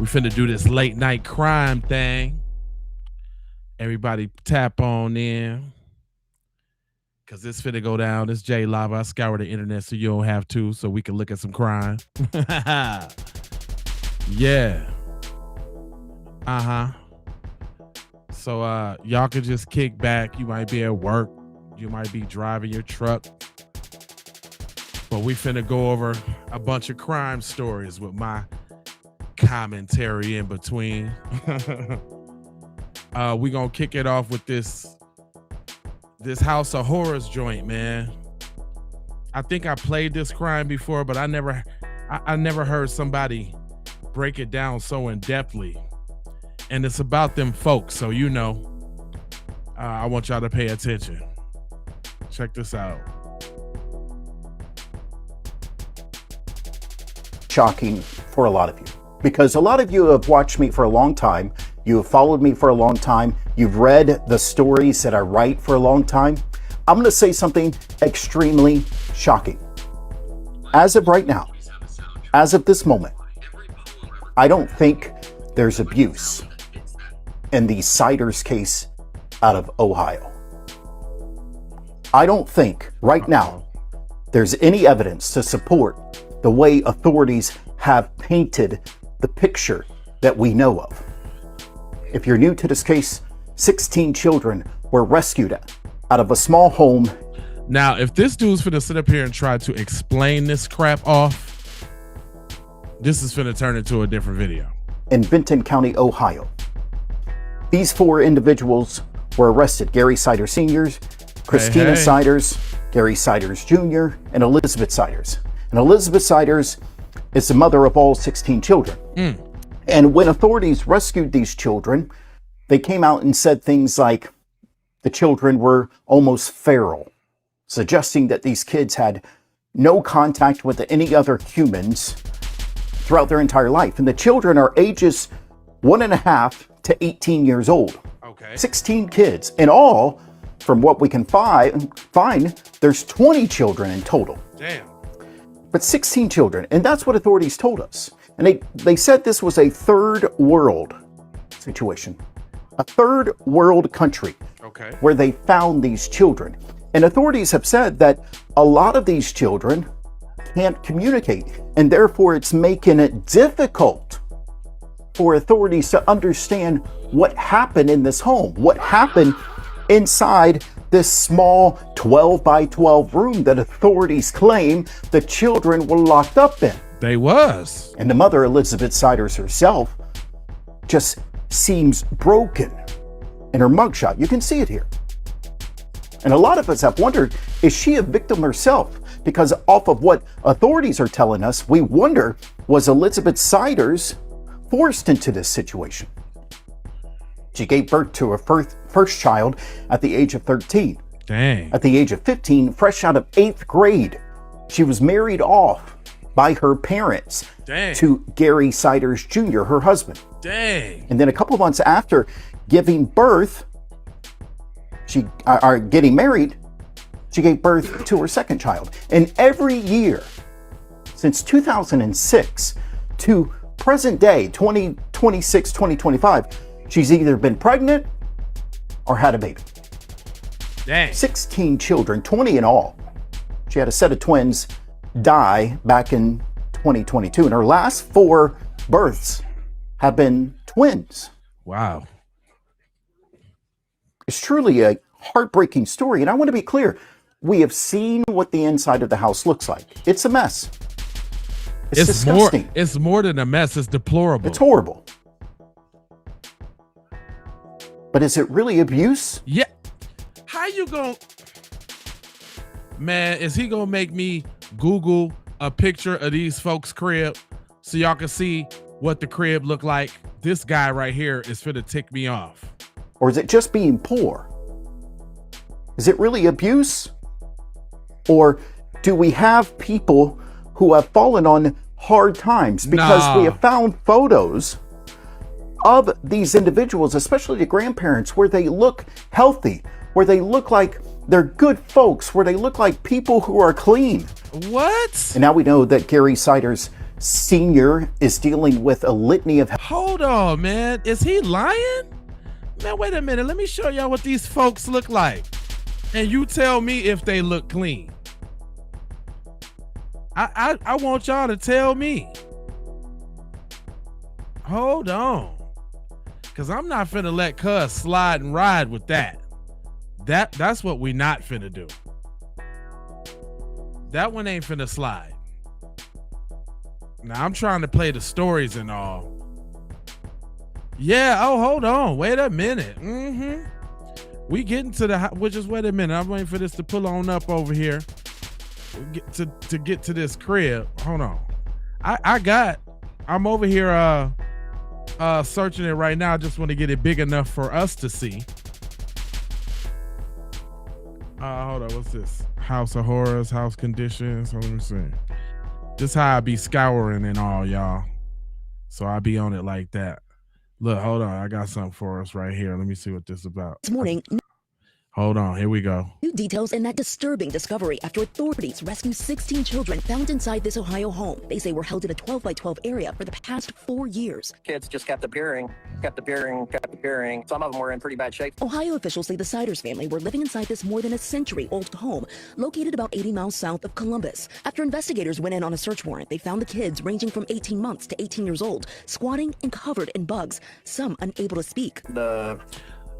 We finna do this late night crime thing. Everybody tap on in. Cause this finna go down. This J Lava. I scour the internet so you don't have to, so we can look at some crime. Yeah. So y'all can just kick back. You might be at work. You might be driving your truck. But we finna go over a bunch of crime stories with my commentary in between. We gonna kick it off with this House of Horrors joint, man. I think I played this crime before, but I never heard somebody break it down so in-depthly. And it's about them folks, so you know, I want y'all to pay attention. Check this out. Shocking for a lot of you, because a lot of you have watched me for a long time. You have followed me for a long time. You've read the stories that I write for a long time. I'm going to say something extremely shocking. As of right now, as of this moment, I don't think there's abuse in the Siders case out of Ohio. I don't think right now there's any evidence to support the way authorities have painted the picture that we know of. If you're new to this case, 16 children were rescued out of a small home. Now, if this dude's finna sit up here and try to explain this crap off, this is finna turn into a different video. In Benton County, Ohio. These 4 individuals were arrested. Gary Siders Sr., Christina Siders, Gary Siders Jr., and Elizabeth Siders. And Elizabeth Siders is the mother of all 16 children. And when authorities rescued these children, they came out and said things like the children were almost feral, suggesting that these kids had no contact with any other humans throughout their entire life. And the children are ages 1.5 to 18 years old. Okay. 16 kids. In all, from what we can find, there's 20 children in total. Damn. But 16 children, and that's what authorities told us. And they said this was a third world situation, a third world country, okay, where they found these children. And authorities have said that a lot of these children can't communicate, and therefore it's making it difficult for authorities to understand what happened in this home, what happened inside this small 12 by 12 room that authorities claim the children were locked up in. They was. And the mother, Elizabeth Siders herself, just seems broken in her mugshot. You can see it here. And a lot of us have wondered, is she a victim herself? Because off of what authorities are telling us, we wonder, was Elizabeth Siders forced into this situation? She gave birth to her first child at the age of 13. Dang. At the age of 15, fresh out of 8th grade, she was married off by her parents. Dang. To Gary Siders Jr., her husband. Dang. And then a couple months after giving birth, getting married, she gave birth to her second child. And every year since 2006 to present day, 2026, 2025, she's either been pregnant or had a baby. Dang. 16 children, 20 in all. She had a set of twins die back in 2022, and her last 4 births have been twins. Wow. It's truly a heartbreaking story, and I want to be clear. We have seen what the inside of the house looks like. It's a mess. It's disgusting. It's more than a mess. It's deplorable. It's horrible. But is it really abuse? Yeah. How you gonna... Man, is he gonna make me Google a picture of these folks' crib so y'all can see what the crib look like? This guy right here is finna tick me off. Or is it just being poor? Is it really abuse? Or do we have people who have fallen on hard times? Because we have found photos of these individuals, especially the grandparents, where they look healthy, where they look like they're good folks, where they look like people who are clean. What? And now we know that Gary Siders Sr. is dealing with a litany of Hold on, man. Is he lying? Man, wait a minute. Let me show y'all what these folks look like. And you tell me if they look clean. I want y'all to tell me. Hold on. Cause I'm not finna let cuz slide and ride with that. That's what we not finna do. That one ain't finna slide. Now I'm trying to play the stories and all. Yeah, oh, hold on. Wait a minute. We getting to the, wait a minute. I'm waiting for this to pull on up over here. To get to this crib. Hold on. I'm over here searching it right now. I just want to get it big enough for us to see. Hold on, what's this? House of Horrors, house conditions. Let me see. This how I be scouring and all, y'all. So I be on it like that. Look, hold on. I got something for us right here. Let me see what this is about. This morning, hold on. Here we go. new details in that disturbing discovery after authorities rescue 16 children found inside this Ohio home. They say were held in a 12 by 12 area for the past 4 years. Kids just kept appearing. Some of them were in pretty bad shape. Ohio officials say the Siders family were living inside this more than a century-old home located about 80 miles south of Columbus. After investigators went in on a search warrant, they found the kids ranging from 18 months to 18 years old, squatting and covered in bugs, some unable to speak.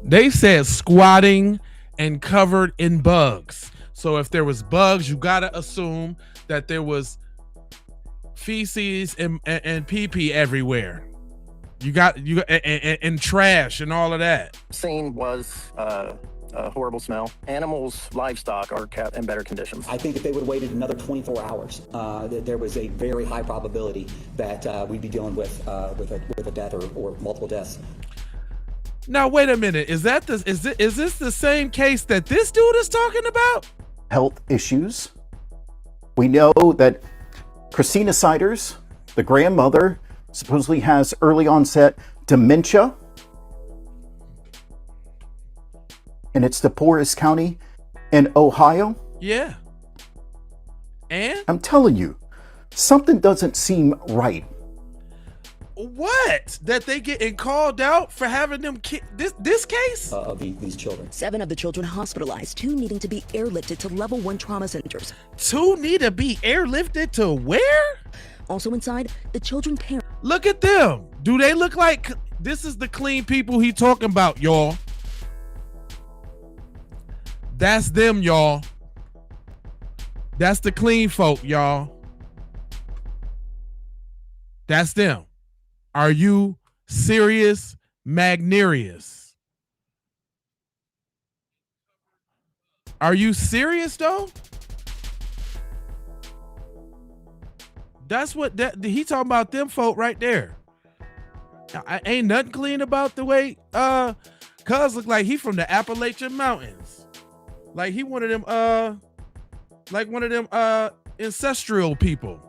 They said squatting and covered in bugs. So if there was bugs, you gotta assume that there was feces and pee-pee everywhere. You got and trash and all of that. Scene was a horrible smell. Animals, livestock are kept in better conditions. I think if they would have waited another 24 hours, there was a very high probability that we'd be dealing with a death or multiple deaths. Now wait a minute. Is this the same case that this dude is talking about? health issues. We know that Christina Siders, the grandmother, supposedly has early onset dementia. And it's the poorest county in Ohio. Yeah. And? I'm telling you, something doesn't seem right. What? That they getting called out for having them this case? Of these children. 7 of the children hospitalized, 2 needing to be airlifted to level 1 trauma centers. 2 need to be airlifted to where? Also inside, the children parents. Look at them. Do they look like this is the clean people he talking about, y'all? That's them, y'all. That's the clean folk, y'all. That's them. Are you serious, Magnerius? Are you serious though? That's what he talking about, them folk right there. I ain't nothing clean about the way cuz look like he from the Appalachian Mountains. Like he one of them ancestral people.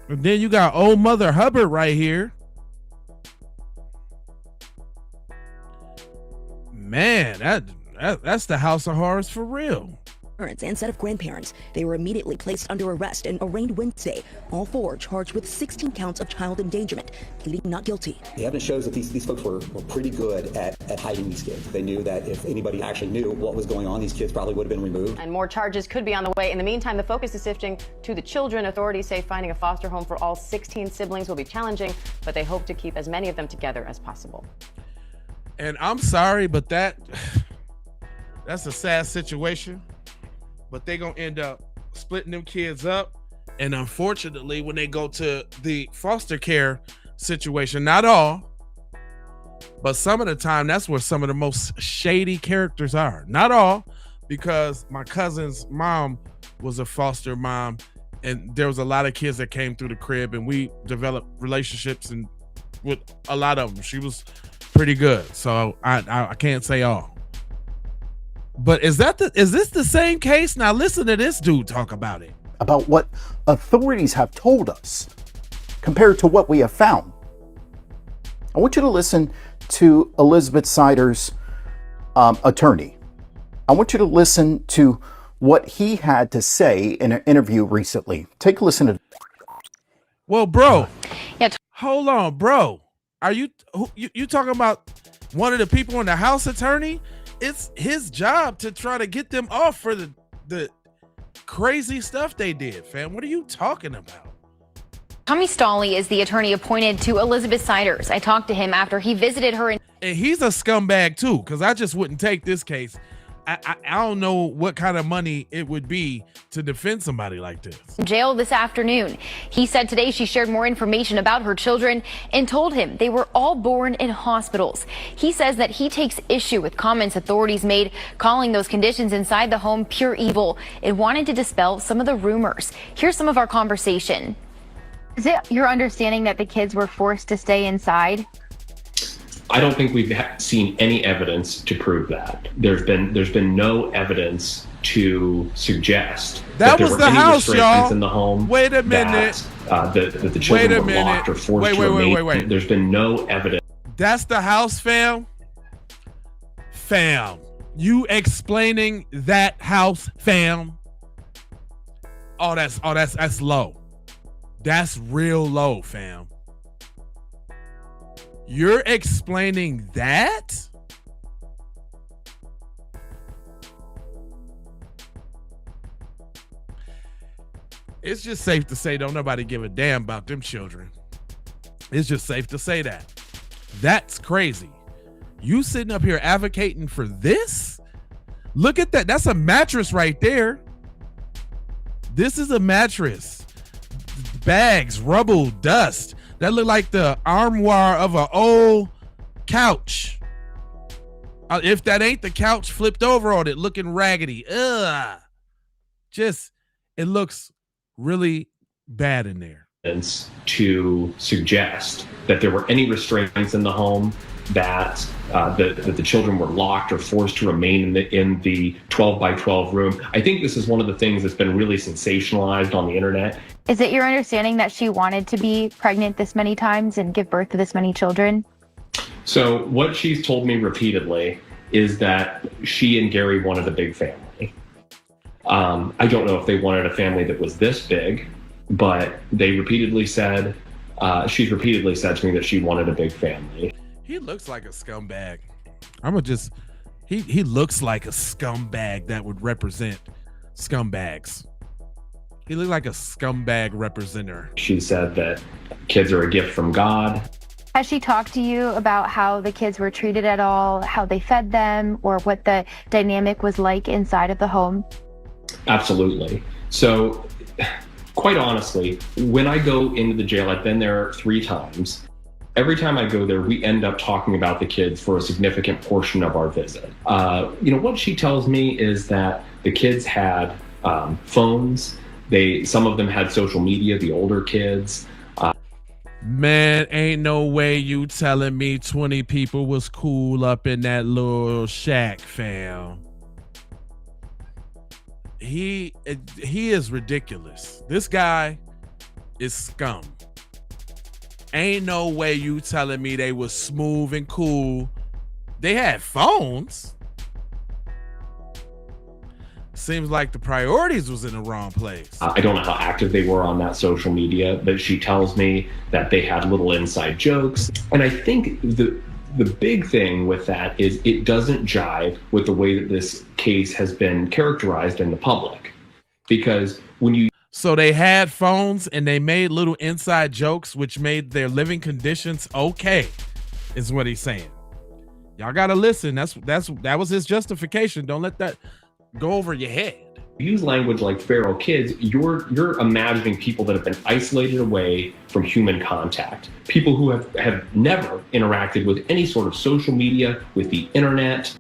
And then you got old Mother Hubbard right here. Man, that's the House of Horrors for real. And set of grandparents. They were immediately placed under arrest and arraigned Wednesday. All 4 charged with 16 counts of child endangerment, pleading not guilty. The evidence shows that these folks were pretty good at hiding these kids. They knew that if anybody actually knew what was going on, these kids probably would have been removed. And more charges could be on the way. In the meantime, the focus is shifting to the children. Authorities say finding a foster home for all 16 siblings will be challenging, but they hope to keep as many of them together as possible. And I'm sorry, but that's a sad situation. But they gonna end up splitting them kids up. And unfortunately, when they go to the foster care situation, not all, but some of the time, that's where some of the most shady characters are. Not all, because my cousin's mom was a foster mom, and there was a lot of kids that came through the crib, and we developed relationships and with a lot of them. She was pretty good, so I can't say all. But is this the same case? Now listen to this dude talk about it. About what authorities have told us compared to what we have found. I want you to listen to Elizabeth Siders' attorney. I want you to listen to what he had to say in an interview recently. Take a listen to. Well, bro, Yeah. hold on, bro. Are you talking about one of the people in the House attorney? It's his job to try to get them off for the crazy stuff they did, fam. What are you talking about? Tommy Stolley is the attorney appointed to Elizabeth Siders. I talked to him after he visited her in And he's a scumbag too, because I just wouldn't take this case. I don't know what kind of money it would be to defend somebody like this. jail this afternoon. He said today she shared more information about her children and told him they were all born in hospitals. He says that he takes issue with comments authorities made calling those conditions inside the home pure evil and wanted to dispel some of the rumors. Here's some of our conversation. Is it your understanding that the kids were forced to stay inside? I don't think we've seen any evidence to prove that. There's been no evidence to suggest that there was were the any house, restraints y'all. in the home. Wait a minute. That the children were locked or forced to remain. Wait. There's been no evidence. That's the house, fam. Fam, you explaining that house, fam? Oh, that's low. That's real low, fam. You're explaining that? It's just safe to say don't nobody give a damn about them children. It's just safe to say that. That's crazy. You sitting up here advocating for this? Look at that. That's a mattress right there. This is a mattress. Bags, rubble, dust. That look like the armoire of an old couch. If that ain't the couch flipped over on it, looking raggedy. Ugh. Just, it looks really bad in there. To suggest that there were any restraints in the home, that the children were locked or forced to remain in the 12 by 12 room. I think this is one of the things that's been really sensationalized on the internet. Is it your understanding that she wanted to be pregnant this many times and give birth to this many children? So what she's told me repeatedly is that she and Gary wanted a big family. I don't know if they wanted a family that was this big, but they repeatedly said, she's repeatedly said to me that she wanted a big family. He looks like a scumbag. He looks like a scumbag that would represent scumbags. He looked like a scumbag representer. She said that kids are a gift from God. Has she talked to you about how the kids were treated at all, how they fed them, or what the dynamic was like inside of the home? Absolutely. So, quite honestly, when I go into the jail, I've been there 3 times. Every time I go there, we end up talking about the kids for a significant portion of our visit. What she tells me is that the kids had phones. Some of them had social media, the older kids. Man, ain't no way you telling me 20 people was cool up in that little shack, fam. He is ridiculous. This guy is scum. Ain't no way you telling me they was smooth and cool. They had phones. Seems like the priorities was in the wrong place. I don't know how active they were on that social media, but she tells me that they had little inside jokes. And I think the big thing with that is it doesn't jive with the way that this case has been characterized in the public. Because when you... So they had phones and they made little inside jokes, which made their living conditions okay, is what he's saying. Y'all gotta listen. That was his justification. Don't let that go over your head. Use language like feral kids, you're imagining people that have been isolated away from human contact. People who have never interacted with any sort of social media, with the internet.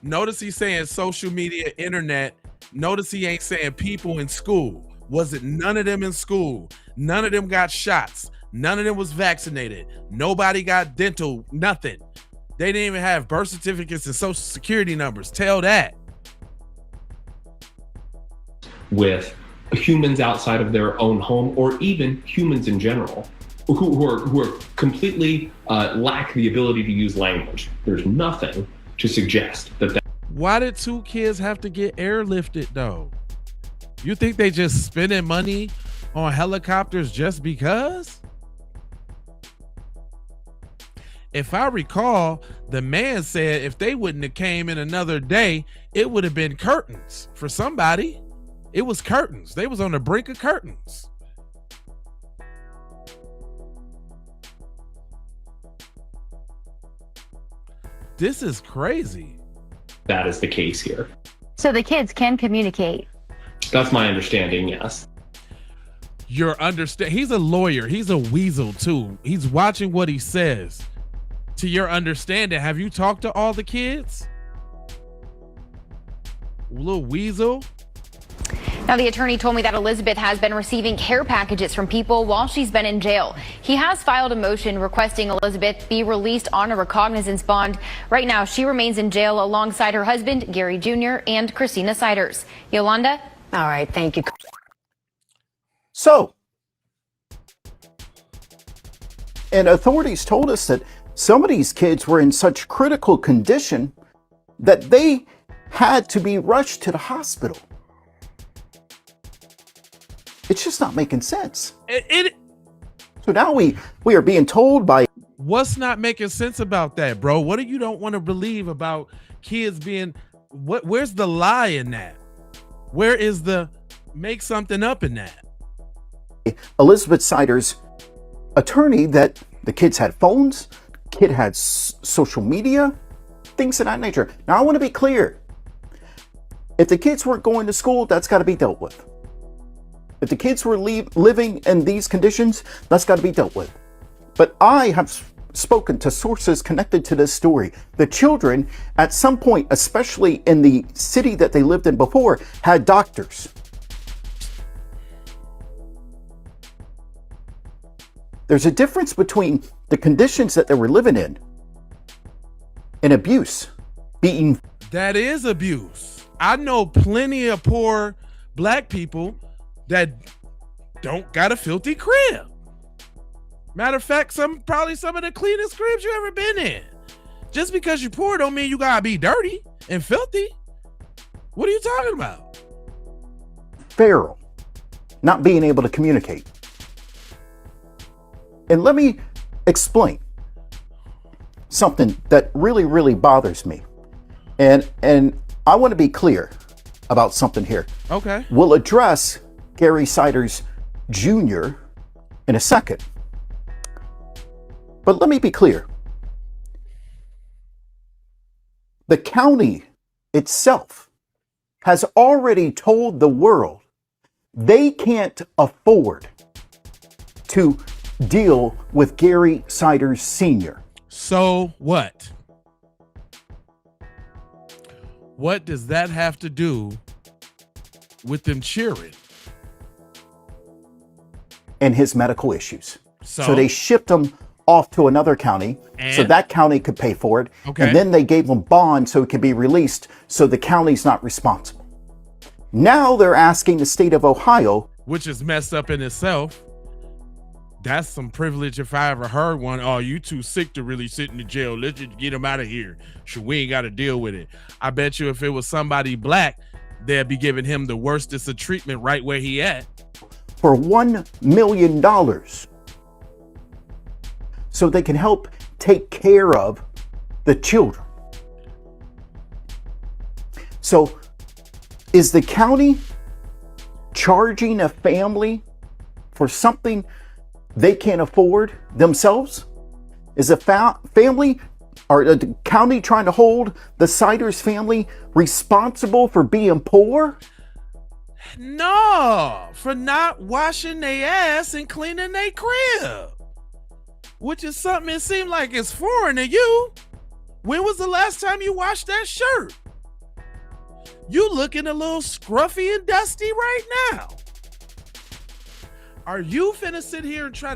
Notice he's saying social media, internet. Notice he ain't saying people in school. Was it none of them in school? None of them got shots. None of them was vaccinated. Nobody got dental, nothing. They didn't even have birth certificates and social security numbers. Tell that. With humans outside of their own home, or even humans in general, who are completely lack the ability to use language. There's nothing to suggest that. Why did 2 kids have to get airlifted though? You think they just spending money on helicopters just because? If I recall, the man said if they wouldn't have came in another day, it would have been curtains for somebody. It was curtains. They was on the brink of curtains. This is crazy. That is the case here. So the kids can communicate. That's my understanding, yes. He's a lawyer. He's a weasel too. He's watching what he says. To your understanding, have you talked to all the kids? Little weasel. Now, the attorney told me that Elizabeth has been receiving care packages from people while she's been in jail. He has filed a motion requesting Elizabeth be released on a recognizance bond. Right now, she remains in jail alongside her husband, Gary Jr., and Christina Siders. Yolanda? All right, thank you. So, and authorities told us that some of these kids were in such critical condition that they had to be rushed to the hospital. It's just not making sense. So now we are being told by... What's not making sense about that, bro? What do you don't want to believe about kids being... Where's the lie in that? Where is the make something up in that? Elizabeth Siders' attorney that the kids had phones, kid had social media, things of that nature. Now I want to be clear. If the kids weren't going to school, that's got to be dealt with. If the kids were living in these conditions, that's got to be dealt with. But I have spoken to sources connected to this story. The children, at some point, especially in the city that they lived in before, had doctors. There's a difference between the conditions that they were living in and abuse, beating. That is abuse. I know plenty of poor black people that don't got a filthy crib. Matter of fact, probably some of the cleanest cribs you ever been in. Just because you're poor don't mean you gotta be dirty and filthy. What are you talking about? Feral, not being able to communicate. And let me explain something that really, really bothers me. And I want to be clear about something here. Okay. We'll address Gary Siders Jr. in a second. But let me be clear. The county itself has already told the world they can't afford to deal with Gary Siders Sr. So what? What does that have to do with them cheering? And his medical issues. So So they shipped him off to another county so And? that county could pay for it. Okay. And then they gave him bond so it could be released so the county's not responsible. Now they're asking the state of Ohio. which is messed up in itself. That's some privilege if I ever heard one. Oh, you too sick to really sit in the jail. Let's just get him out of here. Sure, we ain't got to deal with it. I bet you if it was somebody black, they'd be giving him the worstest of treatment right where he at. For $1 million so they can help take care of the children. So is the county charging a family for something they can't afford themselves? Is a family or the county trying to hold the Siders family responsible for being poor? No, for not washing their ass and cleaning their crib, which is something it seemed like it's foreign to you. When was the last time you washed that shirt? You looking a little scruffy and dusty right now. Are you finna sit here and try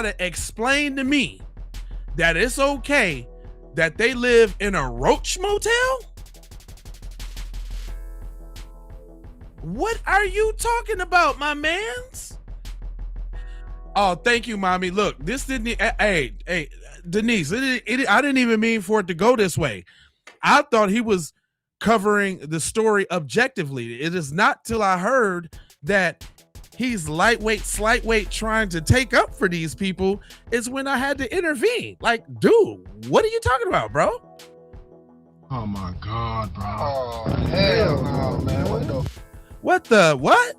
to explain to me that it's okay that they live in a roach motel? What are you talking about, my mans? Oh, thank you, mommy. Look, this didn't. Hey, Denise. I didn't even mean for it to go this way. I thought he was covering the story objectively. It is not till I heard that he's lightweight, slightweight trying to take up for these people is when I had to intervene. Like, dude, what are you talking about, bro? Oh my God, bro. Oh, hell no, man. What the what?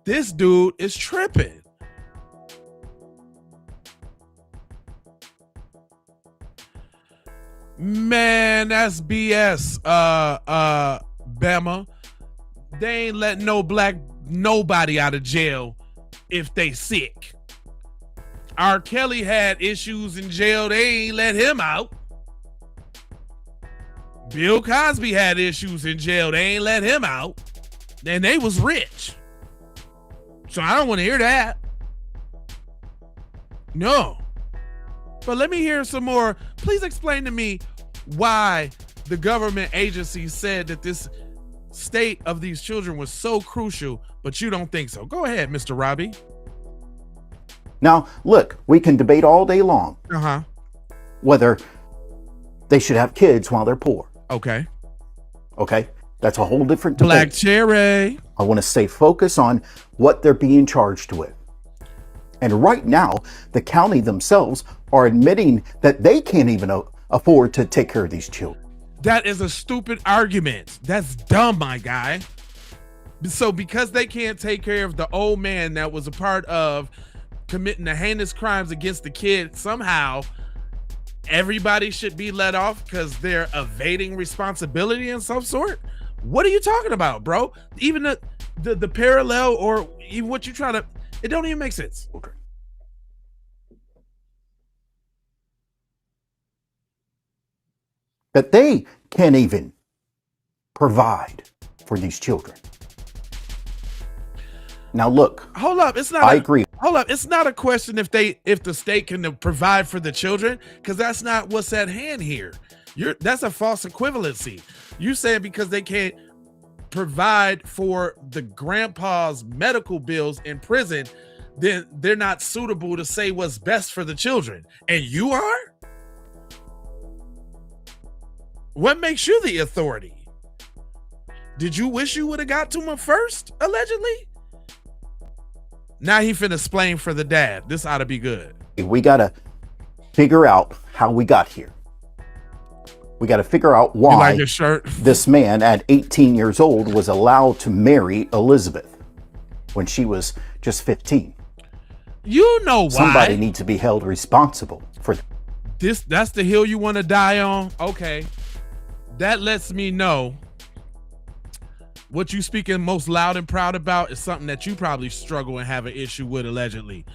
This dude is tripping. Man, that's BS. Bama. They ain't letting nobody out of jail if they sick. R. Kelly had issues in jail. They ain't let him out. Bill Cosby had issues in jail. They ain't let him out. And they was rich. So I don't want to hear that. No. But let me hear some more. Please explain to me why the government agency said that this state of these children was so crucial, but you don't think so. Go ahead, Mr. Robbie. Now, look, we can debate all day long whether they should have kids while they're poor. Okay. Okay? That's a whole different debate. Black Cherry. I want to stay focused on what they're being charged with. And right now, the county themselves are admitting that they can't even afford to take care of these children. That is a stupid argument. That's dumb, my guy. So because they can't take care of the old man that was a part of committing the heinous crimes against the kid, somehow everybody should be let off because they're evading responsibility in some sort? What are you talking about, bro? Even the parallel or even what you trying to, it don't even make sense. That they can't even provide for these children. Now look, hold up, it's not. I agree. Hold up, it's not a question if the state can provide for the children, because that's not what's at hand here. That's a false equivalency. You saying because they can't provide for the grandpa's medical bills in prison, then they're not suitable to say what's best for the children, and you are. What makes you the authority? Did you wish you would have got to him first, allegedly? Now he finna explain for the dad. This ought to be good. We got to figure out how we got here. We got to figure out why like your shirt? This man at 18 years old was allowed to marry Elizabeth when she was just 15. You know why. Somebody needs to be held responsible for this. That's the hill you want to die on? Okay. That lets me know what you speaking most loud and proud about is something that you probably struggle and have an issue with, allegedly.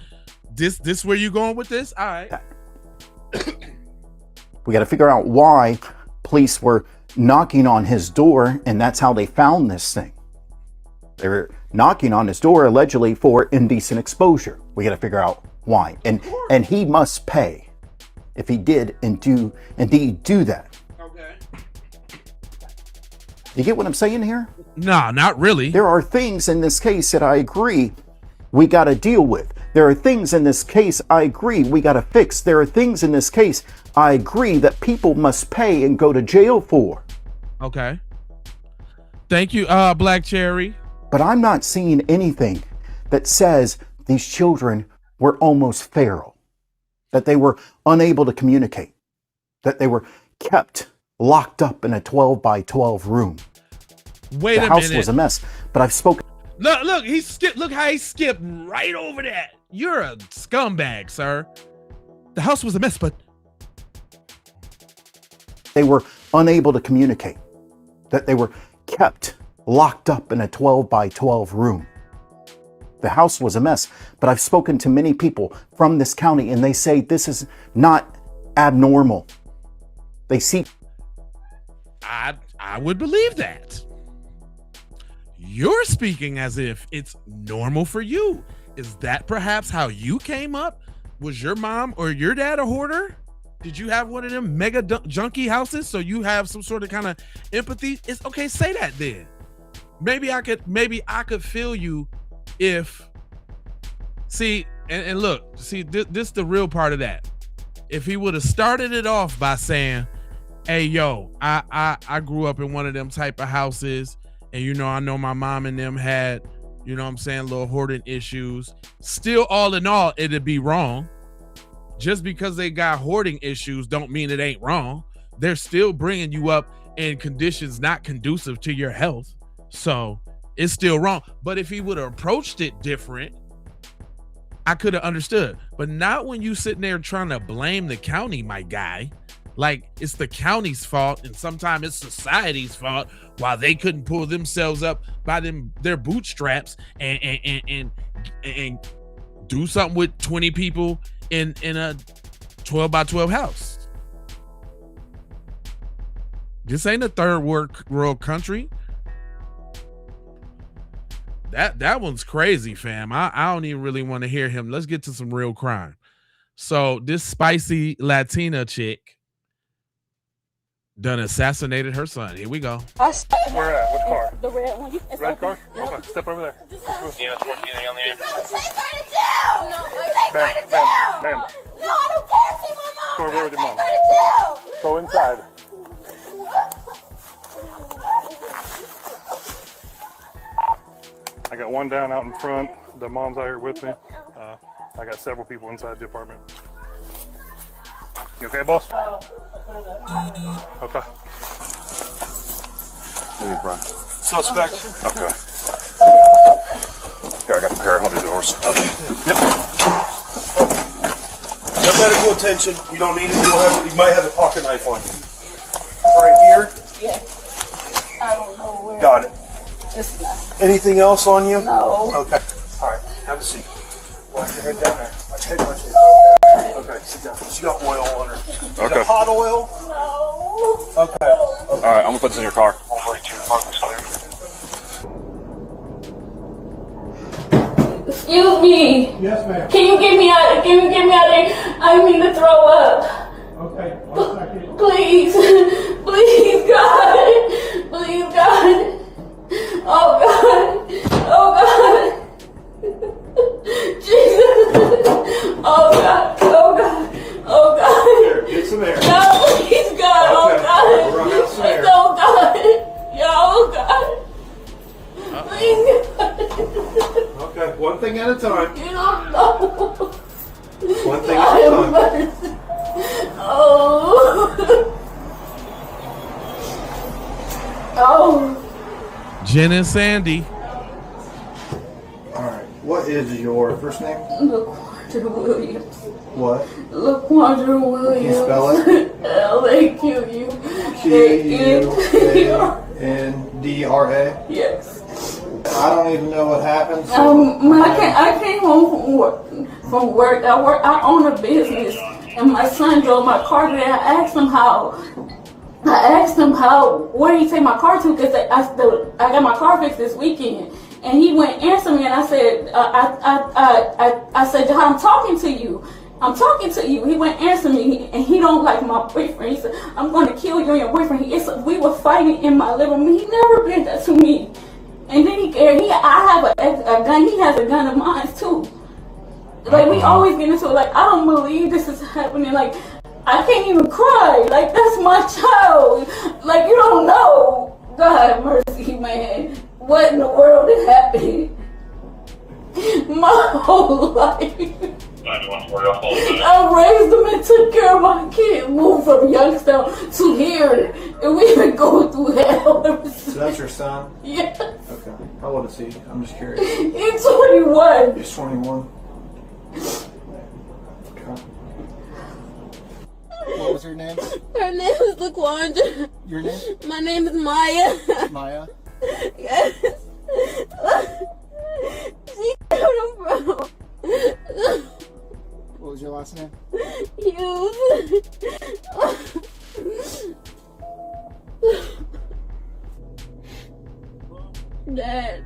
This where you going with this? All right. We got to figure out why police were knocking on his door, and that's how they found this thing. They were knocking on his door allegedly for indecent exposure. We got to figure out why, and he must pay if he did indeed do that. Okay. You get what I'm saying here? No, not really. There are things in this case that I agree we got to deal with. There are things in this case I agree we got to fix. There are things in this case I agree that people must pay and go to jail for. Okay. Thank you, Black Cherry. But I'm not seeing anything that says these children were almost feral, that they were unable to communicate, that they were kept locked up in a 12 by 12 room. Wait a minute. The house was a mess, but I've spoken. Look, he skipped. Look how he skipped right over that. You're a scumbag, sir. The house was a mess, but they were unable to communicate, that they were kept locked up in a 12 by 12 room. The house was a mess, but I've spoken to many people from this county and they say this is not abnormal. They see. I would believe that. You're speaking as if it's normal for you. Is that perhaps how you came up? Was your mom or your dad a hoarder? Did you have one of them mega junky houses so you have some sort of kind of empathy? It's okay, say that then. Maybe I could feel you if, see, and look, see, this the real part of that. If he would have started it off by saying, Hey, yo, I grew up in one of them type of houses, and I know my mom and them had, what I'm saying, little hoarding issues. Still, all in all, it'd be wrong. Just because they got hoarding issues don't mean it ain't wrong. They're still bringing you up in conditions not conducive to your health. So it's still wrong. But if he would have approached it different, I could have understood. But not when you sitting there trying to blame the county, my guy. Like, it's the county's fault, and sometimes it's society's fault, while they couldn't pull themselves up by their bootstraps and do something with 20 people in a 12 by 12 house. This ain't a third world country. That one's crazy, fam. I don't even really want to hear him. Let's get to some real crime. So this spicy Latina chick done assassinated her son. Here we go. Where at? What car? The red one. Red car? Yep. Okay, step over there. Yeah, anything on the air? Ma'am. No, I don't care. See my mom. Go over there with your mom. Go Go inside. I got one down out in front. The mom's out here with me. I got several people inside the apartment. You okay, boss? Okay. Hey, Brian. Suspect. Okay. Here, I got the pair. I'll do the doors. Yep. No medical attention. You don't need it. You might have a pocket knife on you. Right here. Yeah. I don't know where. Got it. It's not. Anything else on you? No. Okay. All right. Have a seat. Watch your head down there. Watch your head. Watch your head. Okay. Sit down. She got oil on her. Okay. Hot oil? No. Okay. All right. I'm gonna put this in your car. Excuse me. Yes, ma'am. Can you get me out? Can you get me out of here? I mean to throw up. Okay. 1 second. Please, please, God, please, God. Oh God, oh God. Jesus. Oh God, oh God, oh God. Here, get some air. No, please, God, oh Okay. God. We're gonna have some air. Oh God, yeah, oh God. Please, God. Okay. One thing at a time. You don't know. One thing at a time. Mercy. Oh. Oh. Jen and Sandy. All right. What is your first name? LaQuandra Williams. What? LaQuandra Williams. Can you spell it? LaQuandra. Yes. I don't even know what happened. I came home from work. I own a business, and my son drove my car today. I asked him where he take my car to, because I got my car fixed this weekend. And he went answer me, and I said, I said, John, I'm talking to you. I'm talking to you. He went answer me, and he don't like my boyfriend. He said, I'm going to kill you and your boyfriend. We were fighting in my living room. He never did that to me. And then I have a gun. He has a gun of mine too. Like, we always get into it. Like, I don't believe this is happening. Like, I can't even cry. Like, that's my child. Like, you don't know. God have mercy, man. What in the world is happening? My whole life. I raised them and took care of my kid. Moved from Youngstown to here. And we've been going through hell ever since. So that's your son? Yes. Okay. How old is he? I'm just curious. He's 21. He's 21. Okay. What was her name? Her name is LaQuandra. Your name? My name is Maya. Maya? Yes. She killed him, bro. What was your last name? Hughes. Dad,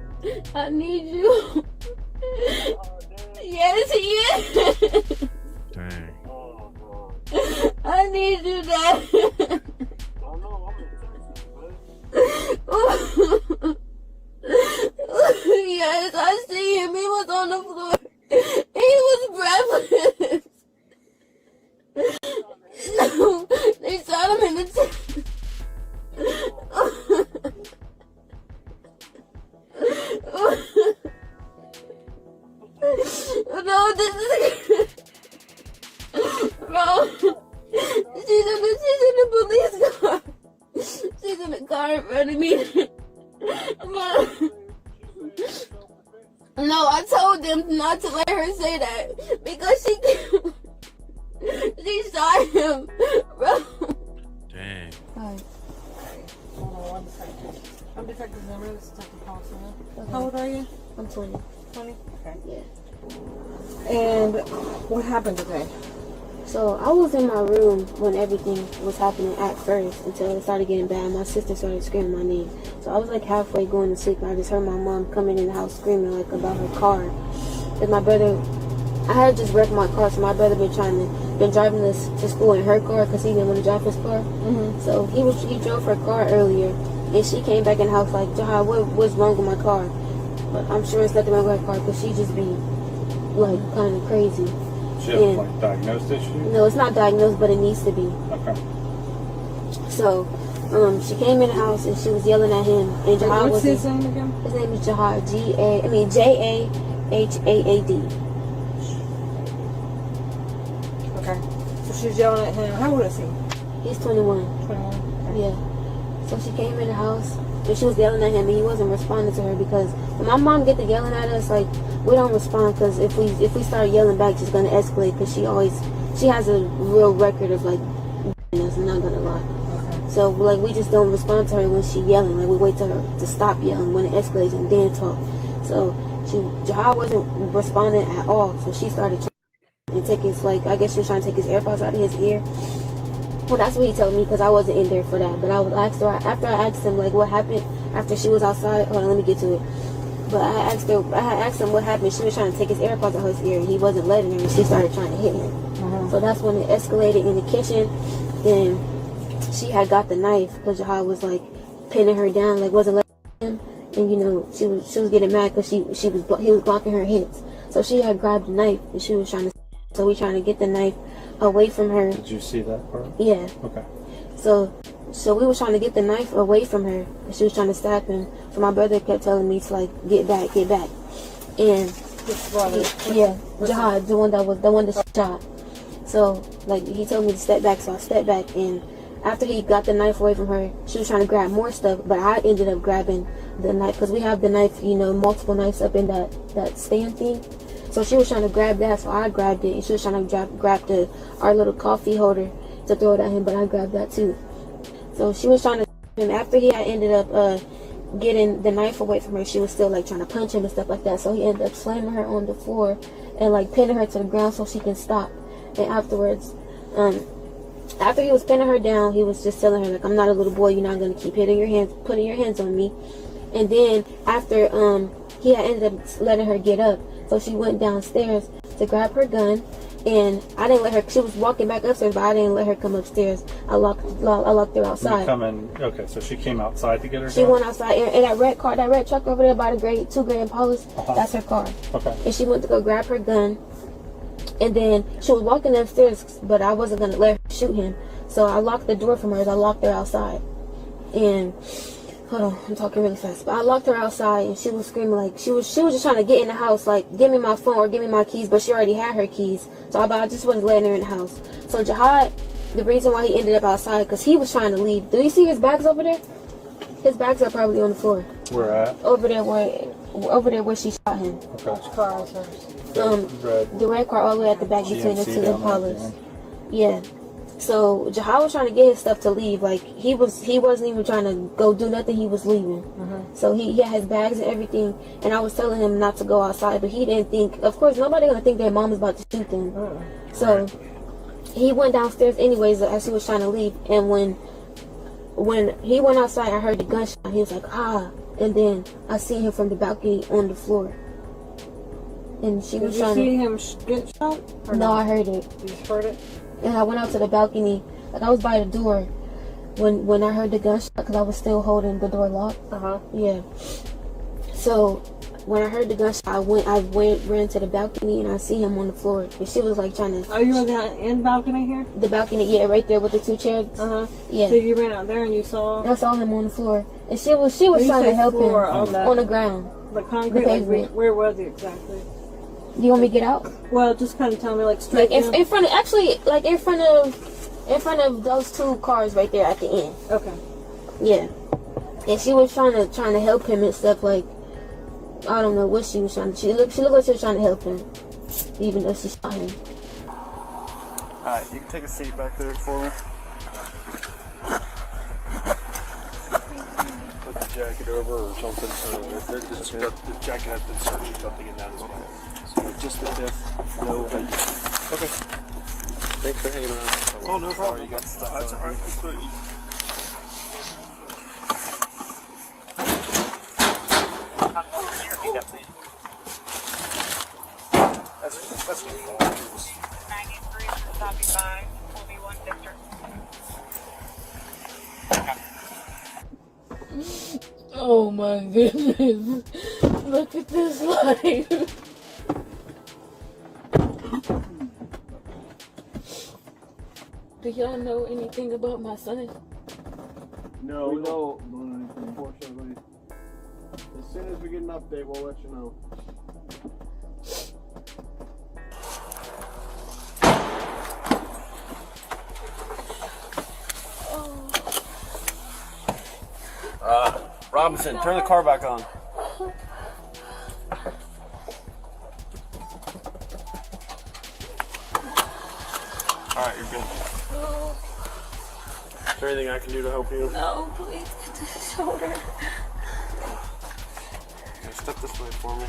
I need you. Yes, he is. Dang. I need you, Dad. Yes, I see him. He was on the floor. He was breathless. No, they shot him in the chest. No, this is. Bro, she's in the police car. She's in the car in front of me. No, I told them not to let her say that because she shot him, bro. Dang. Hi. Hold on 1 second. I'm Detective Zimmer. This is Detective Paulson. How old are you? I'm 20. 20? Okay. Yeah. And what happened today? So I was in my room when everything was happening at first until it started getting bad. My sister started screaming my name. So I was like halfway going to sleep and I just heard my mom coming in the house screaming like about her car. Because my brother, I had just wrecked my car, so my brother been driving us to school in her car because he didn't want to drive his car. Mm-hmm. So he drove her car earlier and she came back in the house like, Jahad, what's wrong with my car? But I'm sure it's nothing wrong with her car because she just be like kind of crazy. She has like diagnosed issue? No, it's not diagnosed, but it needs to be. Okay. So, she came in the house and she was yelling at him. And Jahad what's his name again? His name is Jahad. Jahaad. Okay. So she was yelling at him. How old is he? He's 21. 21. Okay. Yeah. So she came in the house and she was yelling at him and he wasn't responding to her because when my mom get to yelling at us, like, we don't respond because if we start yelling back, she's gonna escalate because she has a real record of like us. I'm not gonna lie. Okay. So like we just don't respond to her when she yelling. Like we wait till her to stop yelling when it escalates and then talk. So Jahad wasn't responding at all. So she started trying to take his I guess she was trying to take his AirPods out of his ear. Well, that's what he told me because I wasn't in there for that. But I was asked her after I asked him like what happened after she was outside. Hold on, let me get to it. But I had asked him what happened. She was trying to take his AirPods out of his ear and he wasn't letting her and she started trying to hit him. Mm-hmm. So that's when it escalated in the kitchen. Then she had got the knife because Jahad was like pinning her down, like wasn't letting him. And you know, she was getting mad because he was blocking her hits. So she had grabbed the knife and she was trying to, so we trying to get the knife away from her. Did you see that part? Yeah. Okay. So we was trying to get the knife away from her and she was trying to stab him. So my brother kept telling me to like get back. And Jahad, the one that shot. So like he told me to step back, so I stepped back and after he got the knife away from her, she was trying to grab more stuff, but I ended up grabbing the knife because we have the knife, you know, multiple knives up in that stand thing. So she was trying to grab that, so I grabbed it and she was trying to grab our little coffee holder to throw it at him, but I grabbed that too. So she was trying to, and after he had ended up getting the knife away from her, she was still like trying to punch him and stuff like that. So he ended up slamming her on the floor and like pinning her to the ground so she can stop. And afterwards, after he was pinning her down, he was just telling her like, I'm not a little boy, you're not gonna keep putting your hands on me. And then after he had ended up letting her get up, so she went downstairs to grab her gun. And I didn't let her. She was walking back upstairs, but I didn't let her come upstairs. I locked her outside. Okay, so she came outside to get her. She went outside, and that red truck over there by the 2 Gray Impalas, that's her car. Okay. And she went to go grab her gun, and then she was walking upstairs, but I wasn't gonna let her shoot him, so I locked the door from her. I locked her outside, and hold on, I'm talking really fast. But I locked her outside and she was screaming like she was just trying to get in the house, like give me my phone or give me my keys, but she already had her keys. So I just wasn't letting her in the house. So Jahad, the reason why he ended up outside because he was trying to leave. Do you see his bags over there? His bags are probably on the floor. Where at? Over there where she shot him. Okay. Which car is hers? The red car all the way at the back between the 2 Impalas. Yeah. So Jahad was trying to get his stuff to leave. Like he wasn't even trying to go do nothing. He was leaving. Mm-hmm. So he had his bags and everything. And I was telling him not to go outside, but he didn't think. Of course, nobody gonna think their mom is about to shoot them. Mm-hmm. So he went downstairs anyways as he was trying to leave. And when he went outside, I heard the gunshot. He was like, ah. And then I seen him from the balcony on the floor. And she was trying to. Did you see him get shot? No, I heard it. You just heard it? And I went out to the balcony, like I was by the door when I heard the gunshot because I was still holding the door locked. Yeah. So when I heard the gunshot, I ran to the balcony and I see him on the floor. And she was like trying to. Are you in the balcony here? The balcony, yeah, right there with the 2 chairs. Yeah. So you ran out there and you saw. I saw him on the floor, and she was trying to help him on the ground. The concrete. The pavement. Where was he exactly? Do you want me to get out? Well, just kind of tell me like straight. Like in front of, actually, like in front of those two cars right there at the end. Okay. Yeah. And she was trying to help him and stuff, like, I don't know what she was trying to. She looked like she was trying to help him, even though she shot him. Alright, you can take a seat back there for me. Put the jacket over or something. The jacket has been searched, something in that as well. So just the fifth, no vehicle. Okay. Thanks for hanging around. Oh, no problem. You got stuff. That's alright. That's good. 93 is stopping by. Will be 1 district. Oh my goodness. Look at this life. Do y'all know anything about my son? No, we don't know anything, unfortunately. As soon as we get an update, we'll let you know. Robinson, turn the car back on. Alright, you're good. No. Is there anything I can do to help you? No, please get to the shoulder. Okay, step this way for me.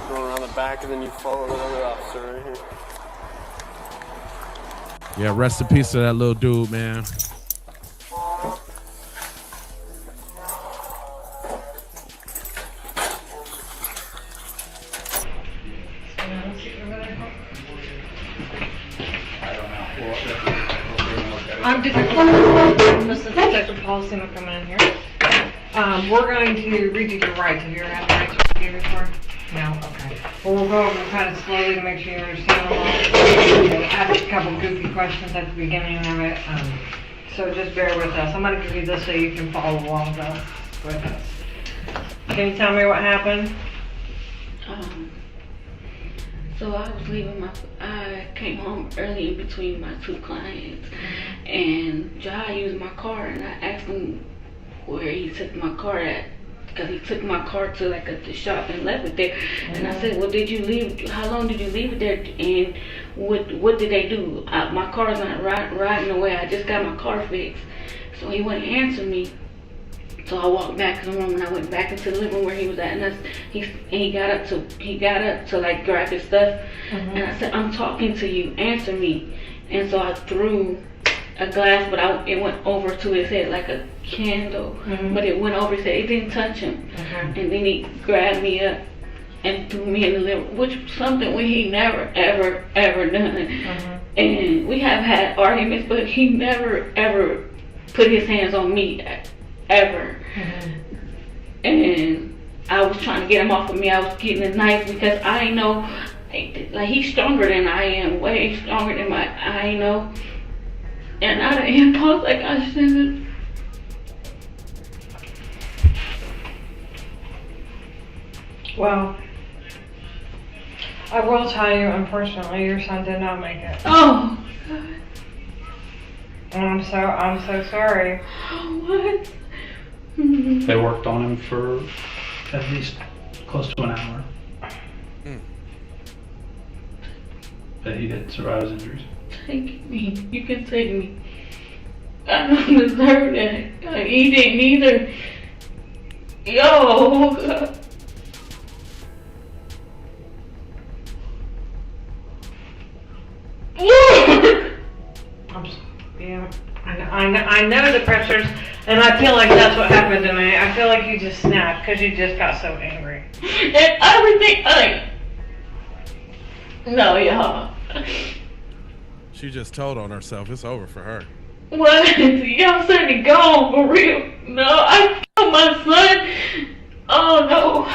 Going around the back and then you follow the other officer right here. Yeah, rest in peace to that little dude, man. I'm This is Detective Policy coming in here. We're going to read you your rights. Have you ever had the rights to review before? No? Okay. Well, we'll go over kind of slowly to make sure you understand the law. We'll ask a couple goofy questions at the beginning of it. So just bear with us. I'm going to give you this so you can follow along with us. Can you tell me what happened? So I came home early in between my two clients, and Jai used my car, and I asked him where he took my car at, because he took my car to like the shop and left it there. And I said, well, how long did you leave it there, and what did they do? My car's not riding away, I just got my car fixed. So he wouldn't answer me. So I walked back to the room and I went back into the living room where he was at, and he got up to like grab his stuff, and I said, I'm talking to you, answer me. And so I threw a glass, but it went over to his head like a candle, but it went over his head, it didn't touch him. And then he grabbed me up and threw me in the living room, which was something he never ever done. And we have had arguments, but he never ever put his hands on me ever. And I was trying to get him off of me. I was getting a knife because I know, like, he's stronger than I am, way stronger than I know. And out of impulse, like, I shouldn't. Well, I will tell you, unfortunately, your son did not make it. Oh, God. And I'm so sorry. What? They worked on him for at least close to an hour. But he didn't survive his injuries. Take me. You can take me. I don't deserve that. He didn't either. Yo. God. I'm sorry. Yeah. I know the pressures, and I feel like that's what happened to me. I feel like you just snapped because you just got so angry. And everything, no, y'all. She just told on herself. It's over for her. What? Y'all said he gone for real. No, I killed my son. Oh no.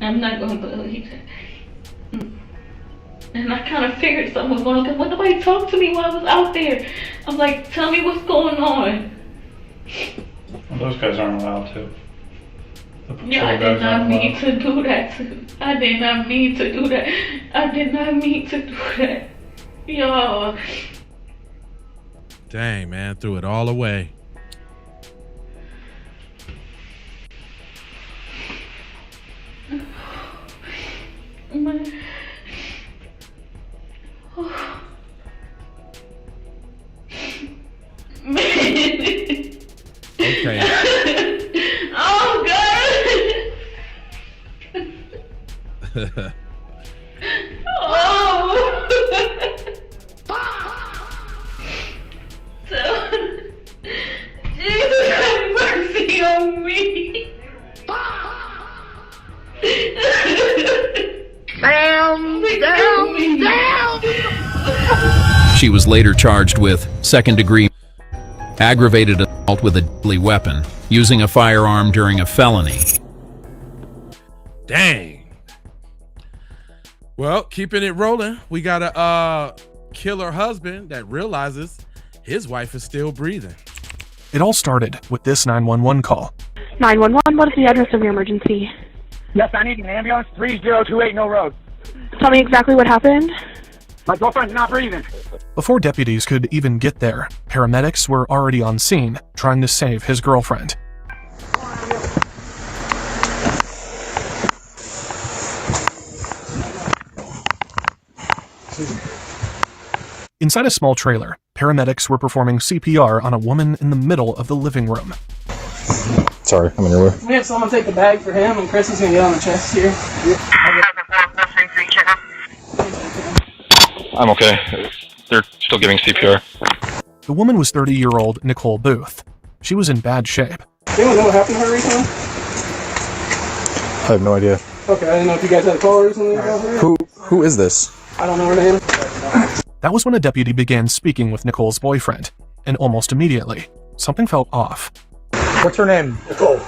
I'm not gonna believe it. And I kind of figured something was going on, because when nobody talked to me while I was out there, I'm like, tell me what's going on. I'm Those guys aren't allowed to. Yeah, I did not mean to do that. I did not mean to do that. I did not mean to do that. Yo. Dang, man, threw it all away. Okay. Oh God. Oh. Jesus have mercy on me. Down. She was later charged with second-degree aggravated assault with a deadly weapon, using a firearm during a felony. Dang. Well, keeping it rolling, we got a killer husband that realizes his wife is still breathing. It all started with this 911 call. 911, what is the address of your emergency? Yes, I need an ambulance, 3028 No Road. Tell me exactly what happened. My girlfriend's not breathing. Before deputies could even get there, paramedics were already on scene, trying to save his girlfriend. Inside a small trailer, paramedics were performing CPR on a woman in the middle of the living room. Sorry, I'm in your way. We have someone take the bag for him, and Chris is going to get on the chest here. I'm okay. They're still giving CPR. The woman was 30-year-old Nicole Booth. She was in bad shape. Does anyone know what happened to her recently? I have no idea. Okay, I didn't know if you guys had a call recently about her. Who is this? I don't know her name. That was when a deputy began speaking with Nicole's boyfriend, and almost immediately, something felt off. What's her name? Nicole.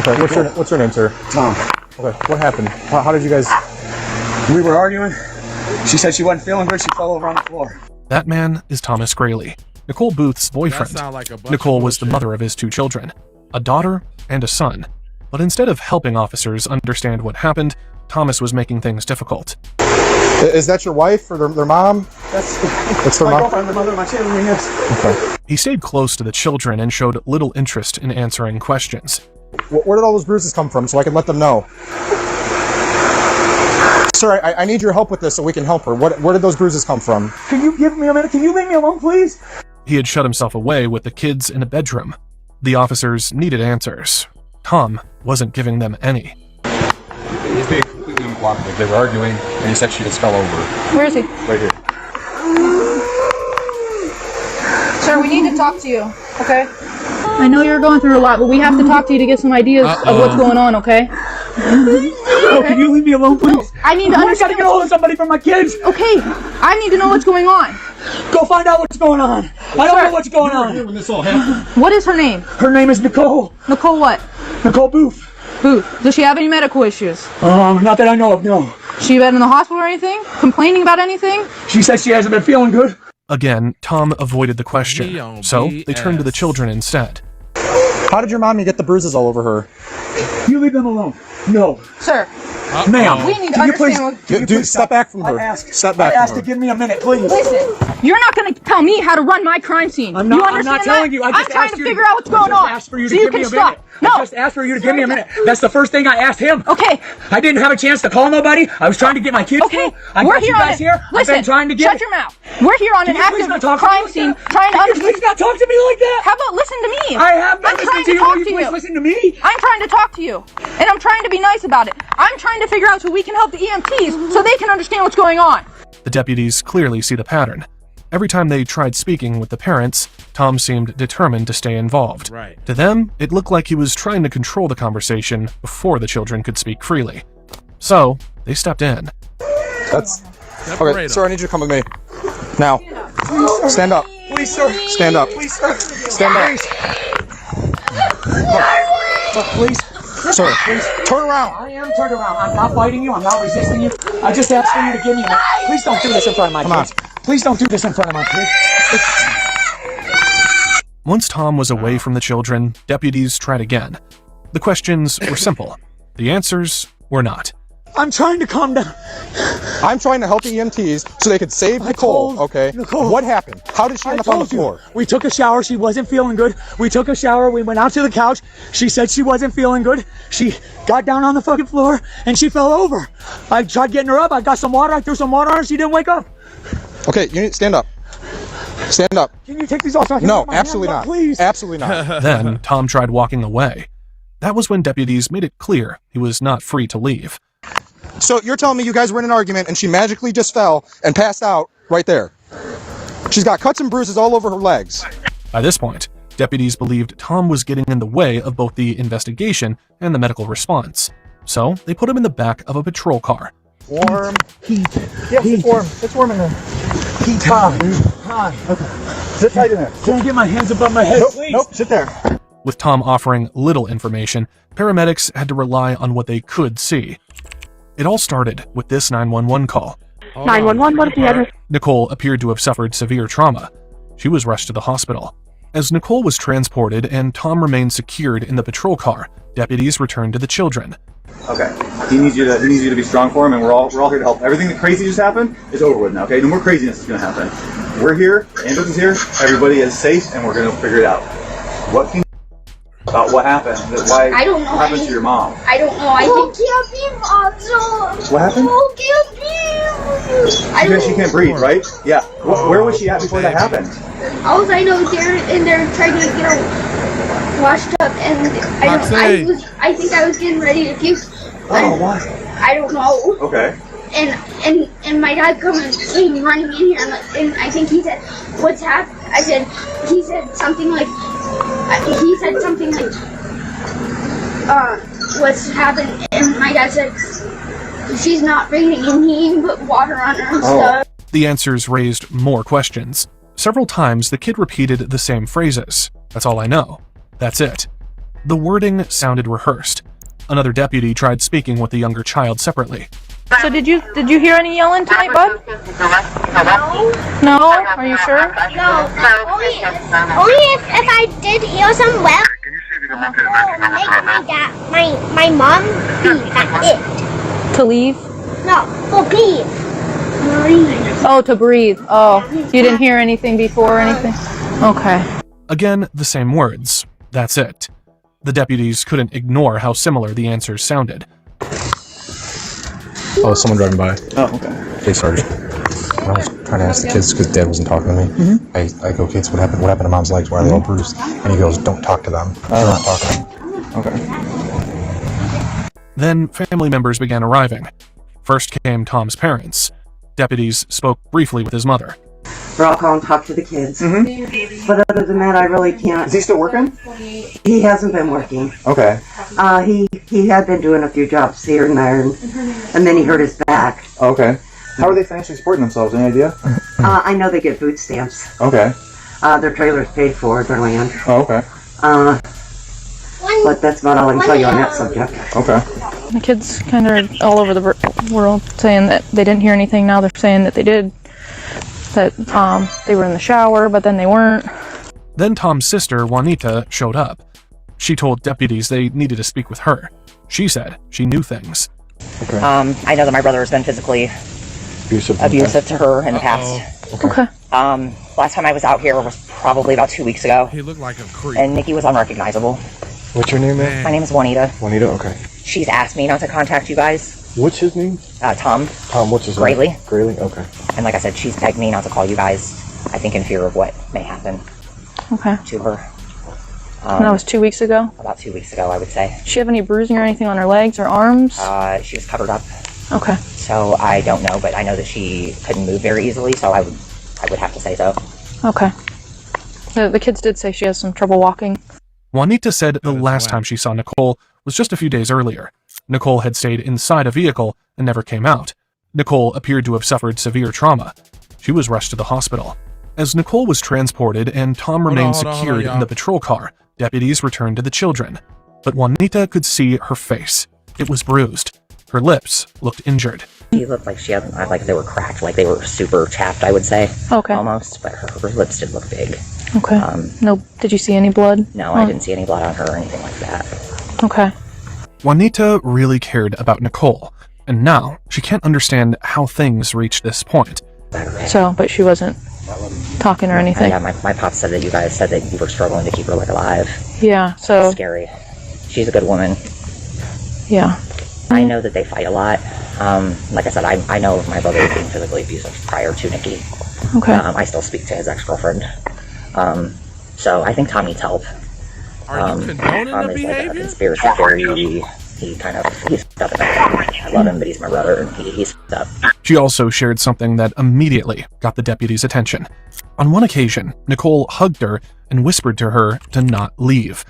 Okay, what's her name, sir? Tom. Okay, what happened? How did you guys... We were arguing. She said she wasn't feeling good. She fell over on the floor. That man is Thomas Graley, Nicole Booth's boyfriend. Like Nicole was the mother of his 2 children, a daughter and a son. But instead of helping officers understand what happened, Thomas was making things difficult. Is that your wife or their mom? That's their my mom? girlfriend, the mother of my children, yes. Okay. He stayed close to the children and showed little interest in answering questions. Where did all those bruises come from so I can let them know? Sir, I need your help with this so we can help her. Where did those bruises come from? Can you give me a minute? Can you leave me alone, please? He had shut himself away with the kids in a bedroom. The officers needed answers. Tom wasn't giving them any. He's being completely uncooperative. They were arguing, and he said she just fell over. Where is he? Right here. Sir, we need to talk to you, okay? I know you're going through a lot, but we have to talk to you to get some ideas of what's going on, okay? Oh, can you leave me alone, please? I need to understand. I gotta get hold of somebody for my kids. Okay, I need to know what's going on. Go find out what's going on. I don't know what's going on. When this all happened. What is her name? Her name is Nicole. Nicole what? Nicole Booth. Booth. Does she have any medical issues? Not that I know of, no. She been in the hospital or anything? Complaining about anything? She says she hasn't been feeling good. Again, Tom avoided the question, so they turned to the children instead. How did your mommy get the bruises all over her? You leave them alone. No. Sir. Ma'am. We need to understand Dude, step back from her. Step back I asked from to her. give me a minute, please. Listen, you're not going to tell me how to run my crime scene. I'm not, you I'm understand not telling that? you. I I'm just trying asked to you figure out what's going on. I just asked for you to so give you me can a stop. minute. No. I just asked for you to give me a minute. That's the first thing I asked him. Okay. I didn't have a chance to call nobody. I was trying to get my kids. Okay. I We're got here you guys on here. Listen, I've been trying to get. Shut your mouth. We're here on Can an you please not active talk to me crime like scene, that? trying to Can you understand. please not talk to me like that? How about listen to me? I have been I'm listening trying to you. talk Will you to please you. listen to me? I'm trying to talk to you, and I'm trying to be nice about it. I'm trying to figure out so we can help the EMTs so they can understand what's going on. The deputies clearly see the pattern. Every time they tried speaking with the parents, Tom seemed determined to stay involved. Right. To them, it looked like he was trying to control the conversation before the children could speak freely. So, they stepped in. That's... Okay, sir, I need you to come with me. Now. Stand up. Please, sir. Stand up. Please, sir. Stand up. Please. Sir, please. Turn around. I am turned around. I'm not fighting you. I'm not resisting you. I just asked for you to give me a minute. Please don't do this in front of my kids. Please don't do this in front of my kids. Once Tom was away from the children, deputies tried again. The questions were simple. The answers were not. I'm trying to calm down. I'm trying to help the EMTs so they could save Nicole, okay? Nicole. What happened? How did she end up on the floor? We took a shower. She wasn't feeling good. We took a shower. We went out to the couch. She said she wasn't feeling good. She got down on the fucking floor and she fell over. I tried getting her up. I got some water. I threw some water on her. She didn't wake up. Okay, you need to stand up. Stand up. Can you take these off so I can No, get my absolutely hands up, not. please? Absolutely not. Then Tom tried walking away. That was when deputies made it clear he was not free to leave. So you're telling me you guys were in an argument and she magically just fell and passed out right there? She's got cuts and bruises all over her legs. By this point, deputies believed Tom was getting in the way of both the investigation and the medical response. So they put him in the back of a patrol car. Warm. Heat. Yes, heat. It's warm. It's warm in there. Heat. High. Okay. Sit tight in there. Can't get my hands above my head, please. Nope. Sit there. With Tom offering little information, paramedics had to rely on what they could see. It all started with this 911 call. 911, what is the address? Nicole appeared to have suffered severe trauma. She was rushed to the hospital. As Nicole was transported and Tom remained secured in the patrol car, deputies returned to the children. Okay, he needs you to be strong for him, and we're all here to help. Everything that crazy just happened is over with now. Okay, no more craziness is going to happen. We're here, ambulance is here, everybody is safe, and we're going to figure it out. What can about what happened? Why I don't know. What happened to your mom? I don't know. I think What happened? She can't breathe, right? Yeah. Where was she at before that happened? All I know is they're trying to get her washed up, and I think I was getting ready to puke. Why? I don't know. Okay. And my dad came running in here, and I think he said, "What's happened?" He said something like, "What's happened?" And my dad said, "She's not breathing," and he even put water on her and stuff. The answers raised more questions. Several times the kid repeated the same phrases. "That's all I know. That's it." The wording sounded rehearsed. Another deputy tried speaking with the younger child separately. So did you hear any yelling tonight, bud? No. Are you sure? No. Only if I did hear some well. My mom beat. That's it. To leave? No. To breathe. Oh, to breathe. Oh, you didn't hear anything before or anything? Okay. Again, the same words. That's it. The deputies couldn't ignore how similar the answers sounded. Oh, someone driving by. Oh, okay. Hey, Sergeant. When I was trying to ask the kids, because Dad wasn't talking to me, I go, "Kids, what happened? What happened to Mom's legs? Why are they all bruised?" And he goes, "Don't talk to them. Don't talk to them." Okay. Then family members began arriving. First came Tom's parents. Deputies spoke briefly with his mother. Or I'll call and talk to the kids. But other than that, I really can't. Is he still working? He hasn't been working. Okay. He had been doing a few jobs here and there, and then he hurt his back. Okay. How are they financially supporting themselves? Any idea? I know they get food stamps. Okay. Their trailer's paid for, their land. Oh, okay. But that's about all I can tell you on that subject. Okay. The kids kind of are all over the world saying that they didn't hear anything. Now they're saying that they did. That they were in the shower, but then they weren't. Then Tom's sister, Juanita, showed up. She told deputies they needed to speak with her. She said she knew things. Okay. I know that my brother has been physically abusive to her in the past. Okay. Last time I was out here was probably about 2 weeks ago. He looked like a creep. And Nikki was unrecognizable. What's your name, man? My name is Juanita. Juanita, okay. She's asked me not to contact you guys. What's his name? Tom. Tom, what's his Graley. name? Graley, okay. And like I said, she's begged me not to call you guys, I think in fear of what may happen to her. And that was 2 weeks ago? About 2 weeks ago, I would say. Does she have any bruising or anything on her legs or arms? She was covered up. Okay. So I don't know, but I know that she couldn't move very easily, so I would have to say so. Okay. The kids did say she has some trouble walking. Juanita said the last time she saw Nicole was just a few days earlier. Nicole had stayed inside a vehicle and never came out. Nicole appeared to have suffered severe trauma. She was rushed to the hospital. As Nicole was transported and Tom remained secured in the patrol car, deputies returned to the children. But Juanita could see her face. It was bruised. Her lips looked injured. She looked like she had, like they were cracked, like they were super chapped, I would say. Okay. Almost, but her lips did look big. Okay. No, did you see any blood? No, I didn't see any blood on her or anything like that. Okay. Juanita really cared about Nicole, and now she can't understand how things reached this point. So, but she wasn't talking or anything? Yeah, my pop said that you guys said that you were struggling to keep her like alive. Yeah, so... That's scary. She's a good woman. Yeah. I know that they fight a lot. Like I said, I know of my brother being physically abusive prior to Nikki. Okay. I still speak to his ex-girlfriend. So I think Tom needs help. Are you condoning Tom the is behavior? like a conspiracy theory. He's stuck in that. I love him, but he's my brother, and he's up. She also shared something that immediately got the deputy's attention. On one occasion, Nicole hugged her and whispered to her to not leave.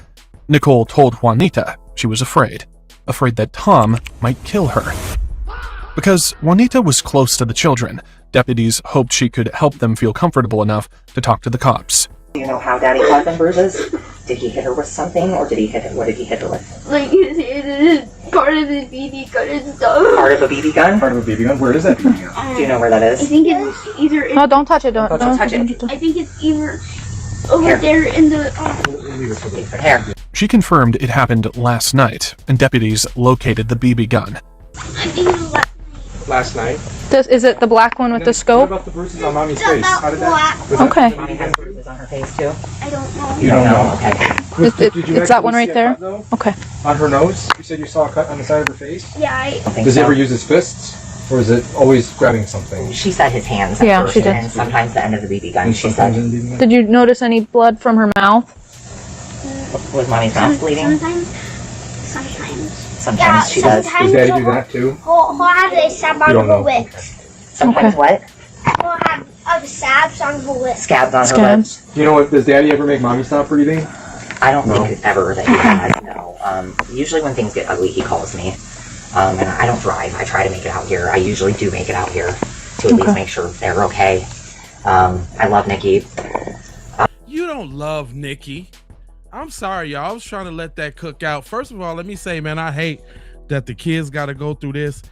Nicole told Juanita she was afraid that Tom might kill her. Because Juanita was close to the children, deputies hoped she could help them feel comfortable enough to talk to the cops. Do you know how Daddy caused them bruises? Did he hit her with something, or did he hit her? What did he hit her with? Like his hand is part of his BB gun and stuff. Part of a BB gun? Part of a BB gun? Where is that BB gun? Do you know where that is? I think it's either... No, don't touch it. Don't touch it. I think it's either over there in the... Here. She confirmed it happened last night, and deputies located the BB gun. I think it was Last night. Is it the black one with the scope? What about the bruises on Mommy's face? How did that? Okay. Mommy has bruises on her face too. I don't know. You don't know? Okay. It's that one right there? Okay. On her nose? You said you saw a cut on the side of her face? Yeah, Does he ever use his fists? Or is it always grabbing something? She said his hands. Yeah, first, she did. And sometimes the end of the BB gun. She said. Did you notice any blood from her mouth? Was Mommy's mouth bleeding? Sometimes she does. Does Daddy do that too? He'll have a stab on You don't her know. lips. Sometimes what? He'll have scabs on her lips. Scabs on her lips. You know what? Does Daddy ever make Mommy stop breathing? I don't think ever that he has, no. Usually when things get ugly, he calls me. And I don't drive. I try to make it out here. I usually do make it out here to at least make sure they're okay. I love Nikki. You don't love Nikki. I'm sorry, y'all. I was trying to let that cook out. First of all, let me say, man, I hate that the kids got to go through this.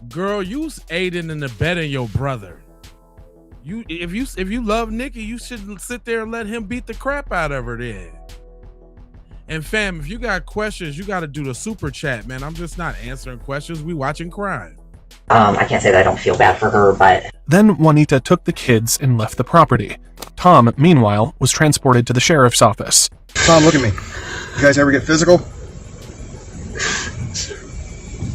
Girl, you's aiding and abetting your brother. If you love Nikki, you shouldn't sit there and let him beat the crap out of her then. And fam, if you got questions, you got to do the super chat, man. I'm just not answering questions. We watching crime. I can't say that I don't feel bad for her, but... Then Juanita took the kids and left the property. Tom, meanwhile, was transported to the sheriff's office. Tom, look at me. You guys ever get physical?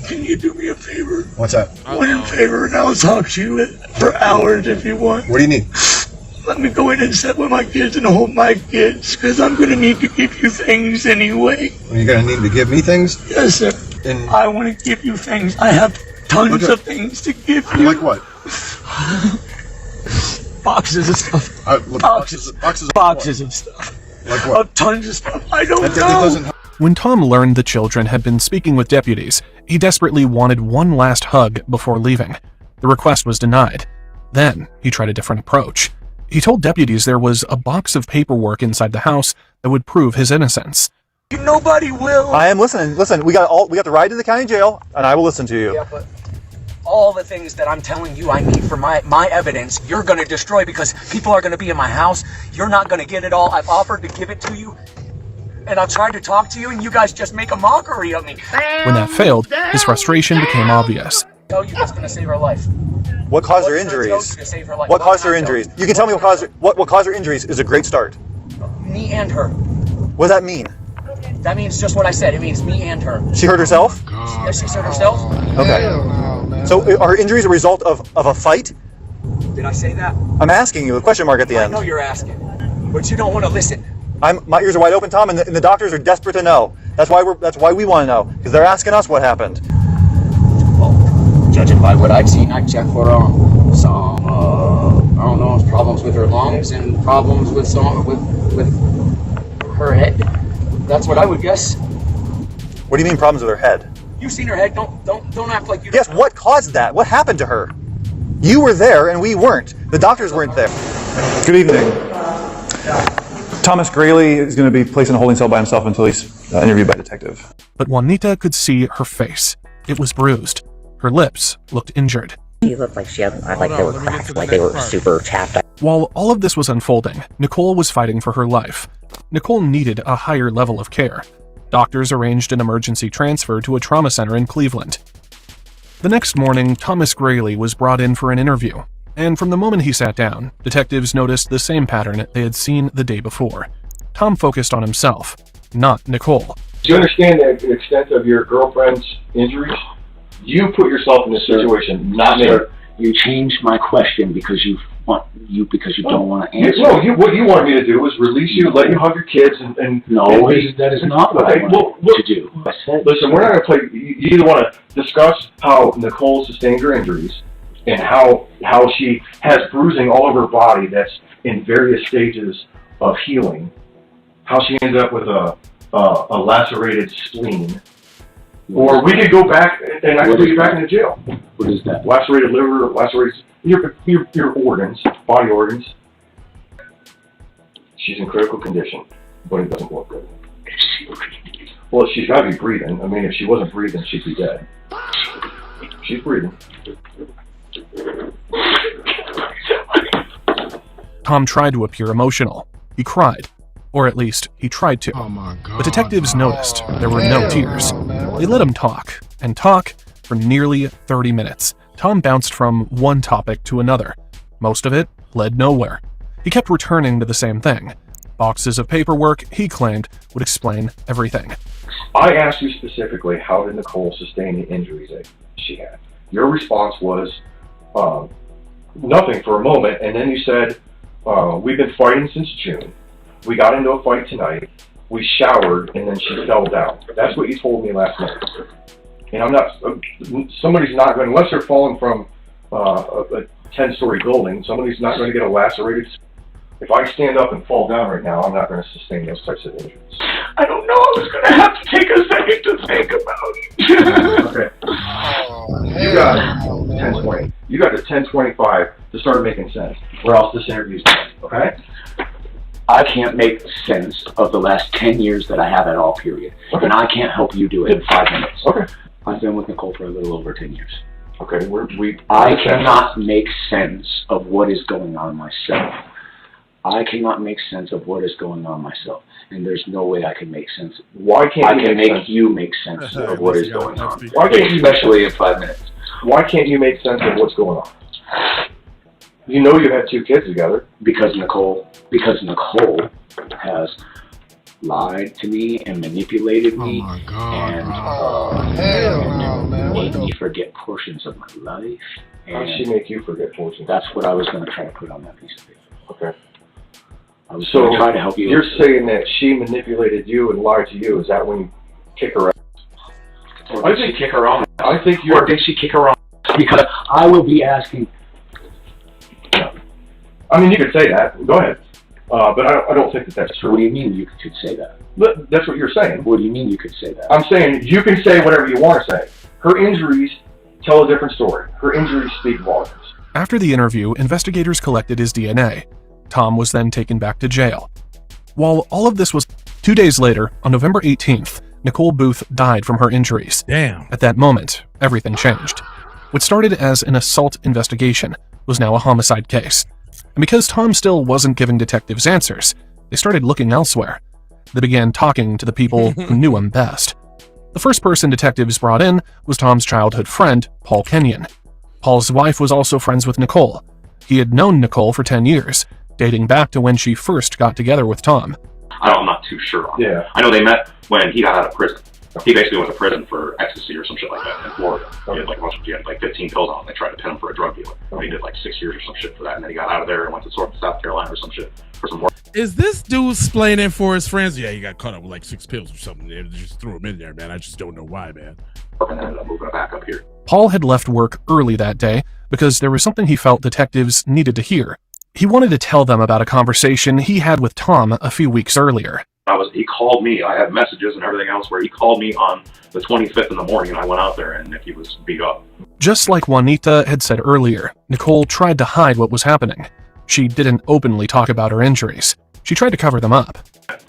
Can you do me a favor? What's that? One favor, and I'll talk to you for hours if you want. What do you need? Let me go in and sit with my kids and hold my kids, because I'm going to need to give you things anyway. Are you going to need to give me things? Yes, sir. And I want to give you things. I have tons of things to give you. Like what? Boxes of stuff. Boxes of stuff. Like what? Tons of stuff. I don't That know. doesn't help. When Tom learned the children had been speaking with deputies, he desperately wanted one last hug before leaving. The request was denied. Then he tried a different approach. He told deputies there was a box of paperwork inside the house that would prove his innocence. Nobody will. I am listening. Listen, we got to ride to the county jail, and I will listen to you. Yeah, but all the things that I'm telling you I need for my evidence, you're going to destroy because people are going to be in my house. You're not going to get it all. I've offered to give it to you, and I've tried to talk to you, and you guys just make a mockery of me. When that failed, his frustration became obvious. Tell you that's going to save her life. What caused her injuries? What caused her injuries? You can tell me what caused her injuries is a great start. Me and her. What does that mean? That means just what I said. It means me and her. She hurt herself? Yes, she hurt herself. Okay. So are injuries a result of a fight? Did I say that? I'm asking you, a question mark at the end. I know you're asking, but you don't want to listen. My ears are wide open, Tom, and the doctors are desperate to know. That's why we want to know, because they're asking us what happened. Well, judging by what I've seen, I checked for some, I don't know, problems with her lungs and problems with her head. That's what I would guess. What do you mean problems with her head? You've seen her head. Don't act like you. Yes. What caused that? What happened to her? You were there and we weren't. The doctors weren't there. Good evening. Thomas Grayley is going to be placed in a holding cell by himself until he's interviewed by a detective. But Juanita could see her face. It was bruised. Her lips looked injured. She looked like she had, like they were cracked, like they were super chapped. While all of this was unfolding, Nicole was fighting for her life. Nicole needed a higher level of care. Doctors arranged an emergency transfer to a trauma center in Cleveland. The next morning, Thomas Grayley was brought in for an interview, and from the moment he sat down, detectives noticed the same pattern they had seen the day before. Tom focused on himself, not Nicole. Do you understand the extent of your girlfriend's injuries? You put yourself in this situation, not me. You changed my question because you don't want to answer. No, what you wanted me to do was release you, let you hug your kids, and no, that is not what I wanted to do. I said, listen, we're not going to play. You either want to discuss how Nicole sustained her injuries and how she has bruising all over her body that's in various stages of healing, how she ended up with a lacerated spleen. Or we could go back and I could put you back into jail. What is that? Lacerated liver, lacerated your organs, body organs. She's in critical condition, but it doesn't look good. Well, she's got to be breathing. I mean, if she wasn't breathing, she'd be dead. She's breathing. Tom tried to appear emotional. He cried. Or at least, he tried to. But detectives noticed there were no tears. They let him talk, and talk for nearly 30 minutes. Tom bounced from one topic to another. Most of it led nowhere. He kept returning to the same thing. Boxes of paperwork, he claimed, would explain everything. I asked you specifically, how did Nicole sustain the injuries that she had? Your response was, nothing for a moment, and then you said, we've been fighting since June. We got into a fight tonight, we showered, and then she fell down. That's what you told me last night. And I'm not, somebody's not going, unless they're falling from a 10-story building, somebody's not going to get a lacerated. If I stand up and fall down right now, I'm not going to sustain those types of injuries. I don't know, I was going to have to take a second to think about it. Okay. You got 10:20. You got the 10:25 to start making sense, or else this interview's done, okay? I can't make sense of the last 10 years that I have at all, period. Okay. And I can't help you do it in 5 minutes. Okay. I've been with Nicole for a little over 10 years. Okay, I cannot make sense of what is going on myself. I cannot make sense of what is going on myself. And there's no way I can make sense. Why can't I can make you make sense of what is going on? Why can't you, especially in 5 minutes. Why can't you make sense of what's going on? You know you had 2 kids together. Because Nicole has lied to me and manipulated me and made me forget portions of my life. How did she make you forget portions? That's what I was going to try to put on that piece of paper. Okay. I was going to try to help you. You're saying that she manipulated you and lied to you. Is that when you kick her out? Or did she kick her on? I think you're... Or did she kick her on? Because I will be asking... I mean, you could say that. Go ahead. But I don't think that's true. What do you mean you could say that? That's what you're saying. What do you mean you could say that? I'm saying you can say whatever you want to say. Her injuries tell a different story. Her injuries speak volumes. After the interview, investigators collected his DNA. Tom was then taken back to jail. While all of this was 2 days later, on November 18th, Nicole Booth died from her injuries. Damn. At that moment, everything changed. What started as an assault investigation was now a homicide case. And because Tom still wasn't giving detectives answers, they started looking elsewhere. They began talking to the people who knew him best. The first person detectives brought in was Tom's childhood friend, Paul Kenyon. Paul's wife was also friends with Nicole. He had known Nicole for 10 years, dating back to when she first got together with Tom. I'm not too sure on that. I know they met when he got out of prison. He basically went to prison for ecstasy or some shit like that in Florida. He had like 15 pills on him. They tried to pin him for a drug dealer. He did like 6 years or some shit for that, and then he got out of there and went to South Carolina or some shit for some more. Is this dude explaining for his friends? Yeah, he got caught up with like 6 pills or something. They just threw him in there, man. I just don't know why, man. And then ended up moving it back up here. Paul had left work early that day because there was something he felt detectives needed to hear. He wanted to tell them about a conversation he had with Tom a few weeks earlier. He called me. I had messages and everything else where he called me on the 25th in the morning, and I went out there, and Nicky was beat up. Just like Juanita had said earlier, Nicole tried to hide what was happening. She didn't openly talk about her injuries. She tried to cover them up.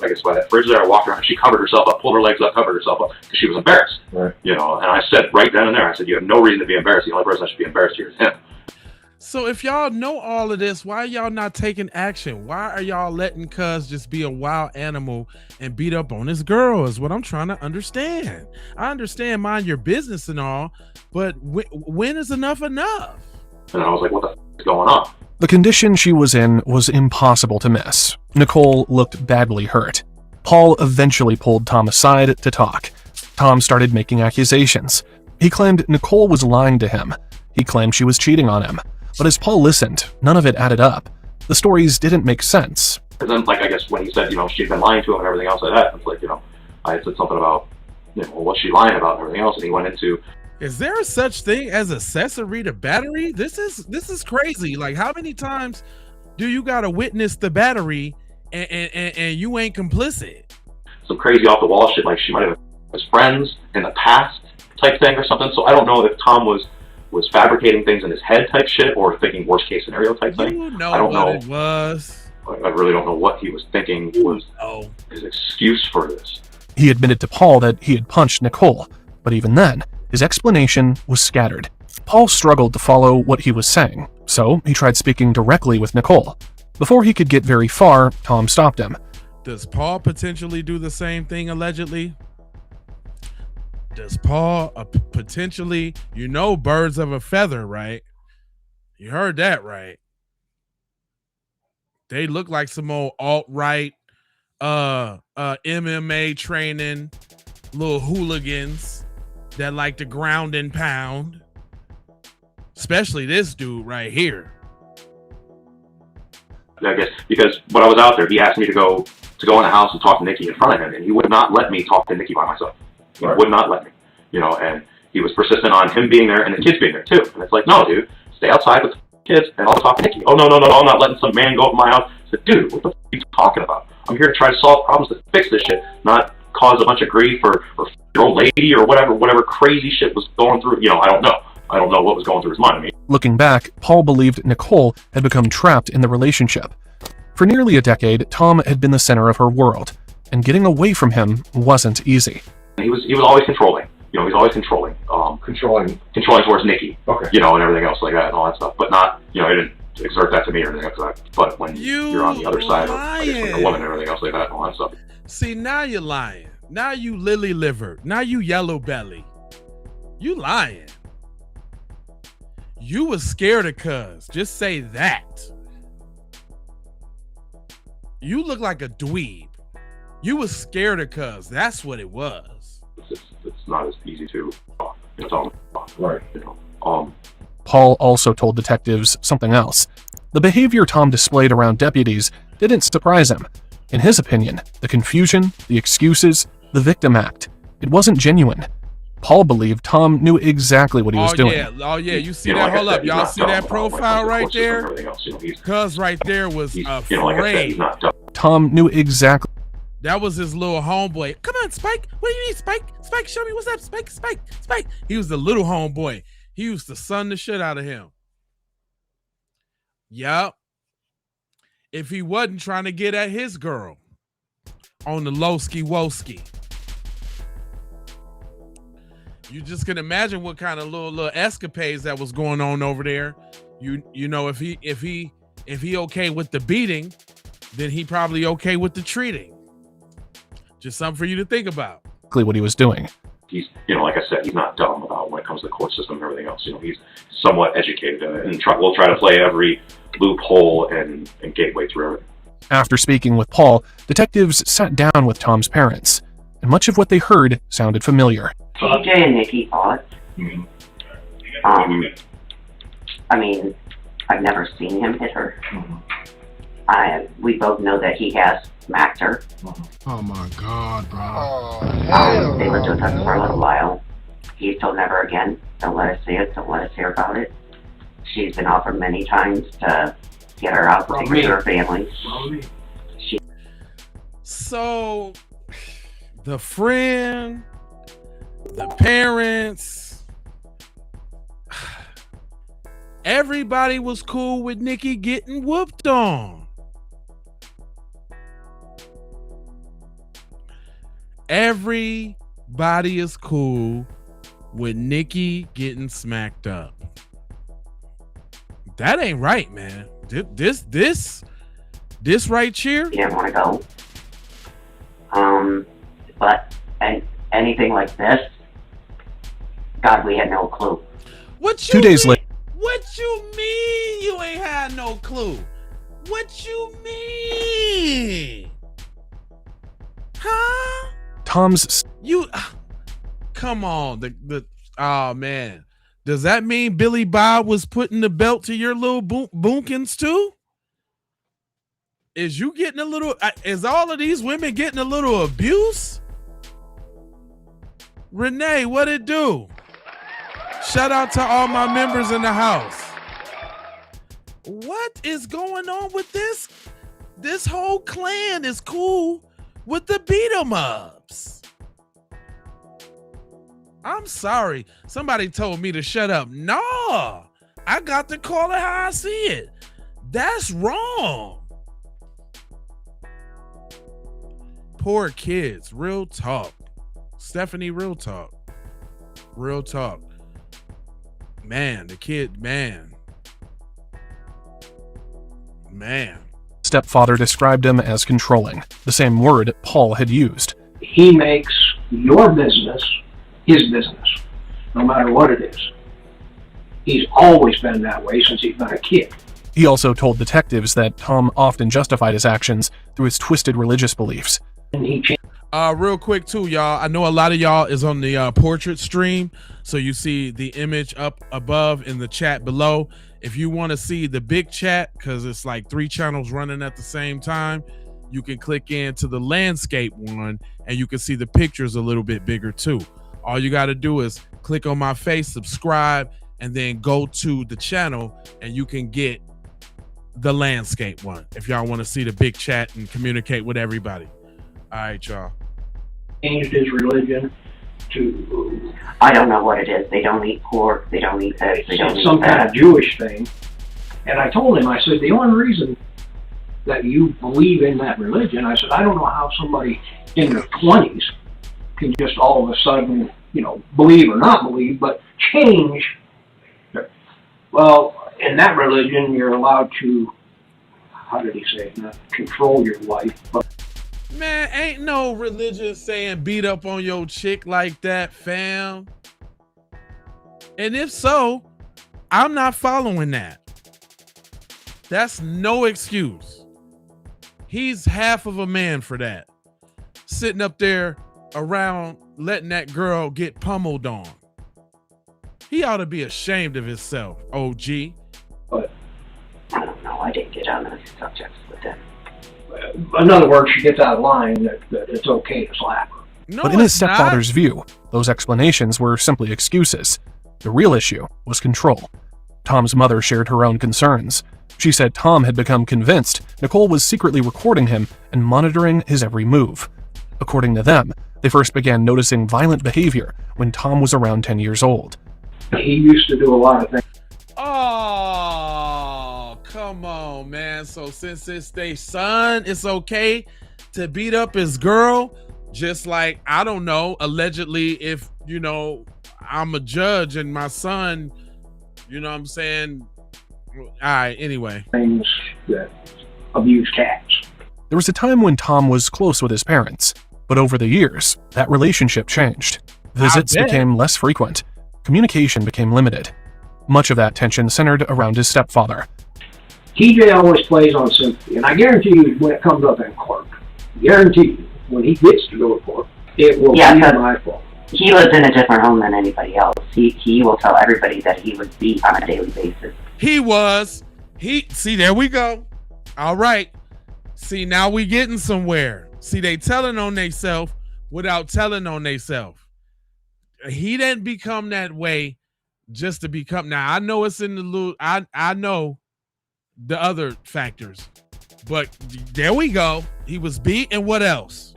I guess by that fridge there, I walked around. She covered herself up, pulled her legs up, covered herself up because she was embarrassed. Right. You know, and I said right then and there, I said, you have no reason to be embarrassed. The only person that should be embarrassed here is him. So if y'all know all of this, why y'all not taking action? Why are y'all letting cuz just be a wild animal and beat up on this girl is what I'm trying to understand. I understand mind your business and all, but when is enough enough? And I was like, what the f is going on? The condition she was in was impossible to miss. Nicole looked badly hurt. Paul eventually pulled Tom aside to talk. Tom started making accusations. He claimed Nicole was lying to him. He claimed she was cheating on him. But as Paul listened, none of it added up. The stories didn't make sense. And then, like, I guess when he said, you know, she'd been lying to him and everything else like that, it's like, you know, I said something about, you know, what's she lying about and everything else, and he went into, Is there a such thing as accessory to battery? This is crazy. Like, how many times do you gotta witness the battery and you ain't complicit? some crazy off the wall shit, like she might have been his friends in the past type thing or something. So I don't know if Tom was fabricating things in his head type shit or thinking worst case scenario type thing. You know I don't what know. it was. I really don't know what he was thinking was his excuse for this. He admitted to Paul that he had punched Nicole, but even then, his explanation was scattered. Paul struggled to follow what he was saying, so he tried speaking directly with Nicole. Before he could get very far, Tom stopped him. Does Paul potentially do the same thing allegedly? Does Paul potentially, you know, birds of a feather, right? You heard that, right? They look like some old alt-right MMA training little hooligans that like to ground and pound. Especially this dude right here. I guess because when I was out there, he asked me to go in the house and talk to Nikki in front of him, and he would not let me talk to Nikki by myself. He would not let me, you know, and he was persistent on him being there and the kids being there too. And it's like, no, dude, stay outside with the kids and I'll talk to Nikki. Oh, no, I'm not letting some man go up my house. I said, dude, what the f are you talking about? I'm here to try to solve problems to fix this shit, not cause a bunch of grief or your old lady or whatever crazy shit was going through. You know, I don't know what was going through his mind. I mean, Looking back, Paul believed Nicole had become trapped in the relationship. For nearly a decade, Tom had been the center of her world, and getting away from him wasn't easy. he was always controlling. You know, he's always controlling. Controlling towards Nikki. Okay. You know, and everything else like that and all that stuff. But not, you know, he didn't exert that to me or anything like that. But when you're on the other side of, I guess, when a woman and everything else like that and all that stuff. See, now you're lying. Now you lily livered. Now you yellow belly. You lying. You was scared of cuz. Just say that. You look like a dweeb. You was scared of cuz. That's what it was. It's not as easy to, you know, right. You know, Paul also told detectives something else. The behavior Tom displayed around deputies didn't surprise him. In his opinion, the confusion, the excuses, the victim act, it wasn't genuine. Paul believed Tom knew exactly what he was doing. Oh yeah, you see that? Hold up, y'all see that profile right there? Cuz right there was afraid. Tom knew exactly. That was his little homeboy. Come on, Spike. What do you need, Spike? Spike, show me what's up, Spike. He was the little homeboy. He used to sun the shit out of him. Yup. If he wasn't trying to get at his girl on the lowski woski. You just can imagine what kind of little escapades that was going on over there. You know, if he okay with the beating, then he probably okay with the treating. Just something for you to think about. What he was doing. He's, you know, like I said, he's not dumb about when it comes to the court system and everything else. You know, he's somewhat educated and we'll try to play every loophole and gateway through everything. After speaking with Paul, detectives sat down with Tom's parents, and much of what they heard sounded familiar. TJ and Nikki fought. Mm-hmm. I mean, I've never seen him hit her. We both know that he has smacked her. Oh my God, bro. They lived with us for a little while. He told never again. Don't let us see it. Don't let us hear about it. She's been offered many times to get her out, take her to her family. So, the friend, the parents, everybody was cool with Nikki getting whooped on. Everybody is cool with Nikki getting smacked up. That ain't right, man. This right here. He didn't want to go. But anything like this, God, we had no clue. What you 2 days later, What you mean you ain't had no clue? What you mean? Huh? Tom's come on. Oh man. Does that mean Billy Bob was putting the belt to your little boonkins too? Is you getting a little? Is all of these women getting a little abuse? Renee, what it do? Shout out to all my members in the house. What is going on with this? This whole clan is cool with the beat 'em ups. I'm sorry. Somebody told me to shut up. No, I got to call it how I see it. That's wrong. Poor kids. Real talk. Stephanie, real talk. Real talk. Man, the kid, man. Stepfather described him as controlling, the same word Paul had used. He makes your business his business, no matter what it is. He's always been that way since he's been a kid. He also told detectives that Tom often justified his actions through his twisted religious beliefs. And he real quick too, y'all. I know a lot of y'all is on the portrait stream, so you see the image up above in the chat below. If you want to see the big chat, because it's like 3 channels running at the same time, you can click into the landscape one and you can see the pictures a little bit bigger too. All you got to do is click on my face, subscribe, and then go to the channel and you can get the landscape one if y'all want to see the big chat and communicate with everybody. All right, y'all. Changed his religion to... I don't know what it is. They don't eat pork. They don't eat this. They don't eat some that. kind of Jewish thing. And I told him, I said, the only reason that you believe in that religion, I said, I don't know how somebody in their 20s can just all of a sudden, believe or not believe, but change. Well, in that religion, you're allowed to, how did he say it, not control your wife, but... Man, ain't no religion saying beat up on your chick like that, fam. And if so, I'm not following that. That's no excuse. He's half of a man for that. Sitting up there around letting that girl get pummeled on. He ought to be ashamed of himself, OG. But I don't know. I didn't get on those subjects with him. In other words, she gets out of line that it's okay to slap her. No, but in his stepfather's view, those explanations were simply excuses. The real issue was control. Tom's mother shared her own concerns. She said Tom had become convinced Nicole was secretly recording him and monitoring his every move. According to them, they first began noticing violent behavior when Tom was around 10 years old. He used to do a lot of things. Oh, come on, man. So since it's their son, it's okay to beat up his girl? Just like, I don't know, allegedly, if, I'm a judge and my son, what I'm saying? All right, anyway. Things that abuse cats. There was a time when Tom was close with his parents, but over the years, that relationship changed. Visits became less frequent. Communication became limited. Much of that tension centered around his stepfather. TJ always plays on sympathy, and I guarantee you when it comes up in court, guarantee you, when he gets to go to court, it will be my fault. He lives in a different home than anybody else. He will tell everybody that he was beat on a daily basis. See, there we go. All right. See, now we getting somewhere. See, they telling on theyself without telling on theyself. He didn't become that way just to become. Now, I know it's in the loop. I know the other factors, but there we go. He was beat, and what else?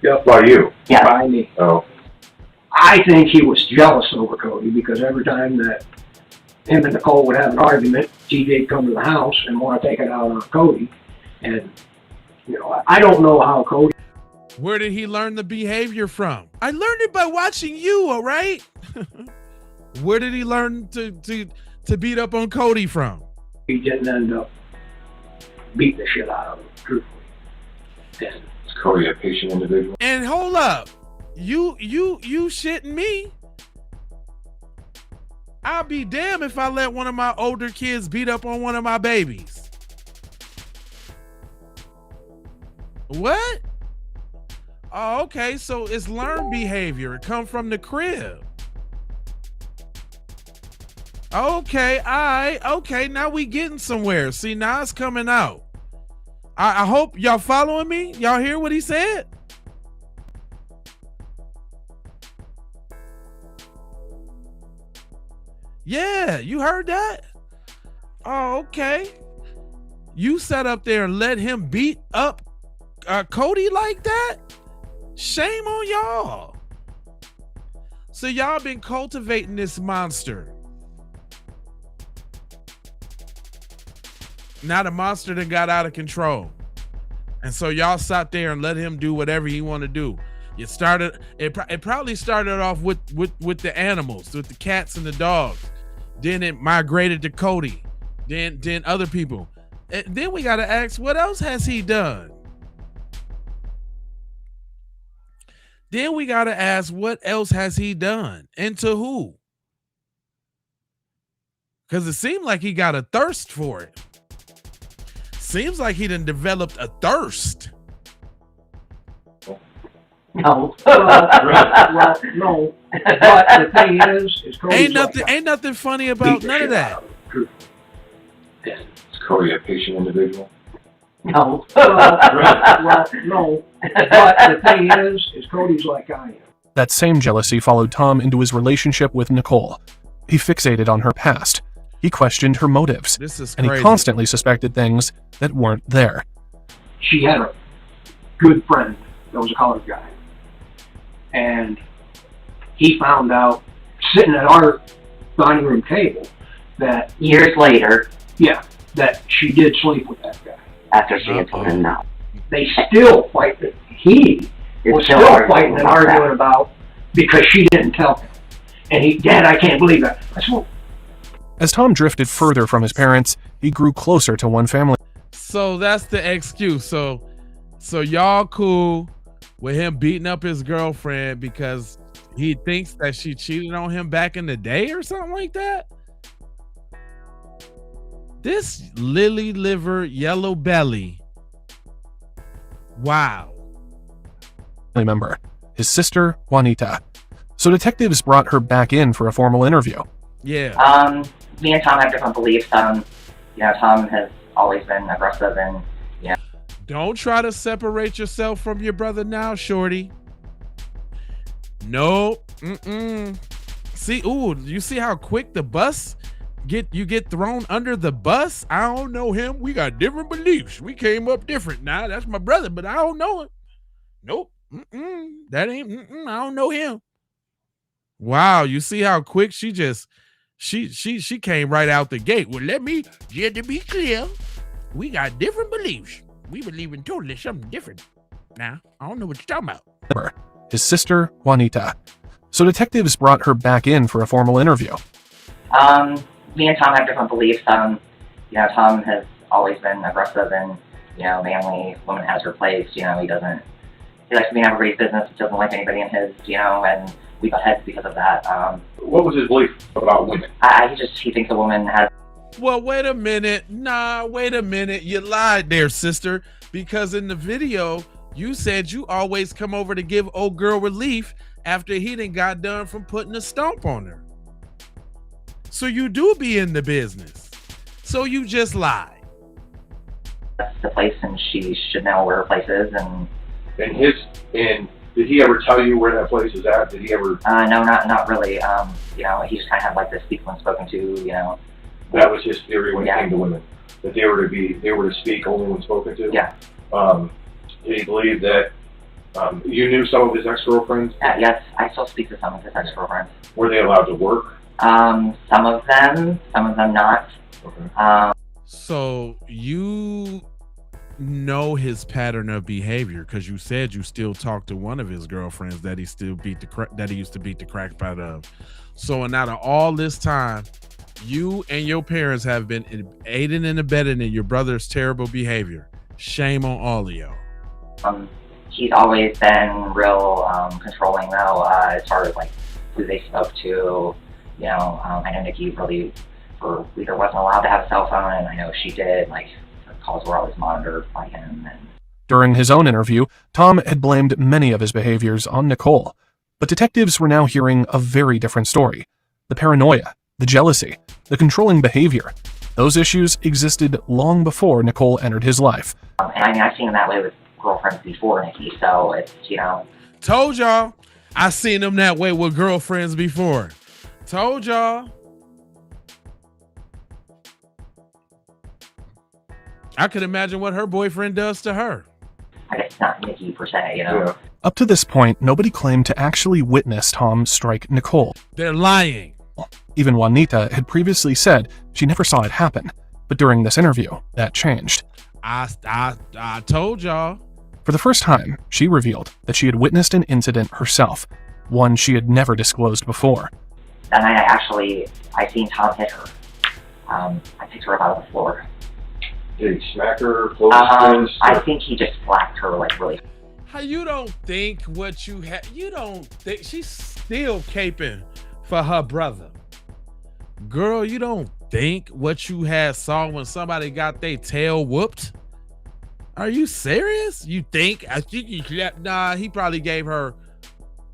Yep, by you. Yeah. By me. Oh. I think he was jealous over Cody because every time that him and Nicole would have an argument, TJ'd come to the house and want to take it out on Cody. And, I don't know how Cody... Where did he learn the behavior from? I learned it by watching you, all right? Where did he learn to beat up on Cody from? He didn't end up beating the shit out of him, truthfully. And Is Cody a patient individual? And hold up. You shitting me? I'll be damned if I let one of my older kids beat up on one of my babies. What? Oh, okay, so it's learned behavior. It come from the crib. Okay, okay, now we getting somewhere. See, now it's coming out. I hope y'all following me. Y'all hear what he said? Yeah, you heard that? Oh, okay. You sat up there and let him beat up Cody like that? Shame on y'all. So y'all been cultivating this monster. Now the monster done got out of control. And so y'all sat there and let him do whatever he want to do. It probably started off with the animals, with the cats and the dogs. Then it migrated to Cody. Then other people. And then we got to ask, what else has he done? Then we got to ask, what else has he done? And to who? Because it seemed like he got a thirst for it. Seems like he done developed a thirst. no. Well, no. But the thing is ain't nothing funny about none of that. Is Cody a patient individual? No. Well, no. But the thing is Cody's like I am. That same jealousy followed Tom into his relationship with Nicole. He fixated on her past. He questioned her motives. This is and crazy. He constantly suspected things that weren't there. She had a good friend that was a college guy. And he found out, sitting at our dining room table, that years later, yeah, that she did sleep with that guy. After she had told him no. They still fight. He was still fighting and arguing about because she didn't tell him. And he, Dad, I can't believe that. I said, well, as Tom drifted further from his parents, he grew closer to one family. So that's the excuse. So y'all cool with him beating up his girlfriend because he thinks that she cheated on him back in the day or something like that? This lily liver yellow belly. Wow. Member, his sister, Juanita. So detectives brought her back in for a formal interview. Yeah. Me and Tom have different beliefs. Tom has always been aggressive and, Don't try to separate yourself from your brother now, shorty. No. See, you see how quick the bus you get thrown under the bus? I don't know him. We got different beliefs. We came up different. Now that's my brother, but I don't know him. Nope. That ain't. I don't know him. Wow, you see how quick she came right out the gate. Well, just to be clear, we got different beliefs. We believe in totally something different. Now, I don't know what you're talking about. His sister, Juanita. So detectives brought her back in for a formal interview. Me and Tom have different beliefs. Tom has always been aggressive and, manly. Woman has her place. He likes to be in everybody's business. He doesn't like anybody in his, and we butt heads because of that. What was his belief about women? He thinks a woman has. Well, wait a minute. Wait a minute. You lied there, sister. Because in the video, you said you always come over to give old girl relief after he done got done from putting a stomp on her. So you do be in the business. So you just lied. That's the place, and she should know where her place is. And did he ever tell you where that place is at? Did he ever? No, not really. He just kind of had like this speak when spoken to. That was his theory when it came to women, that they were to speak only when spoken to. Yeah. Did he believe that you knew some of his ex-girlfriends? Yes, I still speak to some of his ex-girlfriends. Were they allowed to work? Some of them not. Okay. So you know his pattern of behavior? Because you said you still talk to one of his girlfriends that he still that he used to beat the crap out of. So, and out of all this time, you and your parents have been aiding and abetting in your brother's terrible behavior. Shame on all of y'all. He's always been real controlling though, as far as like who they spoke to. You know, I know Nikki really either wasn't allowed to have a cell phone, and I know she did. Like, her calls were always monitored by him. And During his own interview, Tom had blamed many of his behaviors on Nicole. But detectives were now hearing a very different story. The paranoia, the jealousy, the controlling behavior. Those issues existed long before Nicole entered his life. and I mean, I've seen him that way with girlfriends before Nikki, so it's, you know. Told y'all. I seen him that way with girlfriends before. Told y'all. I could imagine what her boyfriend does to her. I guess not Nikki per se, you know. Up to this point, nobody claimed to actually witness Tom strike Nicole. They're lying. Even Juanita had previously said she never saw it happen. But during this interview, that changed. I told y'all. For the first time, she revealed that she had witnessed an incident herself, one she had never disclosed before. That night, I seen Tom hit her. I picked her up out of the floor. Did he smack her? Close his fist? I think he just slapped her like really. How you don't think what you had? You don't think she's still caping for her brother? Girl, you don't think what you had saw when somebody got their tail whooped? Are you serious? You think? I think nah. He probably gave her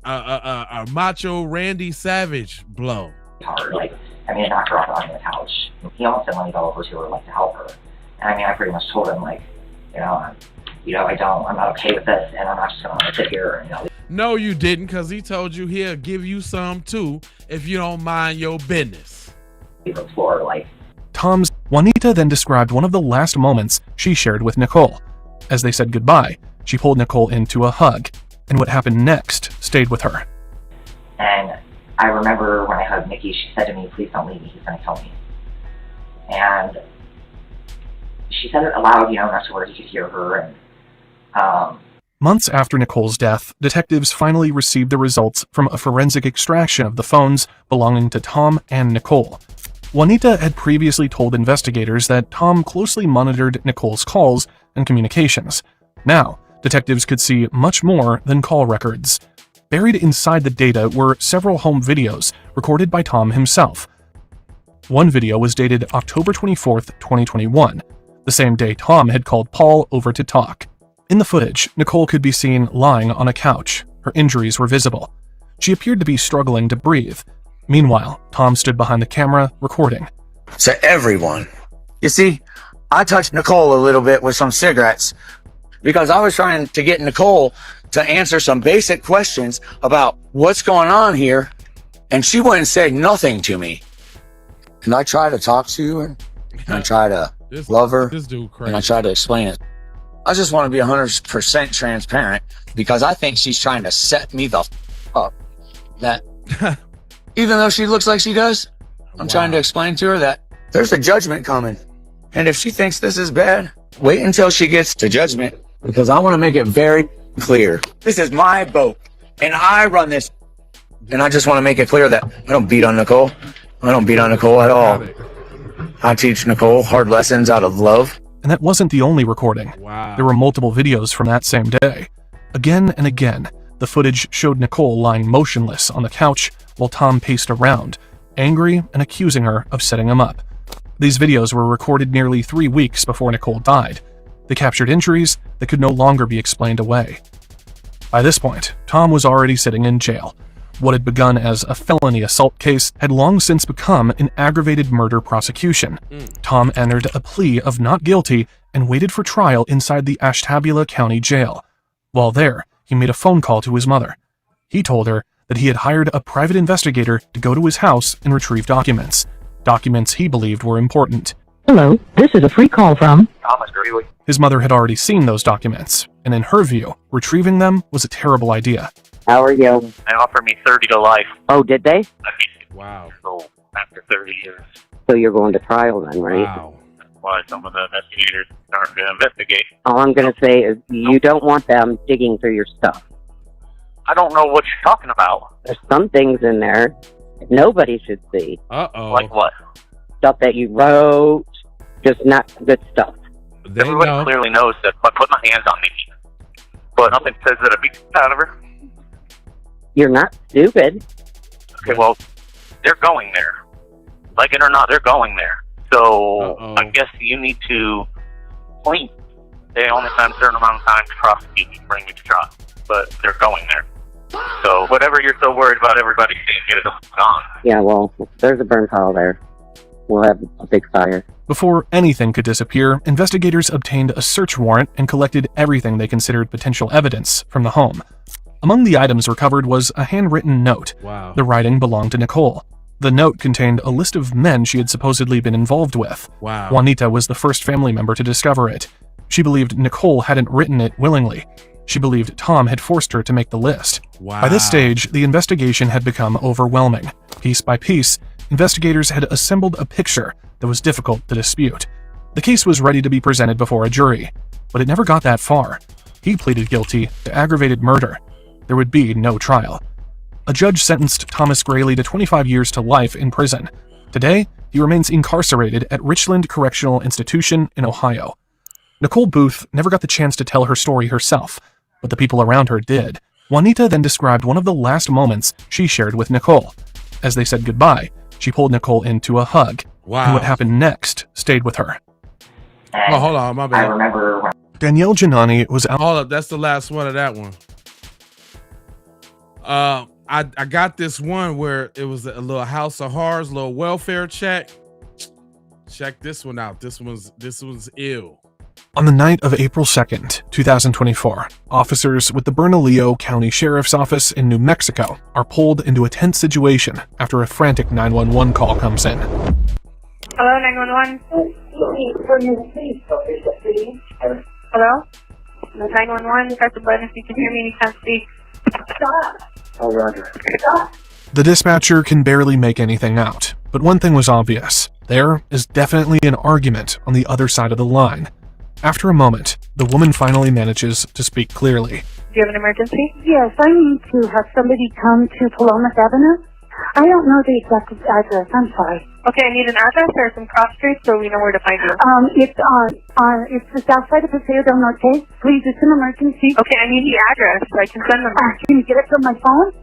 a macho Randy Savage blow. Hard, like, I mean, it knocked her off on the couch. He almost didn't let me go over to her, like, to help her. And I mean, I pretty much told him, like, I'm not okay with this, and I'm not just gonna sit here, No, you didn't, because he told you he'll give you some too if you don't mind your business. Leave the floor, like. Juanita then described one of the last moments she shared with Nicole. As they said goodbye, she pulled Nicole into a hug, and what happened next stayed with her. And I remember when I hugged Nikki, she said to me, "Please don't leave me, he's gonna kill me." And she said it aloud, not to where he could hear her. And Months after Nicole's death, detectives finally received the results from a forensic extraction of the phones belonging to Tom and Nicole. Juanita had previously told investigators that Tom closely monitored Nicole's calls and communications. Now, detectives could see much more than call records. Buried inside the data were several home videos recorded by Tom himself. One video was dated October 24th, 2021, the same day Tom had called Paul over to talk. In the footage, Nicole could be seen lying on a couch. Her injuries were visible. She appeared to be struggling to breathe. Meanwhile, Tom stood behind the camera, recording. To everyone. You see, I touched Nicole a little bit with some cigarettes because I was trying to get Nicole to answer some basic questions about what's going on here, and she wouldn't say nothing to me. And I try to talk to her, and I try to love her, and I try to explain it. I just want to be 100% transparent because I think she's trying to set me the up. That even though she looks like she does, I'm trying to explain to her that there's a judgment coming. And if she thinks this is bad, wait until she gets to judgment, because I want to make it very clear. This is my boat, and I run this. And I just want to make it clear that I don't beat on Nicole. I don't beat on Nicole at all. I teach Nicole hard lessons out of love. And that wasn't the only recording. Wow. There were multiple videos from that same day. Again and again, the footage showed Nicole lying motionless on the couch while Tom paced around, angry and accusing her of setting him up. These videos were recorded nearly 3 weeks before Nicole died. They captured injuries that could no longer be explained away. By this point, Tom was already sitting in jail. What had begun as a felony assault case had long since become an aggravated murder prosecution. Tom entered a plea of not guilty and waited for trial inside the Ashtabula County Jail. While there, he made a phone call to his mother. He told her that he had hired a private investigator to go to his house and retrieve documents. Documents he believed were important. Hello, this is a free call from Thomas Greeley. His mother had already seen those documents, and in her view, retrieving them was a terrible idea. How are you? They offered me 30 to life. Oh, did they? Wow. So after 30 years. So you're going to trial then, right? Wow. why some of the investigators aren't going to investigate. All I'm going to say is you don't want them digging through your stuff. I don't know what you're talking about. There's some things in there nobody should see. Uh-oh. Like what? Stuff that you wrote, just not good stuff. Everybody clearly knows that if I put my hands on Nikki, but nothing says that I beat the out of her. You're not stupid. Okay, well, they're going there. Like it or not, they're going there. So I guess you need to please. They only have a certain amount of time to prosecute and bring me to trial, but they're going there. So whatever you're so worried about everybody seeing, get it gone. Yeah, well, there's a burn pile there. We'll have a big fire. Before anything could disappear, investigators obtained a search warrant and collected everything they considered potential evidence from the home. Among the items recovered was a handwritten note. Wow. The writing belonged to Nicole. The note contained a list of men she had supposedly been involved with. Wow. Juanita was the first family member to discover it. She believed Nicole hadn't written it willingly. She believed Tom had forced her to make the list. Wow. By this stage, the investigation had become overwhelming. Piece by piece, investigators had assembled a picture that was difficult to dispute. The case was ready to be presented before a jury, but it never got that far. He pleaded guilty to aggravated murder. There would be no trial. A judge sentenced Thomas Grayley to 25 years to life in prison. Today, he remains incarcerated at Richland Correctional Institution in Ohio. Nicole Booth never got the chance to tell her story herself, but the people around her did. Juanita then described one of the last moments she shared with Nicole. As they said goodbye, she pulled Nicole into a hug. Wow. And what happened next stayed with her. Oh, hold on, my bad. I remember Danielle Giannani was out. Hold up, that's the last one of that one. I got this one where it was a little House of Horrors, little welfare check. Check this one out. This one's ill. On the night of April 2nd, 2024, officers with the Bernalillo County Sheriff's Office in New Mexico are pulled into a tense situation after a frantic 911 call comes in. Hello, 911. Hello? 911, press the button if you can hear me and you can't speak. Stop. Oh, Roger. The dispatcher can barely make anything out, but one thing was obvious. There is definitely an argument on the other side of the line. After a moment, the woman finally manages to speak clearly. Do you have an emergency? Yes, I need to have somebody come to Palomas Avenue. I don't know the exact address. I'm sorry. Okay, I need an address or some cross streets so we know where to find you. It's it's the south side of Paseo del Norte. Please, it's an emergency. Okay, I need the address so I can send them. Can you get it from my phone?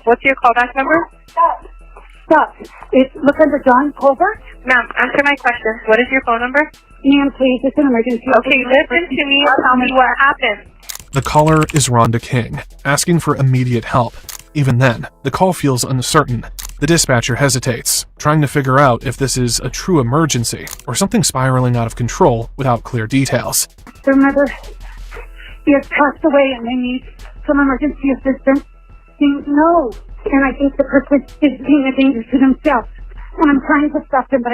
What's your callback number? Stop. It's look under John Colbert. Ma'am, answer my question. What is your phone number? Ma'am, please, it's an emergency. Okay, listen to me and tell me what happened. The caller is Rhonda King, asking for immediate help. Even then, the call feels uncertain. The dispatcher hesitates, trying to figure out if this is a true emergency or something spiraling out of control without clear details. Their mother is passed away and they need some emergency assistance. Things no. And I think the person is being a danger to themselves. And I'm trying to stop them, but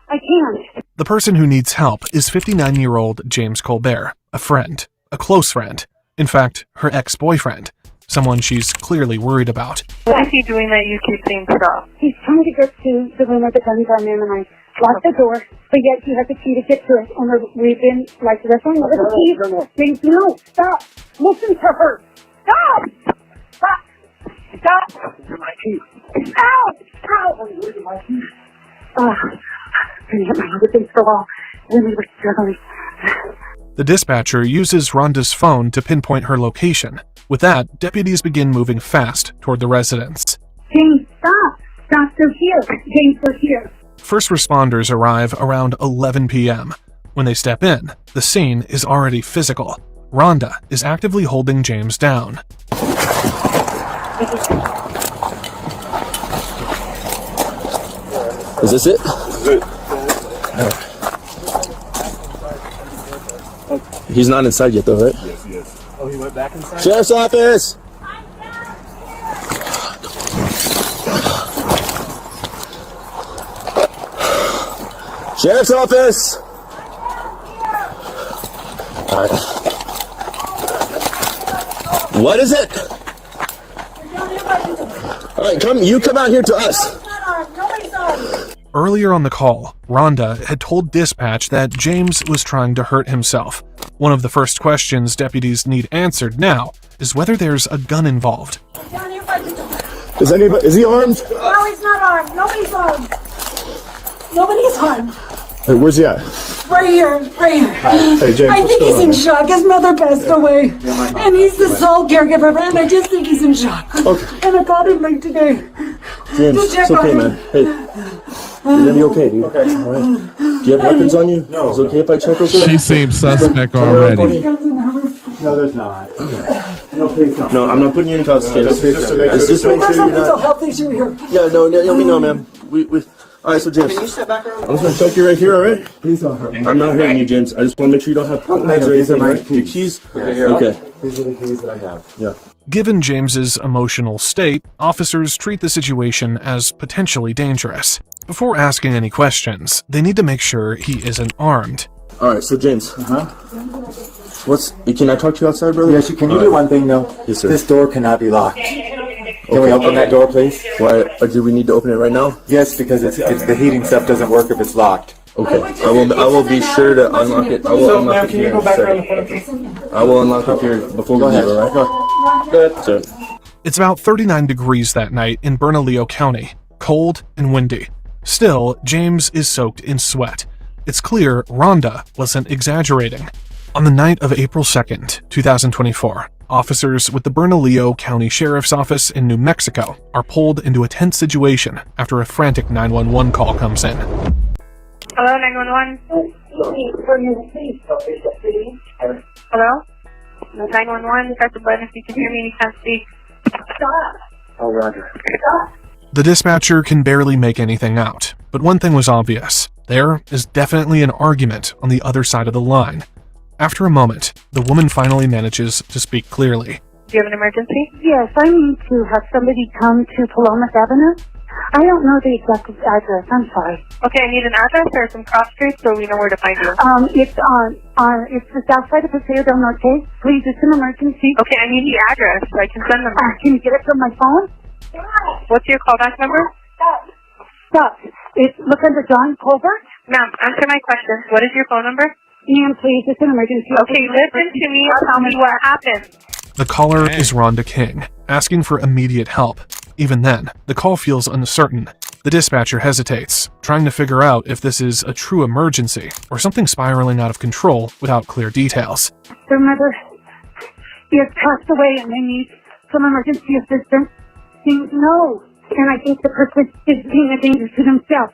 I can't. The person who needs help is 59-year-old James Colbert, a friend, a close friend. In fact, her ex-boyfriend, someone she's clearly worried about. What is he doing that you keep saying stop? He's trying to get to the room where the guns are in, and I locked the door, but yet he has a key to get to it. And we've been like wrestling over the key. James, no, stop. Listen to her. Stop. Stop. Stop. Where's my key? Ow. Ow. Where's my key? I couldn't get my other things for a while. Then we were struggling. The dispatcher uses Rhonda's phone to pinpoint her location. With that, deputies begin moving fast toward the residence. James, stop. Stop, they're here. James, they're here. First responders arrive around 11 p.m. When they step in, the scene is already physical. Rhonda is actively holding James down. Is this it? Good. He's not inside yet, though, right? Yes, yes. Oh, he went back inside? Sheriff's office! Sheriff's office! All right. What is it? All right, you come out here to us. Earlier on the call, Rhonda had told dispatch that James was trying to hurt himself. One of the first questions deputies need answered now is whether there's a gun involved. Is he armed? No, he's not armed. Nobody's armed. Nobody's armed. Hey, where's he at? Right here, right here. Hey, James, I what's think going he's on, in man? shock. His mother passed away. And he's the sole caregiver, and I just think he's in shock. Okay. And I called him late today. James, To check it's okay, on man. him. Hey, you're gonna be okay, dude. Okay. All right. Do you have weapons on you? No. Is it okay if I check real quick? She seems suspect already. No, there's not. No, please don't. No, I'm not putting you in cuffs, kid. Just make sure There's you're a mental not. health issue here. Yeah, no, we know, ma'am. We. All right, so James, Can you step back around? I'm just gonna check you right here, all right? Please don't hurt me. I'm not hurting you, James. I just want to make sure you don't have problems or These are anything, my right? Your keys. keys? Okay. These are the keys that I have. Yeah. Given James's emotional state, officers treat the situation as potentially dangerous. Before asking any questions, they need to make sure he isn't armed. All right, so James. Can I talk to you outside, brother? Yes, can you do one thing though? Yes, sir. This door cannot be locked. Can we open that door, please? Why? Do we need to open it right now? Yes, because it's the heating stuff doesn't work if it's locked. Okay. I will be sure to unlock it. I will unlock it here. I will unlock it here before we leave, all right? Go ahead. Sir. It's about 39 degrees that night in Bernalillo County, cold and windy. Still, James is soaked in sweat. It's clear Rhonda wasn't exaggerating. On the night of April 2nd, 2024, officers with the Bernalillo County Sheriff's Office in New Mexico are pulled into a tense situation after a frantic 911 call comes in. Hello, 911. Hello? 911, press the button if you can hear me and you can't speak. Stop! Oh, Roger. Stop! The dispatcher can barely make anything out, but one thing was obvious. There is definitely an argument on the other side of the line. After a moment, the woman finally manages to speak clearly. Do you have an emergency? Yes, I need to have somebody come to Palomas Avenue. I don't know the exact address. I'm sorry. Okay, I need an address or some cross streets so we know where to find you. It's it's the south side of Paseo del Norte. Please, it's an emergency. Okay, I need the address so I can send them. Can you get it from my phone? What's your callback number? Stop. Look under John Colbert. Ma'am, answer my question. What is your phone number? Ma'am, please, it's an emergency. Okay, listen to me and tell me what happened. The caller is Rhonda King, asking for immediate help. Even then, the call feels uncertain. The dispatcher hesitates, trying to figure out if this is a true emergency or something spiraling out of control without clear details. Their mother is passed away and they need some emergency assistance. Things no. And I think the person is being a danger to themselves.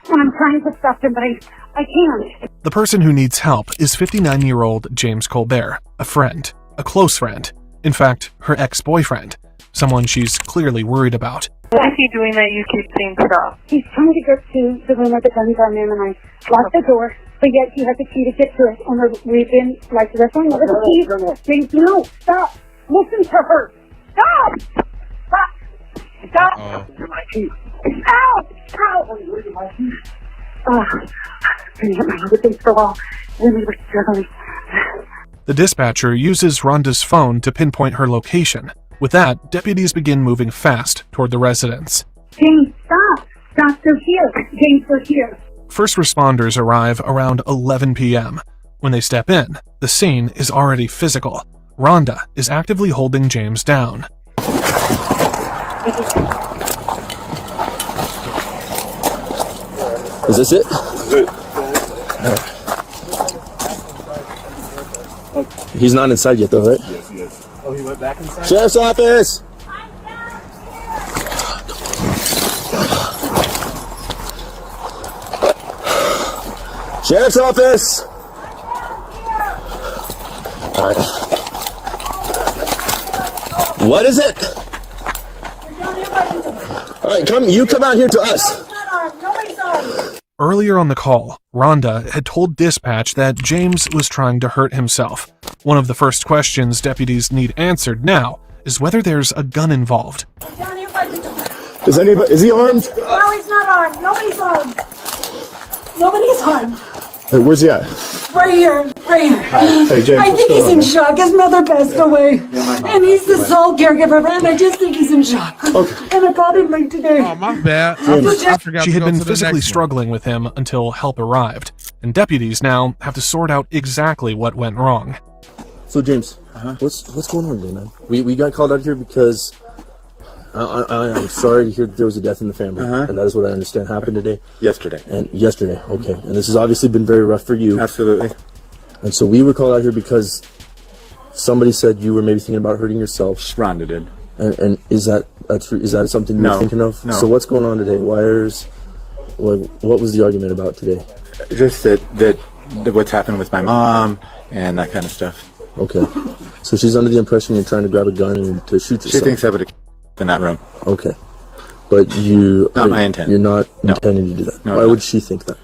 And I'm trying to stop them, but I can't. The person who needs help is 59-year-old James Colbert, a friend, a close friend. In fact, her ex-boyfriend, someone she's clearly worried about. What is he doing that you keep saying stop? He's trying to get to the room where the guns are in, and I locked the door, but yet he has the key to get to it. And we've been like wrestling over the keys. James, no, stop. Listen to her. Stop. Stop. Stop. Ow. Ow. Can you get my other things for a while? And we were struggling. The dispatcher uses Rhonda's phone to pinpoint her location. With that, deputies begin moving fast toward the residence. James, stop. Stop, they're here. James, they're here. First responders arrive around 11 p.m. When they step in, the scene is already physical. Rhonda is actively holding James down. Is this it? He's not inside yet, though, right? Yes, he is. Oh, he went back inside? Sheriff's office! Sheriff's office! All right. What is it? All right, come out here to us. Earlier on the call, Rhonda had told dispatch that James was trying to hurt himself. One of the first questions deputies need answered now is whether there's a gun involved. Is he armed? No, he's not armed. Nobody's armed. Nobody's armed. Hey, where's he at? Right here, right here. Hey, James, I what's think he's going in on, shock. His mother passed away, and he's the sole caregiver, and I just think he's in shock. Okay. And I called him late today. Oh, my bad. I forgot She to had go been to the physically next one. struggling with him until help arrived, and deputies now have to sort out exactly what went wrong. So James, what's going on today, man? We got called out here because I am sorry to hear that there was a death in the family, and that is what I understand happened today. Yesterday. And yesterday, okay. And this has obviously been very rough for you. Absolutely. And so we were called out here because somebody said you were maybe thinking about hurting yourself. Rhonda did. And is that something you're thinking of? No. So what's going on today? What was the argument about today? Just that what's happened with my mom and that kind of stuff. Okay. So she's under the impression you're trying to grab a gun and to shoot yourself. She thinks I would have in that room. Okay. But Not my intent. You're not intending to do that. No, Why no. would she think that?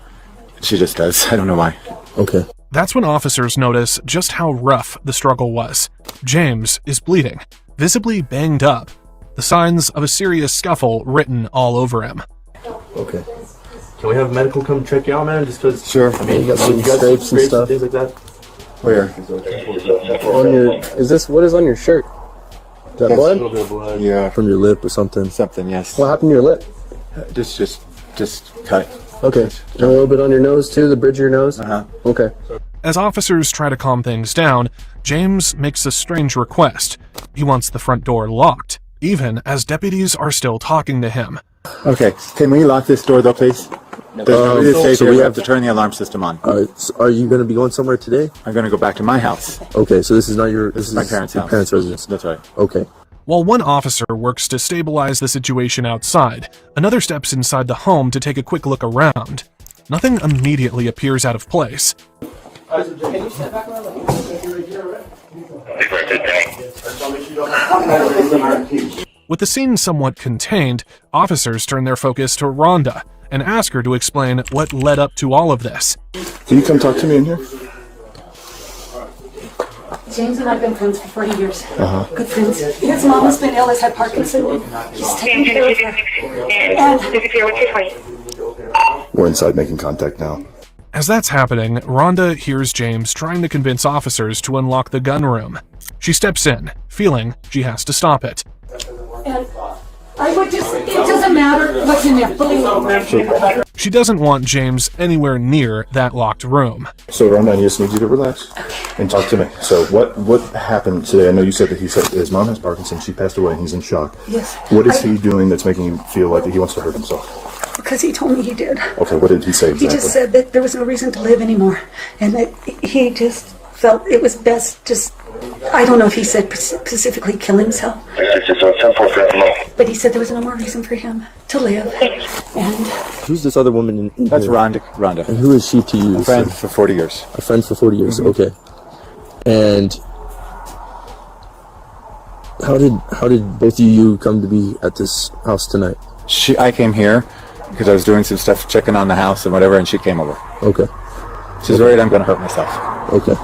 She just does. I don't know why. Okay. That's when officers notice just how rough the struggle was. James is bleeding, visibly banged up, the signs of a serious scuffle written all over him. Okay. Can we have medical come check you out, man? Just because. Sure. I mean, you got some scrapes and stuff. Things like that. Where? On your. What is on your shirt? Is that blood? A little bit of blood. Yeah. From your lip or something. Something, yes. What happened to your lip? Just cut. Okay. And a little bit on your nose too, the bridge of your nose? Okay. As officers try to calm things down, James makes a strange request. He wants the front door locked, even as deputies are still talking to him. Okay. Can we lock this door though, please? So we have to turn the alarm system on. So are you going to be going somewhere today? I'm going to go back to my house. Okay, so this is not your. This is my parents' your house. parents' residence. That's right. Okay. While one officer works to stabilize the situation outside, another steps inside the home to take a quick look around. Nothing immediately appears out of place. With the scene somewhat contained, officers turn their focus to Rhonda and ask her to explain what led up to all of this. Can you come talk to me in here? James and I have been friends for 40 years. Good friends. His mom has been ill, has had Parkinson's. He's taking care of her. And We're inside making contact now. As that's happening, Rhonda hears James trying to convince officers to unlock the gun room. She steps in, feeling she has to stop it. And I would just, it doesn't matter what's in there, believe me. She doesn't want James anywhere near that locked room. So Rhonda, I just need you to relax and talk to me. So what happened today? I know you said that he said his mom has Parkinson's. She passed away and he's in shock. Yes. What is he doing that's making him feel like he wants to hurt himself? Because he told me he did. Okay, what did he say exactly? He just said that there was no reason to live anymore. And that he just felt it was best just, I don't know if he said specifically kill himself. But he said there was no more reason for him to live. And Who's this other woman in That's here? Rhonda. And who is she to you? A friend for 40 years. A friend for 40 years, okay. And how did both of you come to be at this house tonight? I came here because I was doing some stuff, checking on the house and whatever, and she came over. Okay. She's worried I'm going to hurt myself. Okay.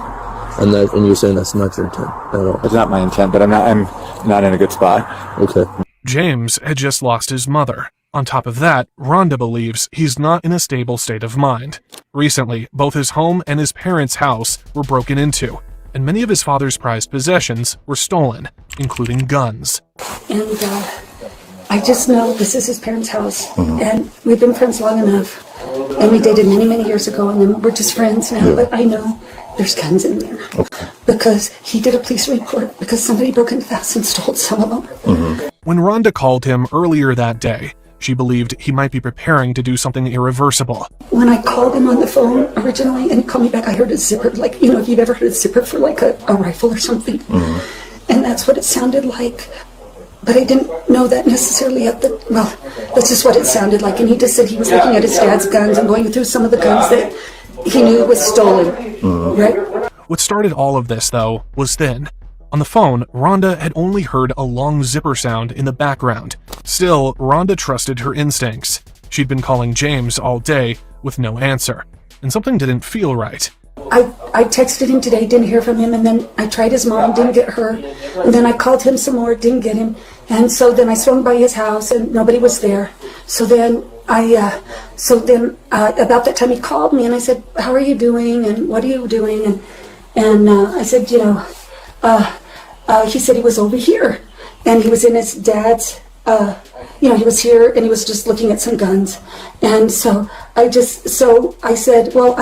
And you're saying that's not your intent at all? It's not my intent, but I'm not in a good spot. Okay. James had just lost his mother. On top of that, Rhonda believes he's not in a stable state of mind. Recently, both his home and his parents' house were broken into, and many of his father's prized possessions were stolen, including guns. And I just know this is his parents' house, and we've been friends long enough. And we dated many, many years ago, and then we're just friends now. But I know there's guns in there because he did a police report because somebody broke into the house and stole some of them. When Rhonda called him earlier that day, she believed he might be preparing to do something irreversible. When I called him on the phone originally, and he called me back, I heard a zipper, like, you know, if you've ever heard a zipper for like a rifle or something. And that's what it sounded like. But I didn't know that necessarily well, that's just what it sounded like. And he just said he was looking at his dad's guns and going through some of the guns that he knew was stolen, right? What started all of this, though, was then. On the phone, Rhonda had only heard a long zipper sound in the background. Still, Rhonda trusted her instincts. She'd been calling James all day with no answer, and something didn't feel right. I texted him today, didn't hear from him, and then I tried his mom, didn't get her, and then I called him some more, didn't get him, and so then I swung by his house and nobody was there. So then so then about that time he called me and I said, how are you doing and what are you doing? And I said, he said he was over here and he was in his dad's, he was here and he was just looking at some guns. And so I said, well,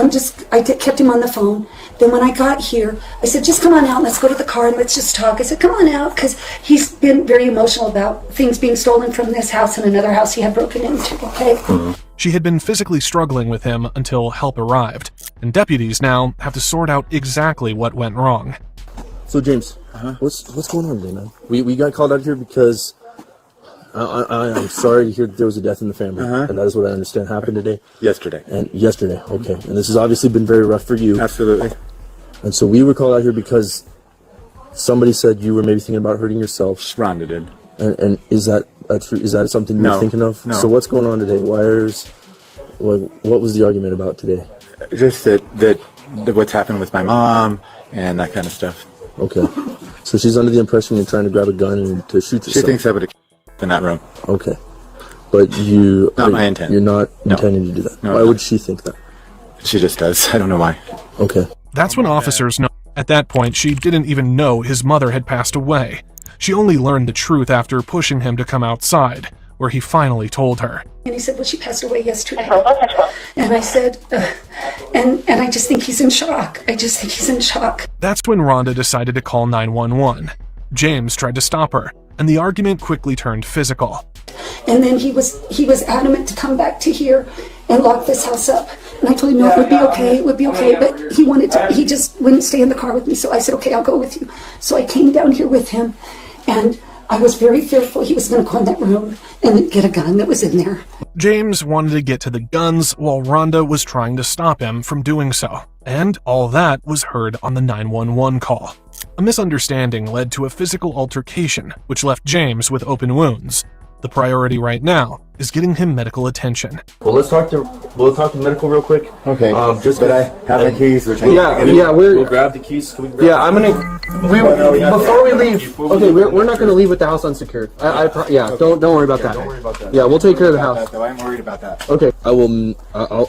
I kept him on the phone. Then when I got here, I said, just come on out, let's go to the car and let's just talk. I said, come on out, because he's been very emotional about things being stolen from this house and another house he had broken into, okay? She had been physically struggling with him until help arrived, and deputies now have to sort out exactly what went wrong. So James, what's going on today, man? We got called out here because I'm sorry to hear that there was a death in the family, and that is what I understand happened today. Yesterday. Okay. And this has obviously been very rough for you. Absolutely. And so we were called out here because somebody said you were maybe thinking about hurting yourself. Rhonda did. And is that true? Is that something you were thinking of? No. So what's going on today? What was the argument about today? Just that what's happened with my mom and that kind of stuff. Okay. So she's under the impression you're trying to grab a gun and to shoot yourself. She thinks I would have in that room. Okay. But not my intent. You're not intending to do that. No, why would she think that? She just does. I don't know why. Okay. That's when officers know. At that point, she didn't even know his mother had passed away. She only learned the truth after pushing him to come outside, where he finally told her. And he said, well, she passed away yesterday. And I said, and I just think he's in shock. I just think he's in shock. That's when Rhonda decided to call 911. James tried to stop her, and the argument quickly turned physical. And then he was adamant to come back to here and lock this house up. And I told him, no, it would be okay. But he just wouldn't stay in the car with me. So I said, okay, I'll go with you. So I came down here with him, and I was very fearful he was going to go in that room and get a gun that was in there. James wanted to get to the guns while Rhonda was trying to stop him from doing so. And all that was heard on the 911 call. A misunderstanding led to a physical altercation, which left James with open wounds. The priority right now is getting him medical attention. Well, let's talk to medical real quick. Okay. But I have the keys. We'll grab the keys. Can we grab Before we leave, okay, we're not gonna leave with the house unsecured. Don't worry about that. Don't worry about that. Yeah, we'll take care of the house. I'm worried about that. Okay.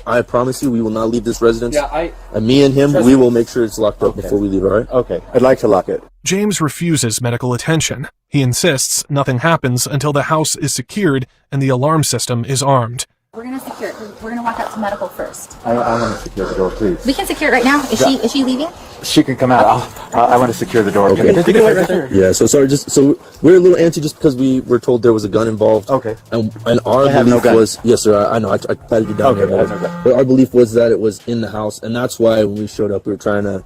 I promise you, we will not leave this residence. Yeah, and me and him, we will make sure it's locked up before we leave. All right? Okay. I'd like to lock it. James refuses medical attention. He insists nothing happens until the house is secured and the alarm system is armed. We're gonna secure it. We're gonna walk out to medical first. I want to secure the door, please. We can secure it right now. Is she leaving? She can come out. I want to secure the door. Okay. Just right there. Yeah. So sorry. So we're a little antsy just because we were told there was a gun involved. Okay. And our belief was yes, sir. I know. I patted you down. Okay. But our belief was that it was in the house, and that's why when we showed up, we were trying to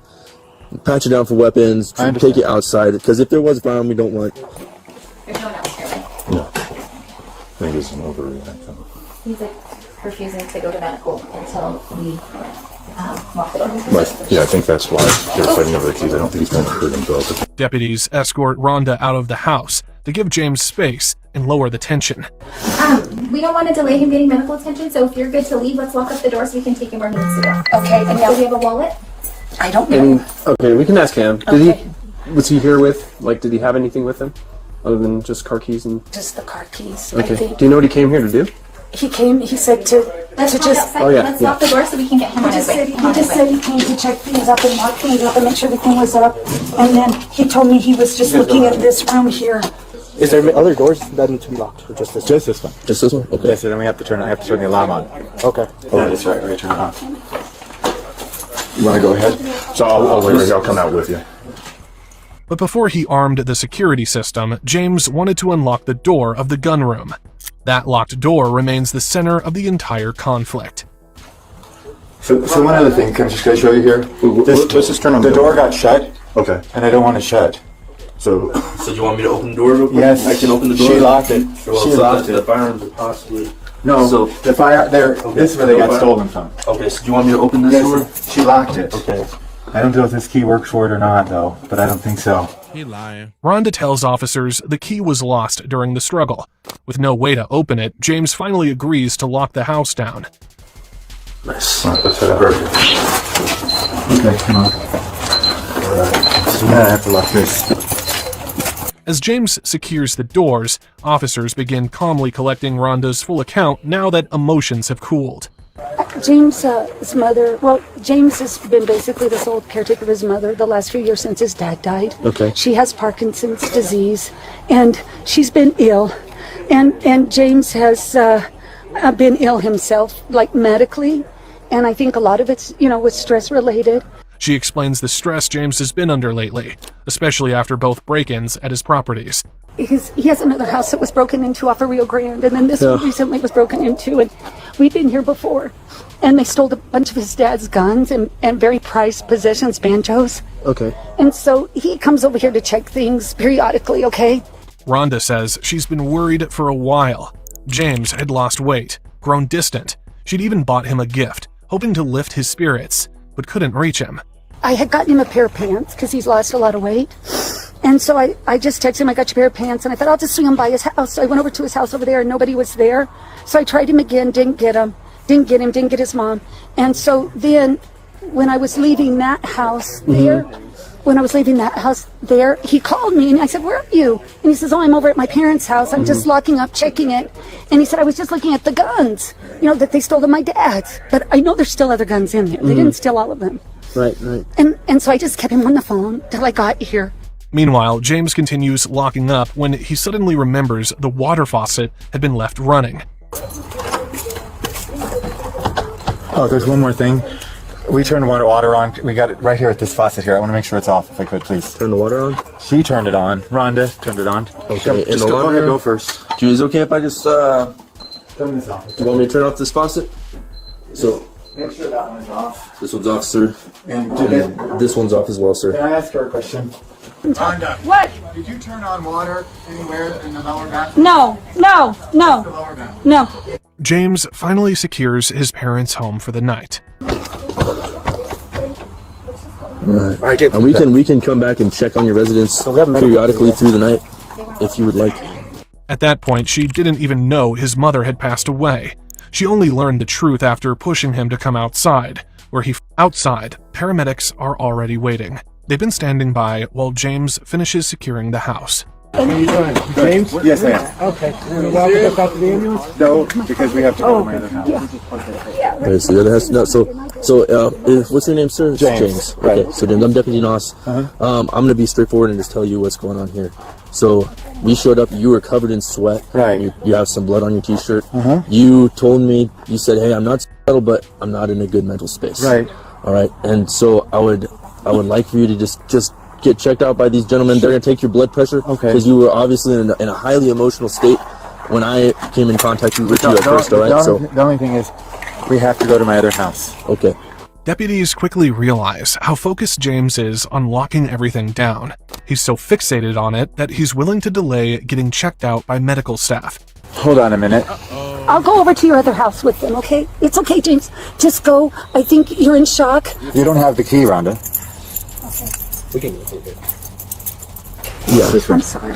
pat you down for weapons, take you outside. Because if there was a firearm, we don't want. There's no one else here, right? No. I think it's an overreaction. He's like refusing to go to medical until we lock the door. Yeah, I think that's why they're fighting over the keys. I don't think he's going to hurt himself. Deputies escort Rhonda out of the house to give James space and lower the tension. We don't want to delay him getting medical attention, so if you're good to leave, let's lock up the door so we can take him where he needs to go. Okay. And Does he have a wallet? I don't know. Okay, we can ask him. Was he here with, did he have anything with him? Other than just car keys and... Just the car keys, Okay. I think. Do you know what he came here to do? He said Let's walk just... outside. Let's lock the door so we can get him on his way. He just said he came to check things up and lock things up and make sure everything was up. And then he told me he was just looking at this room here. Is there other doors that need to be locked, or just this? Just this one. Just this one? Okay. Yes, and then I have to turn the alarm on. Okay. Yeah, that's right. Turn it on. You want to go ahead? So I'll come out with you. But before he armed the security system, James wanted to unlock the door of the gun room. That locked door remains the center of the entire conflict. So one other thing, can I just show you here? Let's just turn on the door. Got shut. Okay. And I don't want it shut. So you want me to open the door real quick? Yes. I can open the door. She locked it. She locked it. The firearms are possibly... No, So- the fire there. Okay. This is where they got stolen from. Okay, so do you want me to open this door? She locked it. Okay. I don't know if this key works for it or not, though. But I don't think so. He lying. Rhonda tells officers the key was lost during the struggle. With no way to open it, James finally agrees to lock the house down. Nice. Let's head out. Okay, come on. I have to lock this. As James secures the doors, officers begin calmly collecting Rhonda's full account now that emotions have cooled. James's mother, well, James has been basically the sole caretaker of his mother the last few years since his dad died. Okay. She has Parkinson's disease, and she's been ill. And James has been ill himself, like medically, and I think a lot of it's, was stress related. She explains the stress James has been under lately, especially after both break-ins at his properties. He has another house that was broken into off of Rio Grande, and then this one recently was broken into, and we've been here before. And they stole a bunch of his dad's guns and very prized possessions, banjos. Okay. And so he comes over here to check things periodically, okay? Rhonda says she's been worried for a while. James had lost weight, grown distant. She'd even bought him a gift, hoping to lift his spirits, but couldn't reach him. I had gotten him a pair of pants because he's lost a lot of weight. And so I just texted him, I got you a pair of pants, and I thought I'll just swing him by his house. So I went over to his house over there and nobody was there. So I tried him again, didn't get him, didn't get his mom. And so then when I was leaving that house there, he called me and I said, "Where are you?" And he says, "Oh, I'm over at my parents' house. I'm just locking up, checking it." And he said, "I was just looking at the guns, that they stole to my dad's. But I know there's still other guns in there. They didn't steal all of them." Right. And so I just kept him on the phone till I got here. Meanwhile, James continues locking up when he suddenly remembers the water faucet had been left running. Oh, there's one more thing. We turned water on. We got it right here at this faucet here. I want to make sure it's off, if I could, please. Turn the water on? She turned it on. Rhonda turned it on. Okay. Just go ahead, go first. Julie, is it okay if I just turn this off? You want me to turn off this faucet? So make sure that one is off. This one's off, sir. And this one's off as well, sir. Can I ask her a question? Rhonda. What? Did you turn on water anywhere in the lower bathroom? No. James finally secures his parents' home for the night. Right. And we can come back and check on your residence periodically through the night if you would like. At that point, she didn't even know his mother had passed away. She only learned the truth after pushing him to come outside, outside, paramedics are already waiting. They've been standing by while James finishes securing the house. James? Yes, I am. Okay. You walk us out to the ambulance? No, because we have to go to my other house. Okay, so the other house. No, so what's your name, sir? James. Okay, so James, I'm Deputy Noss. I'm gonna be straightforward and just tell you what's going on here. So we showed up. You were covered in sweat. Right. You have some blood on your T-shirt. You told me. You said, "Hey, I'm not settled, but I'm not in a good mental space." Right. All right. And so I would like for you to just get checked out by these gentlemen. They're gonna take your blood pressure. Okay. Because you were obviously in a highly emotional state when I came in contact with you at first. All right. So the only thing is, we have to go to my other house. Okay. Deputies quickly realize how focused James is on locking everything down. He's so fixated on it that he's willing to delay getting checked out by medical staff. Hold on a minute. I'll go over to your other house with them, okay? It's okay, James. Just go. I think you're in shock. You don't have the key, Rhonda. We can go. Yeah, I'm sorry.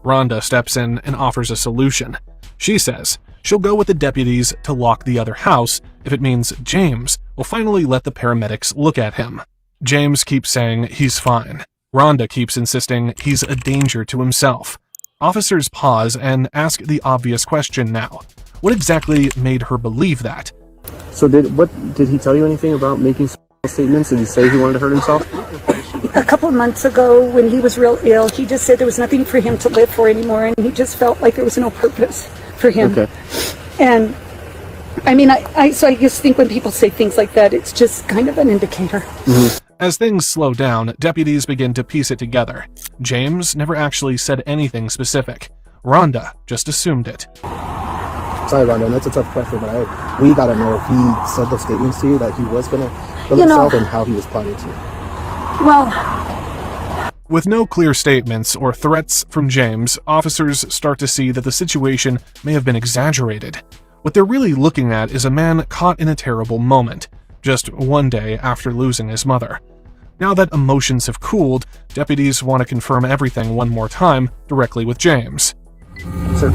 Rhonda steps in and offers a solution. She says she'll go with the deputies to lock the other house if it means James will finally let the paramedics look at him. James keeps saying he's fine. Rhonda keeps insisting he's a danger to himself. Officers pause and ask the obvious question now. What exactly made her believe that? So did he tell you anything about making statements? Did he say he wanted to hurt himself? A couple of months ago, when he was real ill, he just said there was nothing for him to live for anymore, and he just felt like there was no purpose for him. Okay. And I mean, I just think when people say things like that, it's just kind of an indicator. As things slow down, deputies begin to piece it together. James never actually said anything specific. Rhonda just assumed it. Sorry, Rhonda, that's a tough question, but we gotta know if he said those statements to you that he was gonna kill himself and how he was planning to. Well, with no clear statements or threats from James, officers start to see that the situation may have been exaggerated. What they're really looking at is a man caught in a terrible moment, just one day after losing his mother. Now that emotions have cooled, deputies want to confirm everything one more time directly with James. Sir.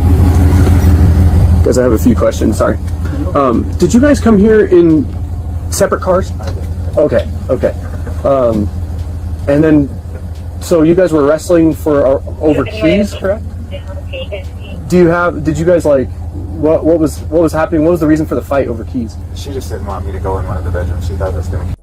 Guys, I have a few questions, sorry. Did you guys come here in separate cars? Okay. And then, So you guys were wrestling for over keys, correct? Did you guys like, what was happening? What was the reason for the fight over keys? She just didn't want me to go in one of the bedrooms. She thought it was going to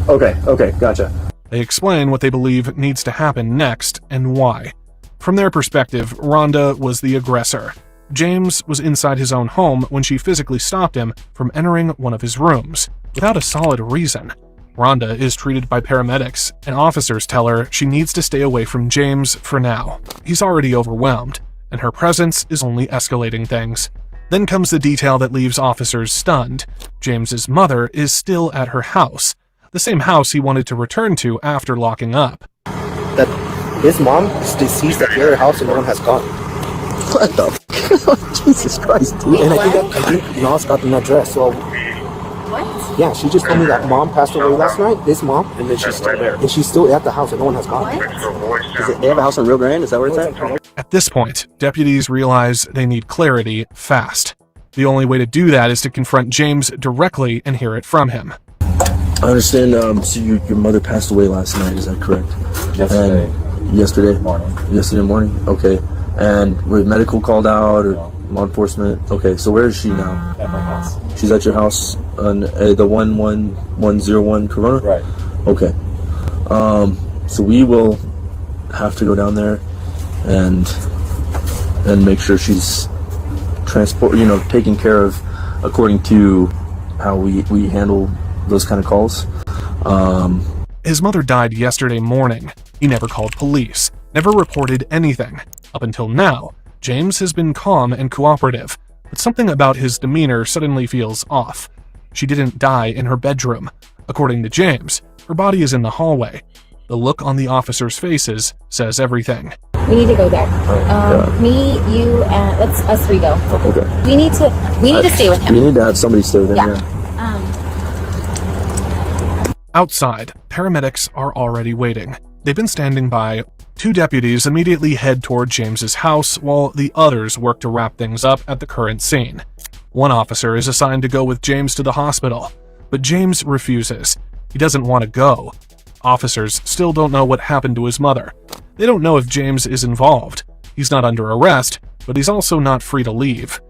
Okay, gotcha. They explain what they believe needs to happen next and why. From their perspective, Rhonda was the aggressor. James was inside his own home when she physically stopped him from entering one of his rooms, without a solid reason. Rhonda is treated by paramedics, and officers tell her she needs to stay away from James for now. He's already overwhelmed, and her presence is only escalating things. Then comes the detail that leaves officers stunned. James's mother is still at her house, the same house he wanted to return to after locking up. That his mom is deceased at the other house and no one has gone. What the Jesus Christ, dude. And I think Nas got in that dress, so... What? Yeah, she just told me that mom passed away last night, this mom. And then she's still there. And she's still at the house and no one has gone. They have a house in Rio Grande? Is that where it's at? At this point, deputies realize they need clarity fast. The only way to do that is to confront James directly and hear it from him. I understand, so your mother passed away last night, is that correct? Yesterday morning? Okay. And were medical called out or law enforcement? Okay, so where is she now? At my house. She's at your house on the 11101 Corona? Right. Okay. So we will have to go down there and make sure she's taken care of according to how we handle those kind of calls. His mother died yesterday morning. He never called police, never reported anything. Up until now, James has been calm and cooperative, but something about his demeanor suddenly feels off. She didn't die in her bedroom. According to James, her body is in the hallway. The look on the officers' faces says everything. We need to go there. Me, you, and let's us three go. Okay. We need to stay with him. We need to have somebody stay with him, Yeah. Outside, paramedics are already waiting. They've been standing by. Two deputies immediately head toward James's house while the others work to wrap things up at the current scene. One officer is assigned to go with James to the hospital, but James refuses. He doesn't want to go. Officers still don't know what happened to his mother. They don't know if James is involved. He's not under arrest, but he's also not free to leave.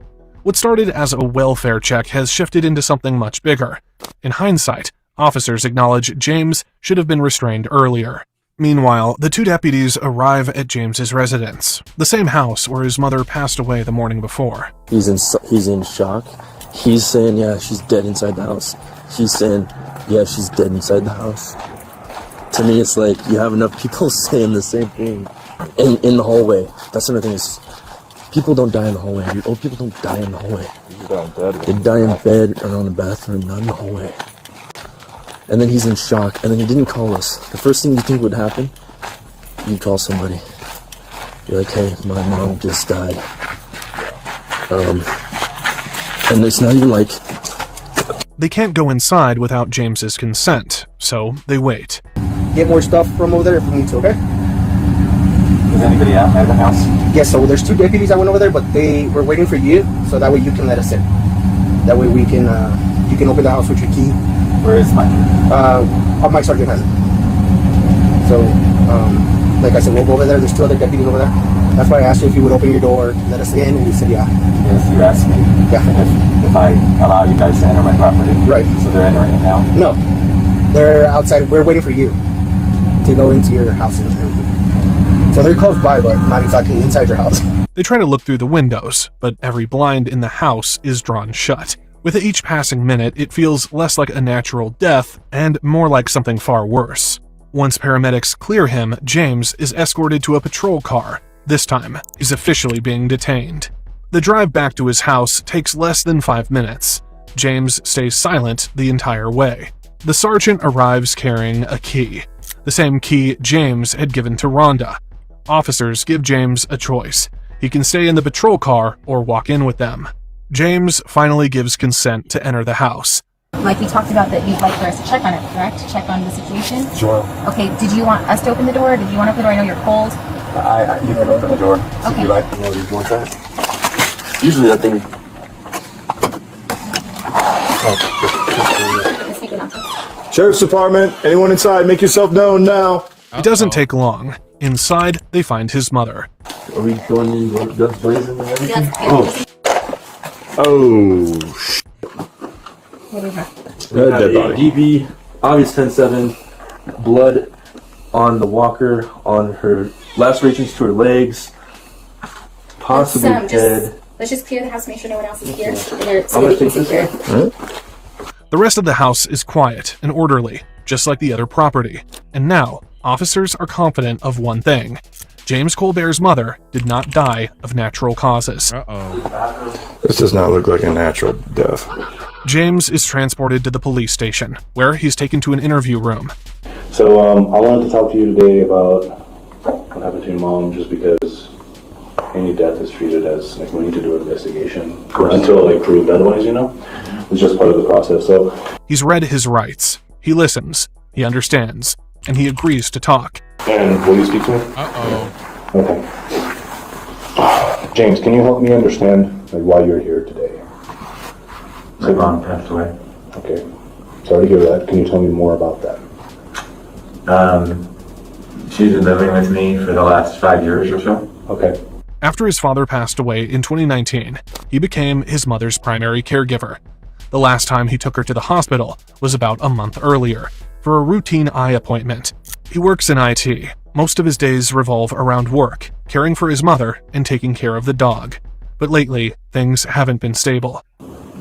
What started as a welfare check has shifted into something much bigger. In hindsight, officers acknowledge James should have been restrained earlier. Meanwhile, the two deputies arrive at James's residence, the same house where his mother passed away the morning before. He's in shock. He's saying, yeah, she's dead inside the house. She's saying, yeah, she's dead inside the house. To me, it's like you have enough people saying the same thing in the hallway. That's another thing is people don't die in the hallway. Old people don't die in the hallway. They die in bed or on the bathroom, not in the hallway. And then he's in shock, and then he didn't call us. The first thing you think would happen, you'd call somebody. You're like, hey, my mom just died. And it's not even like... They can't go inside without James's consent, so they wait. Get more stuff from over there if we need to, okay? Is anybody out at the house? Yes, so there's two deputies that went over there, but they were waiting for you, so that way you can let us in. That way we can, you can open the house with your key. Where is Mike? Mike Sergeant has it. So, like I said, we'll go over there. There's two other deputies over there. That's why I asked you if you would open your door, let us in, and you said yeah. Yes, you asked me if I allow you guys to enter my property. Right. So they're entering it now? No. They're outside. We're waiting for you to go into your house and everything. So they're close by, but not exactly inside your house. They try to look through the windows, but every blind in the house is drawn shut. With each passing minute, it feels less like a natural death and more like something far worse. Once paramedics clear him, James is escorted to a patrol car. This time, he's officially being detained. The drive back to his house takes less than 5 minutes. James stays silent the entire way. The sergeant arrives carrying a key, the same key James had given to Rhonda. Officers give James a choice. He can stay in the patrol car or walk in with them. James finally gives consent to enter the house. Like we talked about that you'd like for us to check on it, correct? Check on the situation? Sure. Okay, did you want us to open the door? Did you want to open the door? I know you're cold. You can open the door. Okay. You like? You want that? Usually that thing... Sheriff's Department, anyone inside, make yourself known now. It doesn't take long. Inside, they find his mother. Are we going in guns blazing and everything? Yes. Oh, What do you have? dead body. DB, obvious 10-7, blood on the walker, on her lacerations to her legs, possibly head. Let's just clear the house, make sure no one else is here, and I'm gonna take this one. The rest of the house is quiet and orderly, just like the other property. And now, officers are confident of one thing. James Colbert's mother did not die of natural causes. This does not look like a natural death. James is transported to the police station, where he's taken to an interview room. So I wanted to talk to you today about what happened to your mom, just because any death is treated as, like, we need to do an investigation until, like, proved otherwise, you know? It's just part of the process, so. He's read his rights. He listens. He understands. And he agrees to talk. And will you speak to me? Okay. James, can you help me understand, like, why you're here today? My mom passed away. Okay. Sorry to hear that. Can you tell me more about that? She's been living with me for the last 5 years or so. Okay. After his father passed away in 2019, he became his mother's primary caregiver. The last time he took her to the hospital was about a month earlier, for a routine eye appointment. He works in IT. Most of his days revolve around work, caring for his mother, and taking care of the dog. But lately, things haven't been stable.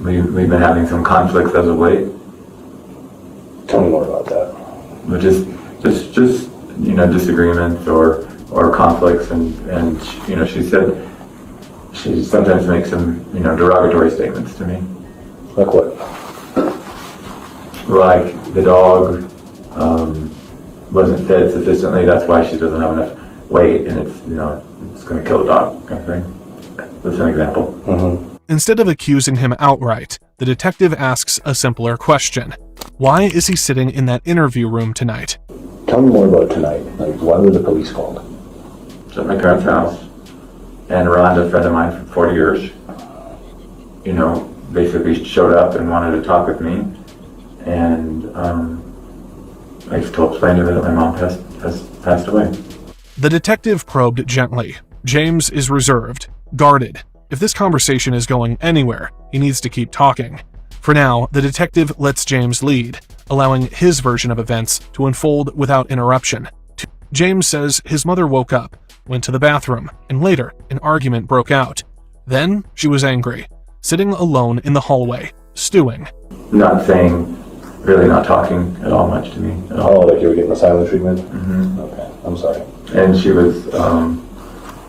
We've been having some conflicts as of late. Tell me more about that. But just you know, disagreements or conflicts, and you know, she said she sometimes makes some, you know, derogatory statements to me. Like what? Like the dog wasn't fed sufficiently, that's why she doesn't have enough weight, and it's, you know, it's going to kill the dog, kind of thing. That's an example. Instead of accusing him outright, the detective asks a simpler question. Why is he sitting in that interview room tonight? Tell me more about tonight. Like, why were the police called? It's at my parents' house, and Rhonda, a friend of mine for 40 years, you know, basically showed up and wanted to talk with me, and I just explained to her that my mom has passed away. The detective probed gently. James is reserved, guarded. If this conversation is going anywhere, he needs to keep talking. For now, the detective lets James lead, allowing his version of events to unfold without interruption. James says his mother woke up, went to the bathroom, and later, an argument broke out. Then, she was angry, sitting alone in the hallway, stewing. Not saying, really not talking at all much to me at all. Oh, like you were getting the silent treatment? Mm-hmm. Okay, I'm sorry. And she was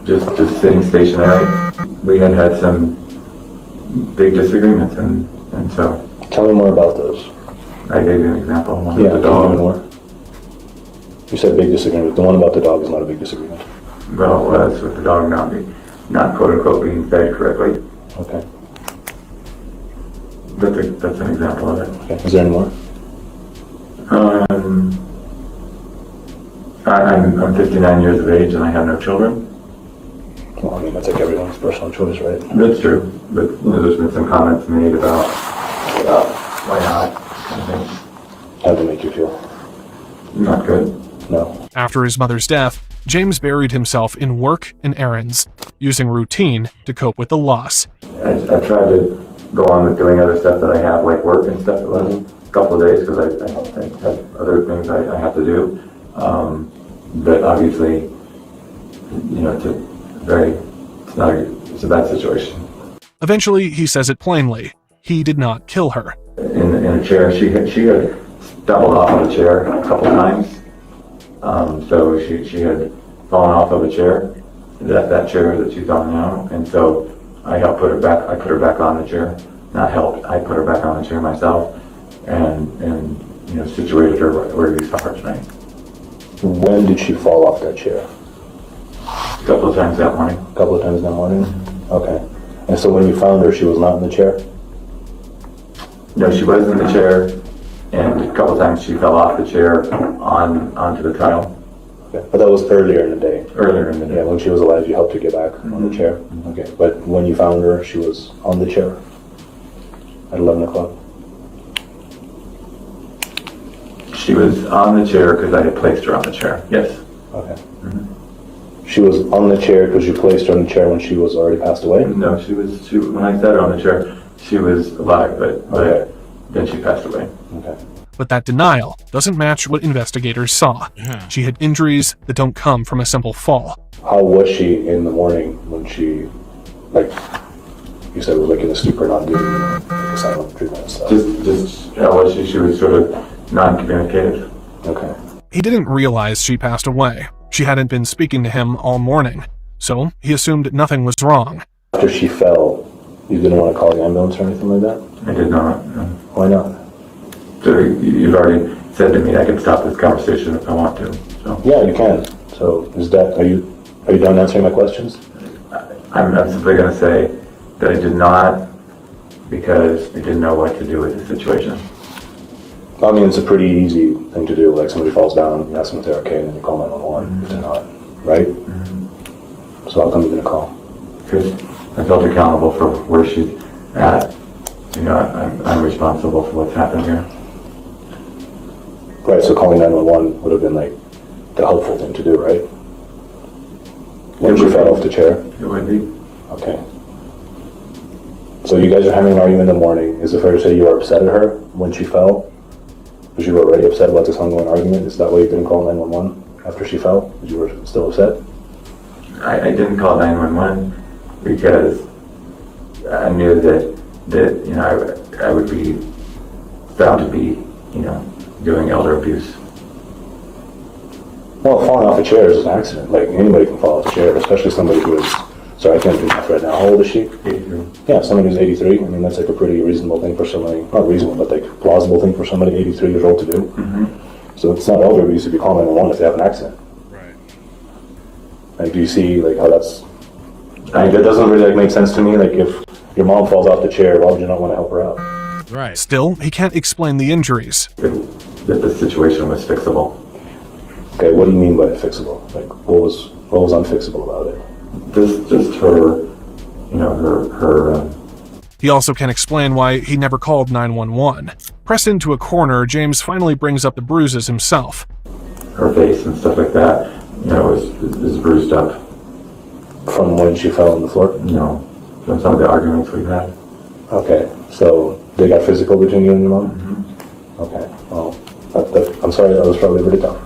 just sitting stationary. We had some big disagreements, and so. Tell me more about those. I gave you an example. One Yeah, with the dog. more. You said big disagreement. The one about the dog is not a big disagreement. Well, it was with the dog not quote unquote being fed correctly. Okay. That's an example of it. Okay. Is there any more? I'm 59 years of age and I have no children. Well, I mean, that's like everyone's personal choice, right? That's true, but you know, there's been some comments made about why not, kind of thing. How did it make you feel? Not good. No. After his mother's death, James buried himself in work and errands, using routine to cope with the loss. I tried to go on with doing other stuff that I have, like work and stuff, the last couple of days, because I have other things I have to do. But obviously, you know, it's a bad situation. Eventually, he says it plainly. He did not kill her. In a chair, she had stumbled off of a chair a couple times. So she had fallen off of a chair, that chair that she's on now, and so I helped put her back. I put her back on the chair. Not helped. I put her back on the chair myself, and you know, situated her where we saw her tonight. When did she fall off that chair? A couple of times that morning. A couple of times that morning? Okay. And so when you found her, she was not in the chair? No, she was in the chair, and a couple of times she fell off the chair onto the tile. Okay. But that was earlier in the day? Earlier in the day. Yeah, when she was alive, you helped her get back on the chair? Okay. But when you found her, she was on the chair at 11 o'clock? She was on the chair because I had placed her on the chair, yes. Okay. She was on the chair because you placed her on the chair when she was already passed away? No, when I sat her on the chair, she was alive, but then she passed away. Okay. But that denial doesn't match what investigators saw. She had injuries that don't come from a simple fall. How was she in the morning when she, like, you said was like in a stupor, not doing like silent treatment and stuff? Just how was she? She was sort of non-communicative. Okay. He didn't realize she passed away. She hadn't been speaking to him all morning, so he assumed nothing was wrong. After she fell, you didn't want to call the ambulance or anything like that? I did not. No. Why not? So you've already said to me I can stop this conversation if I want to. So. Yeah, you can. So are you done answering my questions? I'm simply going to say that I did not because I didn't know what to do with the situation. I mean, it's a pretty easy thing to do. Like somebody falls down, you ask them if they're okay, and then you call 911 if they're not, right? Mm-hmm. So how come you didn't call? Because I felt accountable for where she's at. You know, I'm responsible for what's happened here. Right, so calling 911 would have been like the helpful thing to do, right? When she fell off the chair? It would be. Okay. So you guys are having an argument in the morning. Is it fair to say you were upset at her when she fell? Was you already upset about this ongoing argument? Is that why you didn't call 911 after she fell? Because you were still upset? I didn't call 911 because I knew that you know I would be found to be, you know, doing elder abuse. Well, falling off a chair is an accident. Like, anybody can fall off a chair, especially somebody who is, sorry, I can't do math right now. How old is she? 83. Yeah, somebody who's 83. I mean, that's like a pretty reasonable thing for somebody, not reasonable, but like plausible thing for somebody 83 years old to do. Mm-hmm. So it's not elder abuse if you call 911 if they have an accident. Right. Like, do you see like how that's, I mean, that doesn't really like make sense to me. Like, if your mom falls off the chair, why would you not want to help her out? Right. Still, he can't explain the injuries. That the situation was fixable. Okay, what do you mean by fixable? Like, what was unfixable about it? Just her, you know, her. He also can't explain why he never called 911. Pressed into a corner, James finally brings up the bruises himself. Her face and stuff like that, you know, is bruised up. From when she fell on the floor? No, from some of the arguments we've had. Okay, so they got physical between you and your mom? Mm-hmm. Okay, well, I'm sorry, that was probably pretty tough.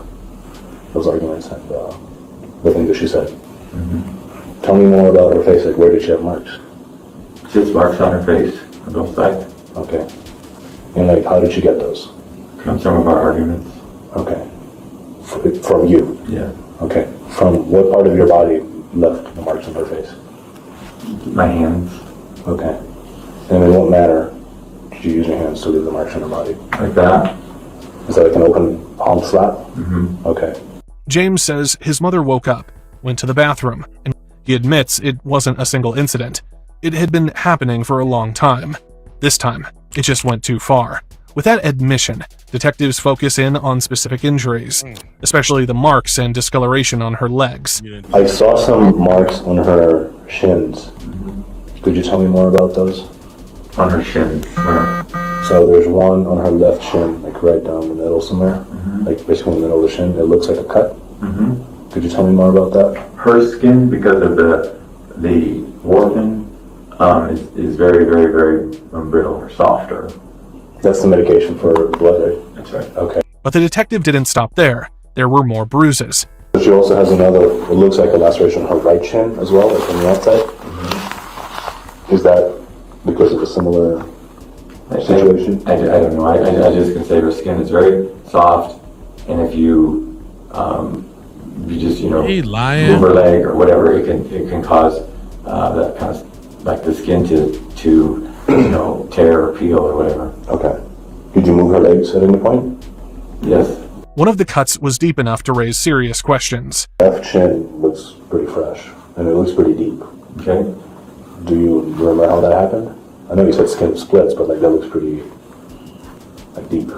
Those arguments and the things that she said. Mm-hmm. Tell me more about her face. Like, where did she have marks? She has marks on her face, on both sides. Okay. And like, how did she get those? From some of our arguments. Okay. From you? Yeah. Okay. From what part of your body left the marks on her face? My hands. Okay. And it won't matter. Did you use your hands to leave the marks on her body? Like that. Is that like an open palm slap? Mm-hmm. Okay. James says his mother woke up, went to the bathroom, and he admits it wasn't a single incident. It had been happening for a long time. This time, it just went too far. With that admission, detectives focus in on specific injuries, especially the marks and discoloration on her legs. I saw some marks on her shins. Could you tell me more about those? On her shins? Where? So there's one on her left shin, like right down the middle somewhere, like basically in the middle of the shin. It looks like a cut. Mm-hmm. Could you tell me more about that? Her skin, because of the warping, is very, very, very brittle or softer. That's the medication for blood, right? That's right. Okay. But the detective didn't stop there. There were more bruises. She also has another, it looks like a laceration on her right shin as well, like on the outside. Mm-hmm. Is that because of a similar situation? I don't know. I just can say her skin is very soft, and if you just, you know, move her leg or whatever, it can cause that kind of, like the skin to you know, tear or peel or whatever. Okay. Did you move her legs at any point? Yes. One of the cuts was deep enough to raise serious questions. Left shin looks pretty fresh, and it looks pretty deep. Okay. Do you remember how that happened? I know you said skin splits, but like that looks pretty like deep.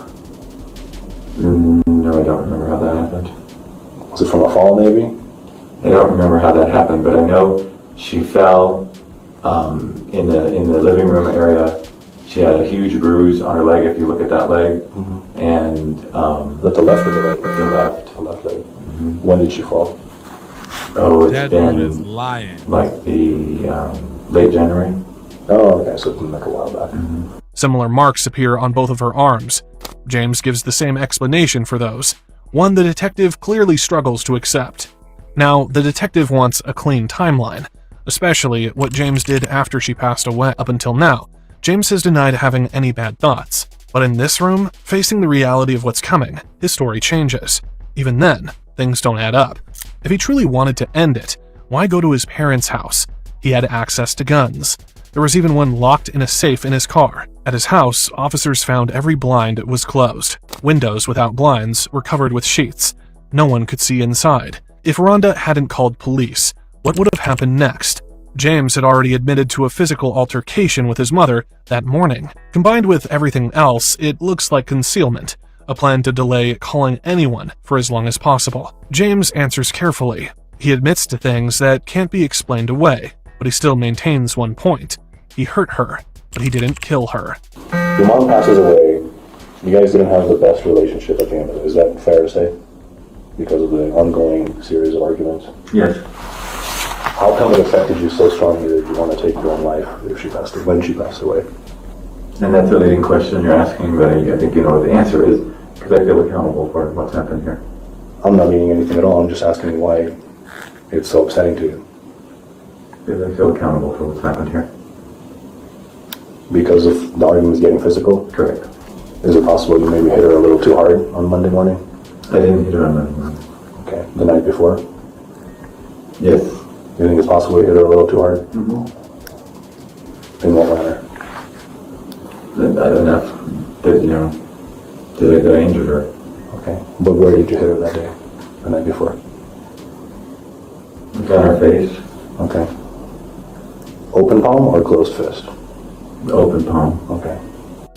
No, I don't remember how that happened. Was it from a fall, maybe? I don't remember how that happened, but I know she fell in the living room area. She had a huge bruise on her leg, if you look at that leg. Mm-hmm. And the left or the right leg? The left. The left leg. Mm-hmm. When did she fall? Oh, it's That been dude is lying. like the late January. Oh, okay, so it's been like a while back. Similar marks appear on both of her arms. James gives the same explanation for those, one the detective clearly struggles to accept. Now, the detective wants a clean timeline, especially what James did after she passed away. Up until now, James has denied having any bad thoughts, but in this room, facing the reality of what's coming, his story changes. Even then, things don't add up. If he truly wanted to end it, why go to his parents' house? He had access to guns. There was even one locked in a safe in his car. At his house, officers found every blind was closed. Windows without blinds were covered with sheets. No one could see inside. If Rhonda hadn't called police, what would have happened next? James had already admitted to a physical altercation with his mother that morning. Combined with everything else, it looks like concealment, a plan to delay calling anyone for as long as possible. James answers carefully. He admits to things that can't be explained away, but he still maintains one point. He hurt her, but he didn't kill her. Your mom passes away. You guys didn't have the best relationship at the end of it. Is that fair to say? Because of the ongoing series of arguments? Yes. How come it affected you so strongly that you want to take your own life when she passed away? And that's a leading question you're asking, but I think you know what the answer is, because I feel accountable for what's happened here. I'm not meaning anything at all. I'm just asking why it's so upsetting to you. Because I feel accountable for what's happened here. Because of the argument was getting physical? Correct. Is it possible you maybe hit her a little too hard on Monday morning? I didn't hit her on Monday morning. Okay. The night before? Yes. You think it's possible you hit her a little too hard? In what manner? Enough that, that I injured her. Okay. But where did you hit her that day? The night before? On her face. Okay. Open palm or closed fist? Open palm. Okay.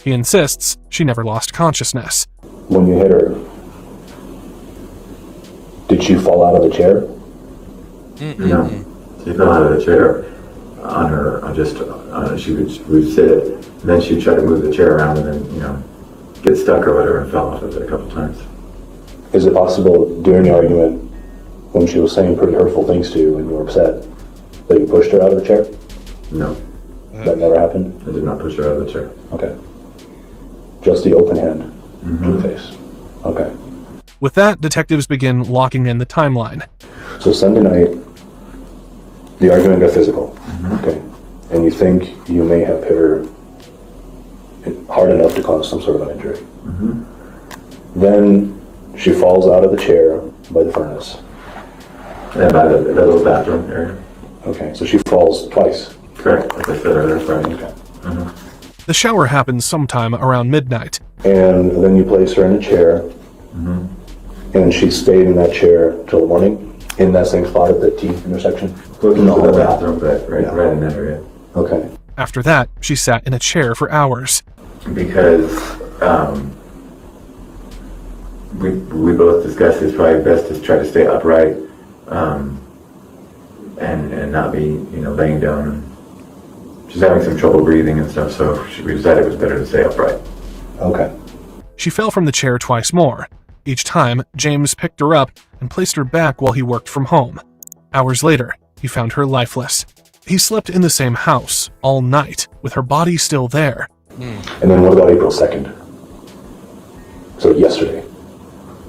He insists she never lost consciousness. When you hit her, did she fall out of the chair? No. She fell out of the chair on her, she would sit, and then she'd try to move the chair around and then, get stuck or whatever and fell off of it a couple times. Is it possible during the argument, when she was saying pretty hurtful things to you and you were upset, that you pushed her out of the chair? No. That never happened? I did not push her out of the chair. Okay. Just the open hand to the face. Okay. With that, detectives begin locking in the timeline. So Sunday night, the argument got physical. Okay. And you think you may have hit her hard enough to cause some sort of an injury. Then she falls out of the chair by the furnace. Yeah, by the little bathroom area. Okay, so she falls twice. Correct, like I said earlier, Friday. Okay. The shower happens sometime around midnight. And then you place her in a chair, and she stayed in that chair till the morning, in that same spot at the T intersection. Close to the bathroom, but right in that area. Okay. After that, she sat in a chair for hours. Because we both discussed it's probably best to try to stay upright and not be, laying down. She's having some trouble breathing and stuff, so we decided it was better to stay upright. Okay. She fell from the chair twice more. Each time, James picked her up and placed her back while he worked from home. Hours later, he found her lifeless. He slept in the same house all night, with her body still there. And then what about April 2nd? So yesterday.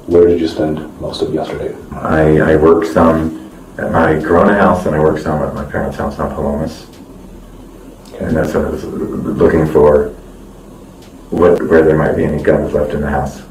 Where did you spend most of yesterday? I worked some at my Corona house, and I worked some at my parents' house in Palomas. Okay. And that's what I was looking for, where there might be any guns left in the house.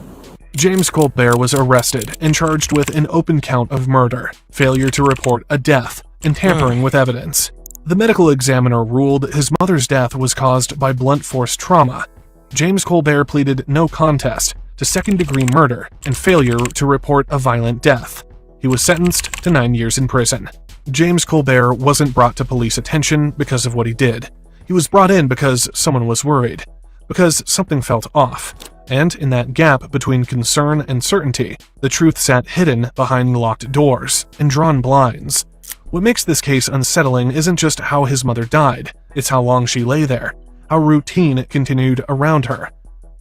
James Colbert was arrested and charged with an open count of murder, failure to report a death, and tampering with evidence. The medical examiner ruled his mother's death was caused by blunt force trauma. James Colbert pleaded no contest to second-degree murder and failure to report a violent death. He was sentenced to 9 years in prison. James Colbert wasn't brought to police attention because of what he did. He was brought in because someone was worried, because something felt off. And in that gap between concern and certainty, the truth sat hidden behind locked doors and drawn blinds. What makes this case unsettling isn't just how his mother died, it's how long she lay there, how routine continued around her.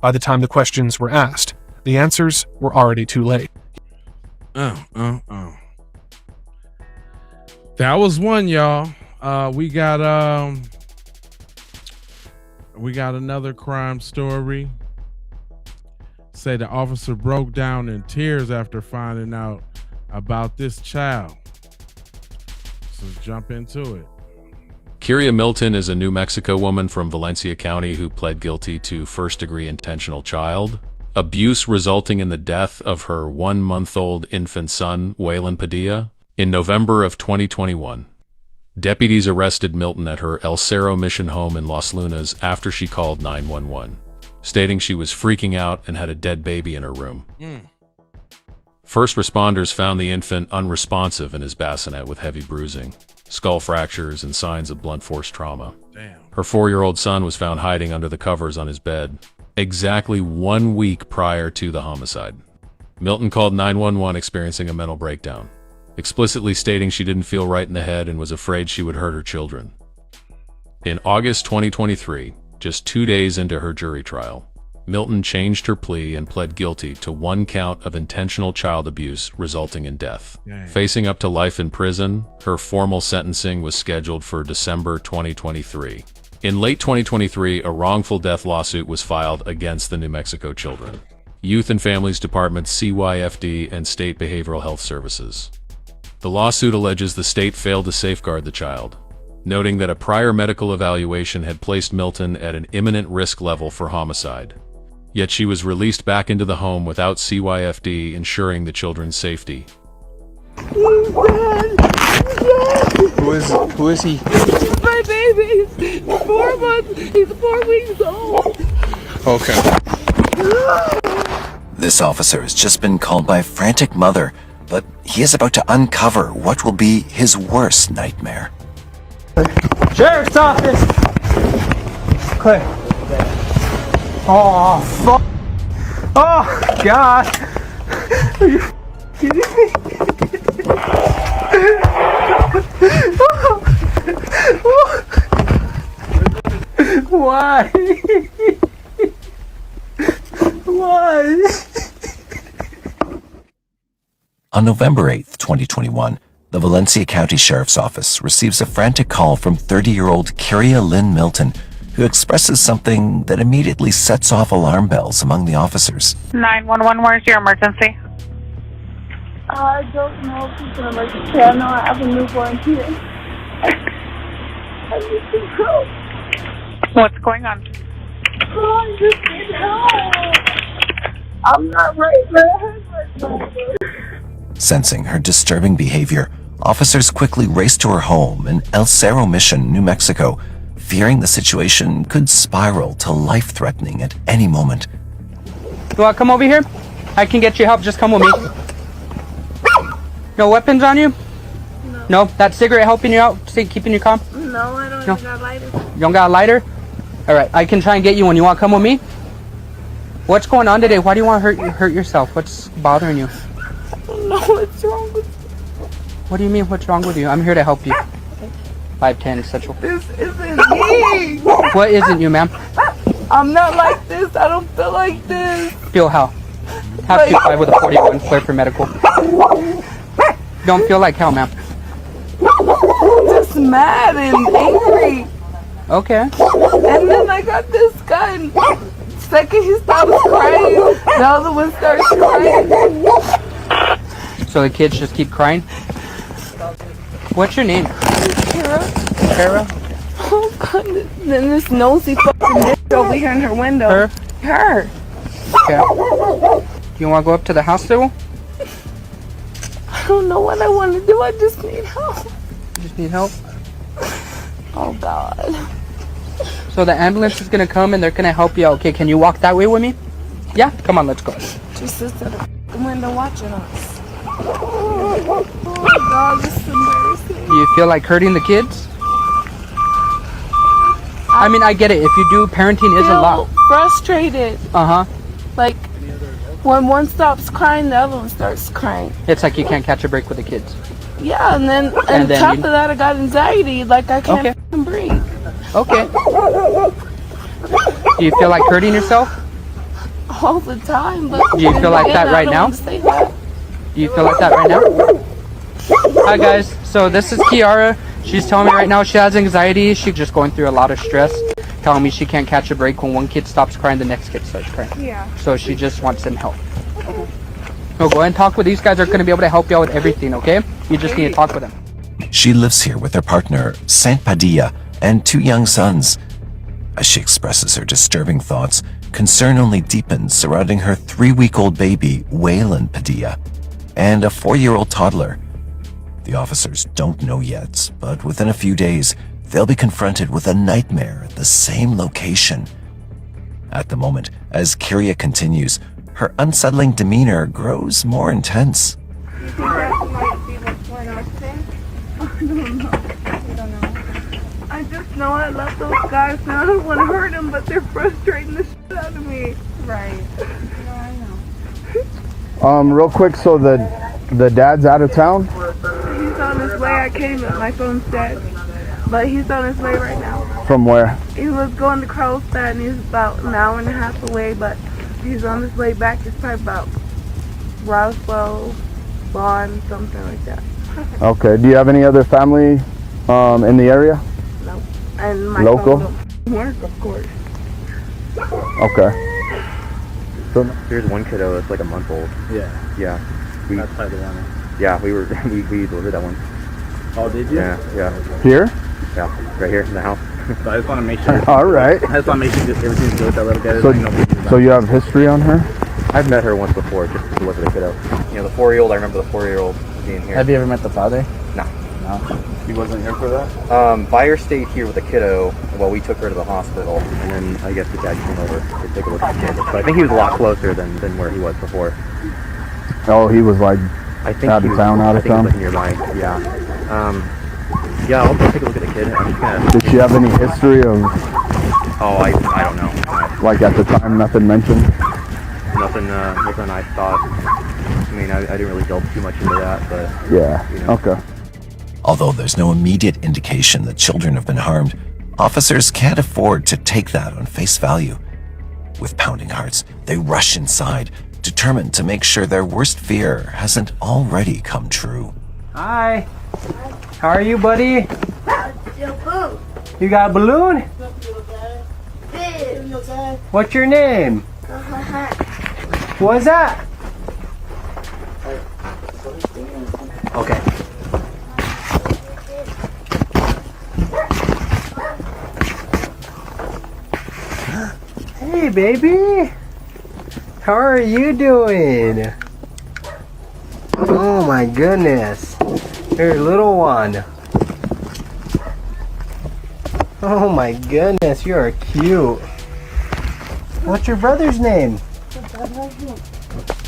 By the time the questions were asked, the answers were already too late. That was one, y'all. We got another crime story. Say the officer broke down in tears after finding out about this child. So let's jump into it. Kyria Milton is a New Mexico woman from Valencia County who pled guilty to first-degree intentional child abuse resulting in the death of her 1-month-old infant son, Waylon Padilla, in November of 2021. Deputies arrested Milton at her El Cerro Mission home in Los Lunas after she called 911, stating she was freaking out and had a dead baby in her room. First responders found the infant unresponsive in his bassinet with heavy bruising, skull fractures, and signs of blunt force trauma. Damn. Her 4-year-old son was found hiding under the covers on his bed, exactly 1 week prior to the homicide. Milton called 911 experiencing a mental breakdown, explicitly stating she didn't feel right in the head and was afraid she would hurt her children. In August 2023, just 2 days into her jury trial, Milton changed her plea and pled guilty to 1 count of intentional child abuse resulting in death. Dang. Facing up to life in prison, her formal sentencing was scheduled for December 2023. In late 2023, a wrongful death lawsuit was filed against the New Mexico Children, Youth and Families Department CYFD, and State Behavioral Health Services. The lawsuit alleges the state failed to safeguard the child, noting that a prior medical evaluation had placed Milton at an imminent risk level for homicide. Yet she was released back into the home without CYFD ensuring the children's safety. Who is he? He's my baby. He's 4 months. He's 4 weeks old. Okay. This officer has just been called by a frantic mother, but he is about to uncover what will be his worst nightmare. Sheriff's office! Clear. Oh, fuck. Oh, God. Are you kidding me? Why? Why? On November 8th, 2021, the Valencia County Sheriff's Office receives a frantic call from 30-year-old Kyria Lynn Milton, who expresses something that immediately sets off alarm bells among the officers. 911, where's your emergency? I don't know if it's an emergency. I know I have a newborn here. I need some help. What's going on? Oh, I just need help. I'm not right, man. Sensing her disturbing behavior, officers quickly race to her home in El Cerro Mission, New Mexico, fearing the situation could spiral to life-threatening at any moment. You want to come over here? I can get you help. Just come with me. No weapons on you? No. That cigarette helping you out? Keeping you calm? No, I don't even got a lighter. You don't got a lighter? Alright, I can try and get you one. You want to come with me? What's going on today? Why do you want to hurt yourself? What's bothering you? I don't know what's wrong with me. What do you mean, what's wrong with you? I'm here to help you. 5'10", Central. This isn't me. What isn't you, ma'am? I'm not like this. I don't feel like this. Feel how? Have 2-5 with a 41, clear for medical. Don't feel like how, ma'am? Just mad and angry. Okay. And then I got this guy, and second he stops crying, the other one starts crying. So the kids just keep crying? What's your name? Kara. Kara? Oh God, then this nosy fucking bitch over here in her window. Her? Her. Okay. Do you want to go up to the hospital? I don't know what I want to do. I just need help. You just need help? Oh God. So the ambulance is going to come and they're going to help you out. Okay, can you walk that way with me? Yeah? Come on, let's go. She sits at the window watching us. Oh God, this is embarrassing. Do you feel like hurting the kids? I mean, I get it. If you do, parenting is a lot. Frustrated. Uh-huh. Like, when one stops crying, the other one starts crying. It's like you can't catch a break with the kids. Yeah, and then on top of that, I got anxiety. Like, I can't fucking breathe. Okay. Do you feel like hurting yourself? All the time, but... Do you feel like that right now? Do you feel like that right now? Hi, guys. So this is Kiara. She's telling me right now she has anxiety. She's just going through a lot of stress. Telling me she can't catch a break. When one kid stops crying, the next kid starts crying. Yeah. So she just wants some help. So go ahead and talk with these guys. Are going to be able to help you out with everything, okay? You just need to talk with them. She lives here with her partner, Saint Padilla, and 2 young sons. As she expresses her disturbing thoughts, concern only deepens surrounding her 3-week-old baby, Waylon Padilla, and a 4-year-old toddler. The officers don't know yet, but within a few days, they'll be confronted with a nightmare at the same location. At the moment, as Kyria continues, her unsettling demeanor grows more intense. You think that might be what's going on today? I don't know. I don't know. I just know I love those guys and I don't want to hurt them, but they're frustrating the shit out of me. Right. No, I know. Real quick, so the dad's out of town? He's on his way. I came and my phone's dead. But he's on his way right now. From where? He was going to Carlsbad and he's about an hour and a half away, but he's on his way back. It's probably about Roswell, Bond, something like that. Okay. Do you have any other family in the area? No. And my Local? phone don't work, of course. Okay. So There's one kiddo that's like a month old. Yeah. Yeah. That's probably the one. Yeah, we delivered that one. Oh, did you? Yeah. Here? Yeah, right here in the house. So I just want to make sure. All right. I just want to make sure just everything's good with that little guy. So you have history on her? I've met her once before, just to deliver the kiddo. You know, the 4-year-old, I remember the 4-year-old being here. Have you ever met the father? No. No. He wasn't here for that? Buyer stayed here with the kiddo while we took her to the hospital, and then I guess the dad came over to take a look at the kid. So I think he was a lot closer than where he was before. Oh, he was like I think out of town. I think he was like nearby, yeah. Yeah, I'll take a look at the kid. I'm just gonna... Did she have any history of... Oh, I don't know. Like at the time, nothing mentioned? Nothing I thought. I mean, I didn't really delve too much into that, but... Yeah, you know. okay. Although there's no immediate indication that children have been harmed, officers can't afford to take that on face value. With pounding hearts, they rush inside, determined to make sure their worst fear hasn't already come true. Hi. How are you, buddy? You got a balloon? What's your name? What's that? Okay. Hey, baby. How are you doing? Oh my goodness. You're a little one. Oh my goodness, you are cute. What's your brother's name?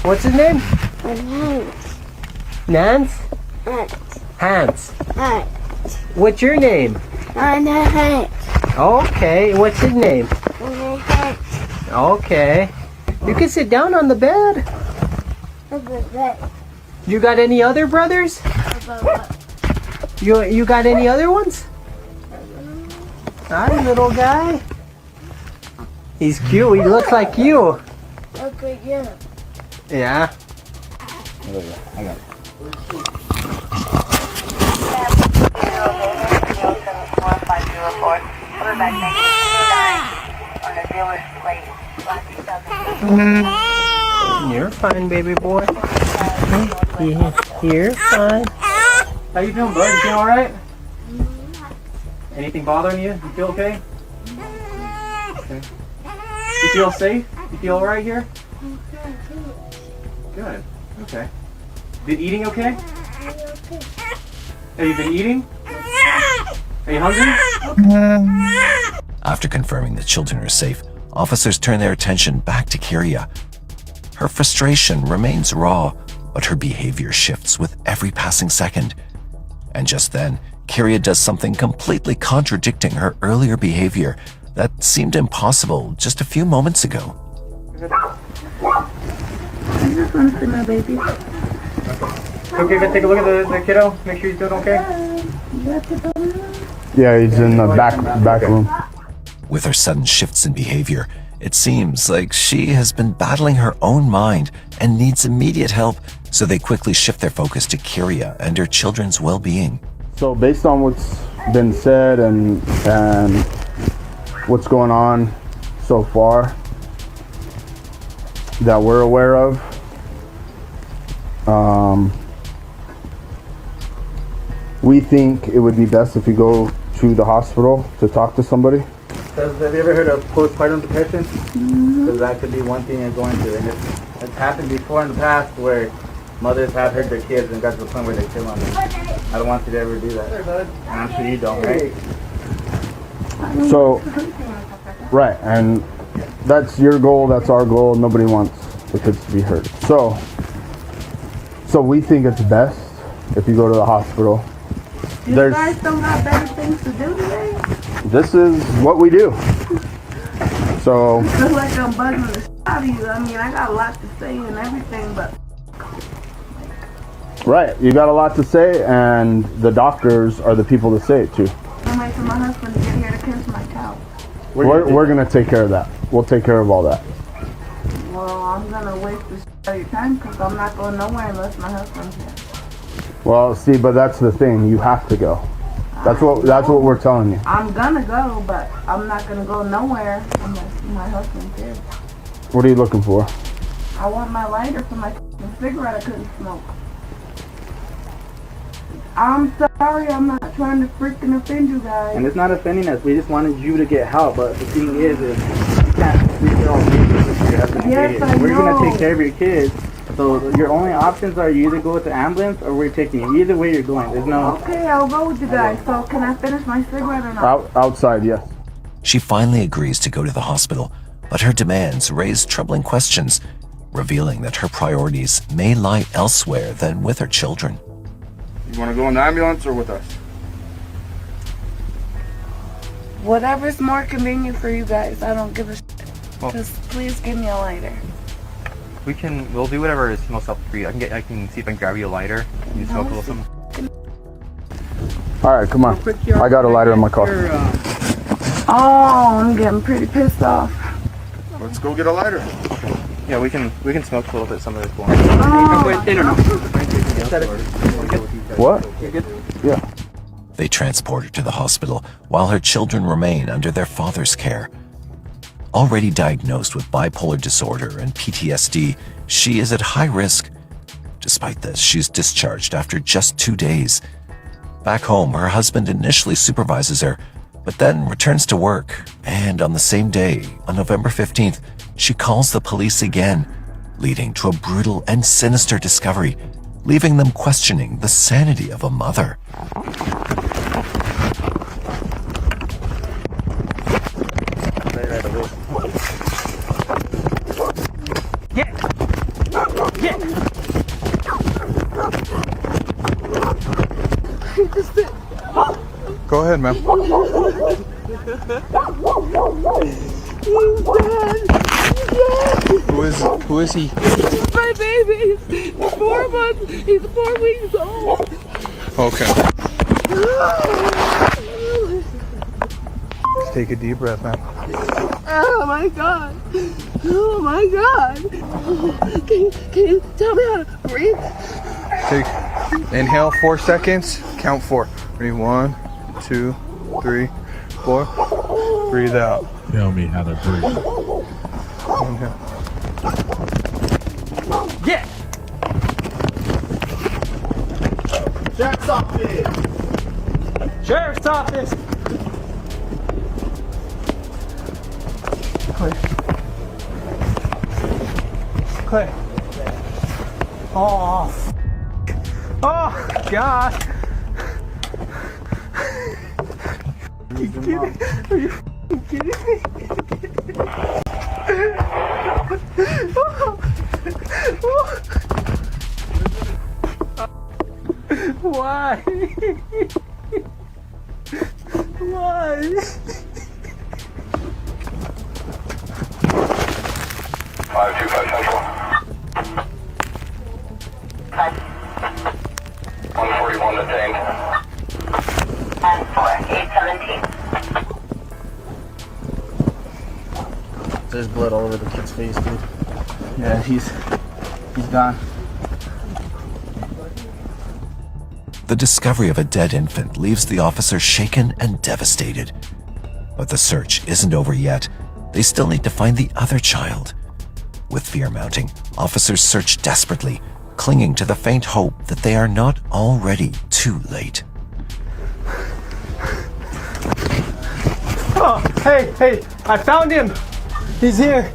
What's his name? Nance? Hans. What's your name? Okay, what's his name? Okay. You can sit down on the bed. You got any other brothers? You got any other ones? Hi, little guy. He's cute. He looks like you. Okay, yeah. Yeah. I got it. You're fine, baby boy. You're fine. How you feeling, bud? You feel alright? Anything bothering you? You feel okay? Okay. You feel safe? You feel alright here? Good. Okay. Been eating okay? Have you been eating? Are you hungry? After confirming the children are safe, officers turn their attention back to Kyria. Her frustration remains raw, but her behavior shifts with every passing second. And just then, Kyria does something completely contradicting her earlier behavior that seemed impossible just a few moments ago. I just want to see my baby. Okay, go take a look at the kiddo. Make sure he's doing okay. Yeah, he's in the back room. With her sudden shifts in behavior, it seems like she has been battling her own mind and needs immediate help, so they quickly shift their focus to Kyria and her children's well-being. So based on what's been said and what's going on so far that we're aware of, we think it would be best if you go to the hospital to talk to somebody. Have you ever heard of postpartum depression? Because that could be one thing you're going through. And it's happened before in the past where mothers have hurt their kids and got to the point where they kill them. I don't want you to ever do that. And I'm sure you don't, right? So, right, and that's your goal, that's our goal. Nobody wants the kids to be hurt. So we think it's best if you go to the hospital. You guys don't have better things to do today? This is what we do. So, I feel like I'm bugging the shit out of you. I mean, I got a lot to say and everything, but right, you got a lot to say, and the doctors are the people to say it to. I'm waiting for my husband to get here to kiss my cow. We're going to take care of that. We'll take care of all that. Well, I'm going to waste the shit out of your time because I'm not going nowhere unless my husband's here. Well, see, but that's the thing. You have to go. That's what we're telling you. I'm going to go, but I'm not going to go nowhere unless my husband's here. What are you looking for? I want my lighter for my cigarette I couldn't smoke. I'm sorry, I'm not trying to freaking offend you guys. And it's not offending us. We just wanted you to get help. But the thing is you can't speak your own business. Your husband Yes, I We're going to know. take care of your kids. So your only options are you either go with the ambulance or we're taking you. Either way you're going. There's no... Okay, I'll go with you guys. So can I finish my cigarette or not? Outside, yes. She finally agrees to go to the hospital, but her demands raise troubling questions, revealing that her priorities may lie elsewhere than with her children. You want to go in the ambulance or with us? Whatever's more convenient for you guys. I don't give a shit. Well- Just please give me a lighter. We'll do whatever is most helpful for you. I can see if I can grab you a lighter. You smoke a little something. All right, come on. I got a lighter in my car. Oh, I'm getting pretty pissed off. Let's go get a lighter. Yeah, we can smoke a little bit. Some of this one. What? Yeah. They transport her to the hospital while her children remain under their father's care. Already diagnosed with bipolar disorder and PTSD, she is at high risk. Despite this, she's discharged after just 2 days. Back home, her husband initially supervises her, but then returns to work. And on the same day, on November 15th, she calls the police again, leading to a brutal and sinister discovery, leaving them questioning the sanity of a mother. Go ahead, ma'am. Who is he? My baby. He's 4 months. He's 4 weeks old. Okay. Just take a deep breath, ma'am. Oh my god. Oh my god. Can you tell me how to breathe? Inhale 4 seconds. Count 4. Ready? 1, 2, 3, 4. Breathe out. Tell me how to breathe. Inhale. Yeah. Sheriff's office! Sheriff's office! Clay. Oh. Oh, God. Are you kidding? Are you kidding me? Why? Why? 525 Central. 141 detained. 817. There's blood all over the kid's face, dude. Yeah, he's gone. The discovery of a dead infant leaves the officer shaken and devastated. But the search isn't over yet. They still need to find the other child. With fear mounting, officers search desperately, clinging to the faint hope that they are not already too late. Oh, hey, I found him. He's here.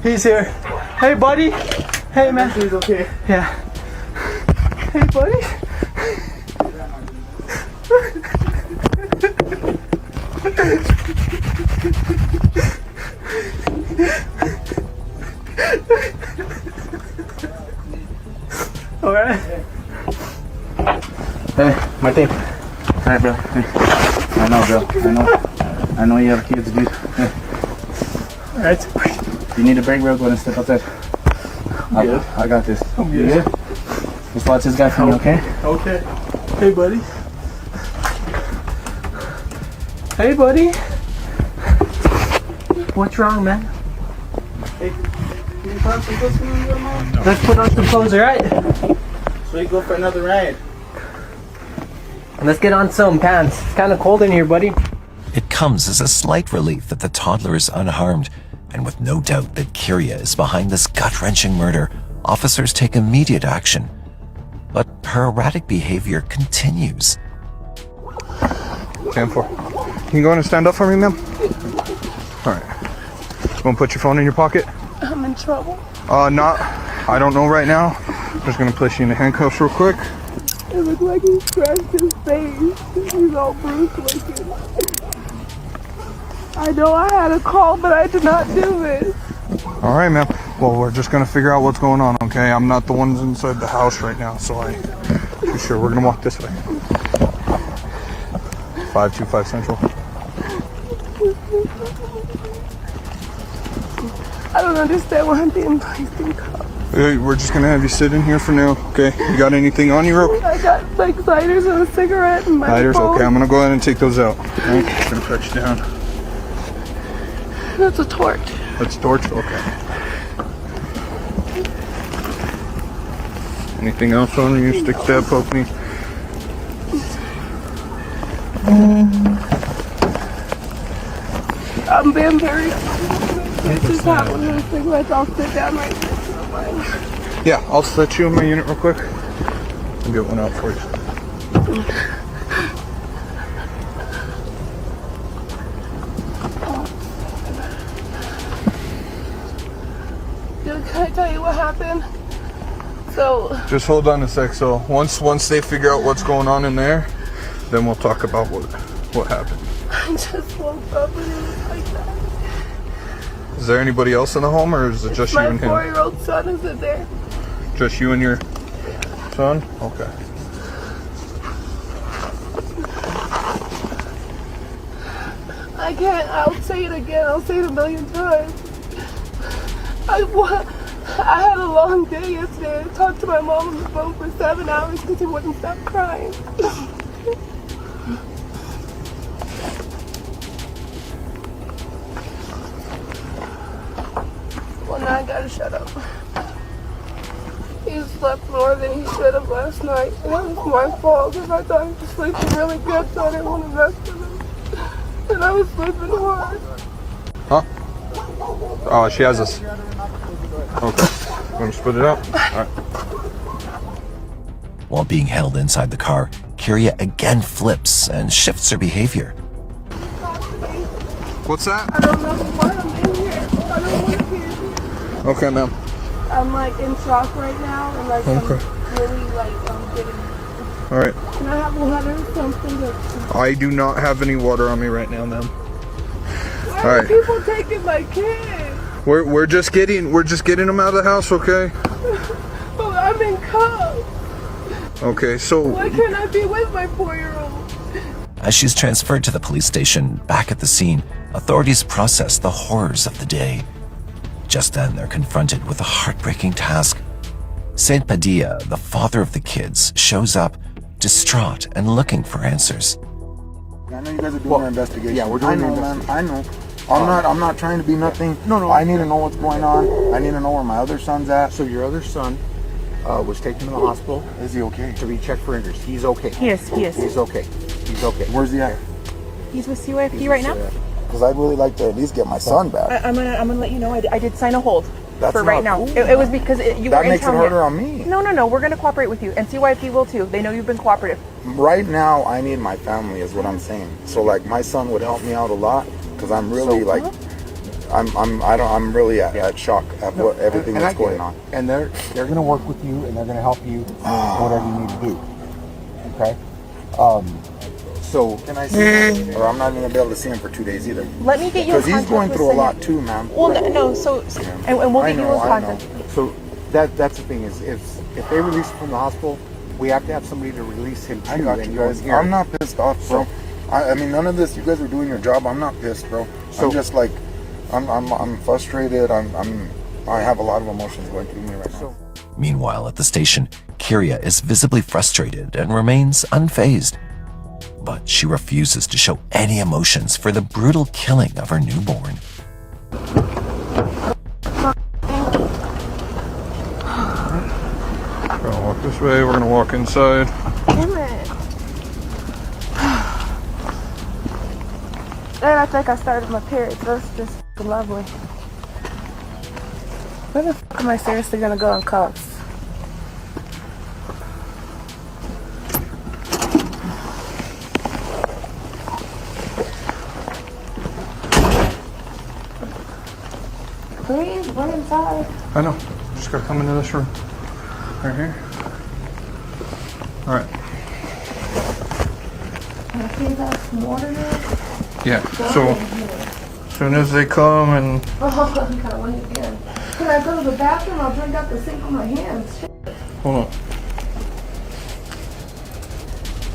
He's here. Hey, buddy. Hey, man. He's okay. Yeah. Hey, buddy. All right. Hey, Martin. Alright, bro. Hey. I know, bro. I know you have kids, dude. Hey. Alright. You need a break, bro? Go ahead and step outside. I got this. I'm You good. good? Just watch this guy for me, okay? Okay. Hey, buddy. Hey, buddy. What's wrong, man? Hey, can you put on some clothes for me, mom? Let's put on some clothes, alright? So you go for another ride. Let's get on some pants. It's kind of cold in here, buddy. It comes as a slight relief that the toddler is unharmed, and with no doubt that Kyria is behind this gut-wrenching murder, officers take immediate action. But her erratic behavior continues. 10-4. Can you go in and stand up for me, ma'am? Alright. You want to put your phone in your pocket? I'm in trouble. I don't know right now. I'm just going to place you in the handcuffs real quick. It looked like he scratched his face. He's all bruised looking. I know I had a call, but I did not do this. Alright, ma'am. Well, we're just going to figure out what's going on, okay? I'm not the ones inside the house right now, so I'm too sure. We're going to walk this way. 525 Central. I don't understand why I'm being placed in cuffs. Hey, we're just going to have you sit in here for now, okay? You got anything on you, Rope? I got like lighters and a cigarette and my Lighters? phone. Okay, I'm going to go ahead and take those out. Alright, just going to put you down. That's a torch. That's a torch? Okay. Anything else on you? Stick, stab, poke me? I'm being very. Just have one of those cigarettes. I'll sit down right now. Yeah, I'll set you in my unit real quick. I'll get one out for you. Dude, can I tell you what happened? So. Just hold on a sec. So once they figure out what's going on in there, then we'll talk about what happened. I just woke up and it was like that. Is there anybody else in the home, or is it just you and him? My 4-year-old son is in there. Just you and your son? Okay. I can't. I'll say it again. I'll say it a million times. I had a long day yesterday. I talked to my mom on the phone for 7 hours because he wouldn't stop crying. Well, now I gotta shut up. He slept more than he should have last night. And it was my fault because I thought he was sleeping really good, so I didn't want to mess with him. And I was sleeping hard. Huh? Oh, she has this. Okay. Want to split it up? Alright. While being held inside the car, Kyria again flips and shifts her behavior. What's that? I don't know why I'm in here. I don't want to be in here. Okay, ma'am. I'm like in shock right now, and like Okay. I'm really like getting. Alright. Can I have water or something? I do not have any water on me right now, ma'am. Why are Alright. people taking my kids? We're just getting them out of the house, okay? Well, I'm in cuffs. Okay, so Why can't I be with my 4-year-old? As she's transferred to the police station, back at the scene, authorities process the horrors of the day. Just then, they're confronted with a heartbreaking task. Saint Padilla, the father of the kids, shows up, distraught and looking for answers. I know you guys are doing an investigation. Yeah, we're doing an investigation. I know. I'm not trying to be nothing. No. I need to know what's going on. I need to know where my other son's at. So your other son was taken to the hospital. Is he okay? To be checked for injuries. He's okay. He is. He's okay. He's okay. Where's he at? He's with CYFD right now. Because I'd really like to at least get my son back. I'm gonna let you know. I did sign a hold That's for right not now. cool. It was because you were That in makes it town harder yet. on me. No. We're gonna cooperate with you, and CYFD will too. They know you've been cooperative. Right now, I need my family, is what I'm saying. So like, my son would help me out a lot because I'm really I'm really at shock at what everything that's going on. And they're going to work with you, and they're going to help you whatever you need to do. Okay. So can I see him? Or I'm not going to be able to see him for 2 days either. Let me get you in because he's contact going with through a lot Senate. too, man. Well, no. So and we'll get you in I contact. know. So that's the thing is, if they release him from the hospital, we have to have somebody to release him to. I got you guys. I'm not pissed off, bro. I mean, none of this. You guys are doing your job. I'm not pissed, bro. So- I'm just like, I'm frustrated. I have a lot of emotions going through me right now. Meanwhile, at the station, Kyria is visibly frustrated and remains unfazed. But she refuses to show any emotions for the brutal killing of her newborn. We're gonna walk this way, we're gonna walk inside. Damn it. And I think I started my period. That's just lovely. Where the fuck am I seriously gonna go in cuffs? Please, run inside. I know. Just gotta come into this room. Right here. Alright. Can I see that some water there? Yeah. So as soon as they come and Oh, you gotta wait again. Can I go to the bathroom? I'll drink out the sink with my hands. Shit. hold on.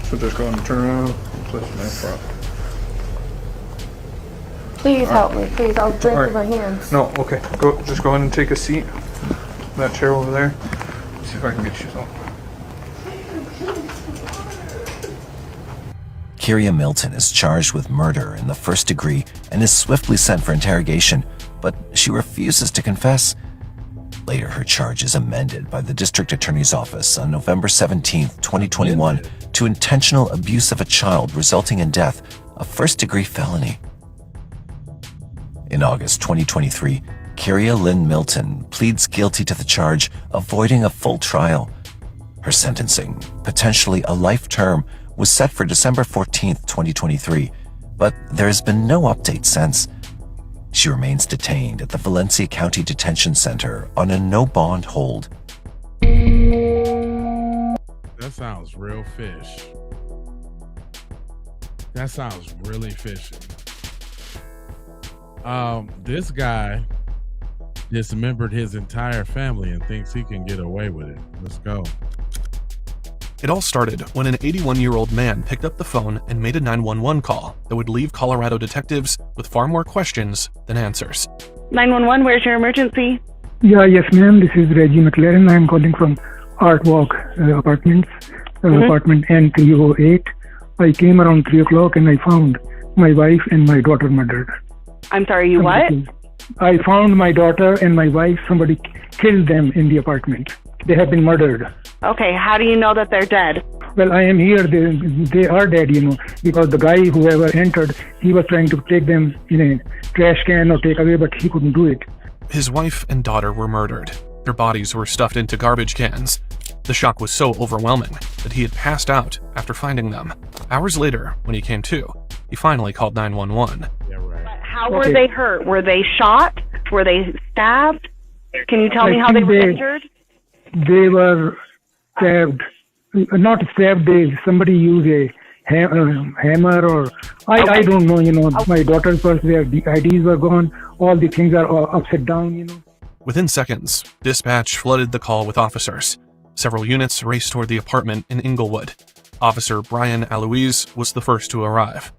So just go and turn around and place your knife out. Please help me. Please, I'll drink All with my hands. No, okay. Just go ahead and take a seat. That chair over there. See if I can get you some. Kyria Milton is charged with murder in the first degree and is swiftly sent for interrogation, but she refuses to confess. Later, her charge is amended by the District Attorney's Office on November 17, 2021, to intentional abuse of a child resulting in death, a first-degree felony. In August 2023, Kyria Lynn Milton pleads guilty to the charge avoiding a full trial. Her sentencing, potentially a life term, was set for December 14, 2023, but there has been no update since. She remains detained at the Valencia County Detention Center on a no-bond hold. That sounds real fish. That sounds really fishy. This guy dismembered his entire family and thinks he can get away with it. Let's go. It all started when an 81-year-old man picked up the phone and made a 911 call that would leave Colorado detectives with far more questions than answers. 911, where's your emergency? Yeah, yes, ma'am. This is Reggie McLaren. I'm calling from Art Walk Apartments, apartment N308. I came around 3 o'clock and I found my wife and my daughter murdered. I'm sorry, you what? I found my daughter and my wife. Somebody killed them in the apartment. They have been murdered. Okay, how do you know that they're dead? Well, I am here. They are dead, because the guy, whoever entered, he was trying to take them in a trash can or take away, but he couldn't do it. His wife and daughter were murdered. Their bodies were stuffed into garbage cans. The shock was so overwhelming that he had passed out after finding them. Hours later, when he came to, he finally called 911. How were they hurt? Were they shot? Were they stabbed? Can you tell me how they were injured? They were stabbed. Not stabbed, somebody used a hammer or... I don't know, my daughter's purse, their IDs were gone. All the things are upside down, Within seconds, dispatch flooded the call with officers. Several units raced toward the apartment in Inglewood. Officer Brian Aloise was the first to arrive.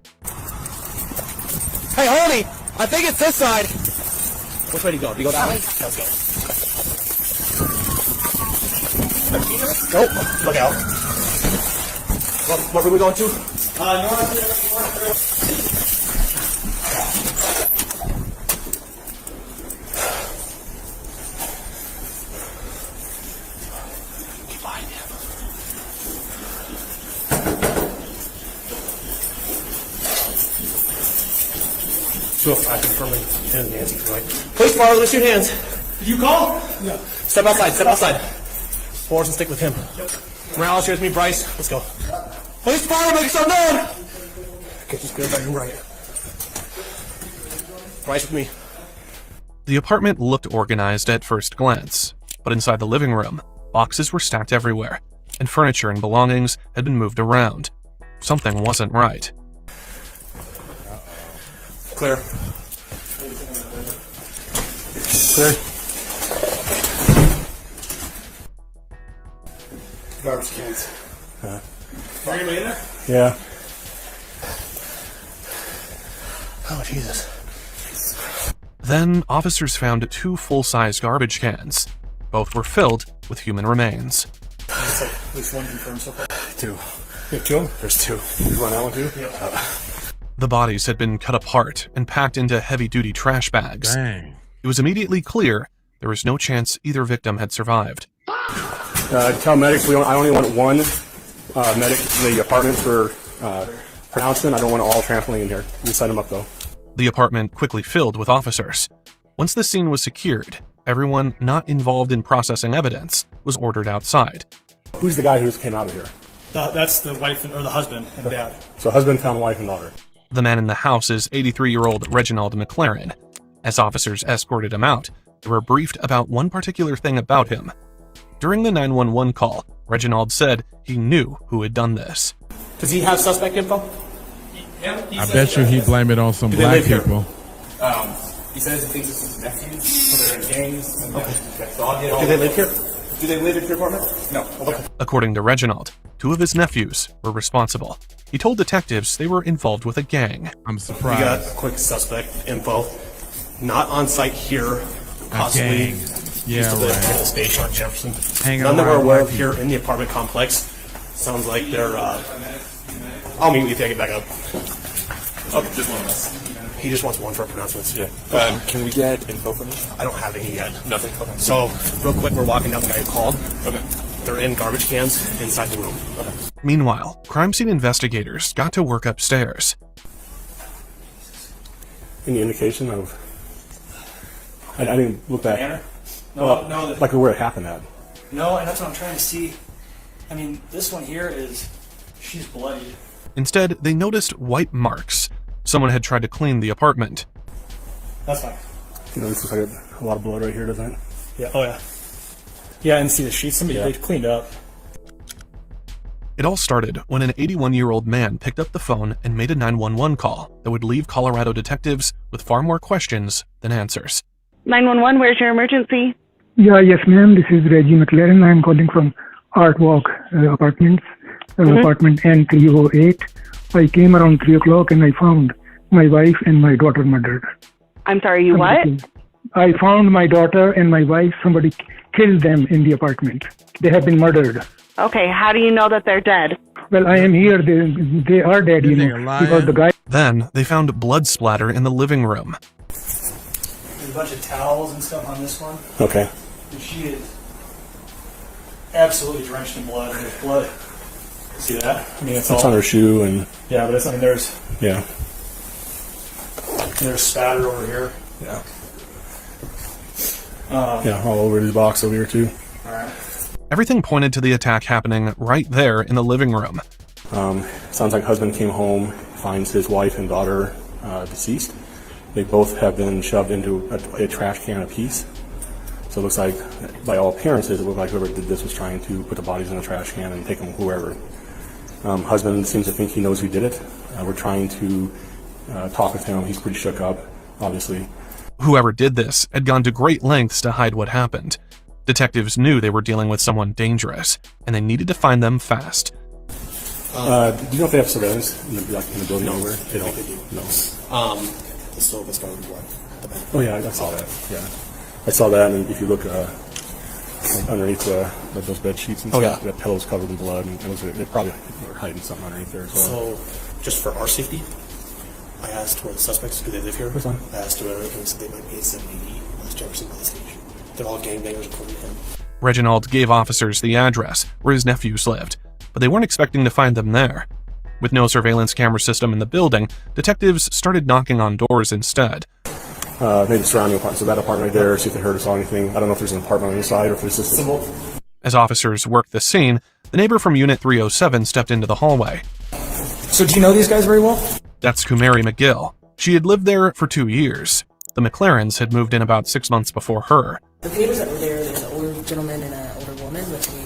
Hey, homie, I think it's this side. Which way do you go? Do you go that way? Let's go. Nope, look out. What room we going to? 205, confirming. And Nancy, right? Police bar, lift your hands. Did you call? No. Step outside, step outside. Force and stick with him. Yep. Morales, here with me, Bryce. Let's go. Police bar, make yourself known. Okay, just go back and right. Bryce with me. The apartment looked organized at first glance, but inside the living room, boxes were stacked everywhere, and furniture and belongings had been moved around. Something wasn't right. Clear. Clear. Garbage cans. Are you in there? Yeah. Oh, Jesus. Then officers found 2 full-size garbage cans. Both were filled with human remains. It's like at least one confirmed so far. 2. You have 2 of them? There's 2. You want that one too? Yep. The bodies had been cut apart and packed into heavy-duty trash bags. Dang. It was immediately clear there was no chance either victim had survived. Tell medics I only want one medic in the apartment for pronouncement. I don't want all trampling in here. You set them up though. The apartment quickly filled with officers. Once the scene was secured, everyone not involved in processing evidence was ordered outside. Who's the guy who just came out of here? That's the wife or the husband and dad. So husband found wife and daughter. The man in the house is 83-year-old Reginald McLaren. As officers escorted him out, they were briefed about one particular thing about him. During the 911 call, Reginald said he knew who had done this. Does he have suspect info? I bet you he blamed it on some black people. He says he thinks it's his nephews, so they're in gangs. Okay. So I'll get all. Do they live here? Do they live in your apartment? No. Okay. According to Reginald, 2 of his nephews were responsible. He told detectives they were involved with a gang. I'm surprised. We got quick suspect info. Not on site here. Possibly. Yeah, right. right. At the station on Jefferson. Hanging None that we're around aware of white here in the apartment complex. Sounds like they're. I'll meet with you. Take it back up. Okay. Just one of us. He just wants one for pronouncements. Yeah. Can we get info from you? I don't have any yet. Nothing. Okay. So, real quick, we're walking down the guy who called. Okay. They're in garbage cans inside the room. Okay. Meanwhile, crime scene investigators got to work upstairs. Any indication of? I didn't look back. Manner? No. Like where it happened at. No, and that's what I'm trying to see. I mean, this one here is, she's bloodied. Instead, they noticed white marks. Someone had tried to clean the apartment. That's fine. You know, this looks like a lot of blood right here, doesn't it? Yeah. Oh yeah. Yeah, and see the sheets. They cleaned up. It all started when an 81-year-old man picked up the phone and made a 911 call that would leave Colorado detectives with far more questions than answers. 911, where's your emergency? Yeah, yes, ma'am. This is Reggie McLaren. I'm calling from Art Walk Apartments, apartment N308. I came around 3 o'clock and I found my wife and my daughter murdered. I'm sorry, you what? I found my daughter and my wife. Somebody killed them in the apartment. They have been murdered. Okay, how do you know that they're dead? Well, I am here. They are dead, you know, because the guy... Then they found blood splatter in the living room. There's a bunch of towels and stuff on this one. Okay. And she is absolutely drenched in blood. There's blood. See that? I mean, it's all on her shoe and. Yeah, but it's, I mean, there's. Yeah. There's spatter over here. Yeah. Yeah, all over this box over here too. All right. Everything pointed to the attack happening right there in the living room. Sounds like husband came home, finds his wife and daughter deceased. They both have been shoved into a trash can apiece. So it looks like, by all appearances, it looked like whoever did this was trying to put the bodies in a trash can and take them whoever. Husband seems to think he knows who did it. We're trying to talk with him. He's pretty shook up, obviously. Whoever did this had gone to great lengths to hide what happened. Detectives knew they were dealing with someone dangerous, and they needed to find them fast. Do you know if they have surveillance in the building anywhere? They don't. No. The sofa's covered in blood. Oh yeah, I saw that. Yeah, I saw that, and if you look underneath those bed sheets and stuff, that pillow's covered in blood, and they probably were hiding something underneath there as well. So, just for our safety, I asked where the suspects, do they live here? Which one? I asked where they said they might be at 780 West Jefferson by the station. They're all gangbangers according to him. Reginald gave officers the address where his nephews lived, but they weren't expecting to find them there. With no surveillance camera system in the building, detectives started knocking on doors instead. Maybe surrounding apartment, so that apartment right there, see if they heard or saw anything. I don't know if there's an apartment on the side or if there's just a... As officers worked the scene, the neighbor from Unit 307 stepped into the hallway. So do you know these guys very well? That's Kumari McGill. She had lived there for 2 years. The McLarens had moved in about 6 months before her. The neighbors that were there, there's an older gentleman and an older woman with me.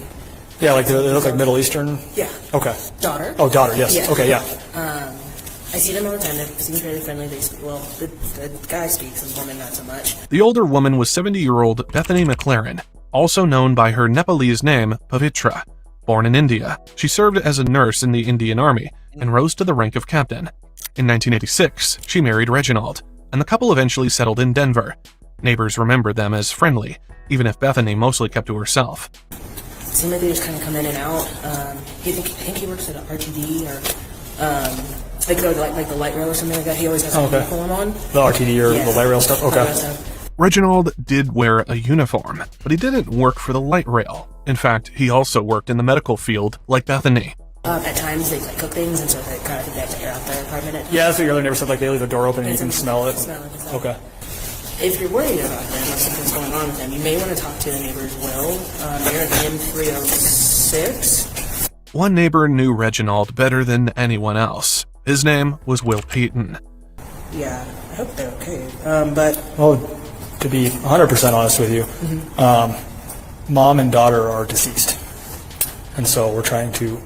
Yeah, like they look like Middle Eastern? Yeah. Okay. Daughter. Oh, daughter, yes. Yeah. Okay, yeah. I see them all the time. They seem fairly friendly. They speak, well, the guy speaks, the woman not so much. The older woman was 70-year-old Bethany McLaren, also known by her Nepalese name, Pavitra. Born in India, she served as a nurse in the Indian Army and rose to the rank of captain. In 1986, she married Reginald, and the couple eventually settled in Denver. Neighbors remember them as friendly, even if Bethany mostly kept to herself. It seemed like they just kind of come in and out. I think he works at an RTD or like the light rail or something like that. He always has a uniform on. The RTD or the light rail stuff? Okay. Reginald did wear a uniform, but he didn't work for the light rail. In fact, he also worked in the medical field like Bethany. At times they cook things, and so they kind of they have to air out their apartment. Yeah, that's what your other neighbor said, like they leave the door open and you can smell it. Okay. If you're worried about them or something's going on with them, you may want to talk to the neighbors Will. They're at M306. One neighbor knew Reginald better than anyone else. His name was Will Payton. Yeah, I hope they're okay. Well, to be 100% honest with you, mom and daughter are deceased. And so we're trying to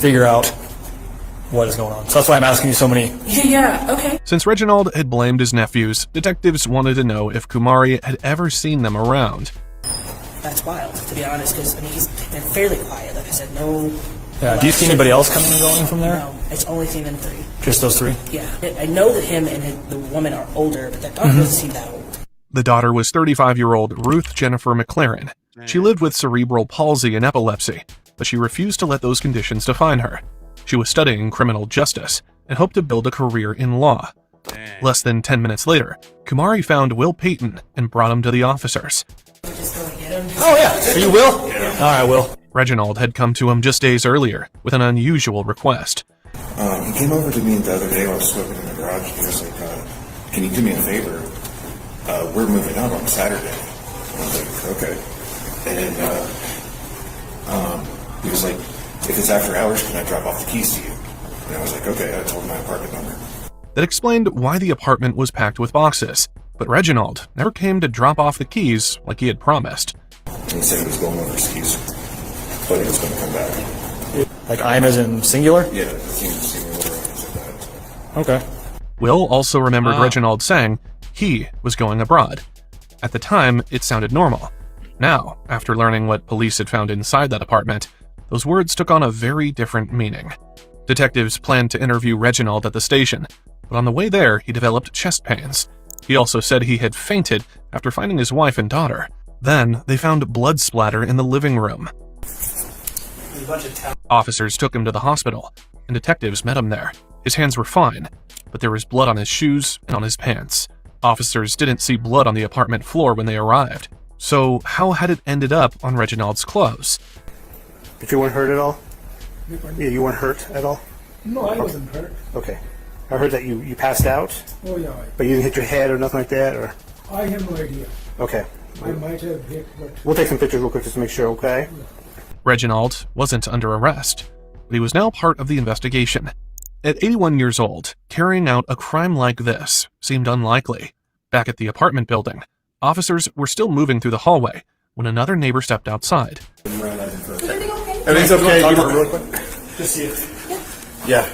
figure out what is going on. So that's why I'm asking you so many. Yeah, okay. Since Reginald had blamed his nephews, detectives wanted to know if Kumari had ever seen them around. That's wild, to be honest, because they're fairly quiet. Like I said, no. Yeah. Do you see anybody else coming and going from there? No, it's only seen them three. Just those three? Yeah. I know that him and the woman are older, but that daughter doesn't seem that old. The daughter was 35-year-old Ruth Jennifer McLaren. She lived with cerebral palsy and epilepsy, but she refused to let those conditions define her. She was studying criminal justice and hoped to build a career in law. Less than 10 minutes later, Kumari found Will Payton and brought him to the officers. Oh, yeah. Are you Will? Yeah. All right, Will. Reginald had come to him just days earlier with an unusual request. He came over to me the other day while I was smoking in the garage, and he was like, can you do me a favor? We're moving out on Saturday. I was like, okay. And he was like, if it's after hours, can I drop off the keys to you? And I was like, okay. I told him my apartment number. That explained why the apartment was packed with boxes, but Reginald never came to drop off the keys like he had promised. And he said he was going over his keys, but he was going to come back. Like I'm as in singular? Yeah, singular. Okay. Will also remembered Reginald saying he was going abroad. At the time, it sounded normal. Now, after learning what police had found inside that apartment, those words took on a very different meaning. Detectives planned to interview Reginald at the station, but on the way there, he developed chest pains. He also said he had fainted after finding his wife and daughter. Then, they found blood splatter in the living room. Officers took him to the hospital, and detectives met him there. His hands were fine, but there was blood on his shoes and on his pants. Officers didn't see blood on the apartment floor when they arrived. So, how had it ended up on Reginald's clothes? But you weren't hurt at all? Yeah, you weren't hurt at all? No, I wasn't hurt. Okay. I heard that you passed out? Oh, yeah. But you didn't hit your head or nothing like that? Or? I have no idea. Okay. I might have hit, but... We'll take some pictures real quick just to make sure, okay? Reginald wasn't under arrest, but he was now part of the investigation. At 81 years old, carrying out a crime like this seemed unlikely. Back at the apartment building, officers were still moving through the hallway when another neighbor stepped outside. Everything's okay. Real quick. Just see it. Yeah.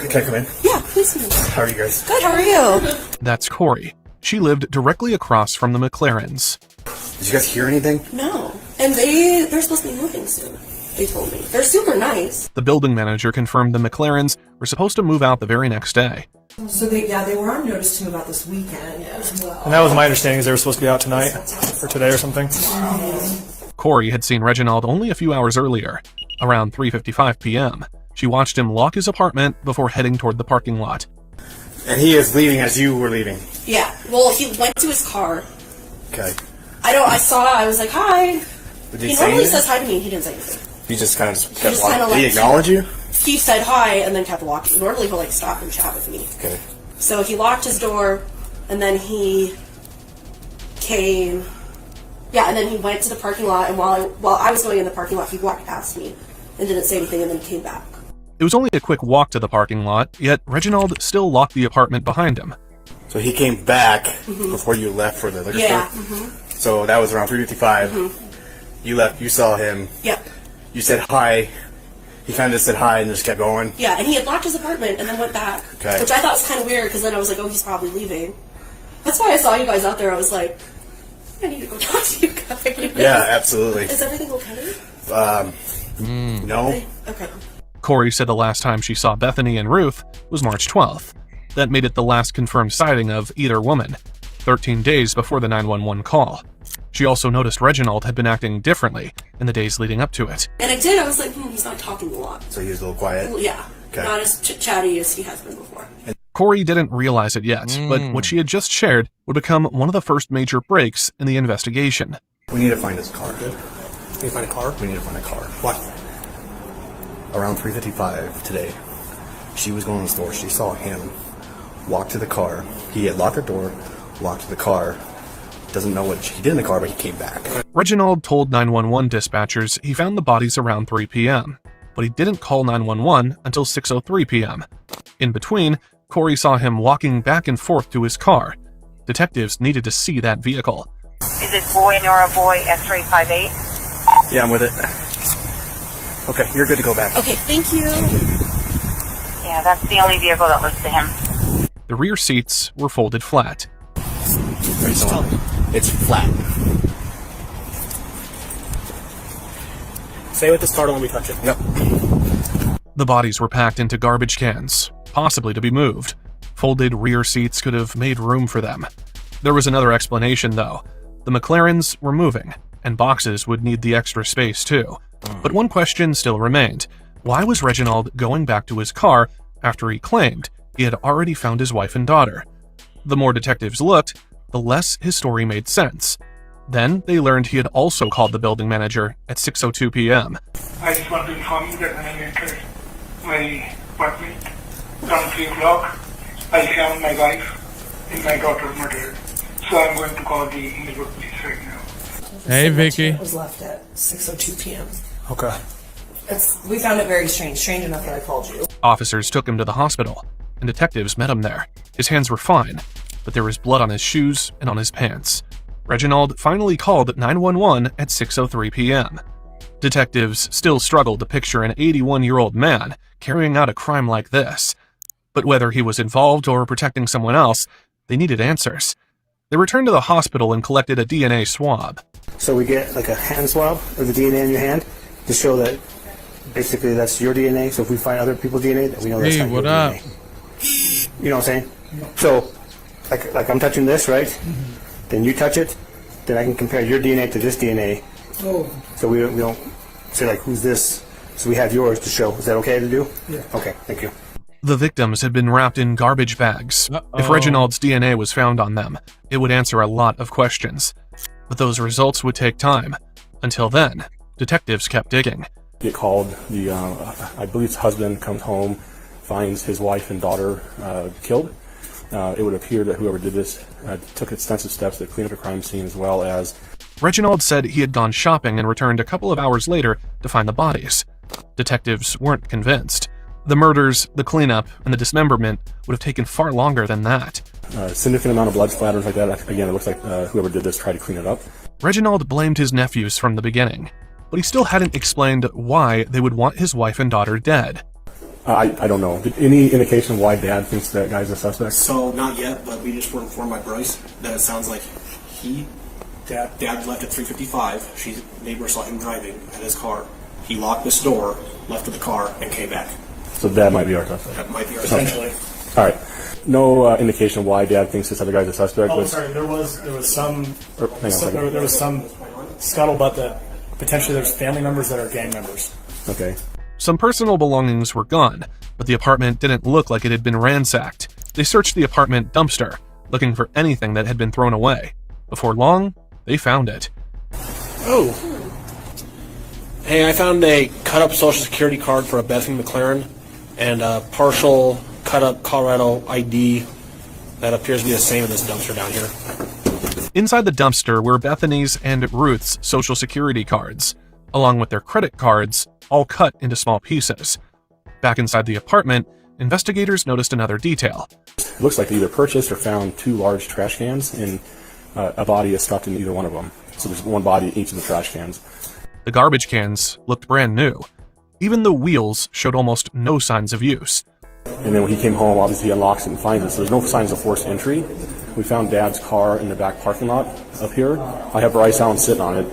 Can I come in? Yeah, please come in. How are you guys? Good, how are you? That's Corey. She lived directly across from the McLarens. Did you guys hear anything? No. And they're supposed to be moving soon. They told me. They're super nice. The building manager confirmed the McLarens were supposed to move out the very next day. So they were on notice to move out this weekend as well. And that was my understanding, is they were supposed to be out tonight or today or something. Corey had seen Reginald only a few hours earlier, around 3:55 p.m. She watched him lock his apartment before heading toward the parking lot. And he is leaving as you were leaving? Yeah. Well, he went to his car. Okay. I was like, hi. Did He say normally anything? says hi to me. He didn't say anything. He just kind of He Did he acknowledge you? he said hi and then kept walking. Normally he'll like stop and chat with me. Okay. So he locked his door, and then he came. Yeah, and then he went to the parking lot, and while I was going in the parking lot, he walked past me and didn't say anything, and then came back. It was only a quick walk to the parking lot, yet Reginald still locked the apartment behind him. So he came back before you left for the liquor store? So that was around 3:55. You left, you saw him. Yeah. You said hi. He kind of just said hi and just kept going. Yeah, and he had locked his apartment and then went back. Okay. Which I thought was kind of weird, because then I was like, oh, he's probably leaving. That's why I saw you guys out there. I was like, I need to go talk to you guys. Yeah, absolutely. Is everything okay? No. Okay. Corey said the last time she saw Bethany and Ruth was March 12th. That made it the last confirmed sighting of either woman, 13 days before the 911 call. She also noticed Reginald had been acting differently in the days leading up to it. And I did. I was like, he's not talking a lot. So he was a little quiet? Yeah. Okay. Not as chatty as he has been before. Corey didn't realize it yet, but what she had just shared would become one of the first major breaks in the investigation. We need to find his car. We need to find a car? We need to find a car. Why? Around 3:55 today, she was going to the store. She saw him walk to the car. He had locked the door, walked to the car. Doesn't know what he did in the car, but he came back. Reginald told 911 dispatchers he found the bodies around 3 p.m., but he didn't call 911 until 6:03 p.m. In between, Corey saw him walking back and forth to his car. Detectives needed to see that vehicle. Is it boy Nora boy X-ray 58? Yeah, I'm with it. Okay, you're good to go back. Okay, thank you. Yeah, that's the only vehicle that was to him. The rear seats were folded flat. It's flat. Say with the start on when we touch it. Yep. The bodies were packed into garbage cans, possibly to be moved. Folded rear seats could have made room for them. There was another explanation, though. The McLarens were moving, and boxes would need the extra space, too. But one question still remained. Why was Reginald going back to his car after he claimed he had already found his wife and daughter? The more detectives looked, the less his story made sense. Then they learned he had also called the building manager at 6:02 p.m. I just want to inform you that when I entered my apartment around 3 o'clock, I found my wife and my daughter murdered. So I'm going to call the neighborhood police right now. Hey, Vicky. It was left at 6:02 p.m. Okay. We found it very strange. Strange enough that I called you. Officers took him to the hospital, and detectives met him there. His hands were fine, but there was blood on his shoes and on his pants. Reginald finally called 911 at 6:03 p.m. Detectives still struggled to picture an 81-year-old man carrying out a crime like this. But whether he was involved or protecting someone else, they needed answers. They returned to the hospital and collected a DNA swab. So we get like a hand swab of the DNA in your hand to show that basically that's your DNA. So if we find other people's DNA, that we know that's not your DNA. You know what I'm saying? So, like I'm touching this, right? Then you touch it, then I can compare your DNA to this DNA. Oh. So we don't say like who's this. So we have yours to show. Is that okay to do? Yeah. Okay, thank you. The victims had been wrapped in garbage bags. If Reginald's DNA was found on them, it would answer a lot of questions. But those results would take time. Until then, detectives kept digging. Get called. I believe his husband comes home, finds his wife and daughter killed. It would appear that whoever did this took extensive steps to clean up the crime scene, as well as... Reginald said he had gone shopping and returned a couple of hours later to find the bodies. Detectives weren't convinced. The murders, the cleanup, and the dismemberment would have taken far longer than that. Significant amount of blood splatters like that. Again, it looks like whoever did this tried to clean it up. Reginald blamed his nephews from the beginning, but he still hadn't explained why they would want his wife and daughter dead. I don't know. Any indication why Dad thinks that guy's a suspect? So, not yet, but we just were informed by Bryce that it sounds like Dad left at 3:55. Neighbor saw him driving at his car. He locked this door, left with the car, and came back. So Dad might be our suspect. That might be our Essentially. All right. No indication why Dad thinks this other guy's a suspect. Oh, sorry. There was some scuttlebutt that potentially there's family members that are gang members. Okay. Some personal belongings were gone, but the apartment didn't look like it had been ransacked. They searched the apartment dumpster, looking for anything that had been thrown away. Before long, they found it. Oh. Hey, I found a cut-up Social Security card for a Bethany McLaren and a partial cut-up Colorado ID that appears to be the same in this dumpster down here. Inside the dumpster were Bethany's and Ruth's Social Security cards, along with their credit cards, all cut into small pieces. Back inside the apartment, investigators noticed another detail. It looks like they either purchased or found 2 large trash cans, and a body is stuffed in either one of them. So there's one body in each of the trash cans. The garbage cans looked brand new. Even the wheels showed almost no signs of use. And then when he came home, obviously he unlocks it and finds it. So there's no signs of forced entry. We found Dad's car in the back parking lot up here. I have Bryce Allen sitting on it.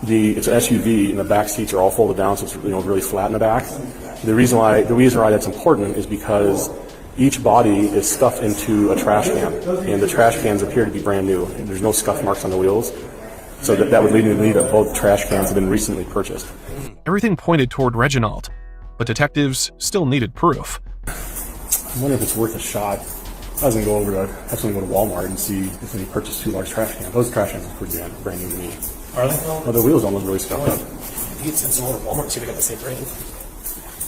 It's an SUV, and the back seats are all folded down, so it's really flat in the back. The reason why that's important is because each body is stuffed into a trash can, and the trash cans appear to be brand new. And there's no scuff marks on the wheels, so that would lead me to believe that both trash cans have been recently purchased. Everything pointed toward Reginald, but detectives still needed proof. I wonder if it's worth a shot. I was going to go to Walmart and see if they purchased 2 large trash cans. Those trash cans are pretty brand new to me. Are they? Well, the wheels don't look really scuffed up. You can send some over to Walmart and see if they got the same brand.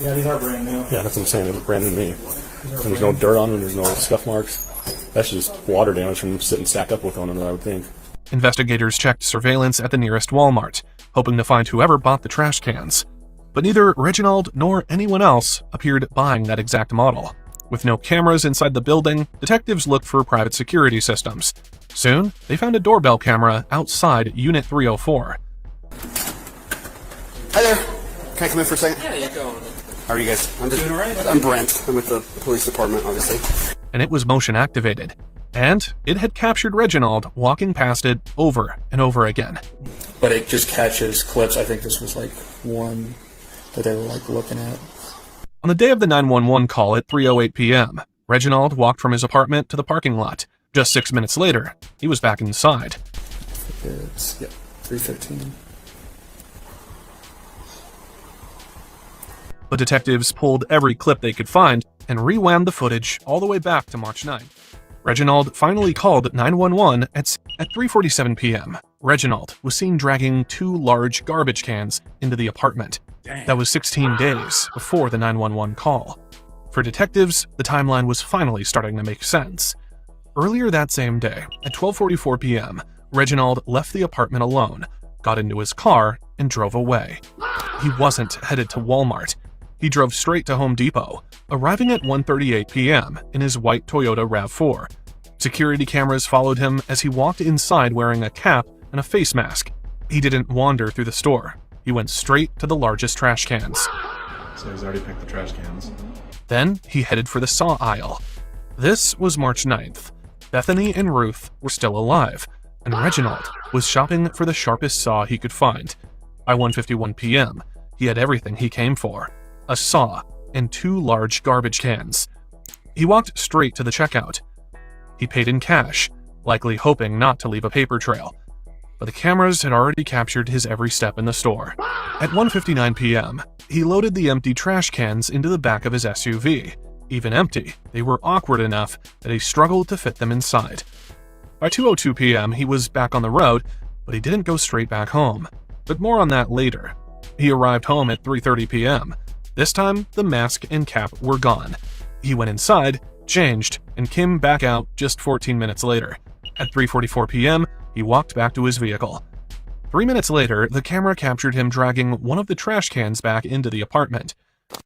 Yeah, these are brand new. Yeah, that's what I'm saying. They look brand new to me. And there's no dirt on them. There's no scuff marks. That's just water damage from sitting stacked up with one another, I would think. Investigators checked surveillance at the nearest Walmart, hoping to find whoever bought the trash cans. But neither Reginald nor anyone else appeared buying that exact model. With no cameras inside the building, detectives looked for private security systems. Soon, they found a doorbell camera outside Unit 304. Hi there. Can I come in for a second? Yeah, you go. How are you guys? I'm doing all right. I'm Brent. I'm with the police department, obviously. And it was motion activated. And it had captured Reginald walking past it over and over again. But it just catches clips. I think this was like one that they were like looking at. On the day of the 911 call at 3:08 p.m., Reginald walked from his apartment to the parking lot. Just 6 minutes later, he was back inside. It's 3:15. But detectives pulled every clip they could find and rewound the footage all the way back to March 9th. Reginald finally called 911 at 3:47 p.m. Reginald was seen dragging 2 large garbage cans into the apartment. That was 16 days before the 911 call. For detectives, the timeline was finally starting to make sense. Earlier that same day, at 12:44 p.m., Reginald left the apartment alone, got into his car, and drove away. He wasn't headed to Walmart. He drove straight to Home Depot, arriving at 1:38 p.m. in his white Toyota RAV4. Security cameras followed him as he walked inside wearing a cap and a face mask. He didn't wander through the store. He went straight to the largest trash cans. So he's already picked the trash cans. Then he headed for the saw aisle. This was March 9th. Bethany and Ruth were still alive, and Reginald was shopping for the sharpest saw he could find. By 1:51 p.m., he had everything he came for: a saw and 2 large garbage cans. He walked straight to the checkout. He paid in cash, likely hoping not to leave a paper trail. But the cameras had already captured his every step in the store. At 1:59 p.m., he loaded the empty trash cans into the back of his SUV. Even empty, they were awkward enough that he struggled to fit them inside. By 2:02 p.m., he was back on the road, but he didn't go straight back home. But more on that later. He arrived home at 3:30 p.m. This time, the mask and cap were gone. He went inside, changed, and came back out just 14 minutes later. At 3:44 p.m., he walked back to his vehicle. 3 minutes later, the camera captured him dragging one of the trash cans back into the apartment.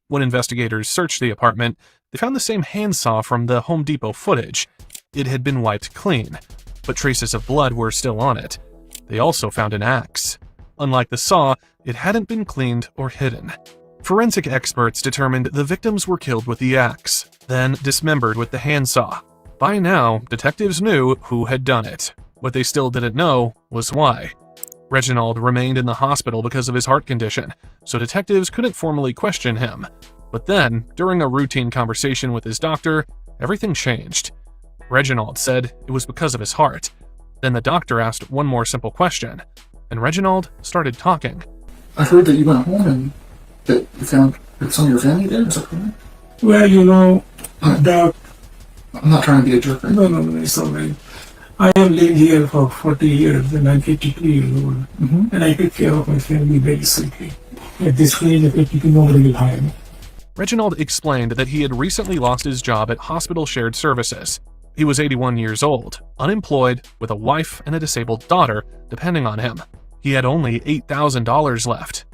When investigators searched the apartment, they found the same handsaw from the Home Depot footage. It had been wiped clean, but traces of blood were still on it. They also found an axe. Unlike the saw, it hadn't been cleaned or hidden. Forensic experts determined the victims were killed with the axe, then dismembered with the handsaw. By now, detectives knew who had done it. What they still didn't know was why. Reginald remained in the hospital because of his heart condition, so detectives couldn't formally question him. But then, during a routine conversation with his doctor, everything changed. Reginald said it was because of his heart. Then the doctor asked one more simple question, and Reginald started talking. I heard that you went home and that you found some of your family there, is that correct? Well, you know, Doc. I'm not trying to be a jerk. No, it's all right. I have lived here for 40 years and I'm 52 years old. And I take care of my family very simply. at this age of 82, nobody will hire me. Reginald explained that he had recently lost his job at Hospital Shared Services. He was 81 years old, unemployed, with a wife and a disabled daughter depending on him. He had only $8,000 left.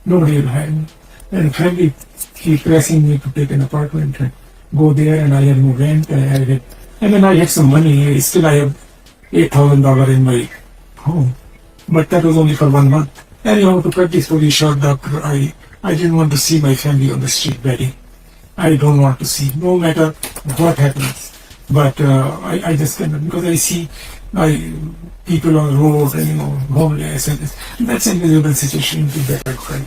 Nobody will hire me. And family keep pressing me to take an apartment and go there, and I have no rent, and then I had some money. Still I have $8,000 in my home. But that was only for 1 month. Anyhow, to cut this story short, doctor, I didn't want to see my family on the street begging. I don't want to see, no matter what happens. But I just cannot, because I see people on the road and, homeless, and that's a miserable situation to better cry.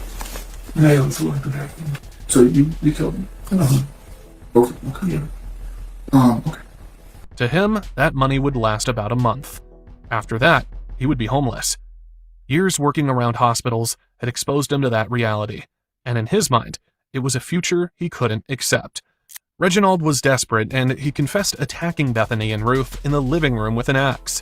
And I also want to die. So you killed him? Both of them? Okay. Yeah. Okay. To him, that money would last about a month. After that, he would be homeless. Years working around hospitals had exposed him to that reality, and in his mind, it was a future he couldn't accept. Reginald was desperate, and he confessed attacking Bethany and Ruth in the living room with an axe.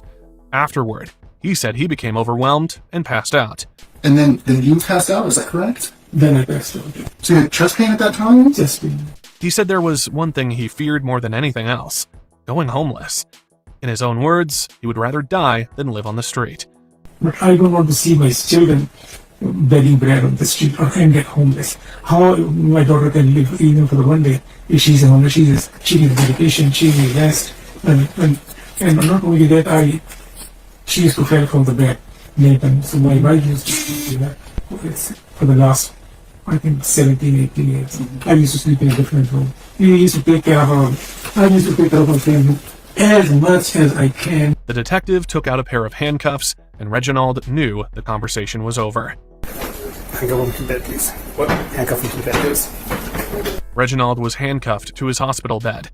Afterward, he said he became overwhelmed and passed out. And then you passed out, is that correct? Then I passed out. So you had chest pain at that time? Chest pain. He said there was one thing he feared more than anything else: going homeless. In his own words, he would rather die than live on the street. But I don't want to see my children begging bread on the street and get homeless. How my daughter can live even for the 1 day if she's homeless? She needs medication, she needs rest, and not only that, she used to fall from the bed, Nathan. So my wife used to do that for the last, I think, 17, 18 years. I used to sleep in a different room. We used to take care of her. I used to take care of her family as much as I can. The detective took out a pair of handcuffs, and Reginald knew the conversation was over. Handcuff him to bed, please. What? Handcuff him to bed, please. Reginald was handcuffed to his hospital bed.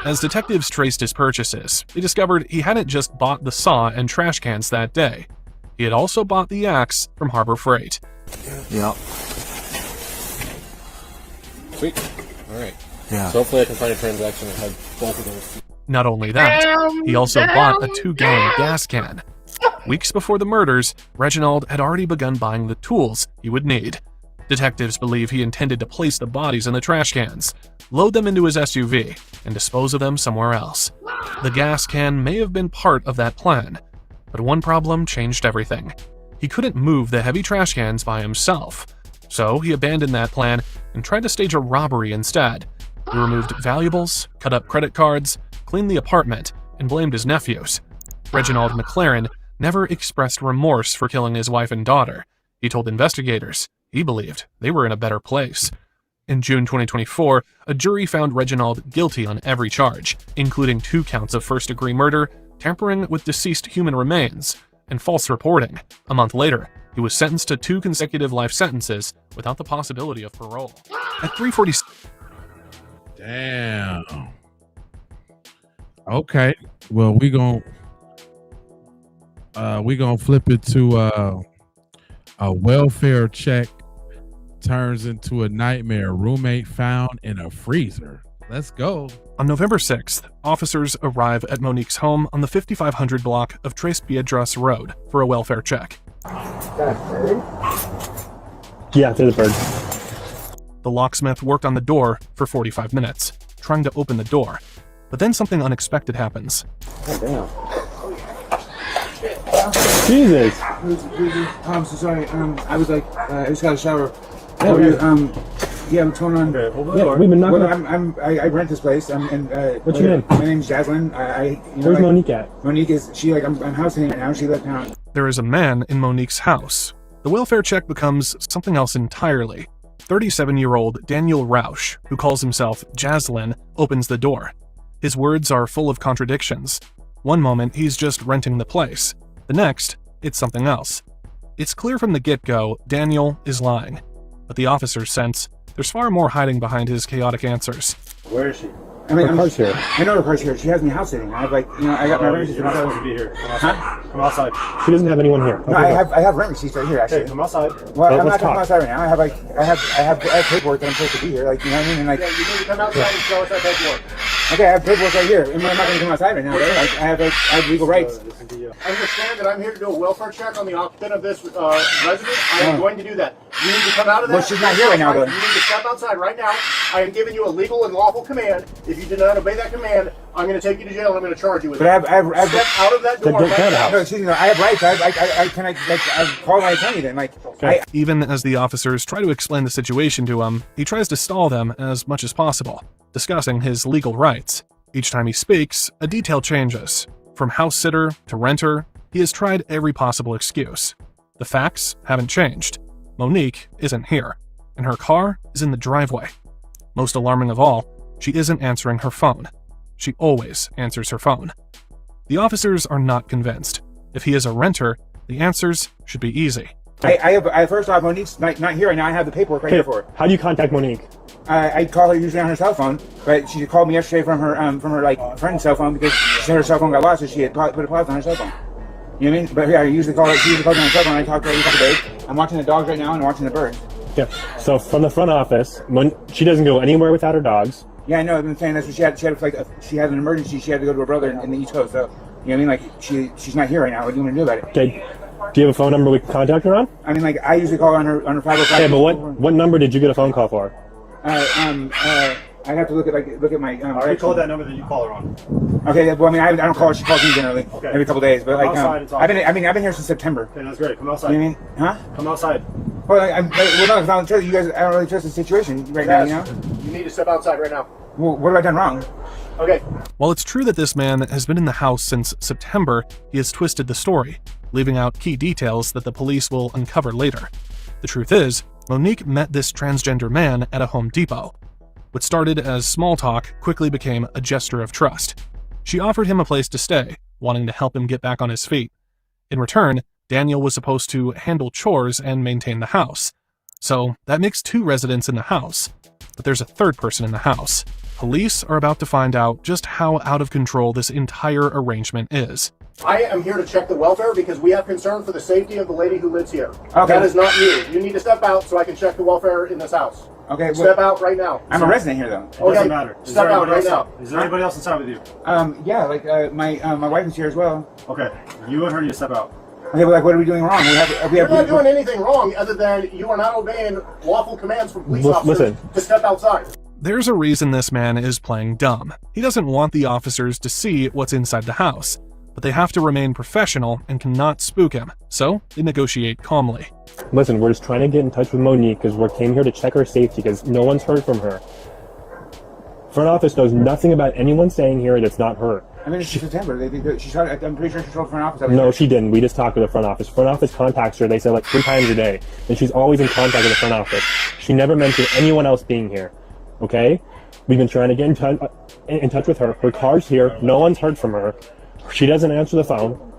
As detectives traced his purchases, they discovered he hadn't just bought the saw and trash cans that day. He had also bought the axe from Harbor Freight. Yeah. Sweet. All right. Yeah. So hopefully I can find a transaction that had both of those. Not only that, he also bought a 2-gallon gas can. Weeks before the murders, Reginald had already begun buying the tools he would need. Detectives believe he intended to place the bodies in the trash cans, load them into his SUV, and dispose of them somewhere else. The gas can may have been part of that plan, but one problem changed everything. He couldn't move the heavy trash cans by himself, so he abandoned that plan and tried to stage a robbery instead. He removed valuables, cut up credit cards, cleaned the apartment, and blamed his nephews. Reginald McLaren never expressed remorse for killing his wife and daughter. He told investigators he believed they were in a better place. In June 2024, a jury found Reginald guilty on every charge, including 2 counts of first-degree murder, tampering with deceased human remains, and false reporting. A month later, he was sentenced to 2 consecutive life sentences without the possibility of parole. At 3:40. Damn. Okay. Well, we gonna flip it to a welfare check turns into a nightmare. Roommate found in a freezer. Let's go. On November 6th, officers arrive at Monique's home on the 5500 block of Tres Piedras Road for a welfare check. Yeah, they're the bird. The locksmith worked on the door for 45 minutes, trying to open the door. But then something unexpected happens. Oh, damn. Jesus! I'm so sorry. I was like, I just got a shower. Yeah, what's going on? Yeah, we've been knocking. I rent this place. What's your name? My name's Jaslyn. Where's Monique at? Monique is I'm housing right now. She left town. There is a man in Monique's house. The welfare check becomes something else entirely. 37-year-old Daniel Rausch, who calls himself Jaslyn, opens the door. His words are full of contradictions. One moment, he's just renting the place. The next, it's something else. It's clear from the get-go Daniel is lying, but the officers sense there's far more hiding behind his chaotic answers. Where is she? Her car's here. I know her car's here. She has me house sitting. I got my rent receipt. You're not supposed to be here. Come outside. Huh? Come outside. She doesn't have anyone here. No, I have rent receipts right here. Actually, okay, come outside. Well, I'm not coming outside right now. I have paperwork that I'm supposed to be here. Like, you know what I mean? And like, yeah, you need to come outside and show us that paperwork. Okay, I have paperwork right here. I'm not going to come outside right now. Right? Like, I have legal rights. Understand that I'm here to do a welfare check on the occupant of this residence. I am going to do that. You need to come out of that. Well, she's not here right now, though. You need to step outside right now. I am giving you a legal and lawful command. If you do not obey that command, I'm going to take you to jail and I'm going to charge you with it. But I've step out of that door. No, excuse me, I have rights. I call my attorney then. Even as the officers try to explain the situation to him, he tries to stall them as much as possible, discussing his legal rights. Each time he speaks, a detail changes. From house sitter to renter, he has tried every possible excuse. The facts haven't changed. Monique isn't here, and her car is in the driveway. Most alarming of all, she isn't answering her phone. She always answers her phone. The officers are not convinced. If he is a renter, the answers should be easy. I first off, Monique's not here right now. I have the paperwork right here for her. How do you contact Monique? I call her usually on her cell phone, but she called me yesterday from her like friend's cell phone because she said her cell phone got lost, so she had put a pause on her cell phone. You know what I mean? But yeah, I usually call her. She usually calls me on her cell phone. I talk to her every couple days. I'm watching the dogs right now and watching the birds. Yeah. So from the front office, she doesn't go anywhere without her dogs. Yeah, I know. I've been saying that's what she had. She had she had an emergency. She had to go to her brother in the East Coast. So you know what I mean? Like she's not here right now. What do you want to do about it? Okay. Do you have a phone number we can contact her on? I mean, like I usually call her on her 505. Okay, but what number did you get a phone call for? I'd have to look at my. I already told that number that you call her on. Okay, well, I mean, I don't call her. She calls me generally every couple days. But like, outside, I've been here since September. Okay, that's great. Come outside. You know what I mean? Huh? Come outside. Well, well, no, you guys, I don't really trust the situation right now. You know? You need to step outside right now. Well, what have I done wrong? Okay. While it's true that this man has been in the house since September, he has twisted the story, leaving out key details that the police will uncover later. The truth is, Monique met this transgender man at a Home Depot. What started as small talk quickly became a gesture of trust. She offered him a place to stay, wanting to help him get back on his feet. In return, Daniel was supposed to handle chores and maintain the house. So that makes 2 residents in the house. But there's a third person in the house. Police are about to find out just how out of control this entire arrangement is. I am here to check the welfare because we have concern for the safety of the lady who lives here. Okay. That is not you. You need to step out so I can check the welfare in this house. Okay. Step out right now. I'm a resident here, though. It doesn't matter. Step out right now. Is there anybody else inside with you? Yeah, like my wife is here as well. Okay. You and her need to step out. Okay, but like, what are we doing wrong? You're not doing anything wrong other than you are not obeying lawful commands from police officers to step outside. There's a reason this man is playing dumb. He doesn't want the officers to see what's inside the house, but they have to remain professional and cannot spook him, so they negotiate calmly. Listen, we're just trying to get in touch with Monique because we came here to check her safety because no one's heard from her. Front office knows nothing about anyone staying here that's not her. I mean, it's September. I'm pretty sure she told front office. No, she didn't. We just talked to the front office. Front office contacts her, they say like 3 times a day, and she's always in contact with the front office. She never mentioned anyone else being here. Okay? We've been trying to get in touch with her. Her car's here. No one's heard from her. She doesn't answer the phone.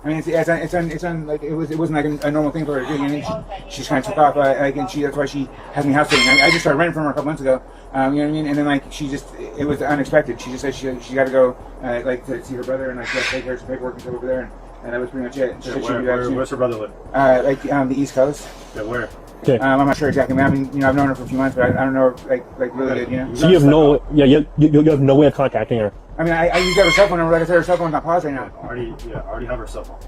I mean, like it wasn't like a normal thing for her to do. And she just kind of took off, and that's why she has me house sitting. I just started renting from her a couple months ago. You know what I mean? And then like it was unexpected. She just said she got to go like to see her brother and like she had to take her some paperwork and stuff over there, and that was pretty much it. Where's her brother live? Like the East Coast. Yeah, where? Okay. I'm not sure exactly. I mean, I've known her for a few months, but I don't know like really good. So you have you have no way of contacting her. I mean, I used to have her cell phone number. Like I said, her cell phone's not paused right now. I already have her cell phone.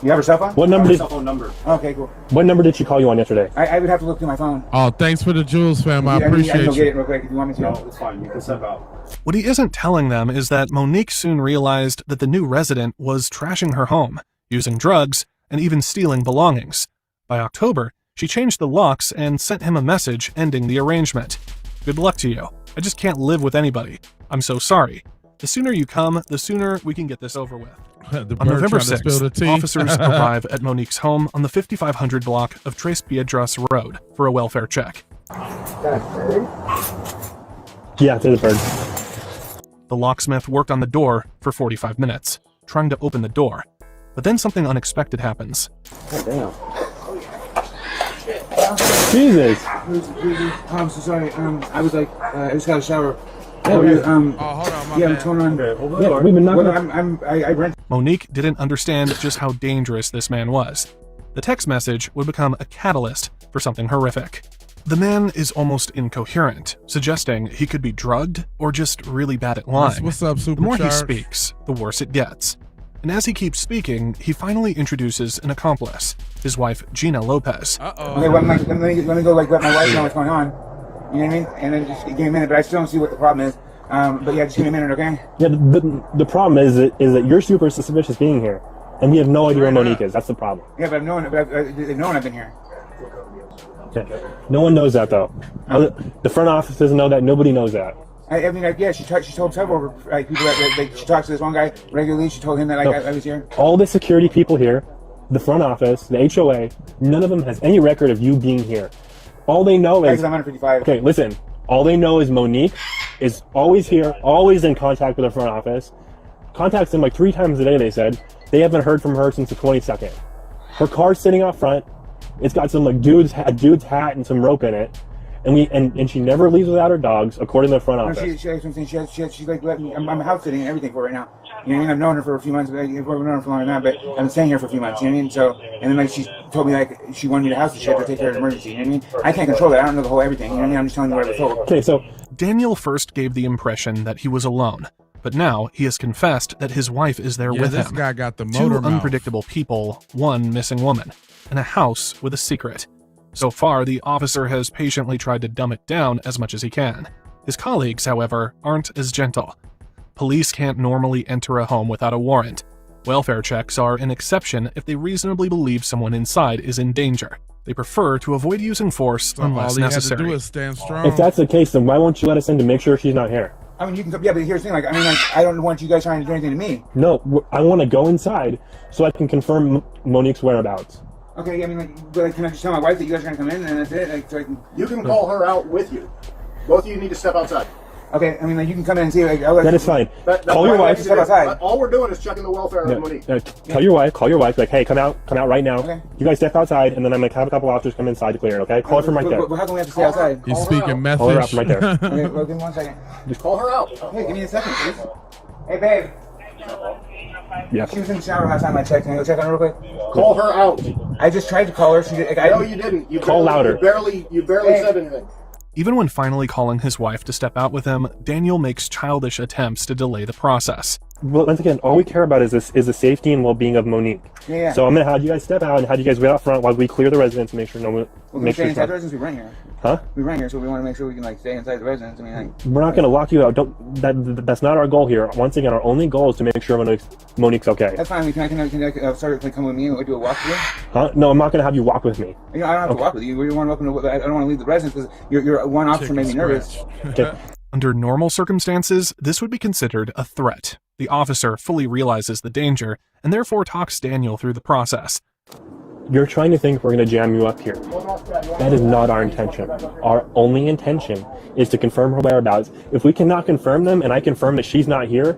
You have her cell phone? What number did? Cell phone number. Okay, cool. What number did she call you on yesterday? I would have to look through my phone. Oh, thanks for the jewels, fam. I I appreciate can go you. get it real quick if you want me to. No, it's fine. You can step out. What he isn't telling them is that Monique soon realized that the new resident was trashing her home, using drugs, and even stealing belongings. By October, she changed the locks and sent him a message ending the arrangement. Good luck to you. I just can't live with anybody. I'm so sorry. The sooner you come, the sooner we can get this over with. On November 6th, officers arrive at Monique's home on the 5500 block of Tres Piedras Road for a welfare check. Yeah, to the bird. The locksmith worked on the door for 45 minutes, trying to open the door. But then something unexpected happens. Damn. Jesus. I'm so sorry. I was like, I just got a shower. hold on, my yeah, bad. what's going on? Yeah, we've been knocking. I rent. Monique didn't understand just how dangerous this man was. The text message would become a catalyst for something horrific. The man is almost incoherent, suggesting he could be drugged or just really bad at lying. What's up, The more he Supercharged? speaks, the worse it gets. And as he keeps speaking, he finally introduces an accomplice, his wife, Gina Lopez. Okay, well, let me go like let my wife know what's going on. You know what I mean? And then just give me a minute, but I still don't see what the problem is. But yeah, just give me a minute, okay? Yeah, the problem is that you're super suspicious being here, and we have no idea where Monique is. That's the problem. Yeah, but no one I've been here. Okay. No one knows that though. The front office doesn't know that. Nobody knows that. I mean, yeah, she told several people that she talks to this one guy regularly. She told him that I was here. All the security people here, the front office, the HOA, none of them has any record of you being here. All they know is... I'm 155. Okay, listen. All they know is Monique is always here, always in contact with the front office. Contacts them like 3 times a day, they said. They haven't heard from her since the 22nd. Her car's sitting out front. It's got some like dude's hat and some rope in it. And she never leaves without her dogs, according to the front office. She's like let me. I'm house sitting and everything for right now. You know what I mean? I've known her for a few months. I've known her for longer than that, but I've been staying here for a few months. You know what I mean? So, and then like she told me like she wanted me to house the shit to take care of an emergency. You know what I mean? I can't control that. I don't know the whole everything. You know what I mean? I'm just telling you what I was told. Okay, so Daniel first gave the impression that he was alone, but now he has confessed that his wife is there with this him. Guy got the 2 motor mouth. unpredictable people, 1 missing woman, and a house with a secret. So far, the officer has patiently tried to dumb it down as much as he can. His colleagues, however, aren't as gentle. Police can't normally enter a home without a warrant. Welfare checks are an exception if they reasonably believe someone inside is in danger. They prefer to avoid using force unless all he necessary. had to do is stand strong. if that's the case, then why won't you let us in to make sure she's not here? I mean, you can come. Yeah, but here's the thing. Like, I mean, like, I don't want you guys trying to do anything to me. No, I want to go inside so I can confirm Monique's whereabouts. Okay, I mean, like, can I just tell my wife that you guys are gonna come in and that's it? Like, so I can... You can call her out with you. Both of you need to step outside. Okay, I mean, like, you can come in and see. Like, That is fine. Call your wife. Step outside. All we're doing is checking the welfare of Monique. Call your wife. Like, hey, come out right now. Okay. You guys step outside, and then I'm gonna have a couple officers come inside to clear it. Okay? Call her from right there. But how come we have to stay outside? He's speaking message. Call her out from right there. Okay, well, give me 1 second. Just call her out. Hey, give me a second, please. Hey, babe. Yeah. She was in the shower last time I checked. Can I go check on her real quick? Call her out. I just tried to call her. She did. No, you didn't. You Call louder. You barely said anything. Even when finally calling his wife to step out with him, Daniel makes childish attempts to delay the process. Well, once again, all we care about is the safety and well-being of Monique. Yeah. So I'm gonna have you guys step out and have you guys wait out front while we clear the residence and make sure no one. Well, make stay sure inside the residence. We rent here. Huh? We rent here, so we want to make sure we can like stay inside the residence. I mean, like. We're not gonna lock you out. That's not our goal here. Once again, our only goal is to make sure Monique's okay. That's fine. Can I start like come with me and we do a walkthrough? Huh? No, I'm not gonna have you walk with me. You know, I don't have to walk with you. We want to welcome. I don't want to leave the residence because your one officer made me nervous. Okay. Under normal circumstances, this would be considered a threat. The officer fully realizes the danger and therefore talks Daniel through the process. You're trying to think we're gonna jam you up here. That is not our intention. Our only intention is to confirm her whereabouts. If we cannot confirm them and I confirm that she's not here,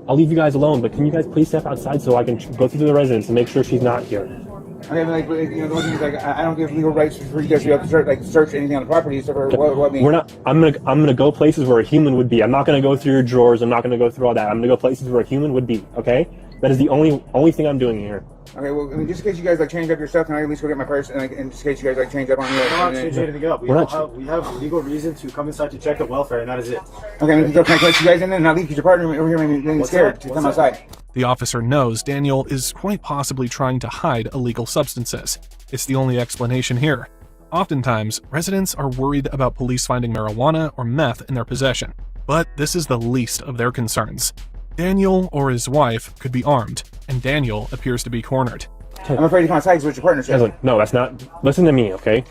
I'll leave you guys alone, but can you guys please step outside so I can go through the residence and make sure she's not here? Okay, but like, you know, the one thing is like, I don't give legal rights for you guys to be able to search anything on the property. So for what means? We're not. I'm gonna go places where a human would be. I'm not gonna go through your drawers. I'm not gonna go through all that. I'm gonna go places where a human would be. Okay? That is the only thing I'm doing here. Okay, well, I mean, just in case you guys like change up your stuff, can I at least go get my purse and like, in just in case you guys like change up on me? We're not changing anything up. We have legal reason to come inside to check the welfare, and that is it. Okay, I mean, can I let you guys in there and not leave because your partner over here made me scared to come outside. The officer knows Daniel is quite possibly trying to hide illegal substances. It's the only explanation here. Oftentimes, residents are worried about police finding marijuana or meth in their possession, but this is the least of their concerns. Daniel or his wife could be armed, and Daniel appears to be cornered. I'm afraid to come outside because what's your partnership? No, that's not. Listen to me, okay?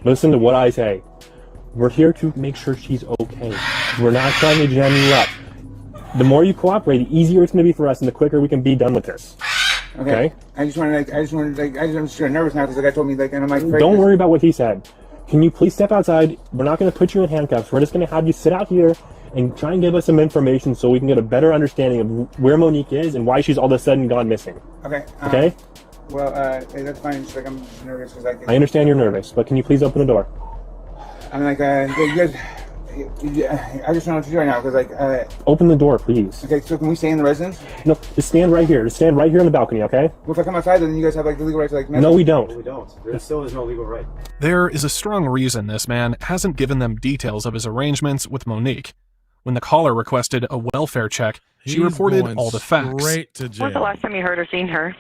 Listen to what I say. We're here to make sure she's okay. We're not trying to jam you up. The more you cooperate, the easier it's going to be for us, and the quicker we can be done with this. Okay? I'm just nervous now because the guy told me like, and I'm like, don't worry about what he said. Can you please step outside? We're not going to put you in handcuffs. We're just going to have you sit out here and try and give us some information so we can get a better understanding of where Monique is and why she's all of a sudden gone missing. Okay. Okay? Well, that's fine. Just like I'm nervous because I understand you're nervous, but can you please open the door? I'm like, you guys. I just don't know what to do right now because like. Open the door, please. Okay, so can we stay in the residence? No, just stand right here. Just stand right here on the balcony, okay? Well, if I come outside, then you guys have like the legal right to like. No, we don't. We don't. There still is no legal right. There is a strong reason this man hasn't given them details of his arrangements with Monique. When the caller requested a welfare check, she He's reported going all the facts. straight to When's the jail. last time you heard or seen her?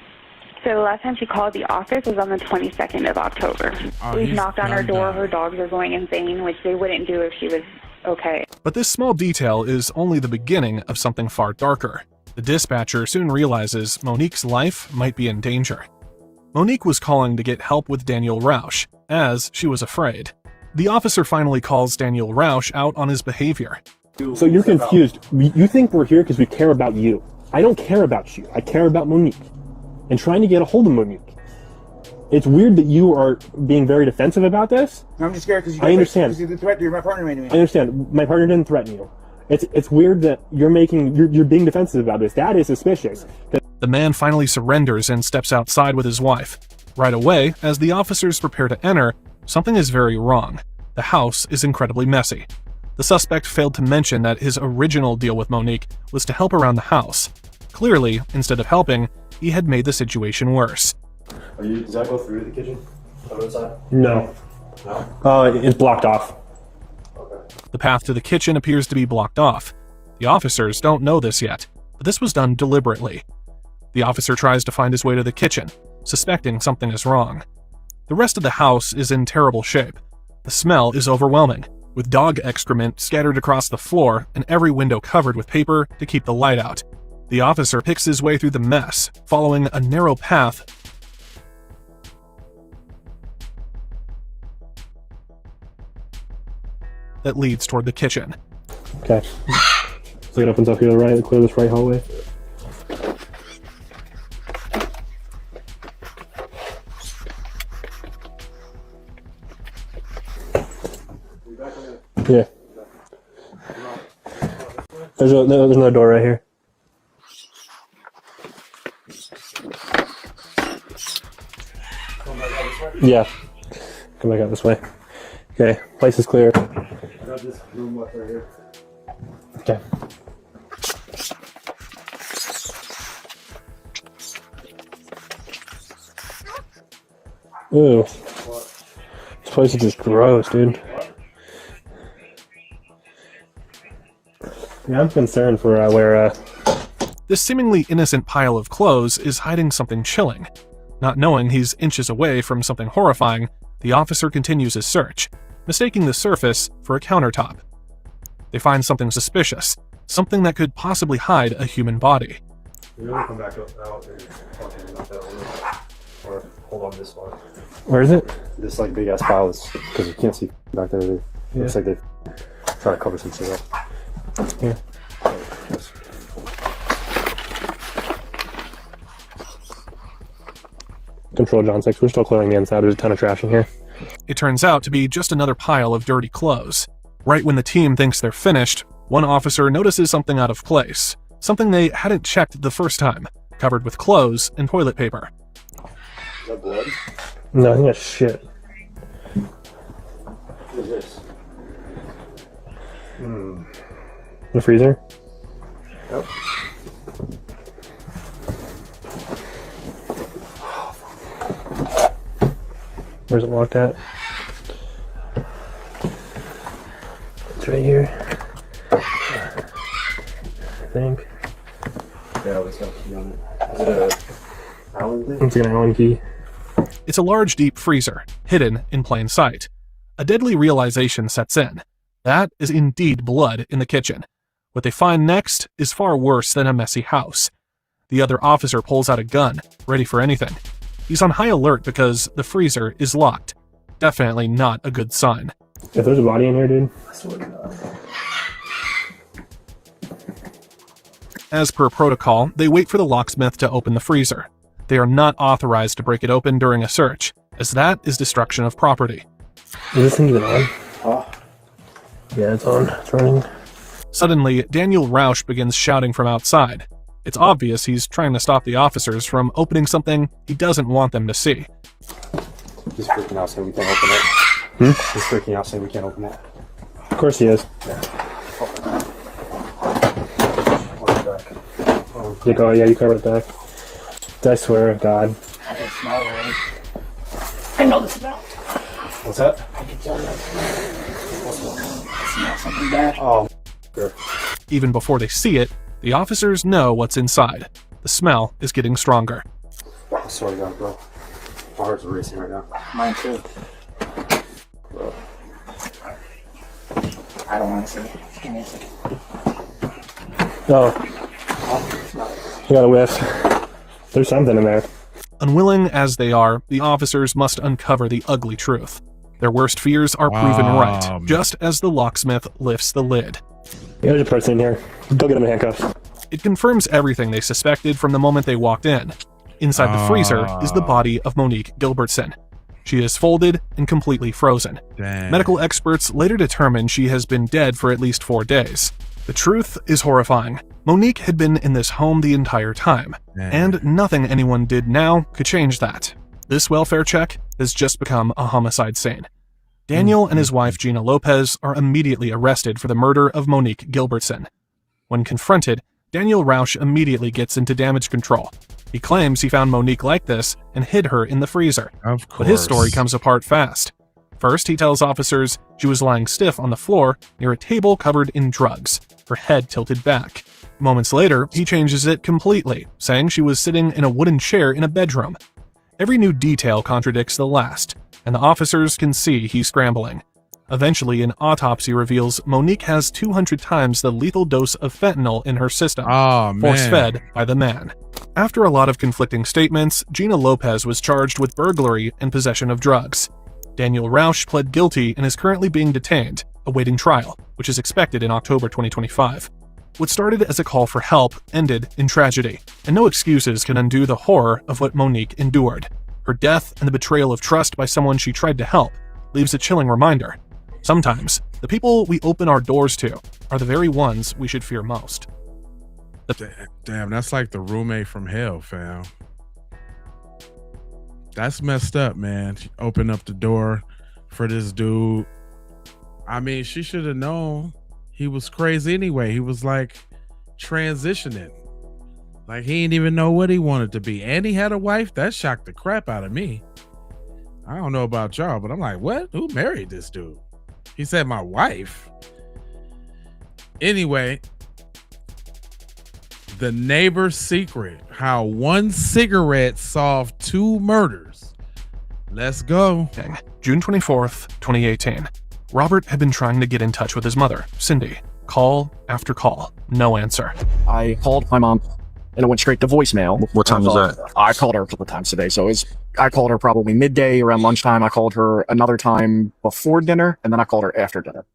So the last time she called the office was on the 22nd of October. We've he's knocked on her done door. done. Her dogs are going insane, which they wouldn't do if she was okay. But this small detail is only the beginning of something far darker. The dispatcher soon realizes Monique's life might be in danger. Monique was calling to get help with Daniel Rausch, as she was afraid. The officer finally calls Daniel Rausch out on his behavior. So you're confused. You think we're here because we care about you. I don't care about you. I care about Monique. And trying to get a hold of Monique. It's weird that you are being very defensive about this. No, I'm just scared because I understand. Because the threat my partner made to me. I understand. My partner didn't threaten you. It's weird that you're being defensive about this. That is suspicious. The man finally surrenders and steps outside with his wife. Right away, as the officers prepare to enter, something is very wrong. The house is incredibly messy. The suspect failed to mention that his original deal with Monique was to help around the house. Clearly, instead of helping, he had made the situation worse. Does that go through the kitchen? No. It's blocked off. The path to the kitchen appears to be blocked off. The officers don't know this yet, but this was done deliberately. The officer tries to find his way to the kitchen, suspecting something is wrong. The rest of the house is in terrible shape. The smell is overwhelming, with dog excrement scattered across the floor and every window covered with paper to keep the light out. The officer picks his way through the mess, following a narrow path that leads toward the kitchen. Okay. So it opens up here to the right, clear this right hallway. Yeah. There's another door right here. Yeah. Come back out this way. Okay. Place is clear. Got this room left right here. Okay. Ooh. This place is just gross, dude. Yeah, I'm concerned for where This seemingly innocent pile of clothes is hiding something chilling. Not knowing he's inches away from something horrifying, the officer continues his search, mistaking the surface for a countertop. They find something suspicious, something that could possibly hide a human body. You really come back out and knock that over. Or hold on this one. Where is it? This like big ass pile is because you can't see back there. It looks like they try to cover some shit up. Here. Control John 6, we're still clearing the inside. There's a ton of trash in here. It turns out to be just another pile of dirty clothes. Right when the team thinks they're finished, one officer notices something out of place, something they hadn't checked the first time, covered with clothes and toilet paper. Is that blood? No, I think that's shit. What is this? The freezer? Yep. Where's it locked at? It's right here. I think. Yeah, it's got a key on it. Is it a Allen thing? It's an Allen key. It's a large, deep freezer, hidden in plain sight. A deadly realization sets in. That is indeed blood in the kitchen. What they find next is far worse than a messy house. The other officer pulls out a gun, ready for anything. He's on high alert because the freezer is locked. Definitely not a good sign. If there's a body in here, dude. As per protocol, they wait for the locksmith to open the freezer. They are not authorized to break it open during a search, as that is destruction of property. Is this thing even on? Yeah, it's on. It's running. Suddenly, Daniel Rausch begins shouting from outside. It's obvious he's trying to stop the officers from opening something he doesn't want them to see. He's freaking out saying we can't open it. He's freaking out saying we can't open it. Of course he is. You go, yeah, you cover it back. I swear to God. I can smell it already. I know the smell. What's that? I can tell that. I smell something bad. Oh, Even before they see it, the officers know what's inside. The smell is getting stronger. I swear to God, bro. My heart's racing right now. Mine too. Bro. I don't want to see it. Give me a second. Oh. You got a whiff. There's something in there. Unwilling as they are, the officers must uncover the ugly truth. Their worst fears are proven right, just as the locksmith lifts the lid. Yeah, there's a person in here. Go get him in handcuffs. It confirms everything they suspected from the moment they walked in. Inside the freezer is the body of Monique Gilbertson. She is folded and completely frozen. Dang. Medical experts later determined she has been dead for at least 4 days. The truth is horrifying. Monique had been in this home the entire time, and nothing anyone did now could change that. This welfare check has just become a homicide scene. Daniel and his wife Gina Lopez are immediately arrested for the murder of Monique Gilbertson. When confronted, Daniel Rausch immediately gets into damage control. He claims he found Monique like this and hid her in the freezer. Of course. But his story comes apart fast. First, he tells officers she was lying stiff on the floor near a table covered in drugs, her head tilted back. Moments later, he changes it completely, saying she was sitting in a wooden chair in a bedroom. Every new detail contradicts the last, and the officers can see he's scrambling. Eventually, an autopsy reveals Monique has 200 times the lethal dose of fentanyl in her system, force-fed by the man. After a lot of conflicting statements, Gina Lopez was charged with burglary and possession of drugs. Daniel Rausch pled guilty and is currently being detained, awaiting trial, which is expected in October 2025. What started as a call for help ended in tragedy, and no excuses can undo the horror of what Monique endured. Her death and the betrayal of trust by someone she tried to help leaves a chilling reminder. Sometimes, the people we open our doors to are the very ones we should fear most. Damn, that's like the roommate from hell, fam. That's messed up, man. She opened up the door for this dude. I mean, she should have known he was crazy anyway. He was like transitioning. Like he didn't even know what he wanted to be. And he had a wife. That shocked the crap out of me. I don't know about y'all, but I'm like, what? Who married this dude? He said my wife. Anyway, the neighbor's secret. How one cigarette solved 2 murders. Let's go. June 24th, 2018. Robert had been trying to get in touch with his mother, Cindy. Call after call. No answer. I called my mom and it went straight to voicemail. What time was that? I called her a couple of times today. So I called her probably midday, around lunchtime. I called her another time before dinner, and then I called her after dinner.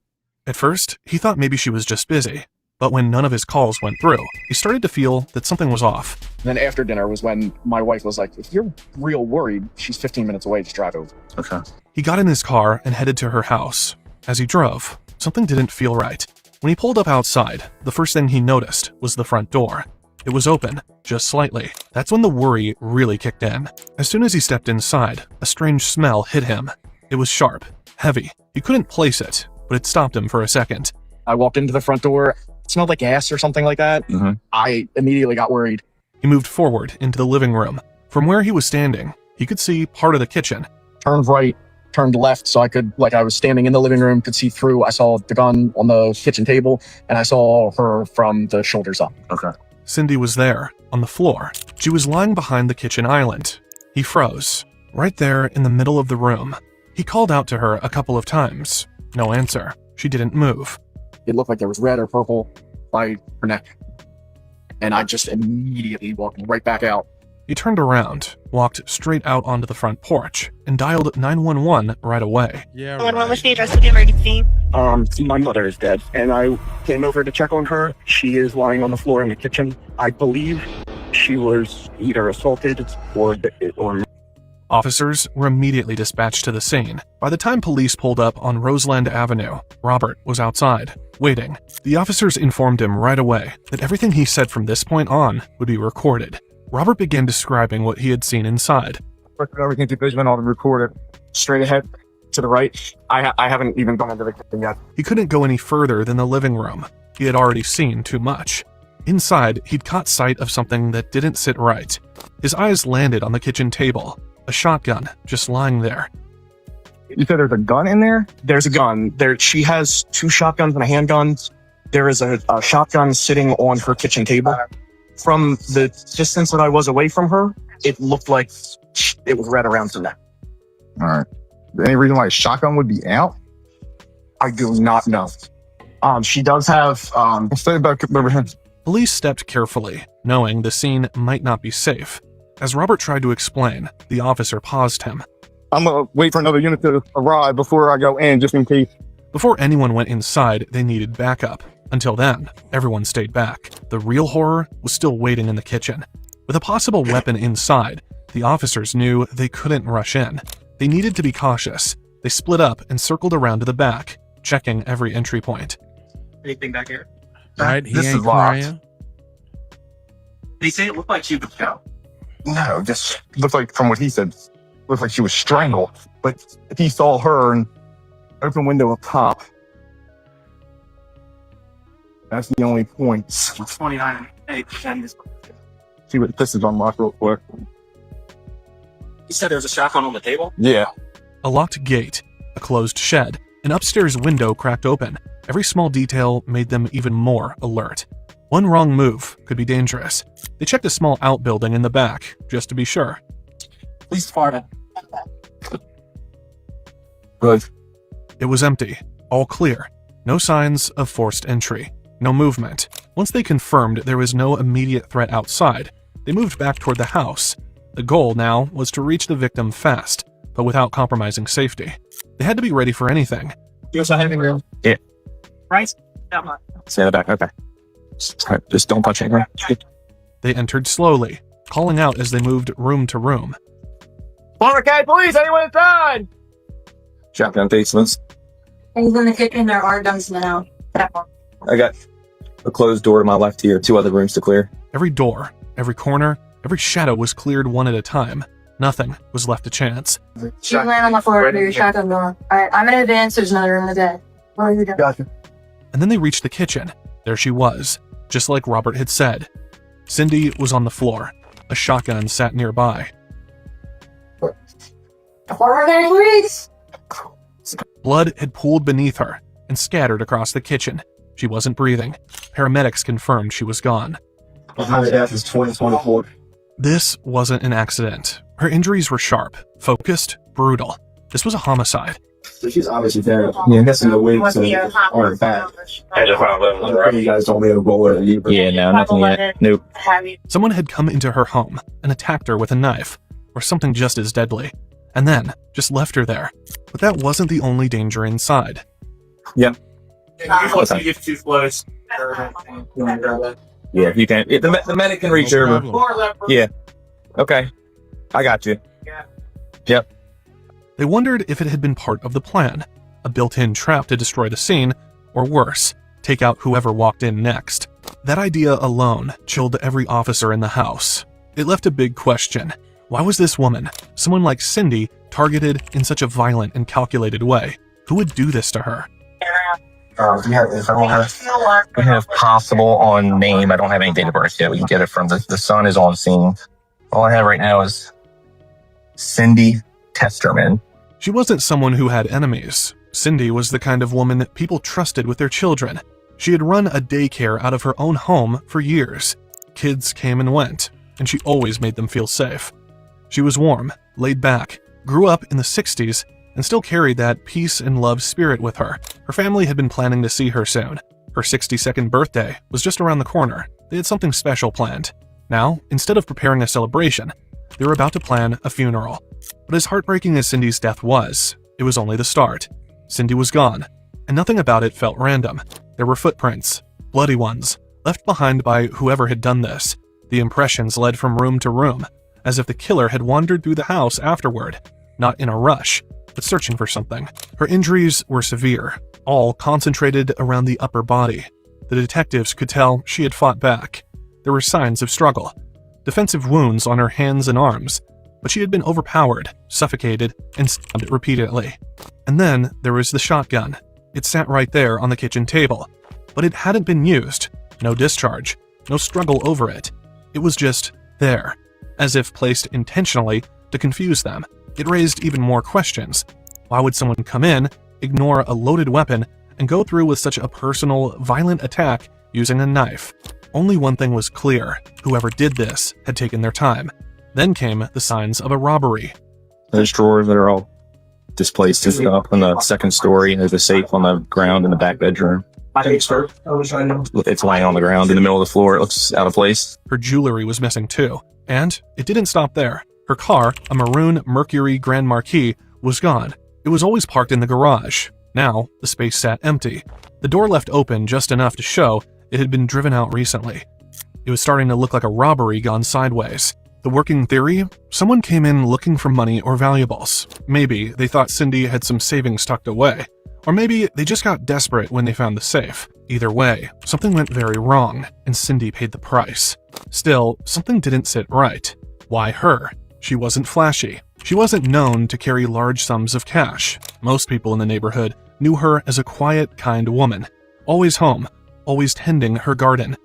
At first, he thought maybe she was just busy. But when none of his calls went through, he started to feel that something was off. Then after dinner was when my wife was like, if you're real worried, she's 15 minutes away, just drive over. Okay. He got in his car and headed to her house. As he drove, something didn't feel right. When he pulled up outside, the first thing he noticed was the front door. It was open, just slightly. That's when the worry really kicked in. As soon as he stepped inside, a strange smell hit him. It was sharp, heavy. He couldn't place it, but it stopped him for a second. I walked into the front door. It smelled like gas or something like that. Mm-hmm. I immediately got worried. He moved forward into the living room. From where he was standing, he could see part of the kitchen. Turned right, turned left, so I could, like I was standing in the living room, could see through. I saw the gun on the kitchen table, and I saw her from the shoulders up. Okay. Cindy was there, on the floor. She was lying behind the kitchen island. He froze, right there in the middle of the room. He called out to her a couple of times. No answer. She didn't move. It looked like there was red or purple by her neck. And I just immediately walked right back out. He turned around, walked straight out onto the front porch, and dialed 911 right away. Yeah. What was the address of the emergency? My mother is dead, and I came over to check on her. She is lying on the floor in the kitchen. I believe she was either assaulted or Officers were immediately dispatched to the scene. By the time police pulled up on Roseland Avenue, Robert was outside, waiting. The officers informed him right away that everything he said from this point on would be recorded. Robert began describing what he had seen inside. Everything to been all recorded. Straight ahead, to the right. I haven't even gone into the kitchen yet. He couldn't go any further than the living room. He had already seen too much. Inside, he'd caught sight of something that didn't sit right. His eyes landed on the kitchen table, a shotgun just lying there. You said there's a gun in there? There's a gun. She has 2 shotguns and a handgun. There is a shotgun sitting on her kitchen table. From the distance that I was away from her, it looked like it was right around the neck. All right. Any reason why a shotgun would be out? I do not know. She does have. Say about Police stepped carefully, knowing the scene might not be safe. As Robert tried to explain, the officer paused him. I'm gonna wait for another unit to arrive before I go in, just in case. Before anyone went inside, they needed backup. Until then, everyone stayed back. The real horror was still waiting in the kitchen. With a possible weapon inside, the officers knew they couldn't rush in. They needed to be cautious. They split up and circled around to the back, checking every entry point. Anything back here? Right, he This ain't is locked. crying. They say it looked like she was out. No, just looked like, from what he said, looked like she was strangled. But if he saw her and open window up top, that's the only point. 29 and 8%. See what this is unlocked real quick. You said there was a shotgun on the table? Yeah. A locked gate, a closed shed, an upstairs window cracked open. Every small detail made them even more alert. One wrong move could be dangerous. They checked a small outbuilding in the back, just to be sure. Police department. Good. It was empty, all clear. No signs of forced entry, no movement. Once they confirmed there was no immediate threat outside, they moved back toward the house. The goal now was to reach the victim fast, but without compromising safety. They had to be ready for anything. You also having room? Yeah. Right? Down line. Stay in the back. Okay. Just don't touch anything. They entered slowly, calling out as they moved room to room. Palmer County Police, anyone inside? Shotgun basements. He's in the kitchen. There are guns now. I got a closed door to my left here, 2 other rooms to clear. Every door, every corner, every shadow was cleared one at a time. Nothing was left to chance. She's laying on the floor with your shotgun going. Alright, I'm in advance. There's another room in the bed. What are you doing? Gotcha. And then they reached the kitchen. There she was, just like Robert had said. Cindy was on the floor. A shotgun sat nearby. Horror gang, please! Blood had pooled beneath her and scattered across the kitchen. She wasn't breathing. Paramedics confirmed she was gone. Behind the death is 2024. This wasn't an accident. Her injuries were sharp, focused, brutal. This was a homicide. So she's obviously dead. Yeah, I'm guessing the wigs aren't bad. You guys don't have a bullet either. Yeah, no, nothing yet. Nope. Someone had come into her home and attacked her with a knife, or something just as deadly, and then just left her there. But that wasn't the only danger inside. Yep. Once you get too close. Yeah, you can. The medic can reach over. Yeah. Okay. I got you. Yep. They wondered if it had been part of the plan, a built-in trap to destroy the scene, or worse, take out whoever walked in next. That idea alone chilled every officer in the house. It left a big question. Why was this woman, someone like Cindy, targeted in such a violent and calculated way? Who would do this to her? We have possible on name. I don't have any date of birth yet. We can get it from the son is on scene. All I have right now is Cindy Testerman. She wasn't someone who had enemies. Cindy was the kind of woman people trusted with their children. She had run a daycare out of her own home for years. Kids came and went, and she always made them feel safe. She was warm, laid back, grew up in the 60s, and still carried that peace and love spirit with her. Her family had been planning to see her soon. Her 62nd birthday was just around the corner. They had something special planned. Now, instead of preparing a celebration, they were about to plan a funeral. But as heartbreaking as Cindy's death was, it was only the start. Cindy was gone, and nothing about it felt random. There were footprints, bloody ones, left behind by whoever had done this. The impressions led from room to room, as if the killer had wandered through the house afterward, not in a rush, but searching for something. Her injuries were severe, all concentrated around the upper body. The detectives could tell she had fought back. There were signs of struggle, defensive wounds on her hands and arms, but she had been overpowered, suffocated, and stabbed repeatedly. And then there was the shotgun. It sat right there on the kitchen table, but it hadn't been used. No discharge, no struggle over it. It was just there, as if placed intentionally to confuse them. It raised even more questions. Why would someone come in, ignore a loaded weapon, and go through with such a personal, violent attack using a knife. Only one thing was clear: whoever did this had taken their time. Then came the signs of a robbery. There's drawers that are all displaced and stuff on the second story. There's a safe on the ground in the back bedroom. It's laying on the ground in the middle of the floor. It looks out of place. Her jewelry was missing too. And it didn't stop there. Her car, a maroon Mercury Grand Marquis, was gone. It was always parked in the garage. Now, the space sat empty. The door left open just enough to show it had been driven out recently. It was starting to look like a robbery gone sideways. The working theory? Someone came in looking for money or valuables. Maybe they thought Cindy had some savings tucked away. Or maybe they just got desperate when they found the safe. Either way, something went very wrong, and Cindy paid the price. Still, something didn't sit right. Why her? She wasn't flashy. She wasn't known to carry large sums of cash. Most people in the neighborhood knew her as a quiet, kind woman. Always home, always tending her garden.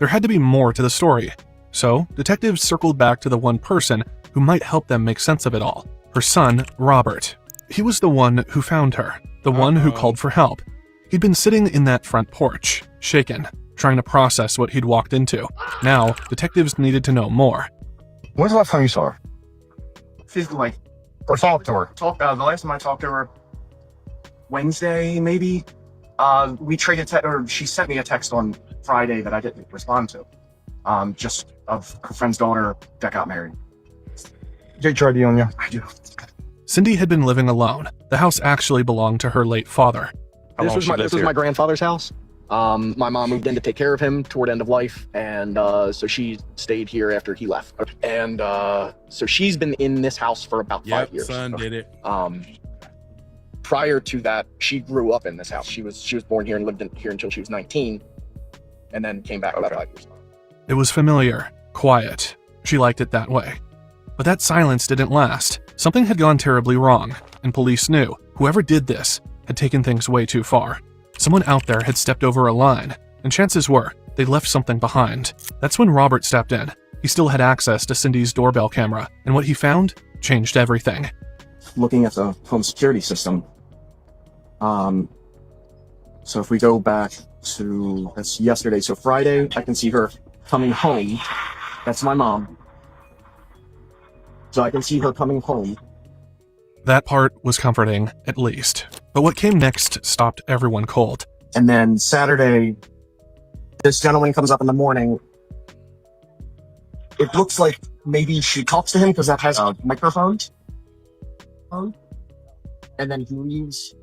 There had to be more to the story. So, detectives circled back to the one person who might help them make sense of it all. Her son, Robert. He was the one who found her, the one who called for help. He'd been sitting in that front porch, shaken, trying to process what he'd walked into. Now, detectives needed to know more. When's the last time you saw her? Physically, or talked to her? The last time I talked to her, Wednesday, maybe. We traded or she sent me a text on Friday that I didn't respond to. Just of her friend's daughter that got married. HRD on you? I do. Cindy had been living alone. The house actually belonged to her late father. This was my grandfather's house. My mom moved in to take care of him toward end of life, and so she stayed here after he left. And so she's been in this house for about 5 years. Son did it. Prior to that, she grew up in this house. She was born here and lived here until she was 19, and then came back about 5 years. It was familiar, quiet. She liked it that way. But that silence didn't last. Something had gone terribly wrong, and police knew whoever did this had taken things way too far. Someone out there had stepped over a line, and chances were they left something behind. That's when Robert stepped in. He still had access to Cindy's doorbell camera, and what he found changed everything. Looking at the home security system, so if we go back to, that's yesterday, so Friday, I can see her coming home. That's my mom. So I can see her coming home. That part was comforting, at least. But what came next stopped everyone cold. And then Saturday, this gentleman comes up in the morning. It looks like maybe she talks to him because that has a microphone. And then he leaves.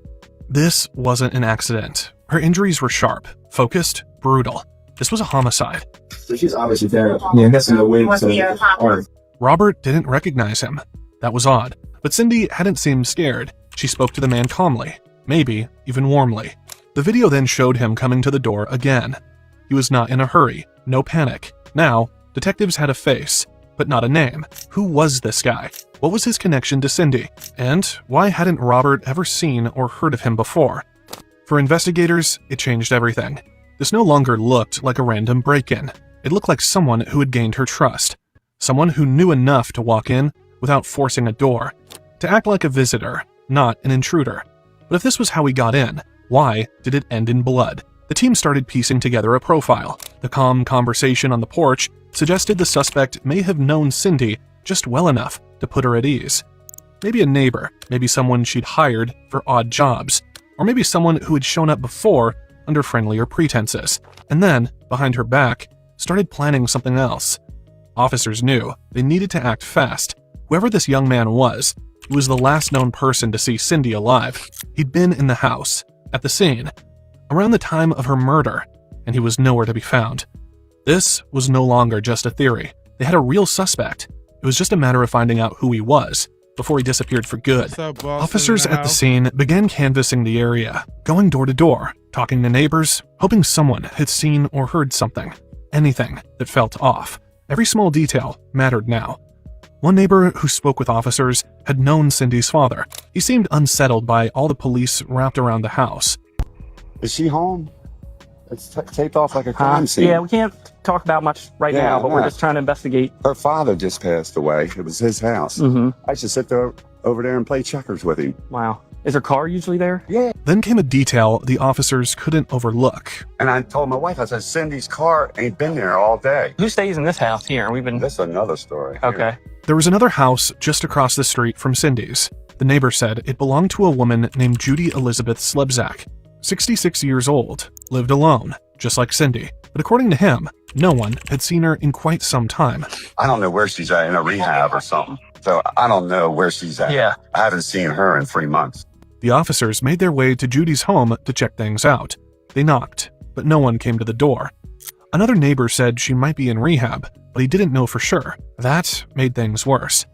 This wasn't an accident. Her injuries were sharp, focused, brutal. This was a homicide. So she's obviously there. Yeah, that's in the way to Robert didn't recognize him. That was odd. But Cindy hadn't seemed scared. She spoke to the man calmly, maybe even warmly. The video then showed him coming to the door again. He was not in a hurry, no panic. Now, detectives had a face, but not a name. Who was this guy? What was his connection to Cindy? And why hadn't Robert ever seen or heard of him before? For investigators, it changed everything. This no longer looked like a random break-in. It looked like someone who had gained her trust. Someone who knew enough to walk in without forcing a door. To act like a visitor, not an intruder. But if this was how he got in, why did it end in blood? The team started piecing together a profile. The calm conversation on the porch suggested the suspect may have known Cindy just well enough to put her at ease. Maybe a neighbor, maybe someone she'd hired for odd jobs, or maybe someone who had shown up before under friendlier pretenses, and then, behind her back, started planning something else. Officers knew they needed to act fast. Whoever this young man was, he was the last known person to see Cindy alive. He'd been in the house, at the scene, around the time of her murder, and he was nowhere to be found. This was no longer just a theory. They had a real suspect. It was just a matter of finding out who he was before he disappeared for good. Officers at the scene began canvassing the area, going door to door, talking to neighbors, hoping someone had seen or heard something, anything that felt off. Every small detail mattered now. One neighbor who spoke with officers had known Cindy's father. He seemed unsettled by all the police wrapped around the house. Is she home? It's taped off like a crime scene. Yeah, we can't talk about much right now, but we're just trying to investigate. Her father just passed away. It was his house. Mm-hmm. I used to sit there over there and play checkers with him. Wow. Is her car usually there? Yeah. Then came a detail the officers couldn't overlook. And I told my wife, I said, Cindy's car ain't been there all day. Who stays in this house here? We've been. That's another story. Okay. There was another house just across the street from Cindy's. The neighbor said it belonged to a woman named Judy Elizabeth Slebzak, 66 years old, lived alone, just like Cindy. But according to him, no one had seen her in quite some time. I don't know where she's at, in a rehab or something. So I don't know where she's at. Yeah. I haven't seen her in 3 months. The officers made their way to Judy's home to check things out. They knocked, but no one came to the door. Another neighbor said she might be in rehab, but he didn't know for sure. That made things worse.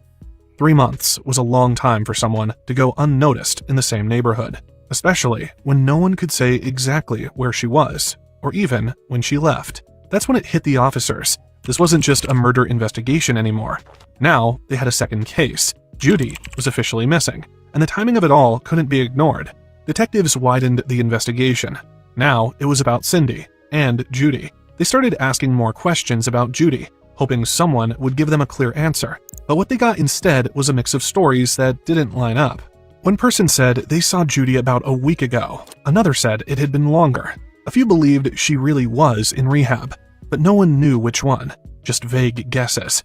3 months was a long time for someone to go unnoticed in the same neighborhood, especially when no one could say exactly where she was, or even when she left. That's when it hit the officers. This wasn't just a murder investigation anymore. Now they had a second case. Judy was officially missing, and the timing of it all couldn't be ignored. Detectives widened the investigation. Now it was about Cindy and Judy. They started asking more questions about Judy, hoping someone would give them a clear answer. But what they got instead was a mix of stories that didn't line up. One person said they saw Judy about a week ago. Another said it had been longer. A few believed she really was in rehab, but no one knew which one, just vague guesses.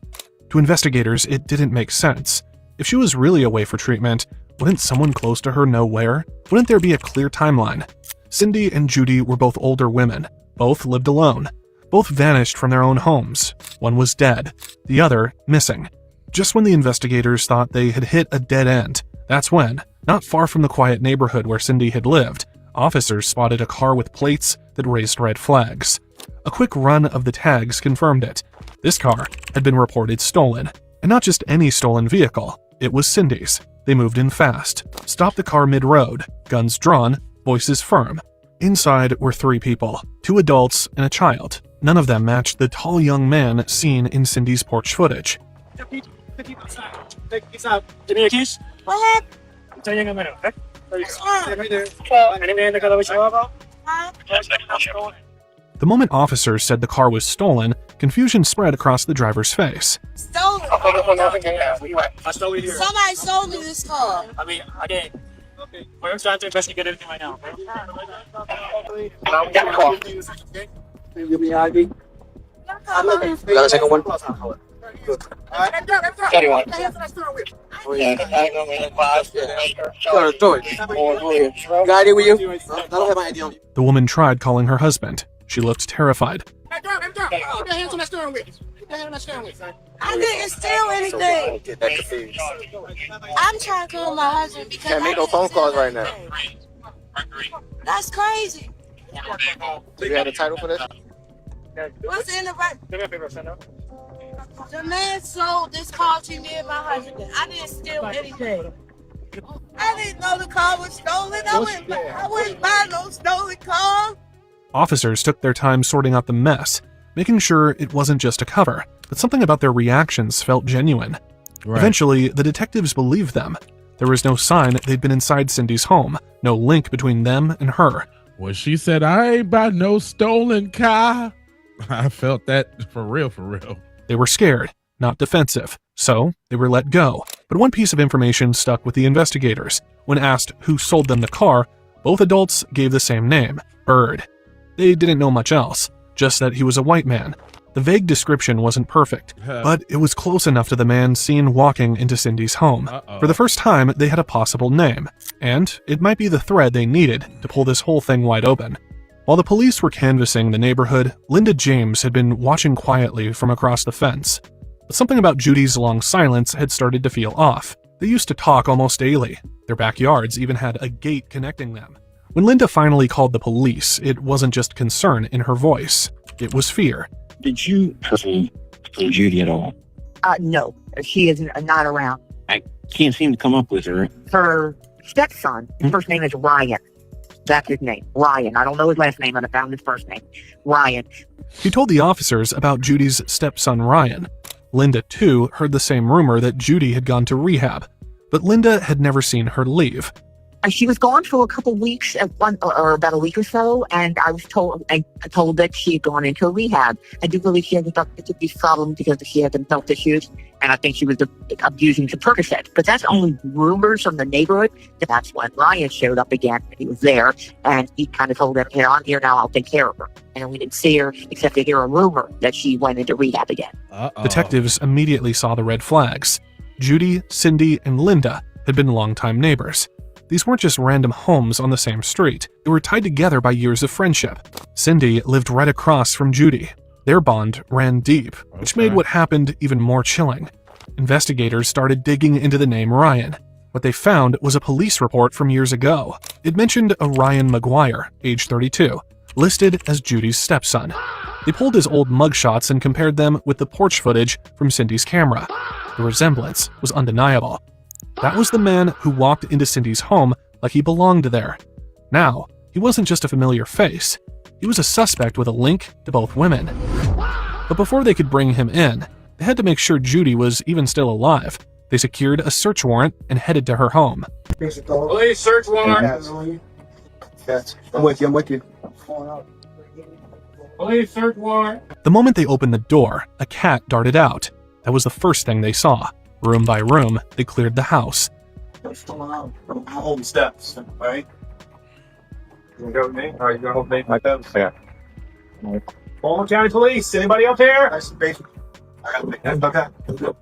To investigators, it didn't make sense. If she was really away for treatment, wouldn't someone close to her know where? Wouldn't there be a clear timeline? Cindy and Judy were both older women. Both lived alone. Both vanished from their own homes. One was dead, the other missing. Just when the investigators thought they had hit a dead end, that's when, not far from the quiet neighborhood where Cindy had lived, officers spotted a car with plates that raised red flags. A quick run of the tags confirmed it. This car had been reported stolen. And not just any stolen vehicle, it was Cindy's. They moved in fast, stopped the car mid-road, guns drawn, voices firm. Inside were 3 people, 2 adults and a child. None of them matched the tall young man seen in Cindy's porch footage. Give me your keys. What? Tell you in a minute, okay? The moment officers said the car was stolen, confusion spread across the driver's face. Stolen. I stole it here. Somebody sold me this car. I mean, I did. Okay. We're trying to investigate everything right now. Get the car. Give me ID. Got a second one? Anyone? Oh, yeah. Got ID with you? I don't have my ID on you. The woman tried calling her husband. She looked terrified. Keep your hands on that steering wheel. I didn't steal anything. I'm trying to call my husband because Can't make no phone calls right now. That's crazy. Do you have the title for this? What's in the right? The man sold this car to me and my husband. I didn't steal anything. I didn't know the car was stolen. I wouldn't buy no stolen car. Officers took their time sorting out the mess, making sure it wasn't just a cover, but something about their reactions felt genuine. Right. Eventually, the detectives believed them. There was no sign they'd been inside Cindy's home, no link between them and her. When she said, I ain't buy no stolen car, I felt that for real, for real. They were scared, not defensive, so they were let go. But one piece of information stuck with the investigators. When asked who sold them the car, both adults gave the same name, Bird. They didn't know much else, just that he was a white man. The vague description wasn't perfect, but it was close enough to the man seen walking into Cindy's home. For the first time, they had a possible name, and it might be the thread they needed to pull this whole thing wide open. While the police were canvassing the neighborhood, Linda James had been watching quietly from across the fence. But something about Judy's long silence had started to feel off. They used to talk almost daily. Their backyards even had a gate connecting them. When Linda finally called the police, it wasn't just concern in her voice. It was fear. Did you see Judy at all? No, she is not around. I can't seem to come up with her. Her stepson, his first name is Ryan. That's his name, Ryan. I don't know his last name, but I found his first name, Ryan. He told the officers about Judy's stepson, Ryan. Linda, too, heard the same rumor that Judy had gone to rehab, but Linda had never seen her leave. She was gone for a couple weeks, or about a week or so, and I was told that she had gone into a rehab. I do believe she had a substance abuse problem because she had some health issues, and I think she was abusing some Percocet. But that's only rumors from the neighborhood. That's when Ryan showed up again. He was there, and he kind of told them, "Here, I'm here now. I'll take care of her." And we didn't see her except to hear a rumor that she went into rehab again. Detectives immediately saw the red flags. Judy, Cindy, and Linda had been longtime neighbors. These weren't just random homes on the same street. They were tied together by years of friendship. Cindy lived right across from Judy. Their bond ran deep, which made what happened even more chilling. Investigators started digging into the name Ryan. What they found was a police report from years ago. It mentioned a Ryan McGuire, age 32, listed as Judy's stepson. They pulled his old mugshots and compared them with the porch footage from Cindy's camera. The resemblance was undeniable. That was the man who walked into Cindy's home like he belonged there. Now, he wasn't just a familiar face. He was a suspect with a link to both women. But before they could bring him in, they had to make sure Judy was even still alive. They secured a search warrant and headed to her home. Police search warrant. Yes. I'm with you. Police search warrant. The moment they opened the door, a cat darted out. That was the first thing they saw. Room by room, they cleared the house. Hold the steps, right? You gonna go with me? All right, you gonna hold me like that? Yeah. Baltimore County Police. Anybody up here? That's the basement. I got the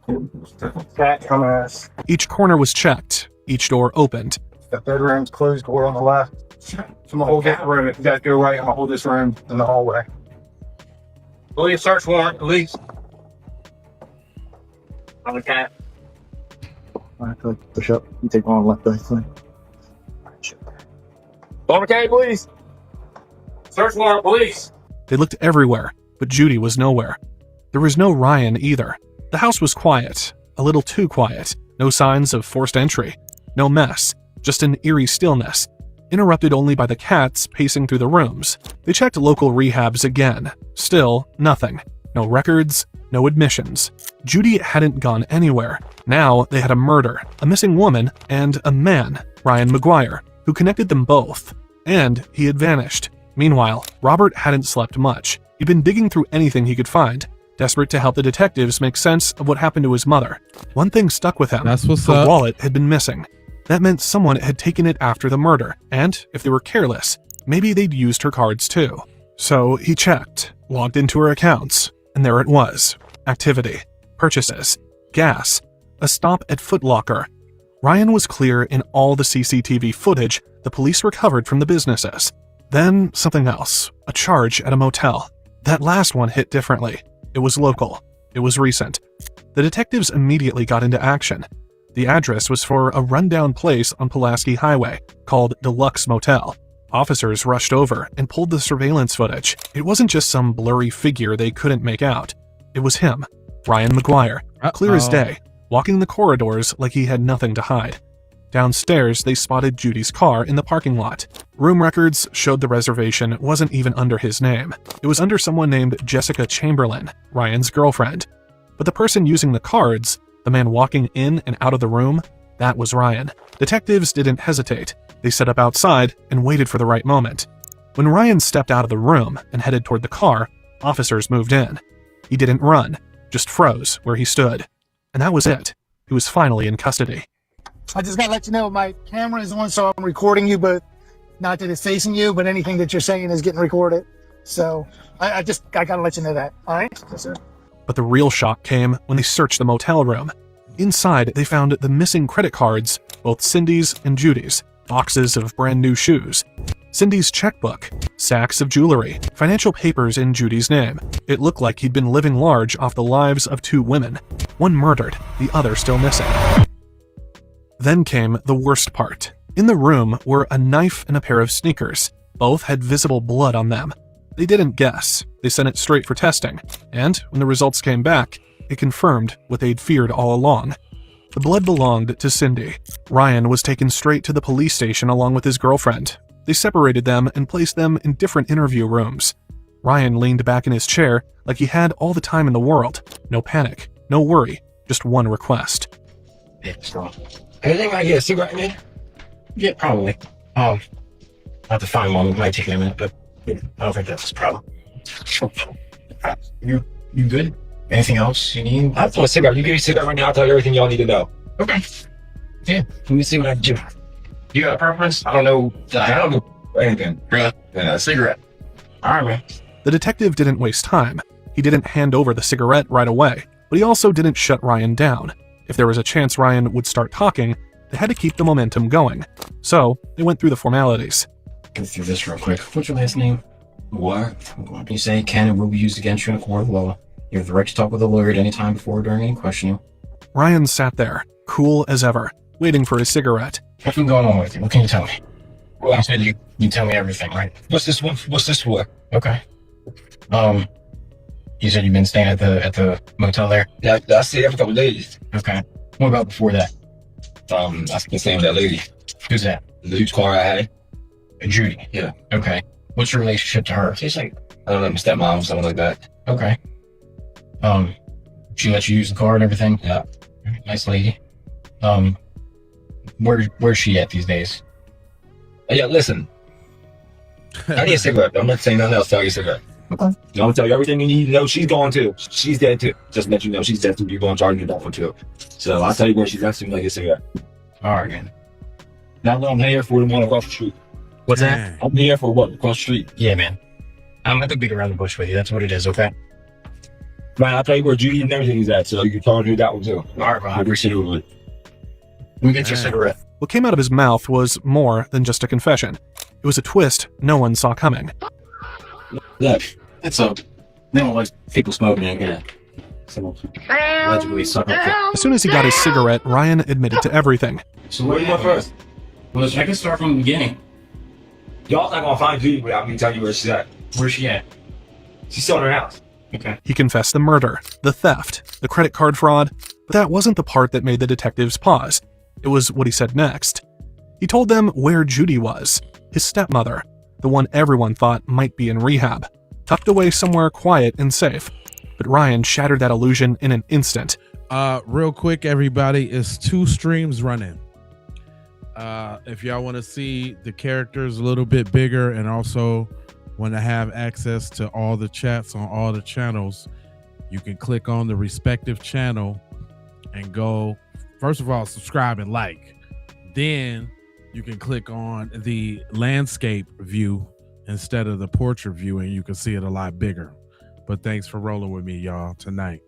okay. Cat, dumbass. Each corner was checked. Each door opened. The bedroom's closed, door on the left. So I'm gonna hold that room. If you guys go right, I'm gonna hold this room in the hallway. Police search warrant. Police. I'm a cat. All right, go push up. You take one left, right. Baltimore County Police. Search warrant. Police. They looked everywhere, but Judy was nowhere. There was no Ryan either. The house was quiet, a little too quiet. No signs of forced entry. No mess, just an eerie stillness, interrupted only by the cats pacing through the rooms. They checked local rehabs again. Still, nothing. No records, no admissions. Judy hadn't gone anywhere. Now they had a murder, a missing woman, and a man, Ryan McGuire, who connected them both. And he had vanished. Meanwhile, Robert hadn't slept much. He'd been digging through anything he could find, desperate to help the detectives make sense of what happened to his mother. One thing stuck with him. That's what's Her up. wallet had been missing. That meant someone had taken it after the murder, and if they were careless, maybe they'd used her cards too. So he checked, logged into her accounts, and there it was. Activity, purchases, gas, a stop at Foot Locker. Ryan was clear in all the CCTV footage the police recovered from the businesses. Then something else, a charge at a motel. That last one hit differently. It was local. It was recent. The detectives immediately got into action. The address was for a rundown place on Pulaski Highway called Deluxe Motel. Officers rushed over and pulled the surveillance footage. It wasn't just some blurry figure they couldn't make out. It was him, Ryan McGuire, clear as day, walking the corridors like he had nothing to hide. Downstairs, they spotted Judy's car in the parking lot. Room records showed the reservation wasn't even under his name. It was under someone named Jessica Chamberlain, Ryan's girlfriend. But the person using the cards, the man walking in and out of the room, that was Ryan. Detectives didn't hesitate. They set up outside and waited for the right moment. When Ryan stepped out of the room and headed toward the car, officers moved in. He didn't run, just froze where he stood. And that was it. He was finally in custody. I just gotta let you know my camera is on, so I'm recording you, but not that it's facing you, but anything that you're saying is getting recorded. So I gotta let you know that. All right? Yes, sir. But the real shock came when they searched the motel room. Inside, they found the missing credit cards, both Cindy's and Judy's, boxes of brand new shoes, Cindy's checkbook, sacks of jewelry, financial papers in Judy's name. It looked like he'd been living large off the lives of two women, one murdered, the other still missing. Then came the worst part. In the room were a knife and a pair of sneakers. Both had visible blood on them. They didn't guess. They sent it straight for testing. And when the results came back, it confirmed what they'd feared all along. The blood belonged to Cindy. Ryan was taken straight to the police station along with his girlfriend. They separated them and placed them in different interview rooms. Ryan leaned back in his chair like he had all the time in the world. No panic, no worry, just one request. Anything I get a cigarette, man? Yeah, probably. I'll have to find one. It might take me a minute, but I don't think that's a problem. You good? Anything else you need? I just want a cigarette. You give me a cigarette right now, I'll tell you everything y'all need to know. Okay. Yeah, let me see what I can do. You got a preference? I don't know anything. Really? Yeah, a cigarette. All right, man. The detective didn't waste time. He didn't hand over the cigarette right away, but he also didn't shut Ryan down. If there was a chance Ryan would start talking, they had to keep the momentum going. So they went through the formalities. Go through this real quick. What's your last name? What? You say can and will be used against you in a court of law. You have the right to talk with a lawyer at any time before or during any questioning. Ryan sat there, cool as ever, waiting for his cigarette. What's been going on with you? What can you tell me? Well, you said you tell me everything, right? What's this one? What's this for? Okay. You said you've been staying at the motel there? Yeah, I stayed there for a couple days. Okay. What about before that? I've been staying with that lady. Who's that? The huge car I had. Judy. Yeah. Okay. What's your relationship to her? She's like, I don't know, my stepmom or something like that. Okay. She lets you use the car and everything? Yeah. Nice lady. Where's she at these days? Yeah, listen. I need a cigarette. I'm not saying nothing else. Tell you a cigarette. Okay. I'm gonna tell you everything you need to know. She's gone too. She's dead too. Just let you know she's dead too. You're going to charge you that one too. So I'll tell you where she's at soon as I get a cigarette. All right, man. Now I'm here for the one across the street. What's that? I'm here for what? Across the street. Yeah, man. I'm gonna beat around the bush with you. That's what it is, okay? Man, I'll tell you where Judy and everything is at, so you can charge me that one too. All right, bro. I appreciate it. Let me get your cigarette. What came out of his mouth was more than just a confession. It was a twist no one saw coming. Look, they don't like people smoking in here. So, allegedly suck up there. As soon as he got his cigarette, Ryan admitted to everything. So where do you want first? Well, I can start from the beginning. Y'all not gonna find Judy without me telling you where she's at. Where's she at? She's still in her house. Okay. He confessed the murder, the theft, the credit card fraud, but that wasn't the part that made the detectives pause. It was what he said next. He told them where Judy was, his stepmother, the one everyone thought might be in rehab, tucked away somewhere quiet and safe. But Ryan shattered that illusion in an instant. Real quick, everybody, it's 2 streams running. If y'all want to see the characters a little bit bigger and also want to have access to all the chats on all the channels, you can click on the respective channel and go, first of all, subscribe and like. Then you can click on the landscape view instead of the portrait view, and you can see it a lot bigger. But thanks for rolling with me, y'all, tonight.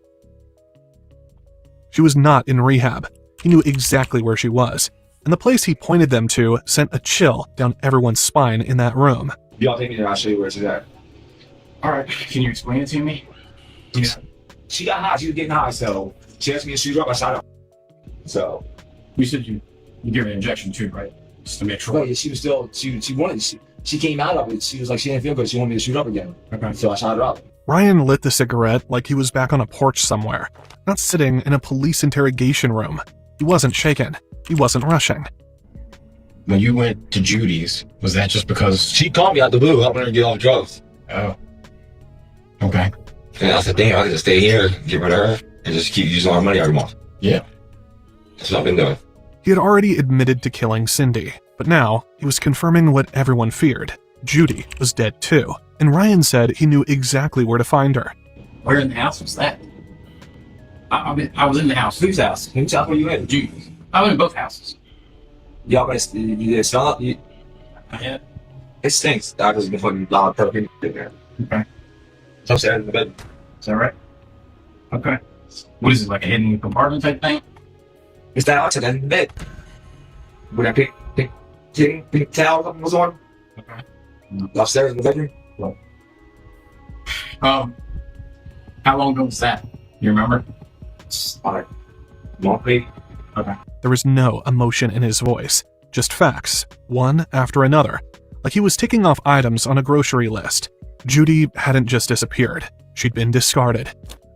She was not in rehab. He knew exactly where she was, and the place he pointed them to sent a chill down everyone's spine in that room. Y'all take me there, I'll show you where she's at. All right, can you explain it to me? Yeah. She got high, she was getting high, so she asked me to shoot her up, I shot her. So. You said you gave her an injection too, right? Just to make sure. Oh, yeah, she was still, she came out of it, she was like, she didn't feel good, she wanted me to shoot up again. Okay. So I shot her up. Ryan lit the cigarette like he was back on a porch somewhere, not sitting in a police interrogation room. He wasn't shaken. He wasn't rushing. When you went to Judy's, was that just because she called me out the blue, helping her get off drugs? Oh. Okay. And I said, damn, I can just stay here, get rid of her, and just keep using our money every month. Yeah. That's what I've been doing. He had already admitted to killing Cindy, but now he was confirming what everyone feared. Judy was dead too, and Ryan said he knew exactly where to find her. Where in the house was that? I was in the house. Whose house? Whose house were you in? Judy's. I was in both houses. Y'all gonna smell it? Yeah. It stinks. I just been fucking loud in there. Okay. So I'm sitting in the bed. Is that right? Okay. What is it, like a hidden compartment type thing? It's that outside in the bed. When that pink towel was on. Okay. Upstairs in the bedroom. Well. How long ago was that? You remember? It's like a month, maybe. Okay. There was no emotion in his voice, just facts, one after another, like he was ticking off items on a grocery list. Judy hadn't just disappeared. She'd been discarded.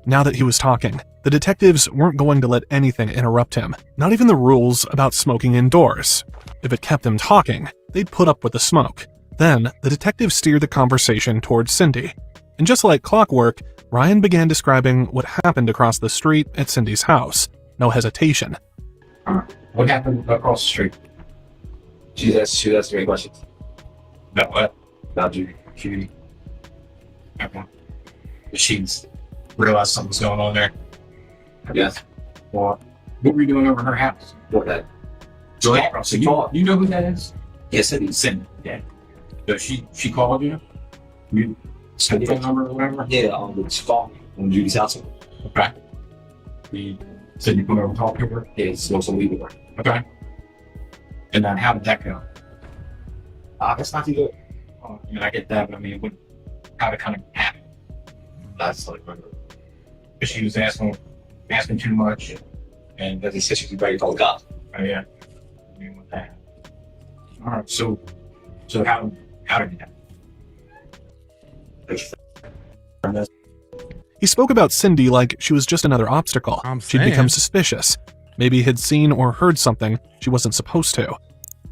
Now that he was talking, the detectives weren't going to let anything interrupt him, not even the rules about smoking indoors. If it kept them talking, they'd put up with the smoke. Then, the detectives steered the conversation towards Cindy. And just like clockwork, Ryan began describing what happened across the street at Cindy's house. No hesitation. What happened across the street? She asked me questions. About what? About Judy. Okay. She's realized something's going on there. Yes. What were you doing over her house? What that? Joy? So you know who that is? Yes, it is. Cindy. Yeah. So she called you? You said the phone number or whatever? Yeah, she called me on Judy's house. Okay. You said you come over and talk to her? Yeah, it's also legal. Okay. And then how did that go? That's not too good. I mean, I get that, but I mean, how it kind of happen? That's like, because she was asking too much, and as he said, she was ready to call the cops. Oh yeah. I mean, what that? All right. So how did it happen? He spoke about Cindy like she was just another obstacle. She'd become suspicious. Maybe he'd seen or heard something she wasn't supposed to.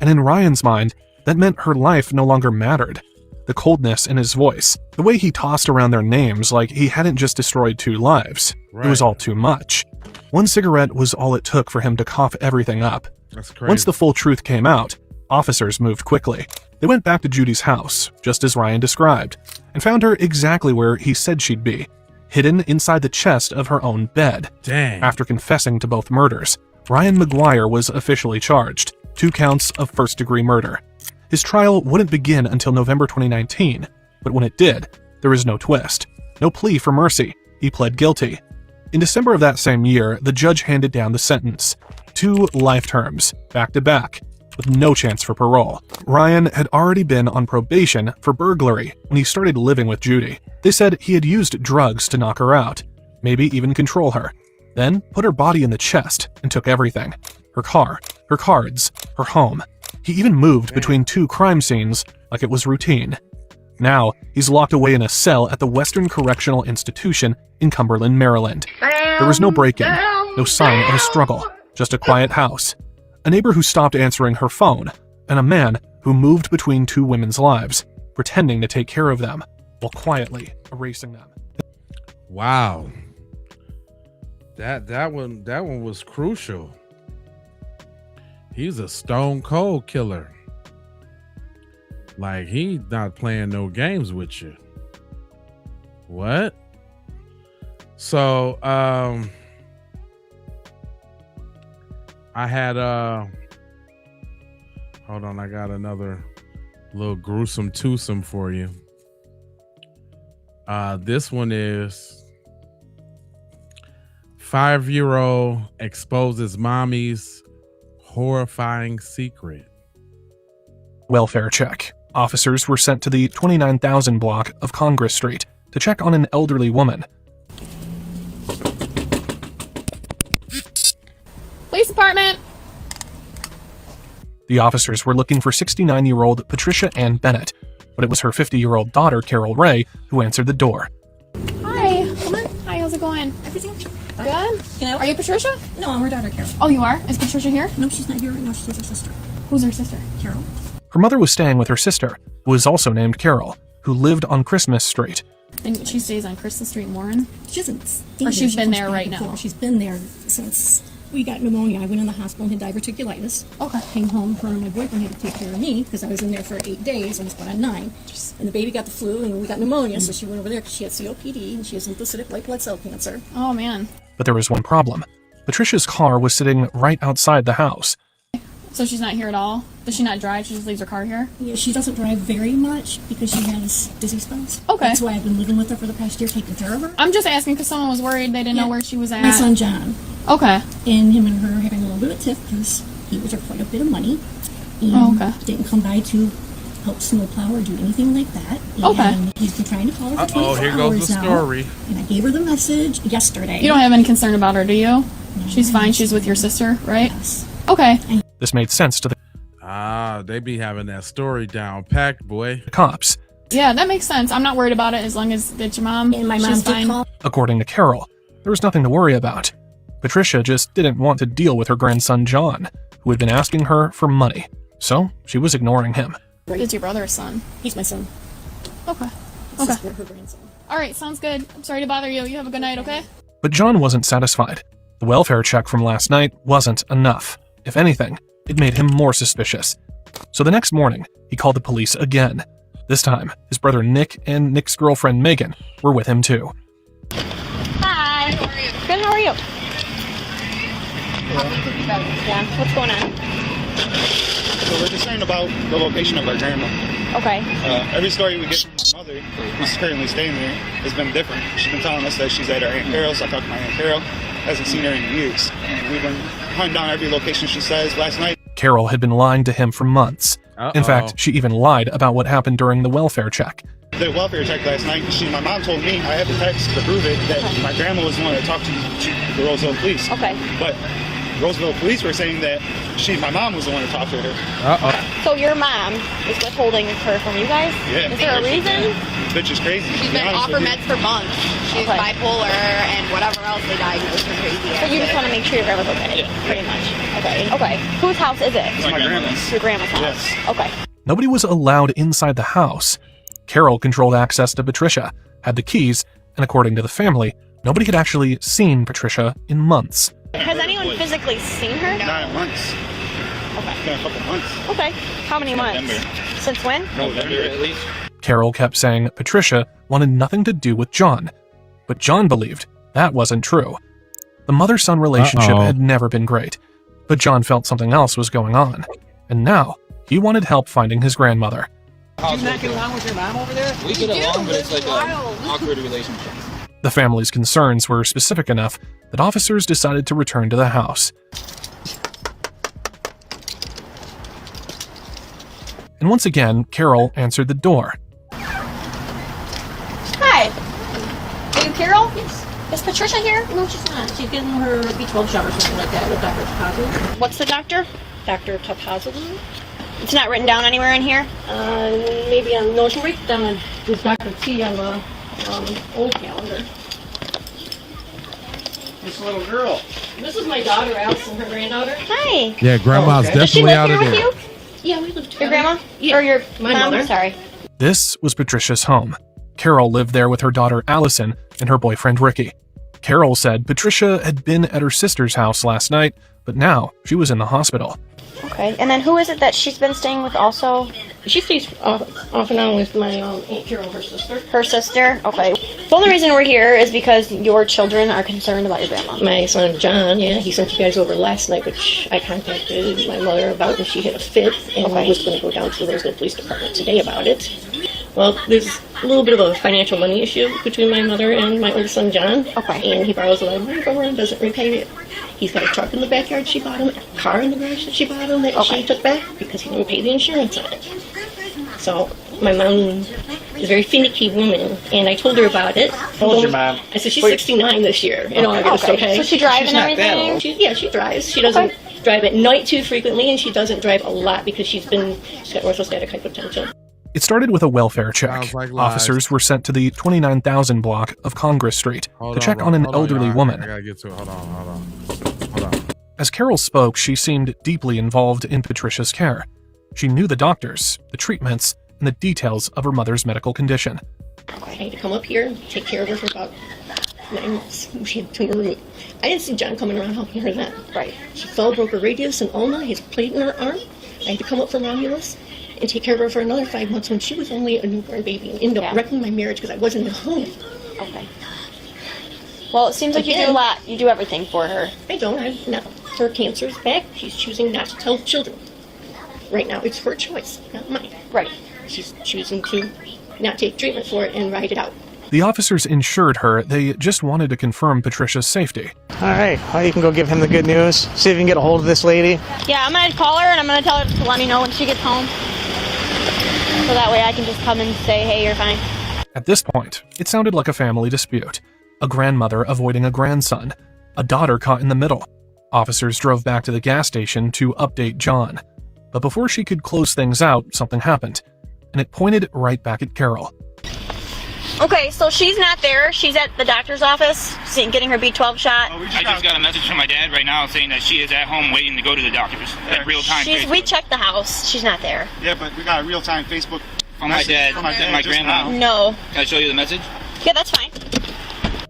And in Ryan's mind, that meant her life no longer mattered. The coldness in his voice, the way he tossed around their names like he hadn't just destroyed 2 lives. It was all too much. 1 cigarette was all it took for him to cough everything up. That's crazy. Once the full truth came out, officers moved quickly. They went back to Judy's house, just as Ryan described, and found her exactly where he said she'd be, hidden inside the chest of her own bed. Dang. After confessing to both murders, Ryan McGuire was officially charged, 2 counts of first-degree murder. His trial wouldn't begin until November 2019, but when it did, there was no twist. No plea for mercy. He pled guilty. In December of that same year, the judge handed down the sentence. 2 life terms, back-to-back, with no chance for parole. Ryan had already been on probation for burglary when he started living with Judy. They said he had used drugs to knock her out, maybe even control her, then put her body in the chest and took everything. Her car, her cards, her home. He even moved between 2 crime scenes like it was routine. Now, he's locked away in a cell at the Western Correctional Institution in Cumberland, Maryland. There was no break-in, no sign of a struggle, just a quiet house, a neighbor who stopped answering her phone, and a man who moved between 2 women's lives, pretending to take care of them while quietly erasing them. Wow. That one was crucial. He's a stone cold killer. Like, he not playing no games with you. What? So, I had, hold on, I got another little gruesome twosome for you. This one is 5-year-old exposes mommy's horrifying secret. Welfare check. Officers were sent to the 29,000 block of Congress Street to check on an elderly woman. Police department! The officers were looking for 69-year-old Patricia Ann Bennett, but it was her 50-year-old daughter, Carol Ray, who answered the door. Hi. Come on. Hi, how's it going? Everything good? Are you Patricia? No, I'm her daughter, Carol. Oh, you are? Is Patricia here? No, she's not here right now. She's with her sister. Who's her sister? Carol. Her mother was staying with her sister, who was also named Carol, who lived on Christmas Street. And she stays on Christmas Street in Warren? She doesn't stay Or there. she's She been comes there back right and now? forth. She's been there since we got pneumonia. I went in the hospital and had diverticulitis. Okay. Came home, her and my boyfriend had to take care of me because I was in there for 8 days, almost going on 9. And the baby got the flu and we got pneumonia, so she went over there because she had COPD and she has lymphocytic white blood cell cancer. Oh, man. But there was one problem. Patricia's car was sitting right outside the house. So she's not here at all? Does she not drive? She just leaves her car here? Yeah, she doesn't drive very much because she has dizzy spells. Okay. That's why I've been living with her for the past year, taking care of her. I'm just asking because someone was worried they didn't know where she was at. My son John. Okay. And him and her having a little bit of tiff because he owes her quite a bit of money. And Oh, okay. didn't come by to help snowplow or do anything like that. Okay. And he's been trying to call her for 24 here hours goes the now. story. And I gave her the message yesterday. You don't have any concern about her, do you? She's fine. She's with your sister, right? Yes. Okay. This made sense to the They be having that story down packed, boy. cops. Yeah, that makes sense. I'm not worried about it as long as it's your mom. And my she's mom fine. did call. According to Carol, there was nothing to worry about. Patricia just didn't want to deal with her grandson John, who had been asking her for money, so she was ignoring him. It's your brother or son? He's my son. Okay. This Okay. is her grandson. All right, sounds good. I'm sorry to bother you. You have a good night, okay? But John wasn't satisfied. The welfare check from last night wasn't enough. If anything, it made him more suspicious. So the next morning, he called the police again. This time, his brother Nick and Nick's girlfriend Megan were with him too. Hi. How are you? Good, how are you? Yeah, what's going on? So we're concerned about the location of our grandma. Okay. Every story we get from my mother, who's currently staying there, has been different. She's been telling us that she's at our Aunt Carol's. I talked to my Aunt Carol. Hasn't seen her in years. And we've been hunting down every location she says. Last night, Carol had been lying to him for months. In fact, she even lied about what happened during the welfare check. the welfare check last night. My mom told me, I have the text to prove it, that my grandma was the one that talked to the Roseville police. Okay. But Roseville police were saying that my mom was the one that talked to her. So your mom is withholding her from you guys? Yeah. Is there a reason? This bitch is crazy. She's been off her meds for months. She's bipolar and whatever else they diagnosed her crazy. So you just want to make sure your grandma's okay? Yeah. Pretty much. Okay. Okay. Whose house is it? It's my grandma's. Your grandma's house. Yes. Okay. Nobody was allowed inside the house. Carol controlled access to Patricia, had the keys, and according to the family, nobody had actually seen Patricia in months. Has anyone physically seen her? Not months. Okay. It's been a couple months. Okay. How many months? November. Since when? November at least. Carol kept saying Patricia wanted nothing to do with John, but John believed that wasn't true. The mother-son relationship had never been great, but John felt something else was going on, and now he wanted help finding his grandmother. Do you not get along with your mom over there? We get along, but it's like an awkward relationship. The family's concerns were specific enough that officers decided to return to the house. And once again, Carol answered the door. Hi. Are you Carol? Yes. Is Patricia here? No, she's not. She's getting her B12 shot or something like that with Dr. Tapazolu. What's the doctor? Dr. Tapazolu? It's not written down anywhere in here? Maybe on, no, she writes it down with Dr. T on the old calendar. This little girl. This is my daughter, Allison, her granddaughter. Hi. Yeah, grandma's Does she definitely live out here of with there. you? Yeah, we live together. Your grandma? Yeah. Or your My mom? mother. Sorry. This was Patricia's home. Carol lived there with her daughter Allison and her boyfriend Ricky. Carol said Patricia had been at her sister's house last night, but now she was in the hospital. Okay. And then who is it that she's been staying with also? She stays off and on with my Aunt Carol, her sister. Her sister? Okay. The only reason we're here is because your children are concerned about your grandma. My son John, yeah, he sent you guys over last night, which I contacted my mother about, and she had a fit, and I was going to go down to the Roseville Police Department today about it. Well, there's a little bit of a financial money issue between my mother and my older son John. Okay. And he borrows a lot of money from her and doesn't repay it. He's got a truck in the backyard she bought him, a car in the garage that she bought him that she took back because he didn't pay the insurance on it. So my mom is a very finicky woman, and I told her about it. How old's your mom? I said she's 69 this year in August. Okay. So she drives and everything? She drives. She doesn't drive at night too frequently, and she doesn't drive a lot because she's got orthostatic hypotension. It started with a welfare check. Officers were sent to the 29,000 block of Congress Street to check on an elderly woman. I gotta get to it. Hold on. As Carol spoke, she seemed deeply involved in Patricia's care. She knew the doctors, the treatments, and the details of her mother's medical condition. I had to come up here and take care of her for about 9 months. She had a tumor removed. I didn't see John coming around helping her then. Right. She fell, broke her radius and ulna, his plate in her arm. I had to come up from Romulus and take care of her for another 5 months when she was only a newborn baby and ended up wrecking my marriage because I wasn't at home. Okay. Well, it seems like you do a lot. You do everything for her. I don't. Her cancer's back. She's choosing not to tell children. Right now, it's her choice, not mine. Right. She's choosing to not take treatment for it and ride it out. The officers insured her. They just wanted to confirm Patricia's safety. All right, well, you can go give him the good news. See if you can get a hold of this lady. Yeah, I'm going to call her and I'm going to tell her to let me know when she gets home. So that way I can just come and say, hey, you're fine. At this point, it sounded like a family dispute. A grandmother avoiding a grandson. A daughter caught in the middle. Officers drove back to the gas station to update John. But before she could close things out, something happened. And it pointed right back at Carol. Okay, so she's not there. She's at the doctor's office getting her B12 shot. I just got a message from my dad right now saying that she is at home waiting to go to the doctors at real time. We checked the house. She's not there. Yeah, but we got a real-time Facebook From my dad and my grandma. No. Can I show you the message? Yeah, that's fine.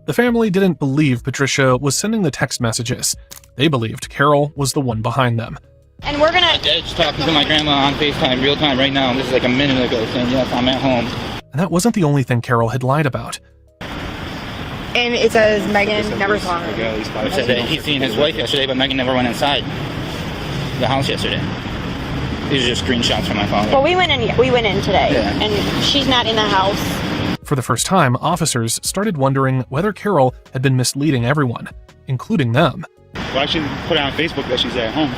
The family didn't believe Patricia was sending the text messages. They believed Carol was the one behind them. And we're gonna... My dad's talking to my grandma on FaceTime real time right now. This is like a minute ago saying, yes, I'm at home. And that wasn't the only thing Carol had lied about. And it says Megan never saw her. It said that he's seen his wife yesterday, but Megan never went inside the house yesterday. These are just screenshots from my father. Well, we went in today, Yeah. and she's not in the house. For the first time, officers started wondering whether Carol had been misleading everyone, including them. Why should put it on Facebook that she's at home?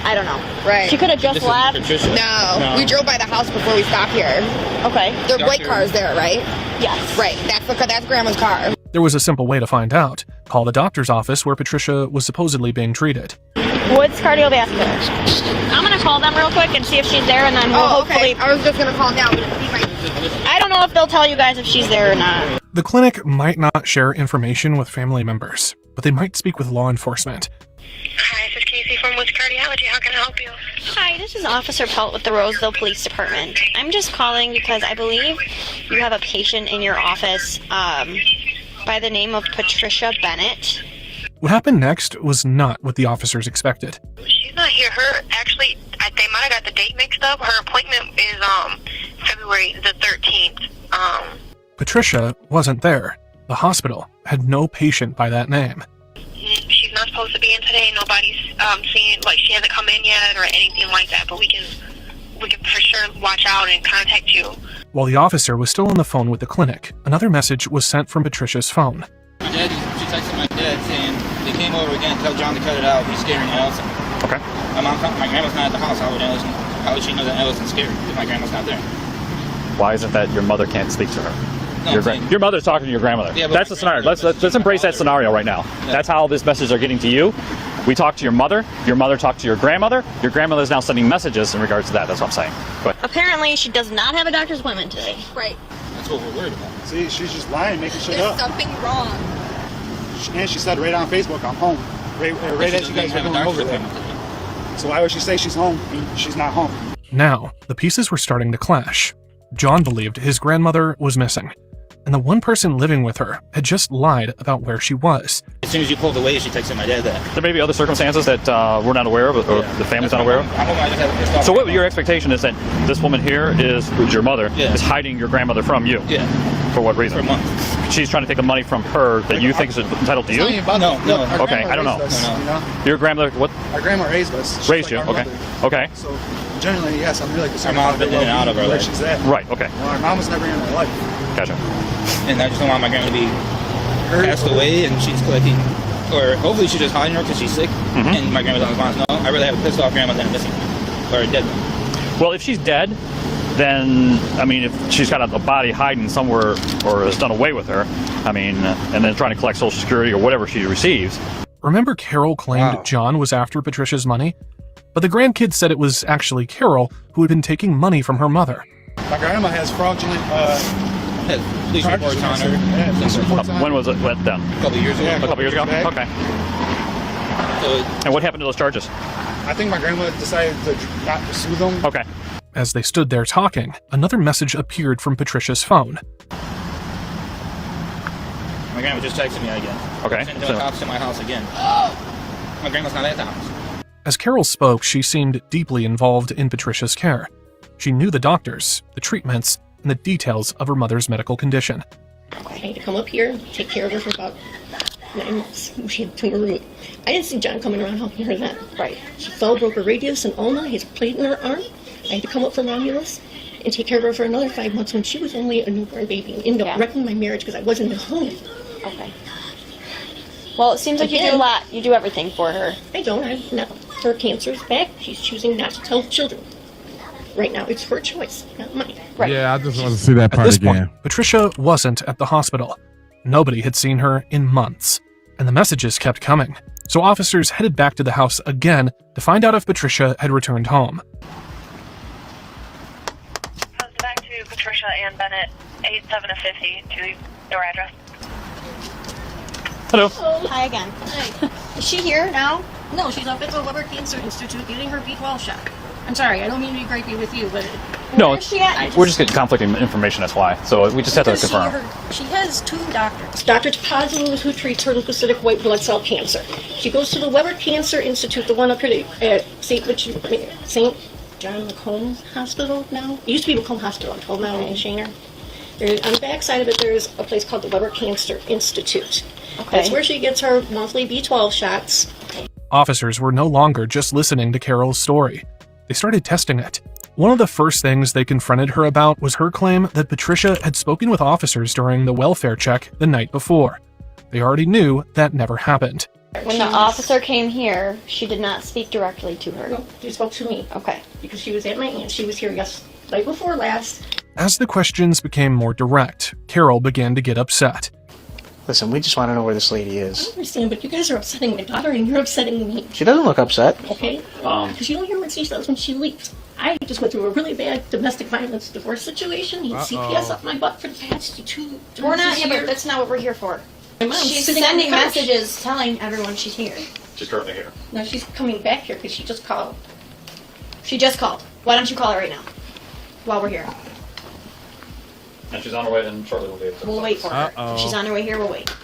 I don't know. Right. She could have just left. No, we drove by the house before we stopped here. Okay. The white car is there, right? Yes. Right. That's Grandma's car. There was a simple way to find out. Call the doctor's office where Patricia was supposedly being treated. Woods Cardiovascular. I'm gonna call them real quick and see if she's there, and then we'll hopefully... Okay. I was just gonna call now. I don't know if they'll tell you guys if she's there or not. The clinic might not share information with family members, but they might speak with law enforcement. Hi, this is Casey from Woods Cardiology. How can I help you? Hi, this is Officer Pelt with the Roseville Police Department. I'm just calling because I believe you have a patient in your office by the name of Patricia Bennett. What happened next was not what the officers expected. She's not here. Actually, they might have got the date mixed up. Her appointment is February the 13th. Patricia wasn't there. The hospital had no patient by that name. She's not supposed to be in today. Nobody's seen, like, she hasn't come in yet or anything like that, but we can for sure watch out and contact you. While the officer was still on the phone with the clinic, another message was sent from Patricia's phone. My dad, she texted my dad saying, they came over again, tell John to cut it out, he's scaring Allison. Okay. My grandma's not at the house, how would she know that Allison's scared if my grandma's not there? Why is it that your mother can't speak to her? No, Your mother's talking to your grandmother. Yeah, but that's the scenario. Let's embrace that scenario right now. Yeah. That's how this messages are getting to you. We talked to your mother talked to your grandmother is now sending messages in regards to that. That's what I'm saying. Go ahead. Apparently, she does not have a doctor's appointment today. Right. That's what we're worried about. See, she's just lying, making shit There's up. something wrong. And she said right on Facebook, I'm home. Right as you guys were going over there. So why would she say she's home and she's not home? Now, the pieces were starting to clash. John believed his grandmother was missing, and the one person living with her had just lied about where she was. As soon as you pulled away, she texted my dad that. There may be other circumstances that we're not aware of, or the family's not aware of. So what your expectation is that this woman here who's your mother, is hiding your grandmother from you? Yeah. For what reason? For months. She's trying to take the money from her that you think is entitled to you? No. Okay, I don't know. Your grandmother, what? Our grandma raised us. She's Raised like you, our okay. mother. Okay. So generally, yes, I'm really concerned. Our mom's been in and out of her where life. she's at. Right, okay. Well, our mom was never in her life. Gotcha. And I just don't want my grandma to be passed away and she's collecting, or hopefully she's just hiding her because she's sick and my grandma's on the response. No, I'd rather have a pissed off grandma than a missing or a dead one. Well, if she's dead, then, I mean, if she's got a body hiding somewhere or has done away with her, I mean, and then trying to collect Social Security or whatever she receives. Remember Carol claimed John was after Patricia's money? But the grandkids said it was actually Carol who had been taking money from her mother. My grandma has fraudulent police reports on her. Yeah, police reports on her. When was it done? A couple years ago. Yeah, A couple years ago? back. Okay. So, And what happened to those charges? I think my grandma decided to not pursue them. Okay. As they stood there talking, another message appeared from Patricia's phone. my grandma just texted me again. Okay. Sent the cops to my house again. My grandma's not at the house. As Carol spoke, she seemed deeply involved in Patricia's care. She knew the doctors, the treatments, and the details of her mother's medical condition. I had to come up here, take care of her for about 9 months. She had tumor root. I didn't see John coming around helping her then. Right. She fell, broke her radius and ulna, has plate in her arm. I had to come up from Romulus and take care of her for another 5 months when she was only a newborn baby. And ended up wrecking my marriage because I wasn't at home. Okay. Well, it seems like you do a lot. You do everything for her. I don't. Her cancer's back. She's choosing not to tell the children. Right now, it's her choice, not mine. Right. Yeah, I just want to see that part At this again. point, Patricia wasn't at the hospital. Nobody had seen her in months, and the messages kept coming. So officers headed back to the house again to find out if Patricia had returned home. Back to Patricia Ann Bennett, 8750 to your address. Hello. Hi again. Hi. Is she here now? No, she's up at the Weber Cancer Institute getting her B12 shot. I'm sorry, I don't mean to be gripey with you, but No, Where is she at? we're just getting conflicting information, that's why. So we just have to Because confirm. she has 2 doctors. Dr. Tapazzo is who treats her leukocytic white blood cell cancer. She goes to the Weber Cancer Institute, the one up here at St. John McComb Hospital now. It used to be McComb Hospital, 12 Mile in Shaner. On the back side of it, there's a place called the Weber Cancer Institute. Okay. That's where she gets her monthly B12 shots. Officers were no longer just listening to Carol's story. They started testing it. One of the first things they confronted her about was her claim that Patricia had spoken with officers during the welfare check the night before. They already knew that never happened. When the officer came here, she did not speak directly to her. No, she spoke to me. Okay. Because she was at my aunt. She was here night before last. As the questions became more direct, Carol began to get upset. Listen, we just want to know where this lady I is. understand, but you guys are upsetting my daughter and you're upsetting me. She doesn't look upset. Okay? Because you don't hear what she says when she leaves. I just went through a really bad domestic violence divorce situation. He had CPS up my butt for the past 2 We're not years. here, but that's not what we're here for. My mom's She's sitting on the sending couch. messages telling everyone she's here. She's currently here. No, she's coming back here because she just called. She just called. Why don't you call her right now? While we're here. And she's on her way, and shortly we'll be able to. We'll wait for her. If she's on her way here, we'll wait.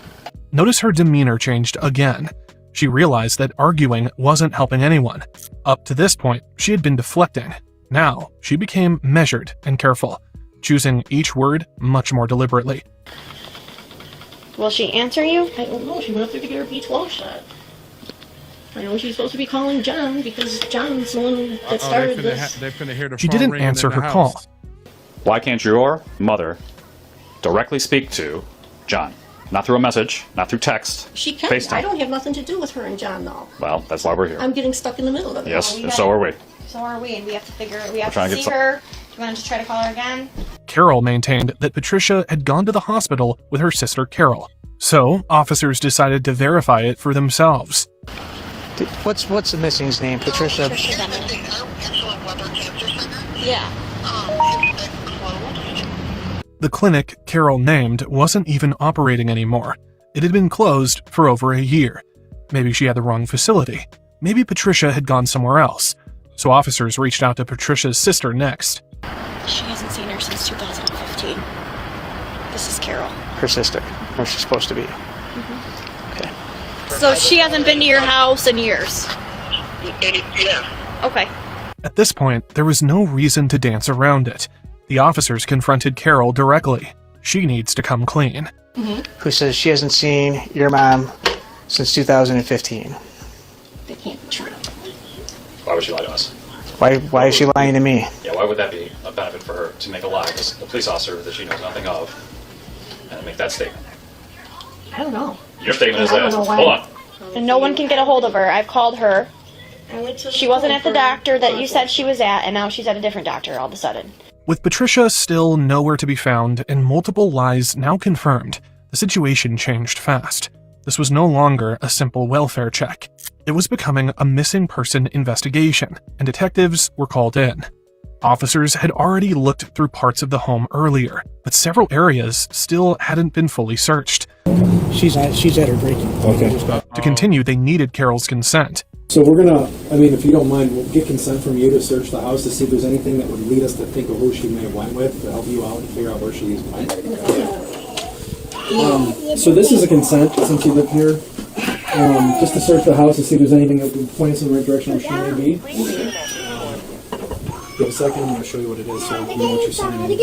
Notice her demeanor changed again. She realized that arguing wasn't helping anyone. Up to this point, she had been deflecting. Now, she became measured and careful, choosing each word much more deliberately. Will she answer you? I don't know. She went up there to get her B12 shot. I know she's supposed to be calling John because John's the one that started this. They finna hear the She phone didn't ringing in answer the her house. call. Why can't your mother directly speak to John? Not through a message, not through text. She can. FaceTime. I don't have nothing to do with her and John, though. Well, that's why we're here. I'm getting stuck in the middle of it. Yes, we and gotta- so are we. So are we, and we have to figure it. We have trying to to see get her. Do you want to just try to call her again? Carol maintained that Patricia had gone to the hospital with her sister Carol. So, officers decided to verify it for themselves. What's the missing's name? Patricia? Yeah. The clinic Carol named wasn't even operating anymore. It had been closed for over a year. Maybe she had the wrong facility. Maybe Patricia had gone somewhere else. So officers reached out to Patricia's sister next. She hasn't seen her since 2015. This is Carol. Her sister. Where's she supposed to be? So she hasn't been to your house in years? Yeah. Okay. At this point, there was no reason to dance around it. The officers confronted Carol directly. She needs to come clean. Who says she hasn't seen your mom since 2015? That can't be true. Why would she lie to us? Why is she lying to me? Yeah, why would that be a benefit for her to make a lie as a police officer that she knows nothing of and make that statement? I don't know. Your statement is I don't that. know why. Hold on. And no one can get a hold of her. I've called her. I went to She wasn't at the doctor that you said she was at, and now she's at a different doctor all of a sudden. With Patricia still nowhere to be found and multiple lies now confirmed, the situation changed fast. This was no longer a simple welfare check. It was becoming a missing person investigation, and detectives were called in. Officers had already looked through parts of the home earlier, but several areas still hadn't been fully searched. She's at her breaking. Okay. To continue, they needed Carol's consent. So we're gonna, I mean, if you don't mind, we'll get consent from you to search the house to see if there's anything that would lead us to think of who she may have went with to help you out and figure out where she went. So this is a consent since you live here, just to search the house to see if there's anything that would point us in the right direction where she may be. Give a second, I'm gonna show you what it is so you know what you're signing.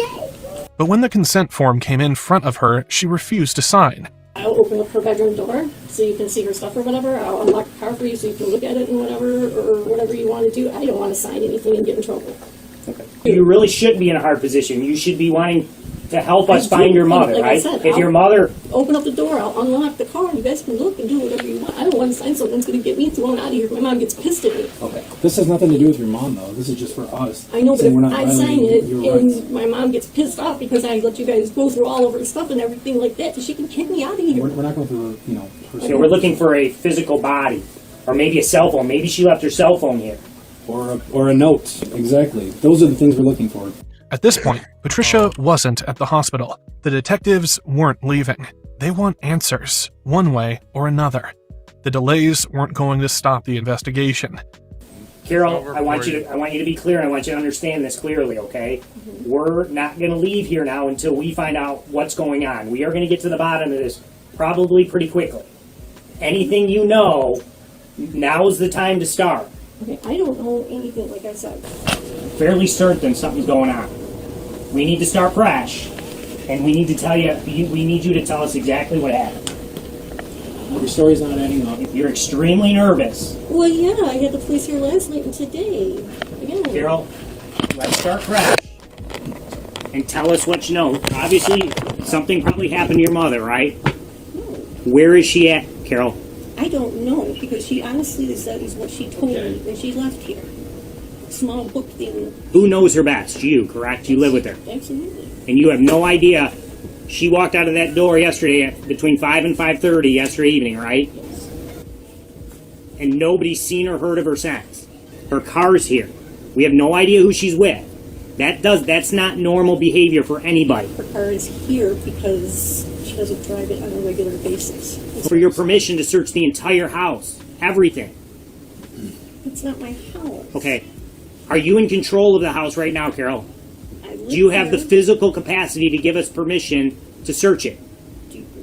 But when the consent form came in front of her, she refused to sign. I'll open up her bedroom door so you can see her stuff or whatever. I'll unlock the car for you so you can look at it and whatever, or whatever you want to do. I don't want to sign anything and get in trouble. You really shouldn't be in a hard position. You should be wanting to help us find your mother, Like I right? said, If your I'll mother, open up the door, I'll unlock the car. You guys can look and do whatever you want. I don't want to sign something that's going to get me thrown out of here if my mom gets pissed at me. Okay. This has nothing to do with your mom though, this is just for us. I know, but Saying we're if not I sign violating it your and rights. my mom gets pissed off because I let you guys go through all of her stuff and everything like that, she can kick me out of here. We're not going through, so we're looking for a physical body, or maybe a cell phone. Maybe she left her cell phone here. Or a note, exactly. Those are the things we're looking for. At this point, Patricia wasn't at the hospital. The detectives weren't leaving. They want answers, one way or another. The delays weren't going to stop the investigation. Carol, I want you to be clear. I want you to understand this clearly, okay? We're not going to leave here now until we find out what's going on. We are going to get to the bottom of this probably pretty quickly. Anything you know, now's the time to start. Okay, I don't know anything, like I said. Fairly certain something's going on. We need to start fresh, and we need to tell you. We need you to tell us exactly what happened. Your story's not adding up. You're extremely nervous. Well, yeah, I had the police here last night and today. Again. Carol, let's start fresh. And tell us what you know. Obviously, something probably happened to your mother, right? Where is she at, Carol? I don't know, because she honestly said is what she told me when she left here. Small book thing. Who knows her best? You, correct? You live with her. Absolutely. And you have no idea. She walked out of that door yesterday between 5 and 5:30 yesterday evening, right? Yes. And nobody's seen or heard of her since. Her car's here. We have no idea who she's with. That's not normal behavior for anybody. Her car is here because she doesn't drive it on a regular basis. For your permission to search the entire house. Everything. It's not my house. Okay. Are you in control of the house right now, Carol? Do you have the physical capacity to give us permission to search it?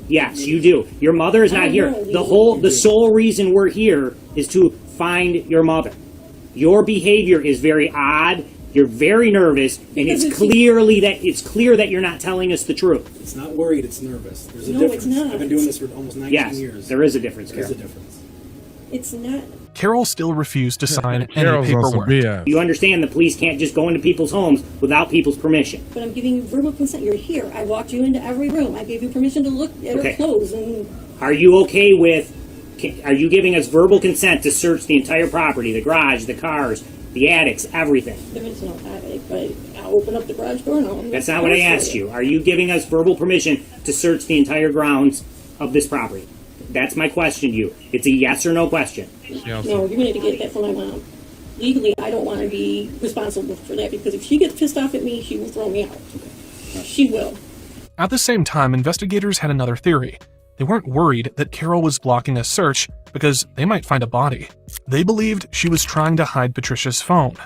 Yes, you do. Your mother is not here. The sole reason we're here is to find your mother. Your behavior is very odd. You're very nervous, and it's clear that you're not telling us the truth. It's not worried, it's nervous. There's a No, difference. it's not. I've been doing this for almost 19 years. Yes, there is a difference, Carol. There's a difference. It's not. Carol still refused to sign any Carol's on paperwork. You understand the police can't just go into people's homes without people's permission. But I'm giving you verbal consent. You're here. I walked you into every room. I gave you permission to look at Okay. her clothes. And Are you okay with, are you giving us verbal consent to search the entire property, the garage, the cars, the attics, everything? there is no attic, but I'll open up the garage door and I'll... That's not what I asked you. Are you giving us verbal permission to search the entire grounds of this property? That's my question to you. It's a yes or no question. No, you're going to get that from my mom. Legally, I don't want to be responsible for that because if she gets pissed off at me, she will throw me out. She will. At the same time, investigators had another theory. They weren't worried that Carol was blocking a search because they might find a body. They believed she was trying to hide Patricia's phone.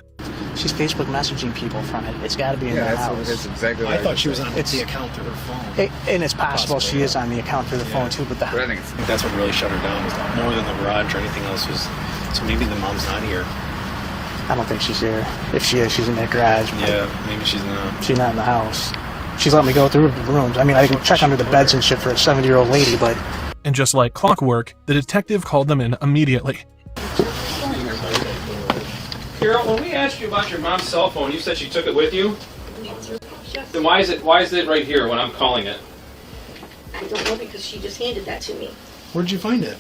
She's Facebook messaging people from it. It's got to be in the house. That's exactly what I thought she was on the account through her phone. And it's possible she is on the account through the phone too, but I think that's what really shut her down, was more than the garage or anything else. So maybe the mom's not here. I don't think she's here. If she is, she's in that garage. Yeah, maybe she's not. She's not in the house. She's let me go through the rooms. I mean, I can check under the beds and shit for a 70-year-old lady, but... And just like clockwork, the detective called them in immediately. Carol, when we asked you about your mom's cell phone, you said she took it with you? Then why is it right here when I'm calling it? I don't know because she just handed that to me. Where'd you find it?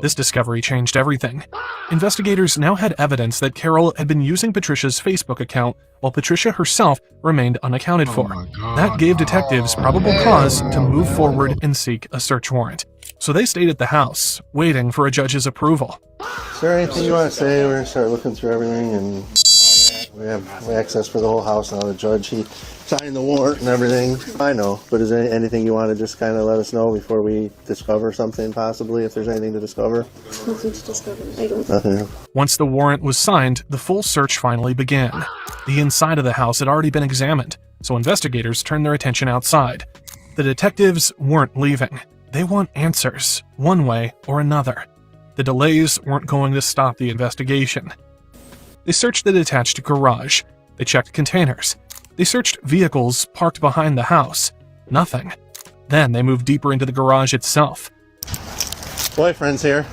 This discovery changed everything. Investigators now had evidence that Carol had been using Patricia's Facebook account while Patricia herself remained unaccounted for. That gave detectives probable cause to move forward and seek a search warrant. So they stayed at the house, waiting for a judge's approval. Is there anything you want to say? We're going to start looking through everything, and we have access for the whole house now. The judge, he signed the warrant and everything. I know, but is there anything you want to just kind of let us know before we discover something, possibly, if there's anything to discover? Nothing to discover. I don't... Nothing. Once the warrant was signed, the full search finally began. The inside of the house had already been examined, so investigators turned their attention outside. The detectives weren't leaving. They want answers, one way or another. The delays weren't going to stop the investigation. They searched the detached garage. They checked containers. They searched vehicles parked behind the house. Nothing. Then they moved deeper into the garage itself. Boyfriend's here.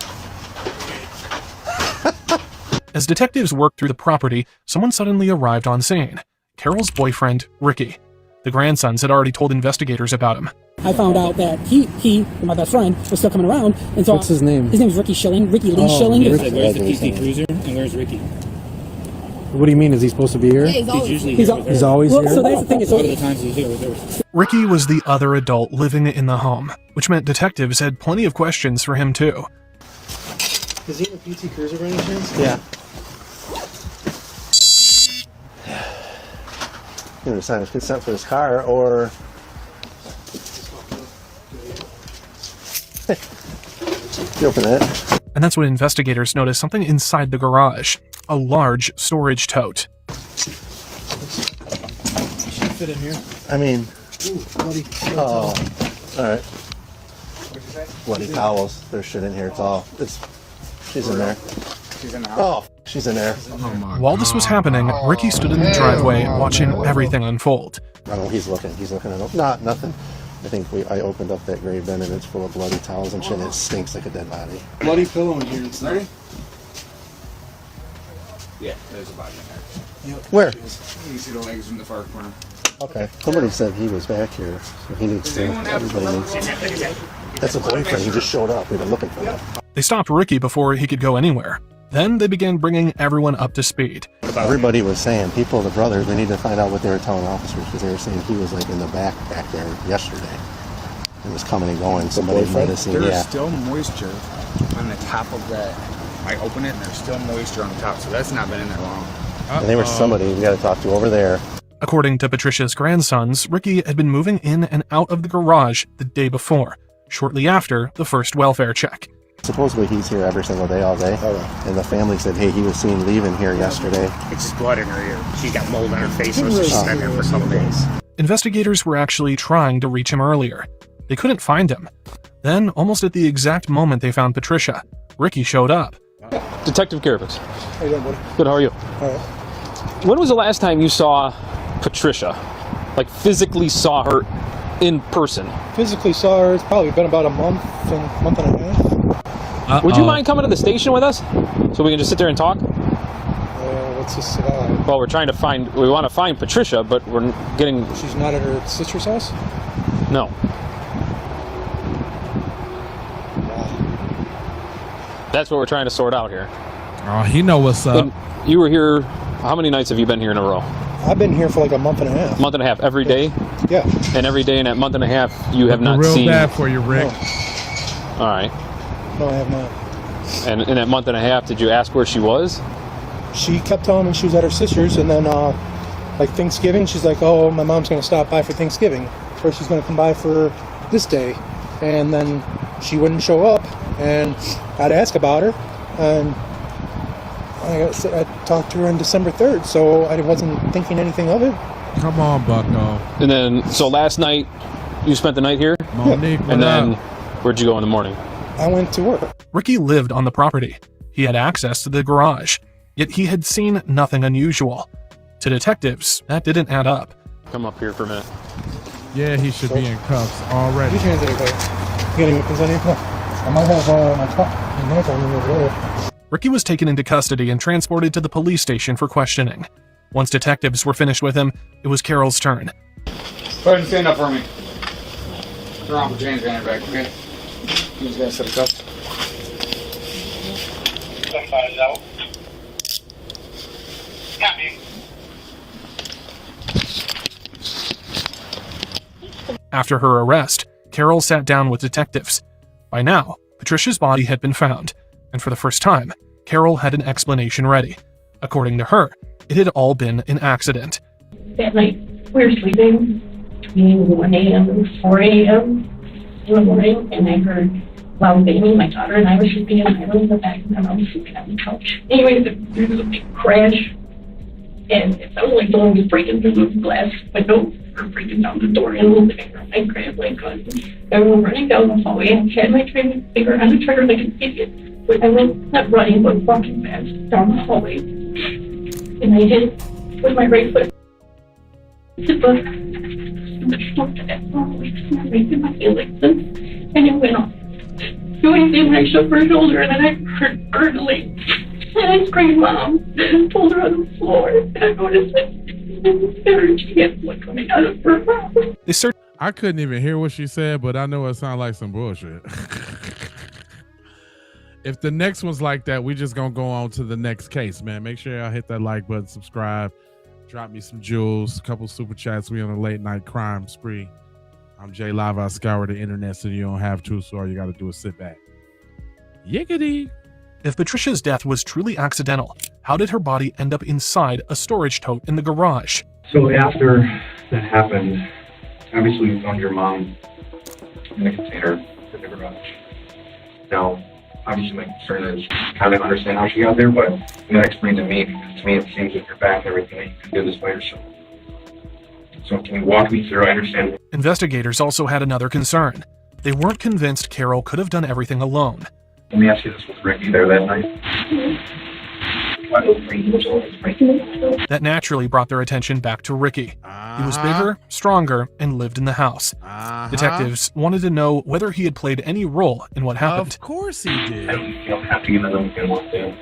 As detectives worked through the property, someone suddenly arrived on scene. Carol's boyfriend, Ricky. The grandsons had already told investigators about him. I found out that he, my best friend, was still coming around, and so What's his name? His name is Ricky Schilling, Ricky Lee Schilling. Where's Where's the PT Cruiser and where's Ricky? What do you mean? Is he supposed to be here? Yeah, he's always usually here. He's always here. So that's the thing. A lot of the times he's here. Ricky was the other adult living in the home, which meant detectives had plenty of questions for him too. Is he in a PT Cruiser by any chance? Yeah. You know, sign his consent for his car, or You open it. And that's when investigators noticed something inside the garage, a large storage tote. Fit in here. I mean, Bloody. oh, all right. Bloody towels. There's shit in here. She's in there. She's in the Oh, house. she's in there. While this was happening, Ricky stood in the driveway watching everything unfold. Oh, he's looking. He's looking at nothing. I think I opened up that grave bin and it's full of bloody towels and shit. And it stinks like a dead body. Bloody pillow in here. It's ready? Yeah, there's a body in there. Yep. Where? You can see the legs in the far corner. Okay. Somebody said he was back here, so he needs to. Everybody needs to. That's a boyfriend. He just showed up. We've been looking for him. They stopped Ricky before he could go anywhere. Then they began bringing everyone up to speed. Everybody was saying, the brother, they need to find out what they were telling officers because they were saying he was like in the back there yesterday. It was coming and going. Somebody might have seen. There's still moisture on the top of that. I open it and there's still moisture on the top, so that's not been in there long. And there was somebody we got to talk to over there. According to Patricia's grandsons, Ricky had been moving in and out of the garage the day before, shortly after the first welfare check. Supposedly he's here every single day, all day. And the family said, hey, he was seen leaving here yesterday. It's just blood in her ear. She's got mold on her face, so she's been there for a couple days. Investigators were actually trying to reach him earlier. They couldn't find him. Then, almost at the exact moment they found Patricia, Ricky showed up. Detective Garibus. How you doing, buddy? Good, how are you? All right. When was the last time you saw Patricia? Like, physically saw her in person? Physically saw her. It's probably been about a month and a half. Would you mind coming to the station with us? So we can just sit there and talk? What's this about? Well, we want to find Patricia, but we're getting... She's not at her sister's house? No. That's what we're trying to sort out here. Oh, he know what's up. And you were here, how many nights have you been here in a row? I've been here for like a month and a half. Month and a half, every day? Yeah. And every day in that month and a half, you have not real seen... bad for you, Rick. All right. No, I have not. And in that month and a half, did you ask where she was? She kept telling me she was at her sister's, and then like Thanksgiving, she's like, oh, my mom's going to stop by for Thanksgiving, or she's going to come by for this day. And then she wouldn't show up, and I'd ask about her, and I talked to her on December 3rd, so I wasn't thinking anything of it. Come on, Bucko. And then, so last night, you spent the night here? Monique, and then, where'd you go in the morning? I went to work. Ricky lived on the property. He had access to the garage, yet he had seen nothing unusual. To detectives, that didn't add up. Come up here for a minute. Yeah, he should be in cuffs already. Which hands are they? You got any weapons on you? No. I might have my knife on me over there. Ricky was taken into custody and transported to the police station for questioning. Once detectives were finished with him, it was Carol's turn. Go ahead and stand up for me. Throw on your hands behind your back, okay? You just gotta set it up. After her arrest, Carol sat down with detectives. By now, Patricia's body had been found, and for the first time, Carol had an explanation ready. According to her, it had all been an accident. That night, we were sleeping between 1 a.m. and 4 a.m. in the morning, and I heard loud banging. My daughter and I were sleeping in my room in the back, and my mom was sleeping on the couch. Anyways, there was a big crash, and it sounded like someone was breaking through the glass window or breaking down the door in the living room. I grabbed my gun. I went running down the hallway and had my finger on the trigger like an idiot. But I went not running, but walking fast down the hallway. And I hit with my right foot to the shoulder that hallway, making my heel like this, and it went off. Doing things, I shook her shoulder, and then I heard gurgling. And I screamed, Mom, and pulled her on the floor, and I noticed that she had blood coming out of her mouth. I couldn't even hear what she said, but I know it sounded like some bullshit. If the next one's like that, we just gonna go on to the next case, man. Make sure y'all hit that like button, subscribe, drop me some jewels, a couple super chats. We on a late night crime spree. I'm Jay Live. I scour the internet so you don't have to, so all you gotta do is sit back. Yiggity. If Patricia's death was truly accidental, how did her body end up inside a storage tote in the garage? So after that happened, obviously we found your mom in a container in the garage. Now, obviously my concern is kind of understand how she got there, but you gotta explain to me, because to me it seems like you're back everything that you can do this by yourself. So can you walk me through? I understand. Investigators also had another concern. They weren't convinced Carol could have done everything alone. Let me ask you this, was Ricky there that night? That naturally brought their attention back to Ricky. He was bigger, stronger, and lived in the house. Detectives wanted to know whether he had played any role in what happened. Of course he did. You don't have to give them if you want to.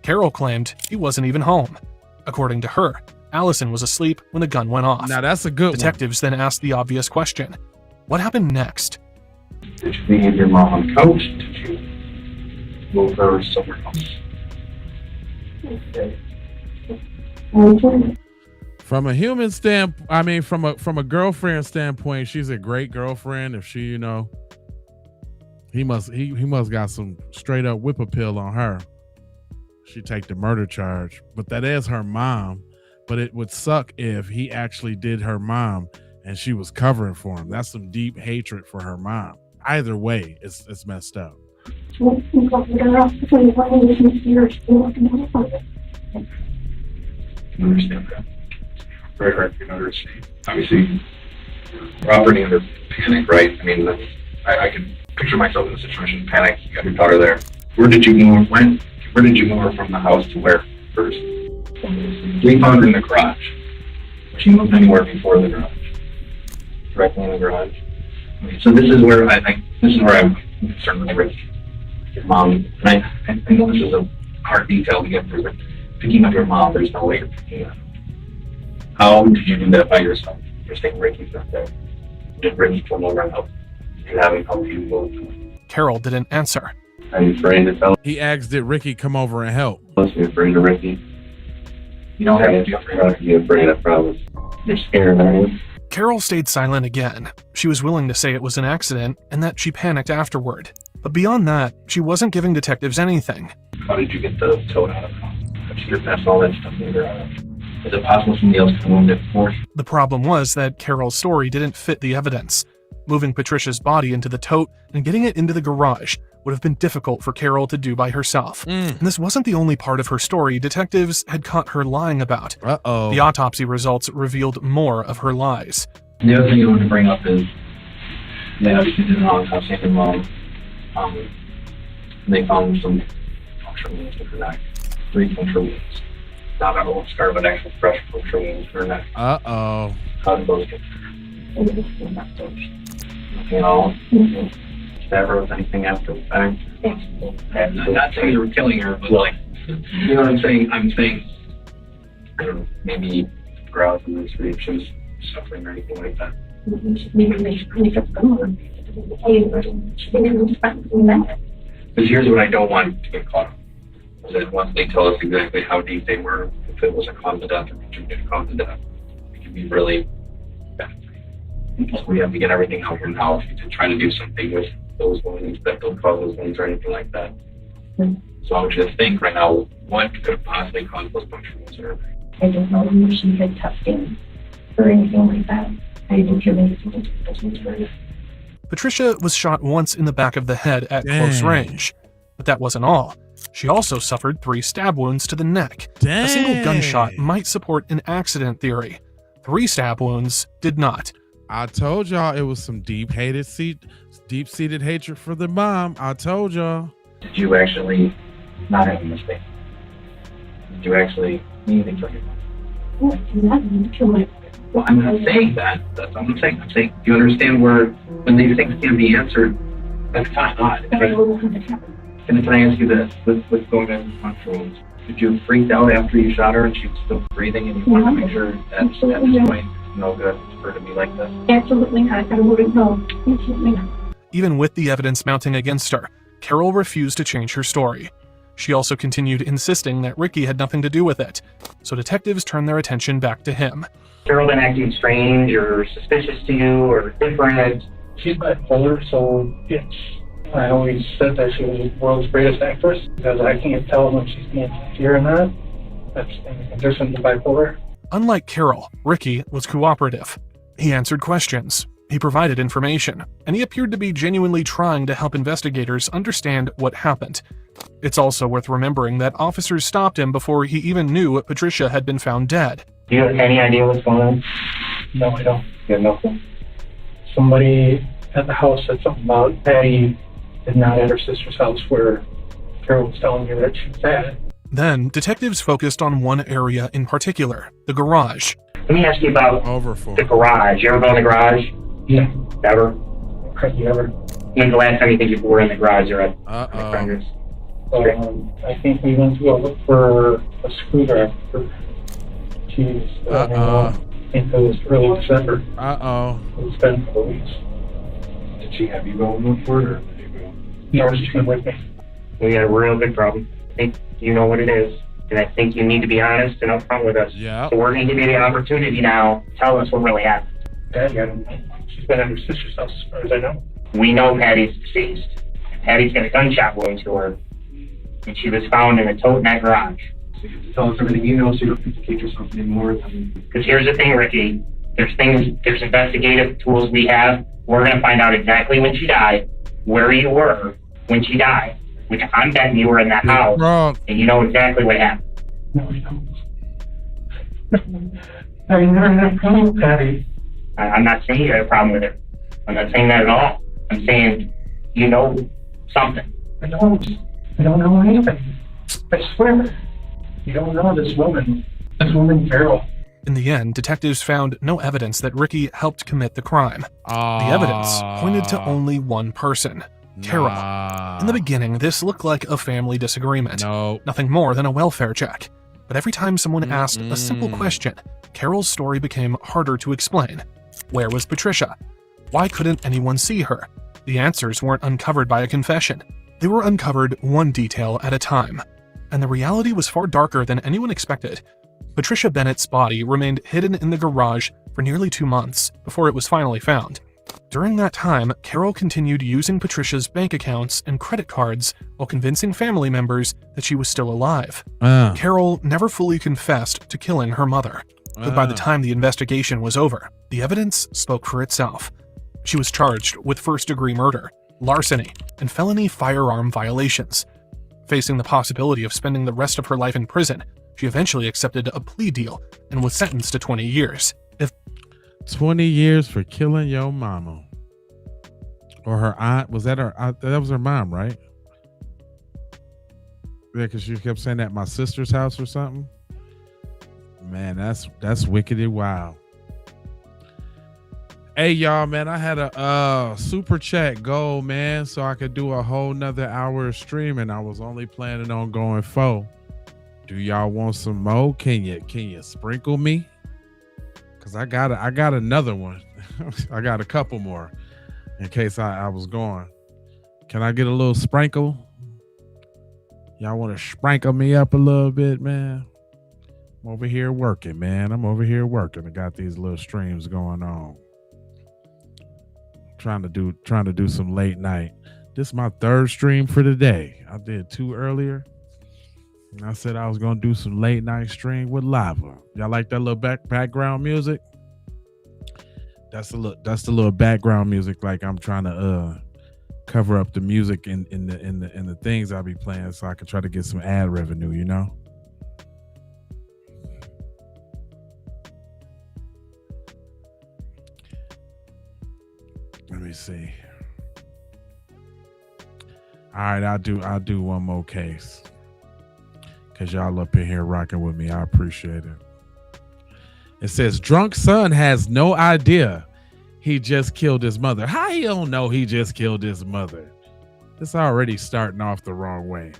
Carol claimed he wasn't even home. According to her, Allison was asleep when the gun went off. Now that's a good Detectives then asked the obvious question. What happened next? Did you leave your mom on the couch? Did you move her somewhere else? From a human standpoint, I mean, from a girlfriend standpoint, she's a great girlfriend. If she, you know, he must got some straight up whip appeal on her. She take the murder charge, but that is her mom. But it would suck if he actually did her mom and she was covering for him. That's some deep hatred for her mom. Either way, it's messed up. You understand that? Very hard for you to understand. Obviously, we're operating under panic, right? I mean, I can picture myself in a situation of panic. You got your daughter there. Where did you move? Where did you move her from the house to where first? We found her in the garage. She moved anywhere before the garage. Directly in the garage. Okay, so this is where I'm concerned with Ricky. Your mom, and I know this is a hard detail to get through, but picking up your mom, there's no way you're picking up. How did you do that by yourself? You're saying Ricky's not there. Did Ricky come over and help? Did you have him help you move? Carol didn't answer. Are you afraid to tell? He asked, did Ricky come over and help? Must be afraid of Ricky. You don't have to be afraid, I promise. You're scared, aren't you? Carol stayed silent again. She was willing to say it was an accident and that she panicked afterward. But beyond that, she wasn't giving detectives anything. How did you get the toad out of the house? Your past all that stuff in the garage. Is it possible somebody else could have moved it for you? The problem was that Carol's story didn't fit the evidence. Moving Patricia's body into the tote and getting it into the garage would have been difficult for Carol to do by herself. And this wasn't the only part of her story detectives had caught her lying about. The autopsy results revealed more of her lies. The other thing I want to bring up is they obviously did an autopsy on your mom. They found some puncture wounds in her neck. 3 puncture wounds. Not a old scar, but actual fresh puncture wounds in her neck. Uh-oh. How did those get there? You know, never was anything after the fact. And I'm not saying you were killing her, but like, you know what I'm saying? I'm saying, I don't know, maybe growls and she was suffering or anything like that. Because here's what I don't want to get caught up. Is that once they tell us exactly how deep they were, if it was a cause of death or contributed cause of death, it can be really bad. So we have to get everything out here now if you're trying to do something with those wounds that don't cause those wounds or anything like that. So I want you to think right now, what could have possibly caused those puncture wounds in her neck? I don't know if she had testing or anything like that. I didn't hear anything. Patricia was shot once in the back of the head at close range. But that wasn't all. She also suffered 3 stab wounds to the neck. A single gunshot might support an accident theory. 3 stab wounds did not. I told y'all it was some deep-seated hatred for the mom. I told y'all. Did you actually not have a mistake? Did you actually need to kill your mom? Well, I'm not saying that. That's what I'm saying. I'm saying, do you understand where, when these things can't be answered, that's kind of odd. Can I ask you this? What's going on with puncture wounds? Did you freak out after you shot her and she was still breathing and you wanted to make sure that at this point, no good for her to be like this? Absolutely not. I wouldn't know. Absolutely not. Even with the evidence mounting against her, Carol refused to change her story. She also continued insisting that Ricky had nothing to do with it, so detectives turned their attention back to him. Carol been acting strange or suspicious to you or different? She's bipolar, so I always said that she was the world's greatest actress because I can't tell when she's being sincere or not. That's different than bipolar. Unlike Carol, Ricky was cooperative. He answered questions. He provided information, and he appeared to be genuinely trying to help investigators understand what happened. It's also worth remembering that officers stopped him before he even knew Patricia had been found dead. Do you have any idea what's going on? No, I don't. You have nothing? Somebody at the house said something about Patty is not at her sister's house where Carol was telling me that she was at. Then, detectives focused on one area in particular, the garage. Let me ask you about the garage. You ever go in the garage? Yeah. Ever? Never. When's the last time you think you were in the garage or at Frienders? I think we went to go look for a screwdriver. Jeez. I think it was early December. It's been a couple weeks. Did she have you go and look for it, or did you go? No, she came with me. We got a real big problem. I think you know what it is, and I think you need to be honest and upfront with us. Yeah. So we're going to give you the opportunity now. Tell us what really happened. Patty, she's been at her sister's house as far as I know. We know Patty's deceased. Patty's got a gunshot wound to her, and she was found in a tote in that garage. So you have to tell us everything you know so you don't implicate yourself anymore. Because here's the thing, Ricky. There's investigative tools we have. We're going to find out exactly when she died, where you were when she died. Which I'm betting you were in that house, and you know exactly what happened. No, I don't. I never had a problem with Patty. I'm not saying you had a problem with her. I'm not saying that at all. I'm saying you know something. I don't know anything. I swear. You don't know this woman. This woman, Carol. In the end, detectives found no evidence that Ricky helped commit the crime. The evidence pointed to only one person, Carol. In the beginning, this looked like a family disagreement. Nothing more than a welfare check. But every time someone asked a simple question, Carol's story became harder to explain. Where was Patricia? Why couldn't anyone see her? The answers weren't uncovered by a confession. They were uncovered one detail at a time. And the reality was far darker than anyone expected. Patricia Bennett's body remained hidden in the garage for nearly 2 months before it was finally found. During that time, Carol continued using Patricia's bank accounts and credit cards while convincing family members that she was still alive. Carol never fully confessed to killing her mother, but by the time the investigation was over, the evidence spoke for itself. She was charged with first-degree murder, larceny, and felony firearm violations. Facing the possibility of spending the rest of her life in prison, she eventually accepted a plea deal and was sentenced to 20 years. 20 years for killing your mama. Or her aunt. Was that her aunt? That was her mom, right? Yeah, because she kept saying that my sister's house or something. Man, that's wickedly wild. Hey, y'all, man, I had a super chat goal, man, so I could do a whole nother hour of streaming. I was only planning on going 4. Do y'all want some more? Can you sprinkle me? Cause I got another one. I got a couple more in case I was going. Can I get a little sprinkle? Y'all want to sprinkle me up a little bit, man? I'm over here working, man. I got these little streams going on. Trying to do some late night. This is my 3rd stream for the day. I did 2 earlier. And I said I was gonna do some late night stream with lava. Y'all like that little background music? That's the little background music. Like I'm trying to cover up the music in the things I'll be playing, so I can try to get some ad revenue. You know. Let me see. All right, I'll do one more case. Cause y'all up in here rocking with me. I appreciate it. It says drunk son has no idea he just killed his mother. How he don't know he just killed his mother? It's already starting off the wrong way.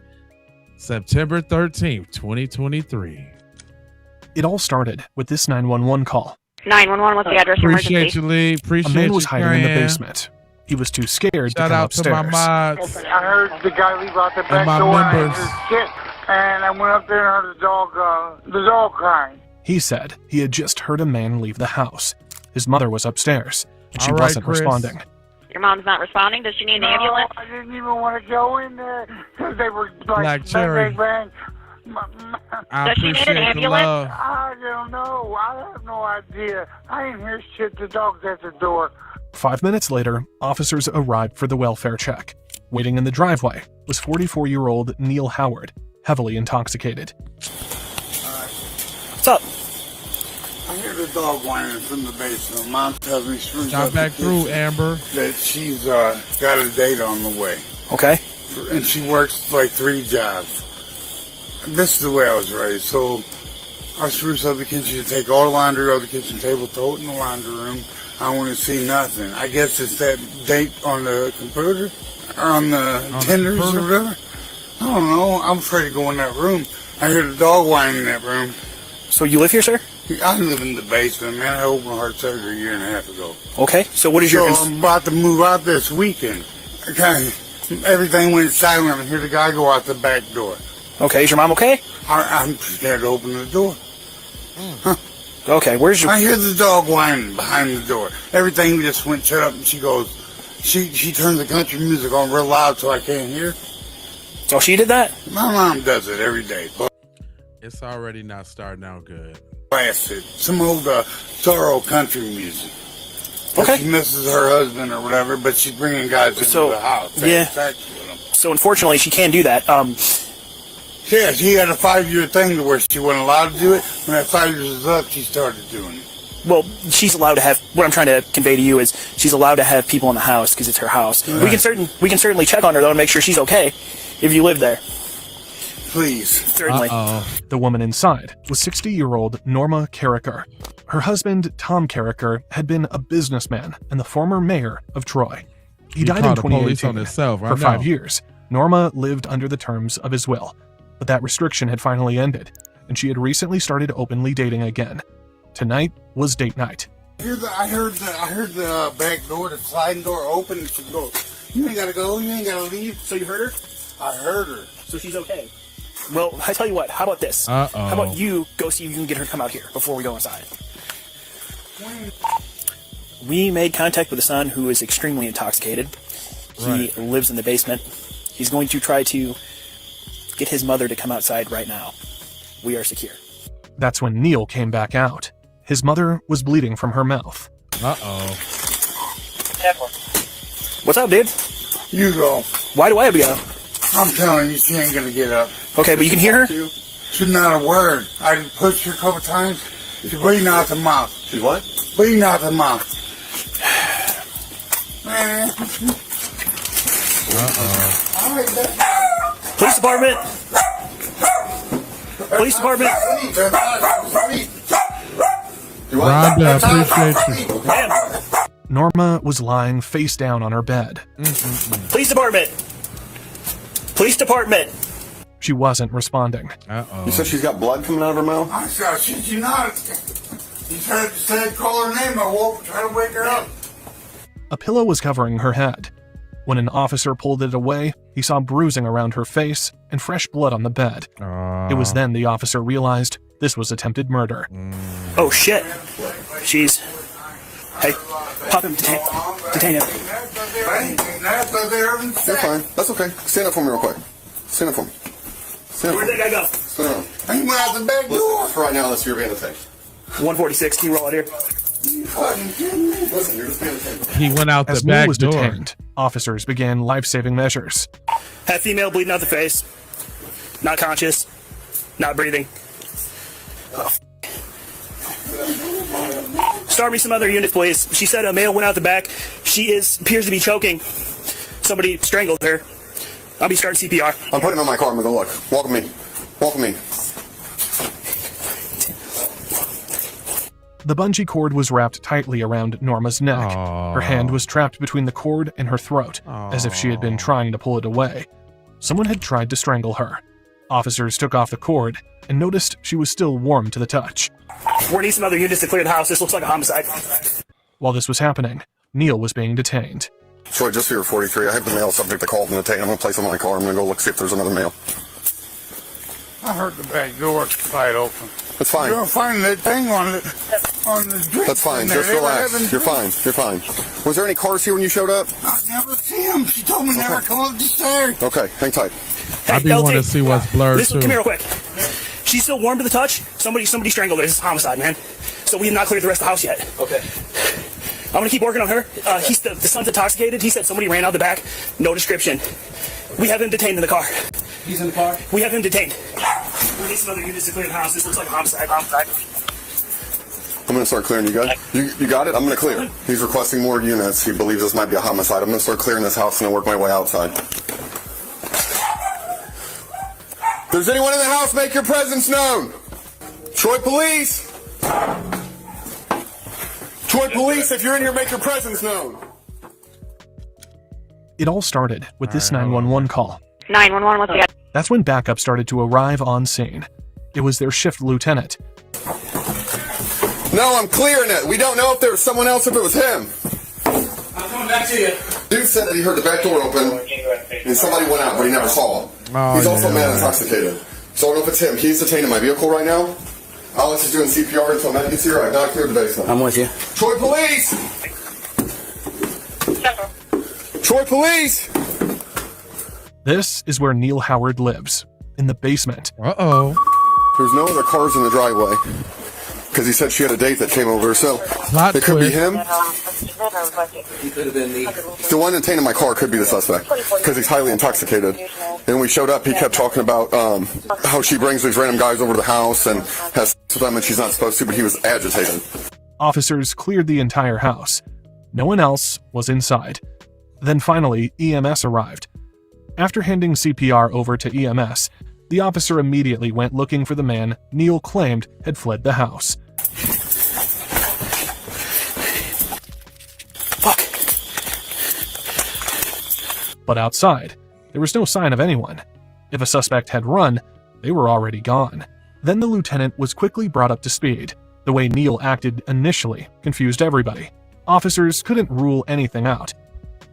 September 13th, 2023. It all started with this 911 call. 911, what's the address of emergency? Appreciate you, Lee. Appreciate you. A man was you, hiding in the basement. He was too scared to come upstairs. Shout out to my mods. I heard the guy leave out the back my door members. and his kid, and I went up there and heard the dog crying. He said he had just heard a man leave the house. His mother was upstairs, and she All right, wasn't Chris. responding. Your mom's not responding? Does she need an ambulance? I didn't even want to go in there because they were like, Black Cherry. bang, bang. I Does she need an appreciate the ambulance? love. I don't know. I have no idea. I didn't hear shit. The dog's at the door. 5 minutes later, officers arrived for the welfare check. Waiting in the driveway was 44-year-old Neil Howard, heavily intoxicated. What's up? I hear the dog whining from the basement. Mom tells me she's Got back through, Amber. that she's got a date on the way. Okay. And she works like 3 jobs. This is the way I was raised. So I spruce up the kitchen to take all the laundry off the kitchen table, throw it in the laundry room. I don't want to see nothing. I guess it's that date on the computer, or on the tenders or whatever. I don't know. I'm afraid to go in that room. I hear the dog whining in that room. So you live here, sir? I live in the basement, man. I had open heart surgery a year and a half ago. Okay. So what is your... I'm about to move out this weekend. Okay. Everything went silent. I hear the guy go out the back door. Okay. Is your mom okay? I'm scared to open the door. Huh. Okay. Where's your... I hear the dog whining behind the door. Everything just went shut up, and she goes... She turns the country music on real loud so I can't hear. Oh, she did that? My mom does it every day. It's already not starting out good. Blasted. Some old sorrow country music. Okay. She misses her husband or whatever, but she's bringing guys into the house. Yeah. So unfortunately, she can't do that. Yeah, she had a 5-year thing to where she wasn't allowed to do it. When that 5 years was up, she started doing it. Well, she's allowed to have... What I'm trying to convey to you is she's allowed to have people in the house because it's her house. Right. We can certainly check on her, though, and make sure she's okay if you live there. Please. Certainly. The woman inside was 60-year-old Norma Carricker. Her husband, Tom Carricker, had been a businessman and the former mayor of Troy. He died in called the police 2018 on himself, I for know. 5 years. Norma lived under the terms of his will, but that restriction had finally ended, and she had recently started openly dating again. Tonight was date night. I heard the back door, the sliding door open, and she goes, "You ain't gotta go, you ain't gotta leave." So you heard her? I heard her. So she's okay. Well, I tell you what, how about this? How about you go see if you can get her to come out here before we go inside? We made contact with a son who is extremely intoxicated. He lives in the basement. He's going to try to get his mother to come outside right now. We are secure. That's when Neil came back out. His mother was bleeding from her mouth. What's up, dude? You go. Why do I have to go? I'm telling you, she ain't gonna get up. Okay, but you can hear her? She's not a word. I pushed her a couple times. She's bleeding out the mouth. She's what? Bleeding out the mouth. Man. Police department! Police department! Rhonda, appreciate you. Norma was lying face down on her bed. Police department! Police department! She wasn't responding. You said she's got blood coming out of her mouth? I said, shit, you not. You tried to say, call her name. I woke, try to wake her up. A pillow was covering her head. When an officer pulled it away, he saw bruising around her face and fresh blood on the bed. It was then the officer realized this was attempted murder. Oh shit. She's... Hey, pop him, detain him. You're fine. That's okay. Stand up for me real quick. Stand up for me. Where'd that guy go? Sit down. He went out the back door. For right now, unless you're being detained. 146, can you roll out here? Listen, you're just being detained. He went out the As Neil back was door. detained, officers began life-saving measures. Have female bleeding out the face. Not conscious. Not breathing. Start me some other units, please. She said a male went out the back. She appears to be choking. Somebody strangled her. I'll be starting CPR. I'm putting him in my car. I'm going to go look. Walk with me. Walk with me. The bungee cord was wrapped tightly around Norma's neck. Her hand was trapped between the cord and her throat, as if she had been trying to pull it away. Someone had tried to strangle her. Officers took off the cord and noticed she was still warm to the touch. We need some other units to clear the house. This looks like a homicide. While this was happening, Neil was being detained. Troy, just for your 43, I have the male subject to call and detain. I'm going to place him in my car. I'm going to go look, see if there's another male. I heard the back door slide open. That's fine. You're going to find that thing on the drink. That's fine. in there. Just They were relax. having You're fine. You're fine. Was there any cars here when you showed up? I never see him. She told me never come up the stairs. Okay, hang tight. I be wanting to see what's blurred Listen, too. come here real quick. She's still warm to the touch. Somebody strangled her. This is homicide, man. So we have not cleared the rest of the house yet. Okay. I'm gonna keep working on her. The son's intoxicated. He said somebody ran out the back. No description. We have him detained in the car. He's in the car? We have him detained. We need some other units to clear the house. This looks like a homicide. I'm going to start clearing. You got it? You got it? I'm going to clear. He's requesting more units. He believes this might be a homicide. I'm going to start clearing this house and then work my way outside. If there's anyone in the house, make your presence known. Troy Police! Troy Police, if you're in here, make your presence known. It all started with this 911 call. 911, what's the... That's when backup started to arrive on scene. It was their shift lieutenant. No, I'm clearing it. We don't know if there was someone else, if it was him. I'm coming back to you. Dude said that he heard the back door open and somebody went out, but he never saw him. He's also mad intoxicated. So I don't know if it's him. He's detained in my vehicle right now. Alex is doing CPR until Matt gets here. I've not cleared the basement. I'm with you. Troy Police! Troy Police! This is where Neil Howard lives, in the basement. Uh-oh. There's no other cars in the driveway. Because he said she had a date that came over, so Plot it could be twist. him. He could have been The one detained in my car could be the suspect, because he's highly intoxicated. And when we showed up, he kept talking about how she brings these random guys over to the house and has sex with them, and she's not supposed to, but he was agitated. Officers cleared the entire house. No one else was inside. Then finally, EMS arrived. After handing CPR over to EMS, the officer immediately went looking for the man Neil claimed had fled the house. Fuck. But outside, there was no sign of anyone. If a suspect had run, they were already gone. Then the lieutenant was quickly brought up to speed. The way Neil acted initially confused everybody. Officers couldn't rule anything out.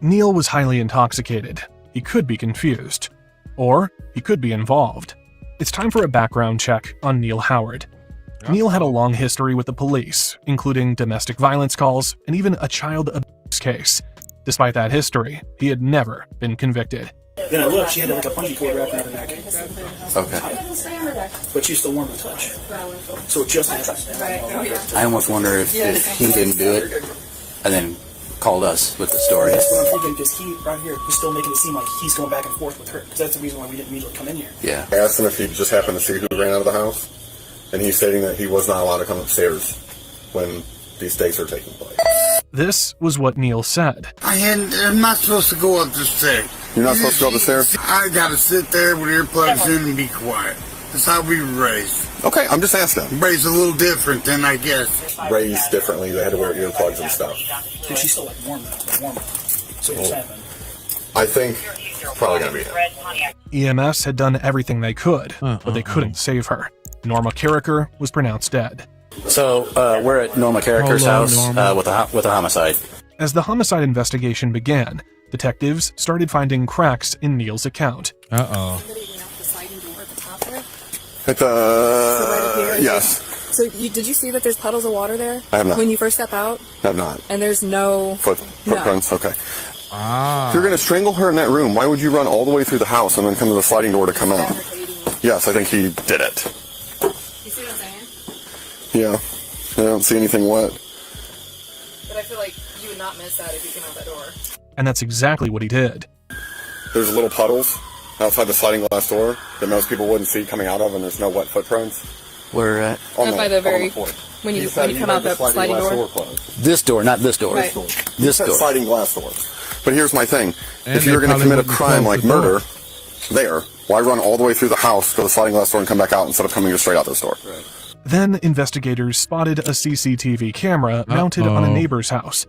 Neil was highly intoxicated. He could be confused. Or he could be involved. It's time for a background check on Neil Howard. Neil had a long history with the police, including domestic violence calls and even a child abuse case. Despite that history, he had never been convicted. Then I looked, she had like a bungee cord wrapped around her neck. Okay. But she's still warm to touch. So it just happened. I almost wonder if he didn't do it and then called us with the story. That's what I'm thinking, because he, right here, he's still making it seem like he's going back and forth with her. Because that's the reason why we didn't immediately come in here. Yeah. I asked him if he just happened to see who ran out of the house, and he's stating that he was not allowed to come upstairs when these dates are taking place. This was what Neil said. I'm not supposed to go up the stairs. You're not supposed to go up the stairs? I gotta sit there with earplugs in and be quiet. That's how we were raised. Okay, I'm just asking. Raised a little different than I guess. Raised differently, they had to wear earplugs and stuff. Dude, she's still like warm though. So it just happened. I think it's probably gonna be him. EMS had done everything they could, but they couldn't save her. Norma Carricker was pronounced dead. So we're at Norma Carricker's house with a homicide. As the homicide investigation began, detectives started finding cracks in Neil's account. Uh-oh. At the... yes. So did you see that there's puddles of water there? I have not. When you first step out? I have not. And there's no... Footprints? Okay. If you're going to strangle her in that room, why would you run all the way through the house and then come to the sliding door to come out? Yes, I think he did it. You see what I'm saying? Yeah. I don't see anything wet. But I feel like you would not miss that if you came out that door. And that's exactly what he did. There's little puddles outside the sliding glass door that most people wouldn't see coming out of, and there's no wet footprints. Where at? Up by the very... When you come out the sliding door? This door, not this door. Right. This door. Sliding glass door. But here's my thing. And if you're going to commit a crime like the door. murder there, why run all the way through the house, go to the sliding glass door, and come back out instead of coming just straight out this door? Right. Then investigators spotted a CCTV camera mounted on a neighbor's house.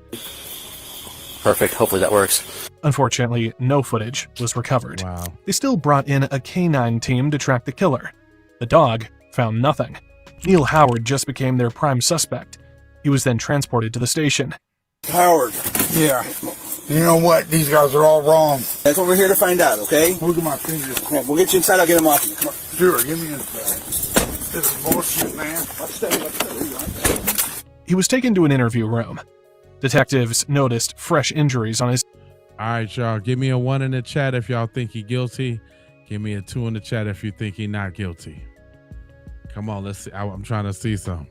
Perfect. Hopefully that works. Unfortunately, no footage was recovered. Wow. They still brought in a canine team to track the killer. The dog found nothing. Neil Howard just became their prime suspect. He was then transported to the station. Howard. Yeah. You know what? These guys are all wrong. That's what we're here to find out, okay? Look at my fingers. Come on, we'll get you inside, I'll get them off you. Come on. Sure, give me this. This is bullshit, man. He was taken to an interview room. Detectives noticed fresh injuries on his... All right, y'all. Give me a 1 in the chat if y'all think he guilty. Give me a 2 in the chat if you think he not guilty. Come on, let's see. I'm trying to see some.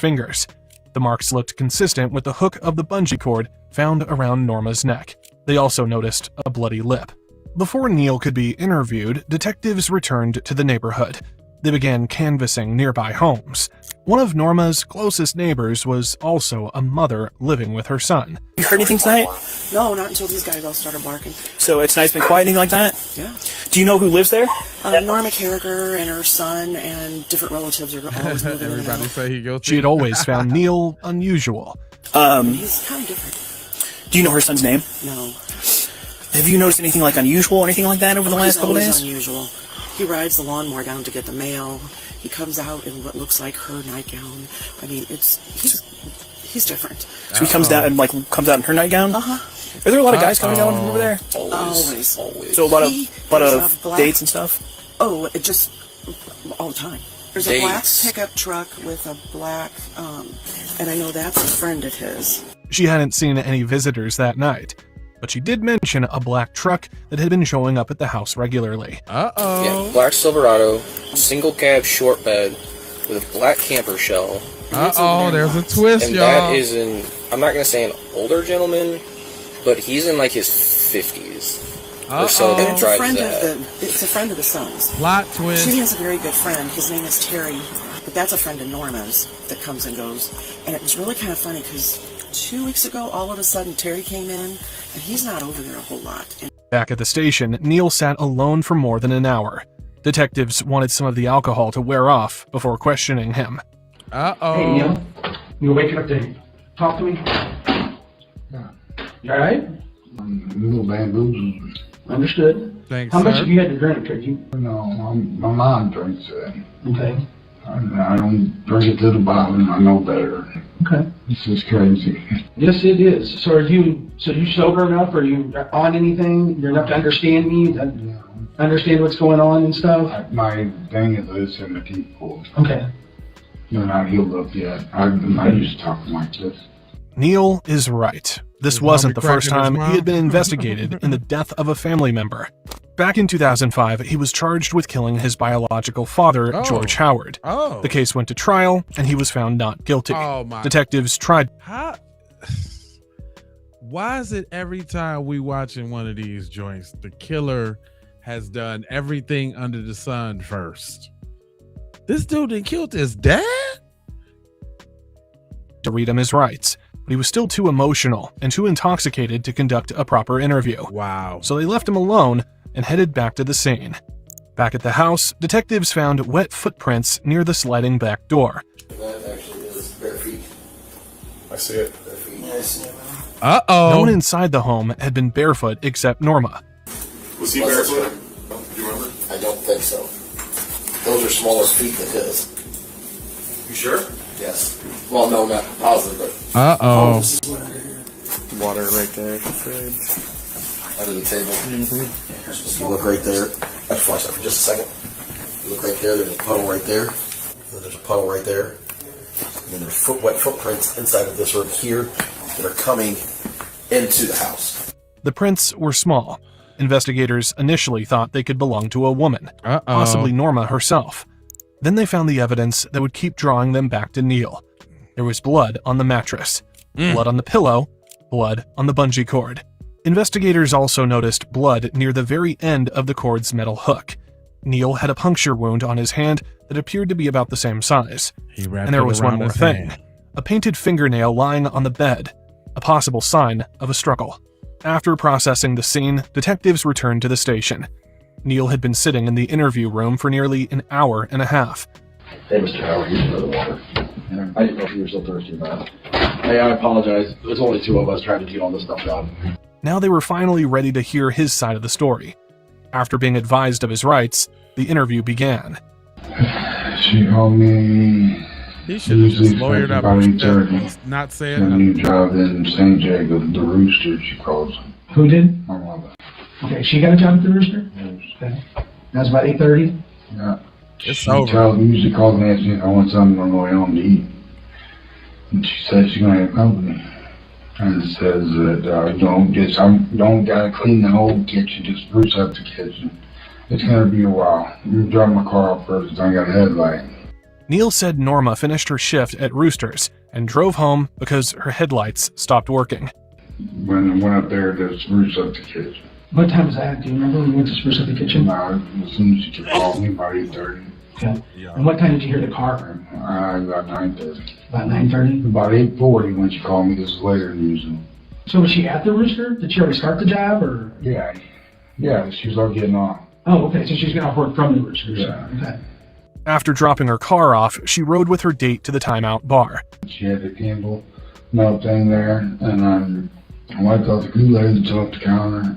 fingers. The marks looked consistent with the hook of the bungee cord found around Norma's neck. They also noticed a bloody lip. Before Neil could be interviewed, detectives returned to the neighborhood. They began canvassing nearby homes. One of Norma's closest neighbors was also a mother living with her son. You heard anything tonight? No, not until these guys all started barking. So it's nice, been quiet, anything like that? Yeah. Do you know who lives there? Norma Carragher and her son and different relatives are always moving in. Everybody say he goes. She had always found Neil unusual. He's kind of different. Do you know her son's name? No. Have you noticed anything like unusual or anything like that over the last couple He's days? unusual. He rides the lawnmower down to get the mail. He comes out in what looks like her nightgown. I mean, he's different. So he comes down and comes out in her nightgown? Uh-huh. Are there a lot of guys coming down from over there? Always. So a lot of dates and stuff? Oh, it just all the time. There's a black pickup truck with a black, and I know that's a friend of his. She hadn't seen any visitors that night, but she did mention a black truck that had been showing up at the house regularly. Yeah, black Silverado, single cab short bed with a black camper shell. There's a twist, and y'all. that is I'm not going to say an older gentleman, but he's in like his 50s. Or so that It's a drives friend that. it's a friend of the son's. Plot twist. She has a very good friend. His name is Terry, but that's a friend of Norma's that comes and goes. And it was really kind of funny because 2 weeks ago, all of a sudden, Terry came in, and he's not over there a whole lot. And Back at the station, Neil sat alone for more than an hour. Detectives wanted some of the alcohol to wear off before questioning him. Hey, Neil. You waking up to talk to me? You alright? I'm a little bamboozled. Understood. Thanks, How much sir. have you had to drink? Are you? No, my mom drinks it. Okay. I don't drink it to the bottom. I know better. Okay. This is crazy. Yes, it is. So are you? So you sober enough? Are you on anything? You're enough to understand me? Understand what's going on and stuff? My thing is listen to people. Okay. They're not healed up yet. I used to talk like this. Neil is right. This wasn't the first time he had been investigated in the death of a family member. Back in 2005, he was charged with killing his biological father, George Howard. The case went to trial, and he was found not guilty. Detectives tried. Why is it every time we watching one of these joints, the killer has done everything under the sun first? This dude didn't kill his dad? To read him his rights, but he was still too emotional and too intoxicated to conduct a proper interview. Wow. So they left him alone and headed back to the scene. Back at the house, detectives found wet footprints near the sliding back door. That actually is bare feet. I see it. Bare feet. Yeah, I see it. No one inside the home had been barefoot except Norma. Was he barefoot? Do you remember? I don't think so. Those are smaller feet than his. You sure? Yes. Well, no, not positive, but. Water right there at the fridge. Under the table. If you look right there, let's flash that for just a second. You look right there, there's a puddle right there. And then there's a puddle right there. And then there's wet footprints inside of this room here that are coming into the house. The prints were small. Investigators initially thought they could belong to a woman, possibly Norma herself. Then they found the evidence that would keep drawing them back to Neil. There was blood on the mattress, blood on the pillow, blood on the bungee cord. Investigators also noticed blood near the very end of the cord's metal hook. Neil had a puncture wound on his hand that appeared to be about the same size. And there was one more thing. A painted fingernail lying on the bed, a possible sign of a struggle. After processing the scene, detectives returned to the station. Neil had been sitting in the interview room for nearly an hour and a half. Hey, Mr. Howard, here's another water. I didn't know if you were still thirsty about it. Hey, I apologize. There's only two of us trying to get all this stuff done. Now they were finally ready to hear his side of the story. After being advised of his rights, the interview began. She called me. He should have just lawyered up and not say it. A new job in St. Jacob, the Rooster, she calls him. Who did? My mother. Okay, she got a job at the Rooster? Okay. That's about 8:30? Yeah. It's over. She usually calls me and asks me if I want something on the way home to eat. And she says she's going to have company. And says that don't gotta clean the whole kitchen, just spruce up the kitchen. It's gonna be a while. You drive my car off first, I got a headlight. Neil said Norma finished her shift at Roosters and drove home because her headlights stopped working. When I went up there to spruce up the kitchen. What time was that? Do you remember when you went to spruce up the kitchen? No, as soon as she called me, about 8:30. Okay. And what time did you hear the car? About 9:30. About 9:30? About 8:40 when she called me. This is later than usual. So was she at the Rooster? Did she already start the job, or? Yeah. Yeah, she was all getting off. Oh, okay, so she's getting off work from the Rooster. Yeah. Okay. After dropping her car off, she rode with her date to the timeout bar. She had the candle melt thing there, and I wiped off the Kool-Aid, took the counter,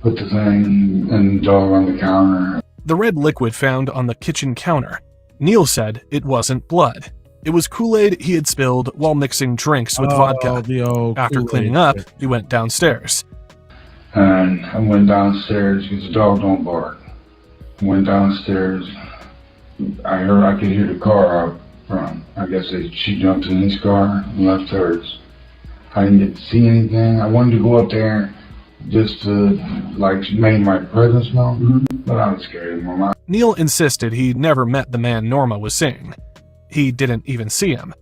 put the thing and the dog on the counter. The red liquid found on the kitchen counter. Neil said it wasn't blood. It was Kool-Aid he had spilled while mixing drinks with vodka. After cleaning up, he went downstairs. And I went downstairs because the dog don't bark. I went downstairs. I could hear the car out front. I guess she jumped in his car and left hers. I didn't get to see anything. I wanted to go up there just to, make my presence known, but I was scared of Mama. Neil insisted he never met the man Norma was seeing. He didn't even see him.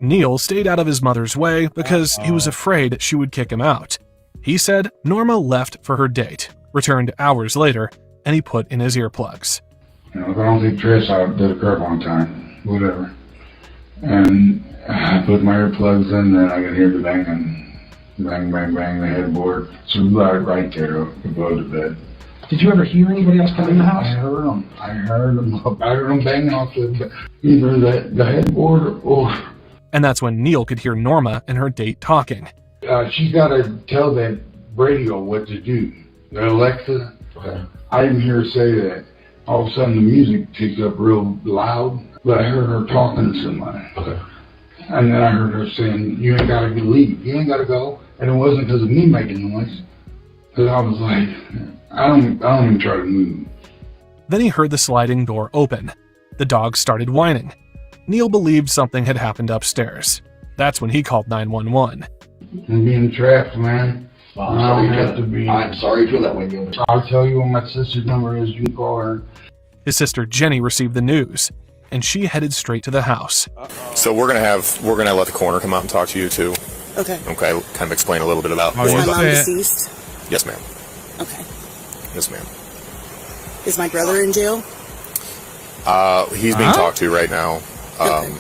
Neil stayed out of his mother's way because he was afraid she would kick him out. He said Norma left for her date, returned hours later, and he put in his earplugs. If I don't think Trish out did a curve on time, whatever. And I put my earplugs in, and I could hear the banging, bang, bang, bang, the headboard. So right there above the bed. Did you ever hear anybody else come in the house? I heard them. I heard them banging off either the headboard or... And that's when Neil could hear Norma and her date talking. She's got to tell that radio what to do. The Alexa. Okay. I didn't hear her say that. All of a sudden the music picked up real loud, but I heard her talking to somebody. Okay. And then I heard her saying, "You ain't got to leave. You ain't got to go." And it wasn't because of me making noise. Because I was like, I don't even try to move. Then he heard the sliding door open. The dog started whining. Neil believed something had happened upstairs. That's when he called 911. I'm being trapped, man. I don't have to be. I'm sorry to feel that way, Neil. I'll tell you what my sister's number is. You can call her. His sister Jenny received the news, and she headed straight to the house. So we're gonna let the coroner come out and talk to you too. Okay. Okay, kind of explain a little bit about. Is my mom deceased? Yes, ma'am. Okay. Yes, ma'am. Is my brother in jail? He's being talked to right now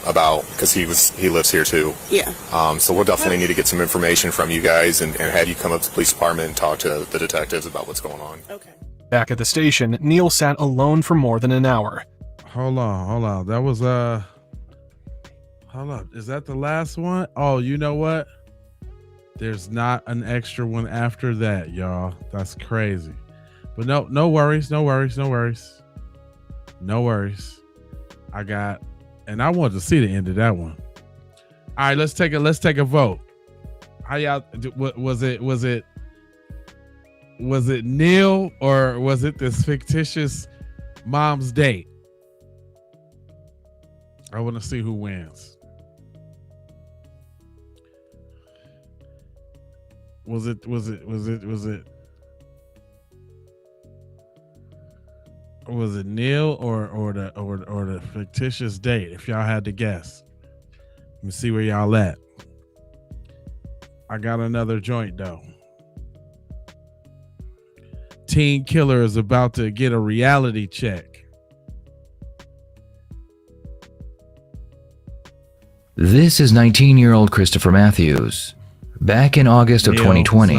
about because he lives here too. Yeah. So we'll definitely need to get some information from you guys and have you come up to the police department and talk to the detectives about what's going on. Okay. Back at the station, Neil sat alone for more than an hour. Hold on. That was hold up. Is that the last one? Oh, you know what? There's not an extra one after that, y'all. That's crazy. But no worries. I wanted to see the end of that one. All right, let's take a vote. How y'all? Was it Neil or was it this fictitious mom's date? I want to see who wins. Was it Neil or the fictitious date? If y'all had to guess, let me see where y'all at. I got another joint though. Teen killer is about to get a reality check. This is 19-year-old Christopher Matthews. Back in August of 2020,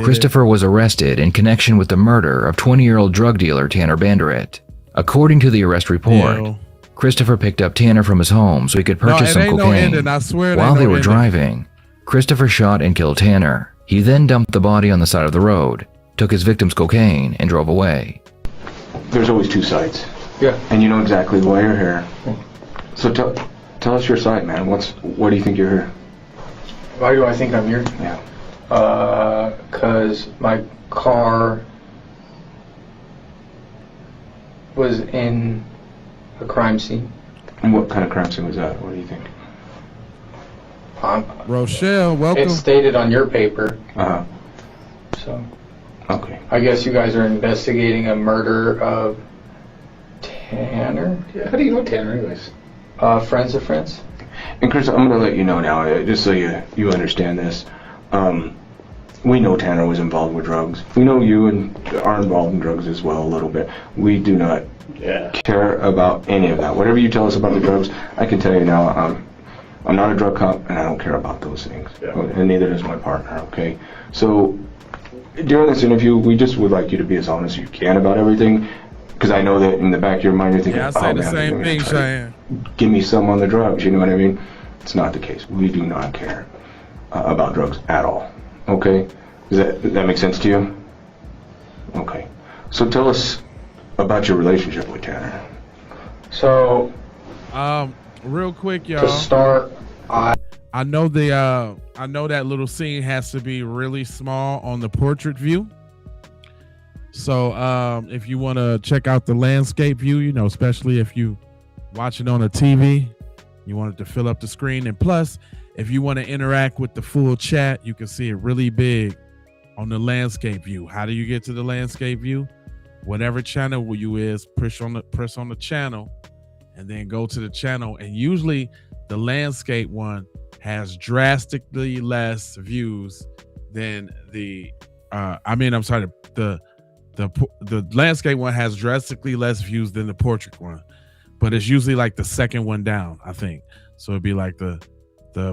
Christopher was arrested in connection with the murder of 20-year-old drug dealer Tanner Banderit. According to the arrest report, Christopher picked up Tanner from his home so he could purchase some cocaine. While they were driving, Christopher shot and killed Tanner. He then dumped the body on the side of the road, took his victim's cocaine, and drove away. There's always two sides. Yeah. And you know exactly why you're here. So tell us your side, man. Why do you think you're here? Why do I think I'm here? Yeah. Because my car was in a crime scene. And what kind of crime scene was that? What do you think? Rochelle, welcome. It's stated on your paper. Uh-huh. So. Okay. I guess you guys are investigating a murder of Tanner? Yeah, how do you know Tanner anyways? Friends of friends. And Chris, I'm going to let you know now, just so you understand this. We know Tanner was involved with drugs. We know you and are involved in drugs as well a little bit. We do not care about any of that. Whatever you tell us about the drugs, I can tell you now, I'm not a drug cop and I don't care about those things. And neither does my partner, okay? So during this interview, we just would like you to be as honest as you can about everything. Because I know that in the back of your mind you're thinking, I say the same thing, Cheyenne. Give me some on the drugs, you know what I mean? It's not the case. We do not care about drugs at all. Okay? Does that make sense to you? Okay. So tell us about your relationship with Tanner. So, real quick, y'all. to start, I know that little scene has to be really small on the portrait view. So if you want to check out the landscape view, you know, especially if you watch it on a TV, you want it to fill up the screen. And plus, if you want to interact with the full chat, you can see it really big on the landscape view. How do you get to the landscape view? Whatever channel you is, press on the channel and then go to the channel. And usually the landscape one has drastically less views than the landscape one has drastically less views than the portrait one, but it's usually like the second one down, I think. So it'd be like the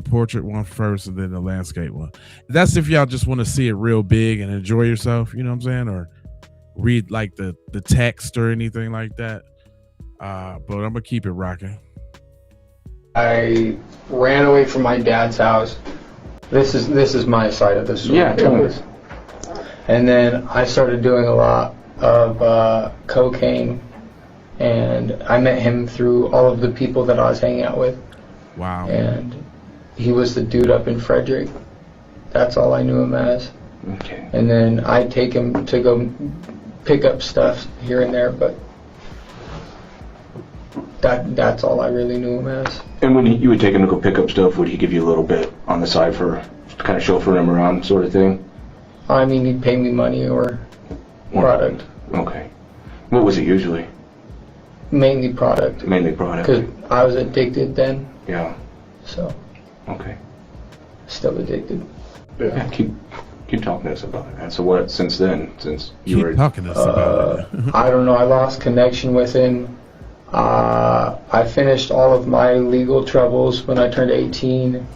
portrait one first and then the landscape one. That's if y'all just want to see it real big and enjoy yourself, you know what I'm saying? Or read like the text or anything like that. But I'm gonna keep it rocking. I ran away from my dad's house. This is my side of the story. Yeah, tell me. And then I started doing a lot of cocaine, and I met him through all of the people that I was hanging out with. Wow. And he was the dude up in Frederick. That's all I knew him as. Okay. And then I'd take him to go pick up stuff here and there, but that's all I really knew him as. And when you would take him to go pick up stuff, would he give you a little bit on the side for kind of chauffeuring him around sort of thing? I mean, he'd pay me money or product. Okay. What was it usually? Mainly product. Mainly product. Because I was addicted then. Yeah. So. Okay. Still addicted. Yeah. Keep talking to us about it. And so what since then? Since you Keep were talking to us about it. I don't know. I lost connection with him. I finished all of my legal troubles when I turned 18,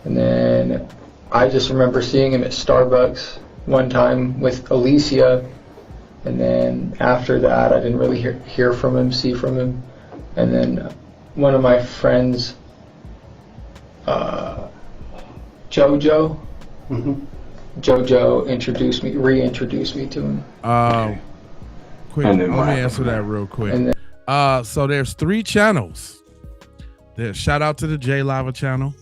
and then I just remember seeing him at Starbucks one time with Alicia, and then after that I didn't really hear from him, see from him. And then one of my friends, Jojo, Jojo reintroduced me to him. Quick, let me answer that real quick. And then, so there's 3 channels. There's shout out to the J Lava channel.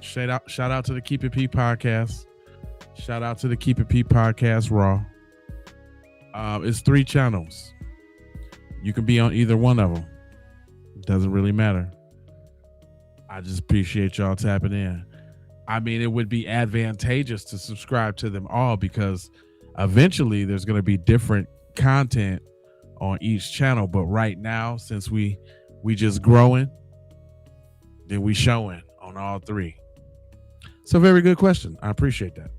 Shout out to the Keep It P podcast. Shout out to the Keep It P podcast Raw. It's 3 channels. You can be on either one of them. Doesn't really matter. I just appreciate y'all tapping in. I mean, it would be advantageous to subscribe to them all because eventually there's going to be different content on each channel. But right now, since we just growing, then we showing on all 3. So very good question. I appreciate that.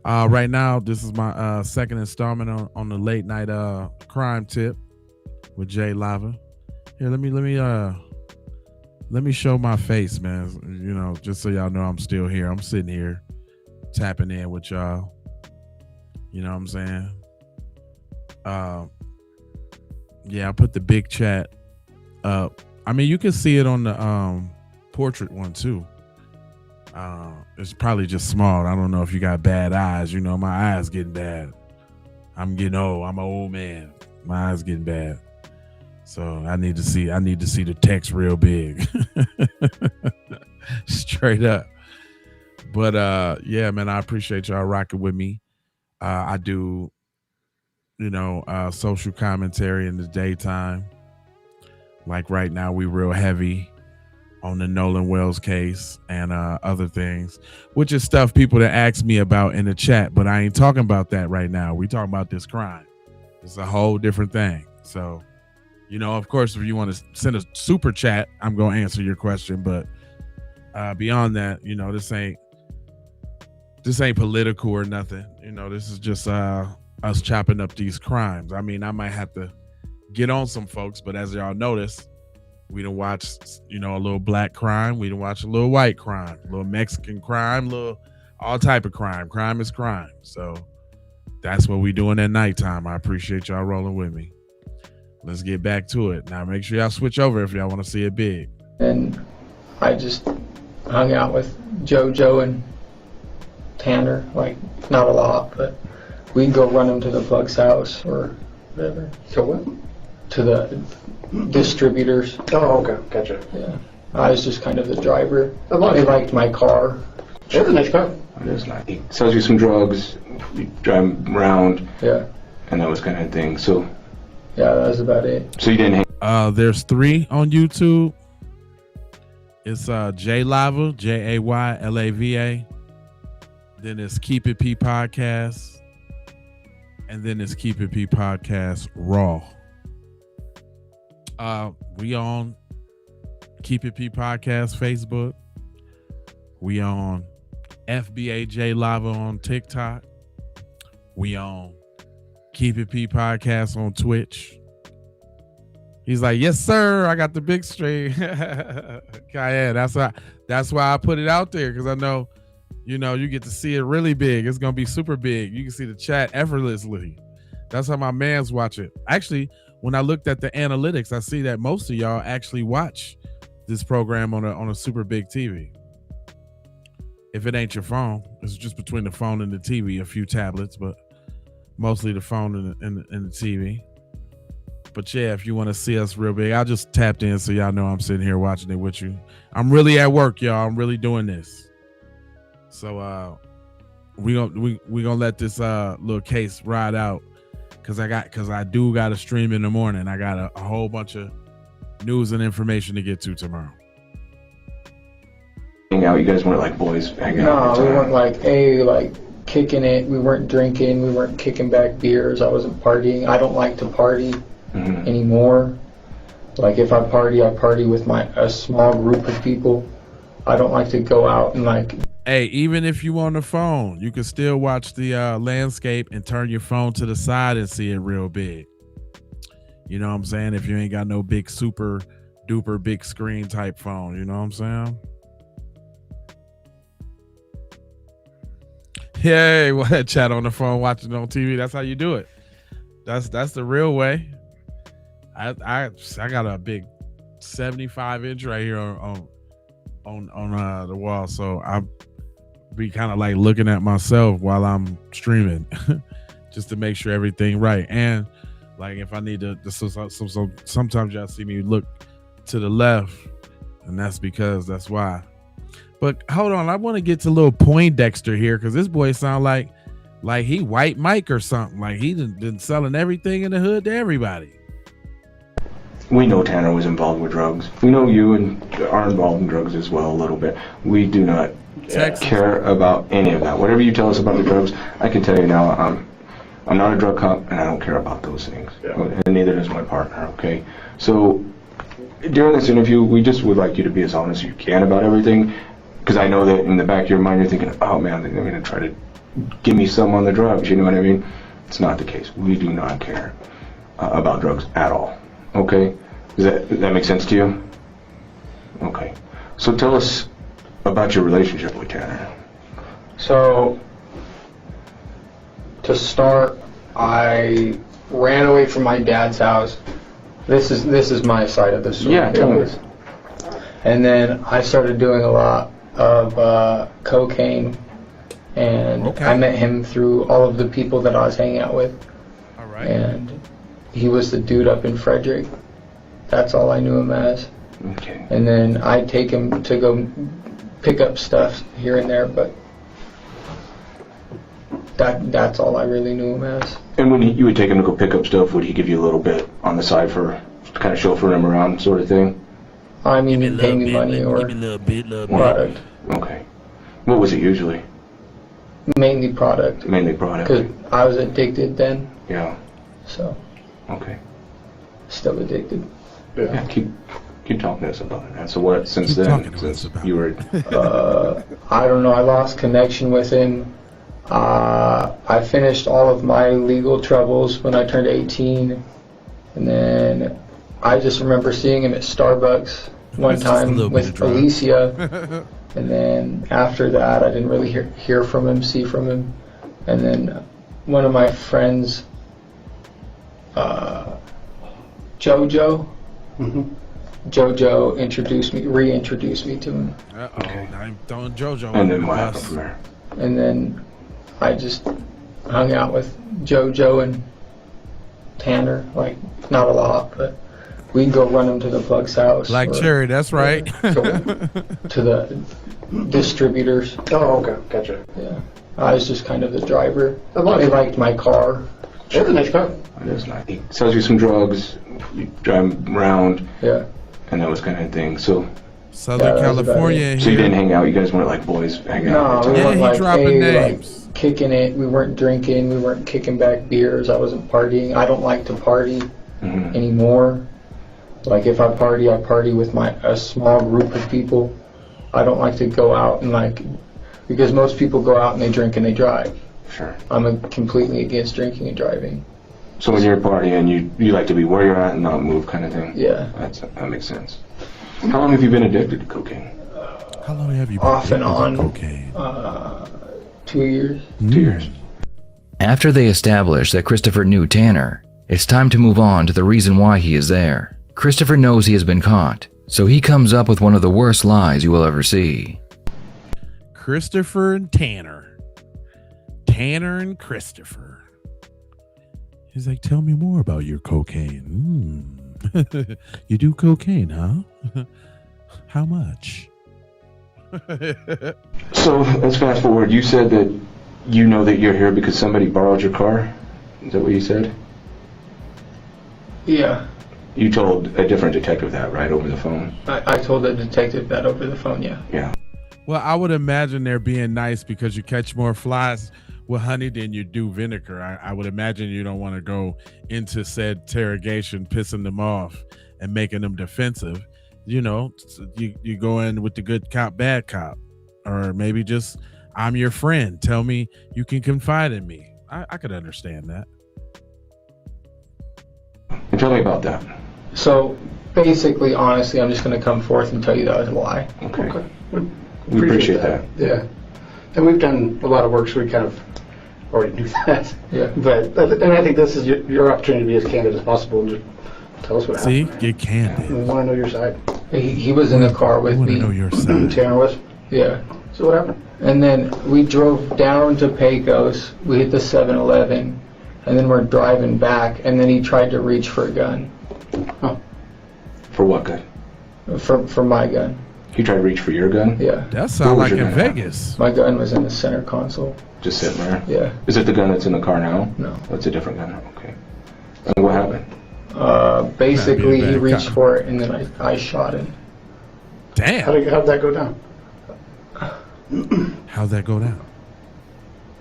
Right now, this is my second installment on the late night crime tip with Jay Lava. Here, let me show my face, man. You know, just so y'all know I'm still here. I'm sitting here tapping in with y'all. You know what I'm saying? Yeah, I put the big chat up. I mean, you can see it on the portrait one too. It's probably just small. I don't know if you got bad eyes. You know, my eyes getting bad. I'm getting old. I'm an old man. My eyes getting bad. So I need to see the text real big. Straight up. But yeah, man, I appreciate y'all rocking with me. I do, you know, social commentary in the daytime. Like right now, we real heavy on the Nolan Wells case and other things, which is stuff people that ask me about in the chat, but I ain't talking about that right now. We talking about this crime. It's a whole different thing. So You know, of course, if you want to send a super chat, I'm going to answer your question. But beyond that, you know, this ain't political or nothing. You know, this is just us chopping up these crimes. I mean, I might have to get on some folks, but as y'all notice, we done watch, you know, a little black crime. We done watch a little white crime, a little Mexican crime, little all type of crime. Crime is crime. So that's what we doing at nighttime. I appreciate y'all rolling with me. Let's get back to it. Now make sure y'all switch over if y'all want to see it big. And I just hung out with JoJo and Tanner, like not a lot, but we'd go run them to the plug's house or whatever. To what? To the distributors. Oh, okay, gotcha. Yeah, I was just kind of the driver. They liked my car. It's a nice car. It is nice. He sells you some drugs, you drive around, Yeah, and that was kind of thing. So yeah, that was about it. So you didn't hang. There's 3 on YouTube. It's J Lava, JAYLAVA. Then it's Keep It P Podcast. And then it's Keep It P Podcast Raw. We on Keep It P Podcast Facebook. We on FBAJ Lava on TikTok. We on Keep It P Podcast on Twitch. He's like, yes, sir. I got the big stream. Cayenne. That's why I put it out there, because I know, you know, you get to see it really big. It's gonna be super big. You can see the chat effortlessly. That's how my mans watch it. Actually, when I looked at the analytics, I see that most of y'all actually watch this program on a super big TV. If it ain't your phone, it's just between the phone and the TV, a few tablets, but mostly the phone and the TV. But yeah, if you want to see us real big, I just tapped in so y'all know I'm sitting here watching it with you. I'm really at work, y'all. I'm really doing this. So we gonna let this little case ride out, cause I do got to stream in the morning. I got a whole bunch of news and information to get to tomorrow. Hang out, you guys weren't like boys hanging out. No, we weren't like kicking it. We weren't drinking. We weren't kicking back beers. I wasn't partying. I don't like to party anymore. Like if I party with a small group of people. I don't like to go out and like. Hey, even if you on the phone, you can still watch the landscape and turn your phone to the side and see it real big. You know what I'm saying? If you ain't got no big super duper big screen type phone, you know what I'm saying? Yay, what that chat on the phone, watching on TV. That's how you do it. That's the real way. I got a big 75-inch right here on the wall, so I'll be kind of like looking at myself while I'm streaming just to make sure everything right. And like if I need to, so sometimes y'all see me look to the left, and that's why. But hold on, I want to get to little Poindexter here, because this boy sound like he white Mike or something. Like he been selling everything in the hood to everybody. We know Tanner was involved with drugs. We know you and are involved in drugs as well a little bit. We do not care about any of that. Whatever you tell us about the drugs, I can tell you now, I'm not a drug cop, and I don't care about those things. Yeah. And neither does my partner, okay? So during this interview, we just would like you to be as honest as you can about everything, because I know that in the back of your mind you're thinking, oh man, they're going to try to give me some on the drugs, you know what I mean? It's not the case. We do not care about drugs at all. Okay, does that make sense to you? Okay, so tell us about your relationship with Tanner. So, to start, I ran away from my dad's house. This is my side of the story. Yeah, tell me. And then I started doing a lot of cocaine, and I met him through all of the people that I was hanging out with. All right. And he was the dude up in Frederick. That's all I knew him as. Okay. And then I'd take him to go pick up stuff here and there, but that's all I really knew him as. And when you would take him to go pick up stuff, would he give you a little bit on the side for kind of chauffeur him around sort of thing? I mean, he'd pay me money or product. Okay. What was it usually? Mainly product. Mainly product. Because I was addicted then. Yeah. So. Okay. still addicted. Yeah, keep talking to us about it. And so what since then? Since you were I don't know. I lost connection with him. I finished all of my legal troubles when I turned 18, and then I just remember seeing him at Starbucks one time with Alicia, and then after that I didn't really hear from him, see from him, and then one of my friends, JoJo. JoJo reintroduced me to him. Okay. I'm throwing JoJo. And then what happened from there? And then I just hung out with JoJo and Tanner, like not a lot, but we'd go run them to the Plug's house. Black Cherry, that's right. To the distributors. Oh, okay, gotcha. Yeah, I was just kind of the driver. They liked my car. That's a nice car. It is nice. He sells you some drugs, you drive him around. Yeah. And that was kind of thing. So Southern California. So you didn't hang out. You guys weren't like boys hanging out. No, we weren't like, dropping hey, names. like kicking it. We weren't drinking. We weren't kicking back beers. I wasn't partying. I don't like to party anymore. Like if I party with a small group of people. I don't like to go out and because most people go out and they drink and they drive. Sure. I'm completely against drinking and driving. So when you're partying, you like to be where you're at and not move, kind of thing. Yeah. That makes sense. How long have you been addicted to cocaine? How long have you been off and on? Cocaine. 2 years. 2 years. After they establish that Christopher knew Tanner, it's time to move on to the reason why he is there. Christopher knows he has been caught, so he comes up with one of the worst lies you will ever see. Christopher and Tanner. Tanner and Christopher. He's like, tell me more about your cocaine. You do cocaine, huh? How much? So let's fast forward. You said that you know that you're here because somebody borrowed your car. Is that what you said? Yeah. You told a different detective that, right, over the phone? I told the detective that over the phone, yeah. Yeah. Well, I would imagine they're being nice because you catch more flies with honey than you do vinegar. I would imagine you don't want to go into said interrogation pissing them off and making them defensive. You know, you go in with the good cop, bad cop, or maybe just I'm your friend. Tell me you can confide in me. I could understand that. Tell me about that. So basically, honestly, I'm just going to come forth and tell you that was a lie. Okay. We appreciate that. Yeah. And we've done a lot of work, so we kind of already knew that. Yeah. But I think this is your opportunity to be as candid as possible and just tell us what happened. See, get candid. We want to know your side. He was in the car with me. Know your side. Tanner was? Yeah. So what happened? And then we drove down to Pecos. We hit the 7-Eleven, and then we're driving back. And then he tried to reach for a gun. Huh. For what gun? For my gun. He tried to reach for your gun? Yeah. That sounds like in Vegas. My gun was in the center console. Just sitting there? Yeah. Is it the gun that's in the car now? No. That's a different gun. Okay. And what happened? Basically, he reached for it, and then I shot him. Damn. How did that go down? How'd that go down?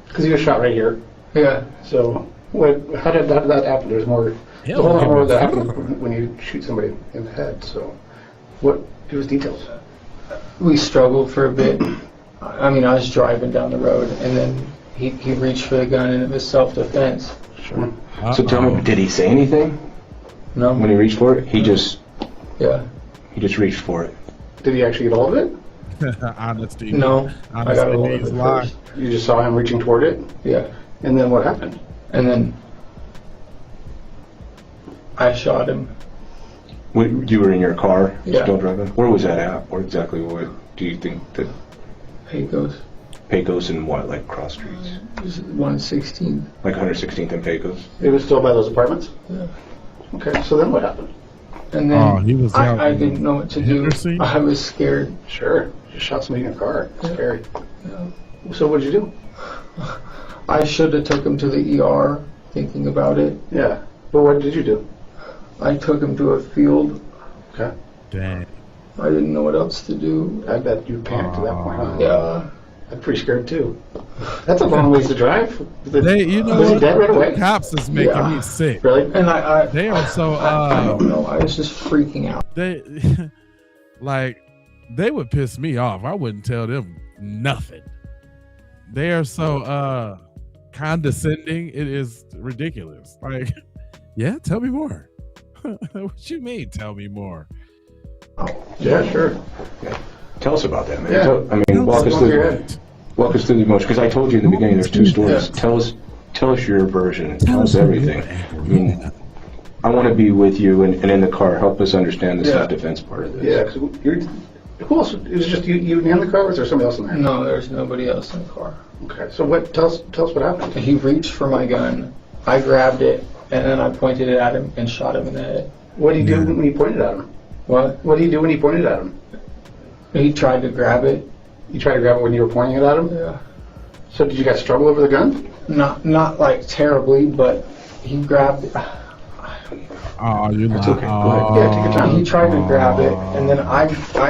Because he was shot right here. Yeah. So how did that happen? There's more. There's a whole lot more that happens when you shoot somebody in the head. So give us details. We struggled for a bit. I mean, I was driving down the road, and then he reached for the gun, and it was self-defense. Sure. So tell me, did he say anything? No. When he reached for it? He just reached for it. Did he actually get hold of it? Honesty. No. I got a hold of it first. You just saw him reaching toward it? Yeah. And then what happened? And then I shot him. You were in your car, Yeah. still driving? Where was that at? Where exactly, what do you think that? Pecos. Pecos and what, like cross streets? 116th. Like 116th and Pecos? It was still by those apartments? Yeah. Okay, so then what happened? And then he was out I didn't know what to do. I was scared. Sure. You shot somebody in a car. Scary. Yeah. So what'd you do? I should have took him to the ER, thinking about it. Yeah. But what did you do? I took him to a field. Okay. Dang. I didn't know what else to do. I bet you panicked at that point, huh? Yeah. I'm pretty scared too. That's a long ways to drive. Was he dead right away? The cops is making me sick. Really? And they are so. I don't know. I was just freaking out. They they would piss me off. I wouldn't tell them nothing. They are so condescending. It is ridiculous. Like, yeah, tell me more. What you mean? Tell me more. Yeah, sure. Yeah. Tell us about that, man. Yeah. Walk us through the emotion. Because I told you in the beginning, there's two stories. Yeah. Tell us your version. Tell us everything. I mean, I want to be with you and in the car. Help us understand the self-defense part of this. Yeah, because who else? It was just you in the car, or was there somebody else in there? No, there's nobody else in the car. Okay, so tell us what happened. He reached for my gun. I grabbed it, and then I pointed it at him and shot him in the head. What did he do when you pointed at him? What? What did he do when you pointed at him? He tried to grab it. You tried to grab it when you were pointing it at him? Yeah. So did you guys struggle over the gun? Not like terribly, but he grabbed it. Oh, you're That's okay. Go ahead. Yeah, take your time. He tried to grab it, and then I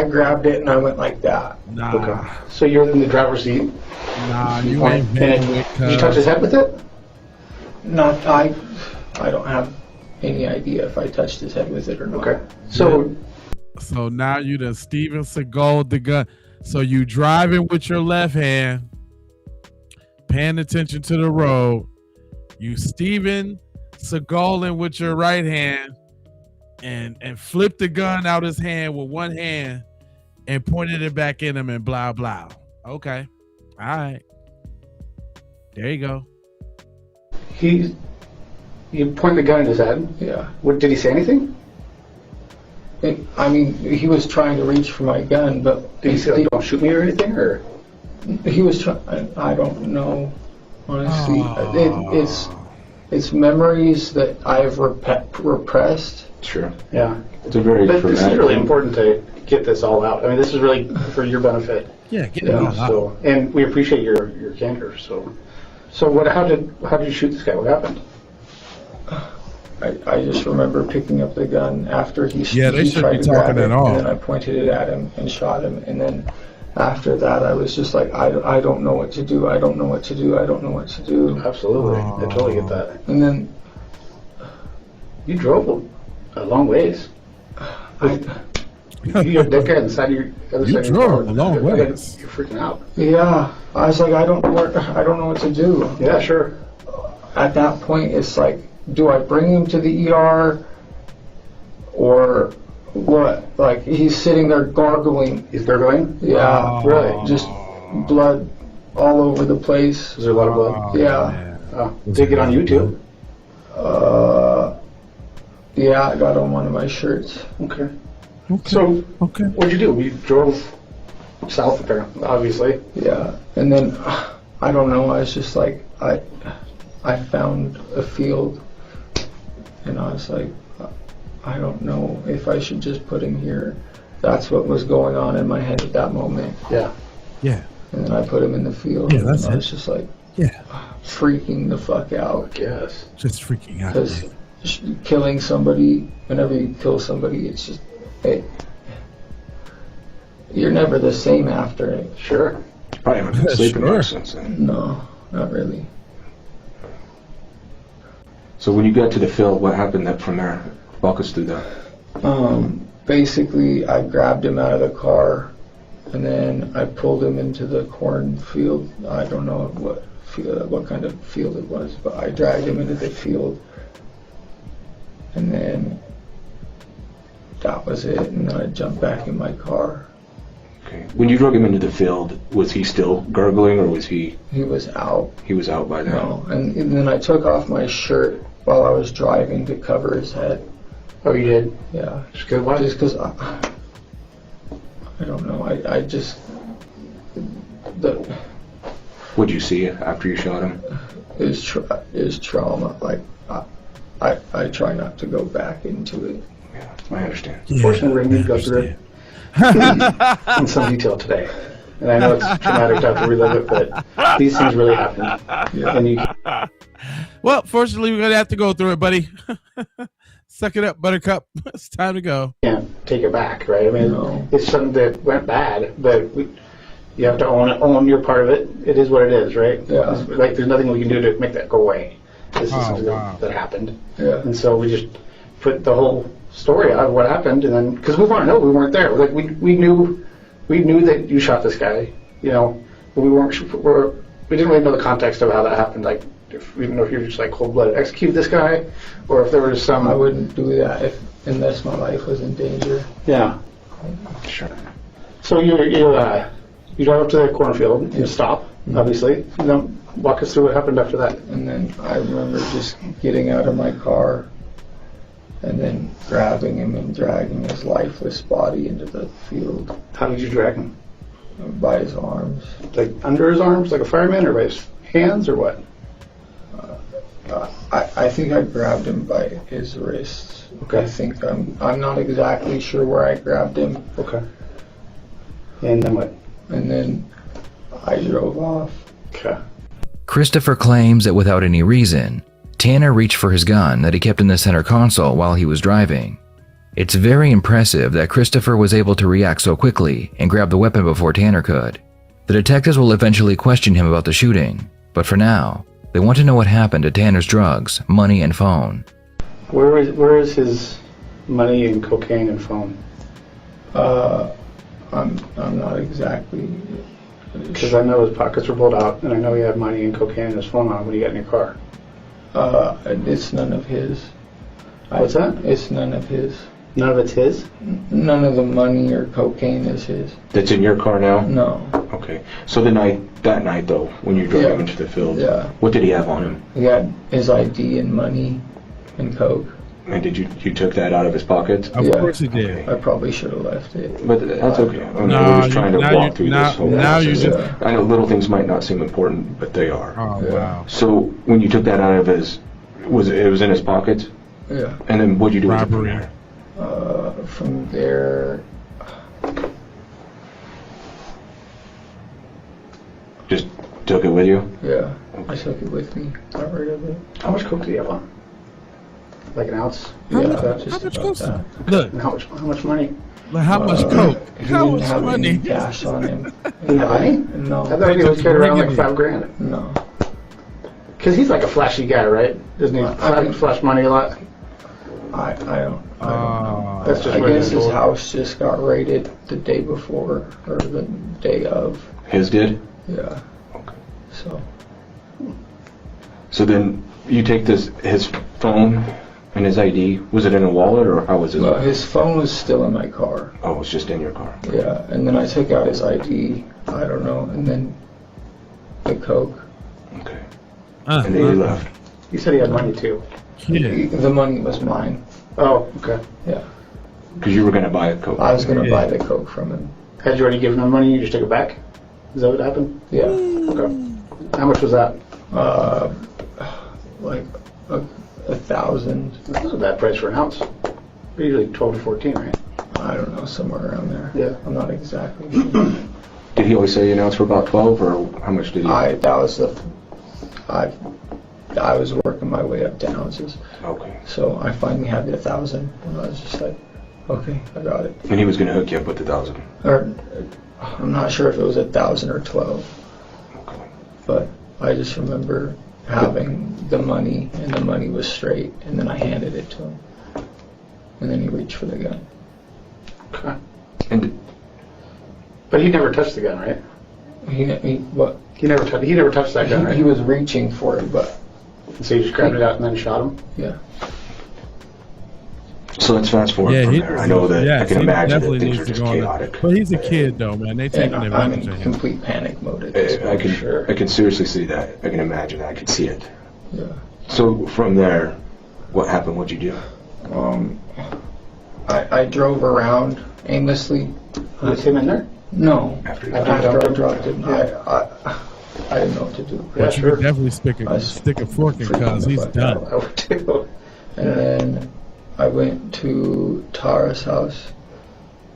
grabbed it, and I went like that. Nah. Okay. So you're in the driver's seat. Nah, you ain't been with. Did you touch his head with it? Not I don't have any idea if I touched his head with it or not. Okay. So now you done Steven Seagal the gun. So you driving with your left hand, paying attention to the road. You Steven Seagaling with your right hand, and flipped the gun out his hand with one hand, and pointed it back in him and blah blah. Okay, all right. There you go. You pointed the gun at his head? Yeah. What, did he say anything? I mean, he was trying to reach for my gun, but... Did he say, like, don't shoot me or anything, or...? He was trying... I don't know, honestly. It's memories that I've repressed. Sure. Yeah. It's a very But traumatic... this is really important to get this all out. I mean, this is really for your benefit. Yeah, get it all out. So, and we appreciate your candor, so how did you shoot this guy? What happened? I just remember picking up the gun after he they should tried be to grab talking it, at all. and then I pointed it at him and shot him, and then after that I was just like, I don't know what to do. I don't know what to do. I don't know what to do. Absolutely. I totally get that. And then you drove a long ways. You have that guy inside your other side of your car. A long ways. You're freaking out. Yeah, I was like, I don't know what to do. Yeah, sure. At that point, it's like, do I bring him to the ER or what? Like, he's sitting there gargling. He's gargling? Yeah. Really? Just blood all over the place. Is there a lot of blood? Yeah. Did it get on YouTube? Yeah, I got on one of my shirts. Okay. So, what'd you do? You drove south, apparently, obviously. Yeah. And then, I don't know, I was just like, I found a field, and I was like, I don't know if I should just put him here. That's what was going on in my head at that moment. Yeah. Yeah. And then I put him in the field. Yeah, that's and I was just like, freaking the fuck out. Yes. Just freaking out. Because killing somebody, whenever you kill somebody, it's just, you're never the same after it. Sure. Probably haven't been sleeping much since then. No, not really. So when you got to the field, what happened from there? Walk us through that. Basically, I grabbed him out of the car, and then I pulled him into the cornfield. I don't know what kind of field it was, but I dragged him into the field, and then that was it. And then I jumped back in my car. Okay. When you drug him into the field, was he still gurgling, or was he? He was out. He was out by then. No, and then I took off my shirt while I was driving to cover his head. Oh, you did? Yeah. Just because I don't know. I just What'd you see after you shot him? Is trauma. Like I try not to go back into it. Yeah, I understand. Unfortunately, we need to go through it in some detail today. And I know it's traumatic to have to relive it, but these things really happen. Yeah. And well, fortunately, we're gonna have to go through it, buddy. Suck it up, Buttercup. It's time to go. Can't take it back, right? I mean, it's something that went bad, but You have to own your part of it. It is what it is, right? Yeah. Like, there's nothing we can do to make that go away. This is something that happened. Yeah. And so we just put the whole story out of what happened, and then, because we weren't there. Like, we knew that you shot this guy, you know, but we didn't really know the context of how that happened. Like, we didn't know if you were just like cold-blooded execute this guy, or if there was some. I wouldn't do that unless my life was in danger. Yeah. Sure. So you drive up to the cornfield and you stop, obviously. And then walk us through what happened after that. And then I remember just getting out of my car and then grabbing him and dragging his lifeless body into the field. How did you drag him? By his arms. Like under his arms, like a fireman, or by his hands, or what? I think I grabbed him by his wrists. Okay. I think I'm not exactly sure where I grabbed him. Okay. And then what? And then I drove off. Okay. Christopher claims that without any reason, Tanner reached for his gun that he kept in the center console while he was driving. It's very impressive that Christopher was able to react so quickly and grab the weapon before Tanner could. The detectives will eventually question him about the shooting, but for now, they want to know what happened to Tanner's drugs, money, and phone. Where is his money and cocaine and phone? I'm not exactly. Because I know his pockets were pulled out, and I know he had money and cocaine and his phone on when he got in your car. It's none of his. What's that? It's none of his. None of it's his? None of the money or cocaine is his. That's in your car now? No. Okay. So that night though, when you drove him into the field, what did he have on him? He had his ID and money and coke. And did you took that out of his pockets? Of course he did. Okay. I probably should have left it. But that's okay. I mean, we're just trying to walk through this whole process. I know little things might not seem important, but they are. Oh, wow. So when you took that out of his, it was in his pockets? Yeah. And then what'd you do with it from there? From there, just took it with you? Yeah. I took it with me. Got rid of it. How much coke do you have on? Like an ounce? Yeah, How much coke? Look. And how much money? Like how much coke? He How didn't much have money? any cash on him. Money? No. I thought he was carrying around like $5,000. No. Because he's like a flashy guy, right? Doesn't he flash money a lot? I don't. That's just I where guess it his is. house just got raided the day before or the day of. His did? Yeah. Okay. So then you take his phone and his ID. Was it in a wallet or how was it? Well, his phone was still in my car. Oh, it was just in your car. Yeah, and then I took out his ID. I don't know, and then the coke. Okay. And then you left. You said he had money too. The money was mine. Oh, okay. Yeah. Because you were going to buy a coke. I was going to buy the coke from him. Had you already given him money? You just took it back? Is that what happened? Yeah. Okay. How much was that? Like 1,000. That's not a bad price for an ounce. They're usually 12 to 14, right? I don't know, somewhere around there. Yeah. I'm not exactly sure. Did he always say an ounce for about 12, or how much did he? I was working my way up to ounces. Okay. So I finally had the 1,000, and I was just like, okay, I got it. And he was going to hook you up with the 1,000. Or I'm not sure if it was 1,000 or 12. Okay. But I just remember having the money, and the money was straight, and then I handed it to him, and then he reached for the gun. Okay. And but he never touched the gun, right? He never touched that gun, right? He was reaching for it, but. So you just grabbed it out and then shot him? Yeah. So let's fast forward from there. I know that I can imagine that things are just chaotic. But he's a kid, though, man. They taking advantage I'm of in him. complete panic mode at this point. I can seriously see that. I can imagine that. I can see it. Yeah. So from there, what happened? What'd you do? I drove around aimlessly. Was him in there? No. After I dropped him. I didn't know what to do. But you could definitely stick a fork in cuz he's done. I would too. And then I went to Tara's house.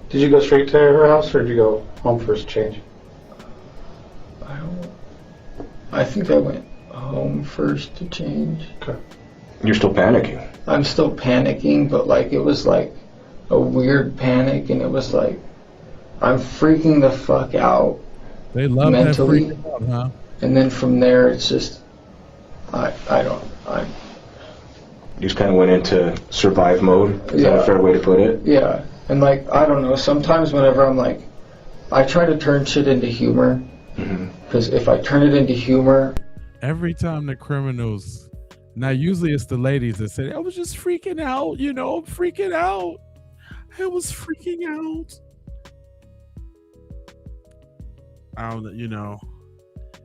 Did you go straight to her house, or did you go home for a change? I think I went home first to change. Okay. You're still panicking. I'm still panicking, but like it was like a weird panic, and it was like I'm freaking the fuck out, They love mentally. that freaking out, huh? And then from there, it's just, I You just kind of went into survive mode. Is that a fair way to put it? Yeah, and like, I don't know, sometimes whenever I'm like, I try to turn shit into humor, because if I turn it into humor... Every time the criminals, now usually it's the ladies that say, I was just freaking out, you know, freaking out. I was freaking out. I don't, you know,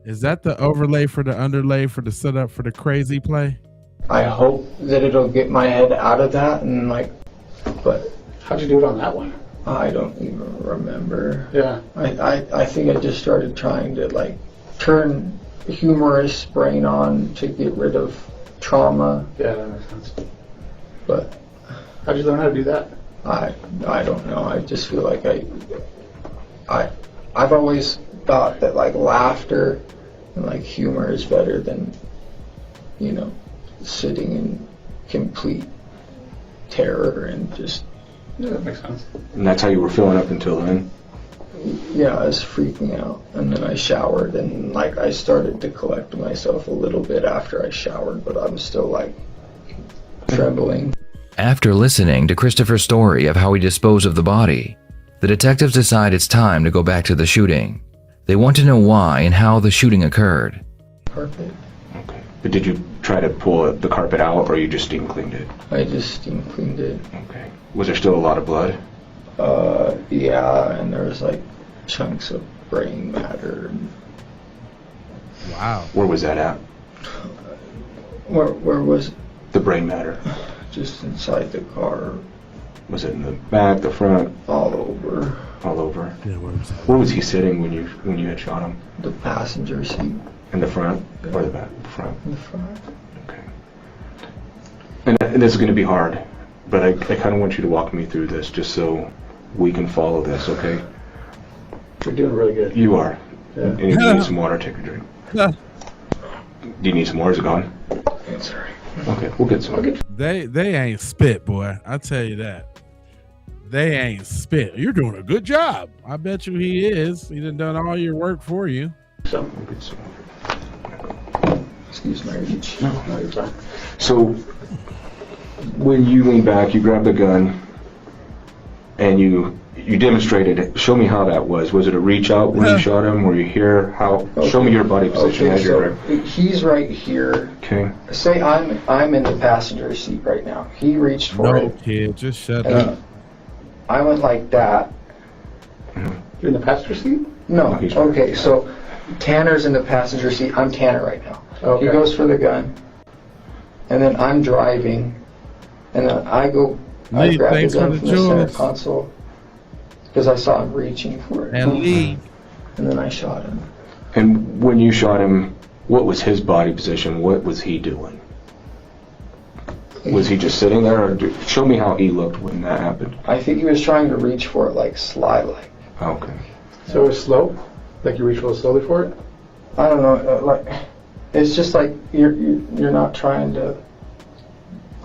is that the overlay for the underlay for the setup for the crazy play? I hope that it'll get my head out of that, and like, but... How'd you do it on that one? I don't even remember. Yeah. I think I just started trying to like turn humorous brain on to get rid of trauma. Yeah, that makes sense. But how'd you learn how to do that? I don't know. I just feel like I've always thought that like laughter and like humor is better than, you know, sitting in complete terror and just... Yeah, that makes sense. And that's how you were feeling up until then? Yeah, I was freaking out, and then I showered, and like I started to collect myself a little bit after I showered, but I'm still like trembling. After listening to Christopher's story of how he disposed of the body, the detectives decide it's time to go back to the shooting. They want to know why and how the shooting occurred. Carpet. Okay. But did you try to pull the carpet out, or you just steam cleaned it? I just steam cleaned it. Okay. Was there still a lot of blood? Yeah, and there was like chunks of brain matter. Wow. Where was that at? Where was the brain matter? Just inside the car. Was it in the back, the front? All over. All over. Yeah, where was that? Where was he sitting when you had shot him? The passenger seat. In the front or the back? The front. In the front. Okay. And this is going to be hard, but I kind of want you to walk me through this just so we can follow this, okay? You're doing really good. You are. Yeah. And if you need some water, take a drink. Do you need some more? Is it gone? It's all right. Okay, we'll get some. They ain't spit, boy. I tell you that. They ain't spit. You're doing a good job. I bet you he is. He done all your work for you. So we'll get some. Excuse my reach. No, you're fine. So when you leaned back, you grabbed the gun, and you demonstrated it. Show me how that was. Was it a reach out when you shot him? Were you here? How? Okay. Show me your body position as you're. He's right here. Okay. Say I'm in the passenger seat right now. He reached for it. No, kid, just shut up. I went like that. You're in the passenger seat? No. Okay, so Tanner's in the passenger seat. I'm Tanner right now. Okay. He goes for the gun, and then I'm driving, and then I grab the gun from the center console because I saw him reaching for it. And leave. And then I shot him. And when you shot him, what was his body position? What was he doing? Was he just sitting there? Or show me how he looked when that happened. I think he was trying to reach for it like sly-like. Okay. So it was slow? Like you reach real slowly for it? I don't know. Like it's just like you're not trying to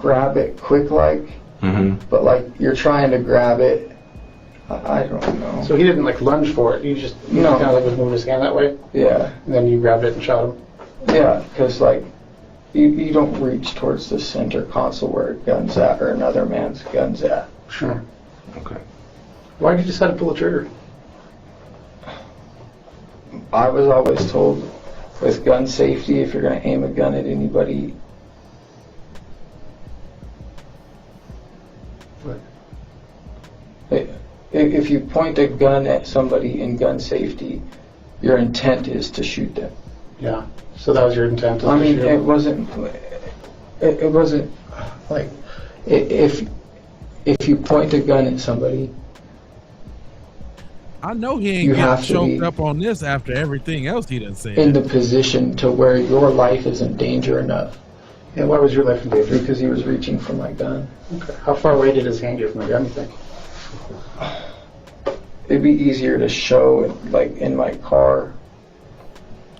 grab it quick like, but like you're trying to grab it. I don't know. So he didn't like lunge for it. He just kind of like was moving his hand that way. Yeah. And then you grabbed it and shot him. Yeah, because like you don't reach towards the center console where a gun's at or another man's gun's at. Sure. Okay. Why did you decide to pull the trigger? I was always told with gun safety, if you're going to aim a gun at anybody. What? If you point a gun at somebody in gun safety, your intent is to shoot them. Yeah. So that was your intent? I mean, it wasn't like if you point a gun at somebody. I know he ain't getting choked up on this after everything else he done said. In the position to where your life is in danger enough. Yeah, why was your life in danger? Because he was reaching for my gun. Okay. How far away did his hand get from the gun, you think? It'd be easier to show like in my car.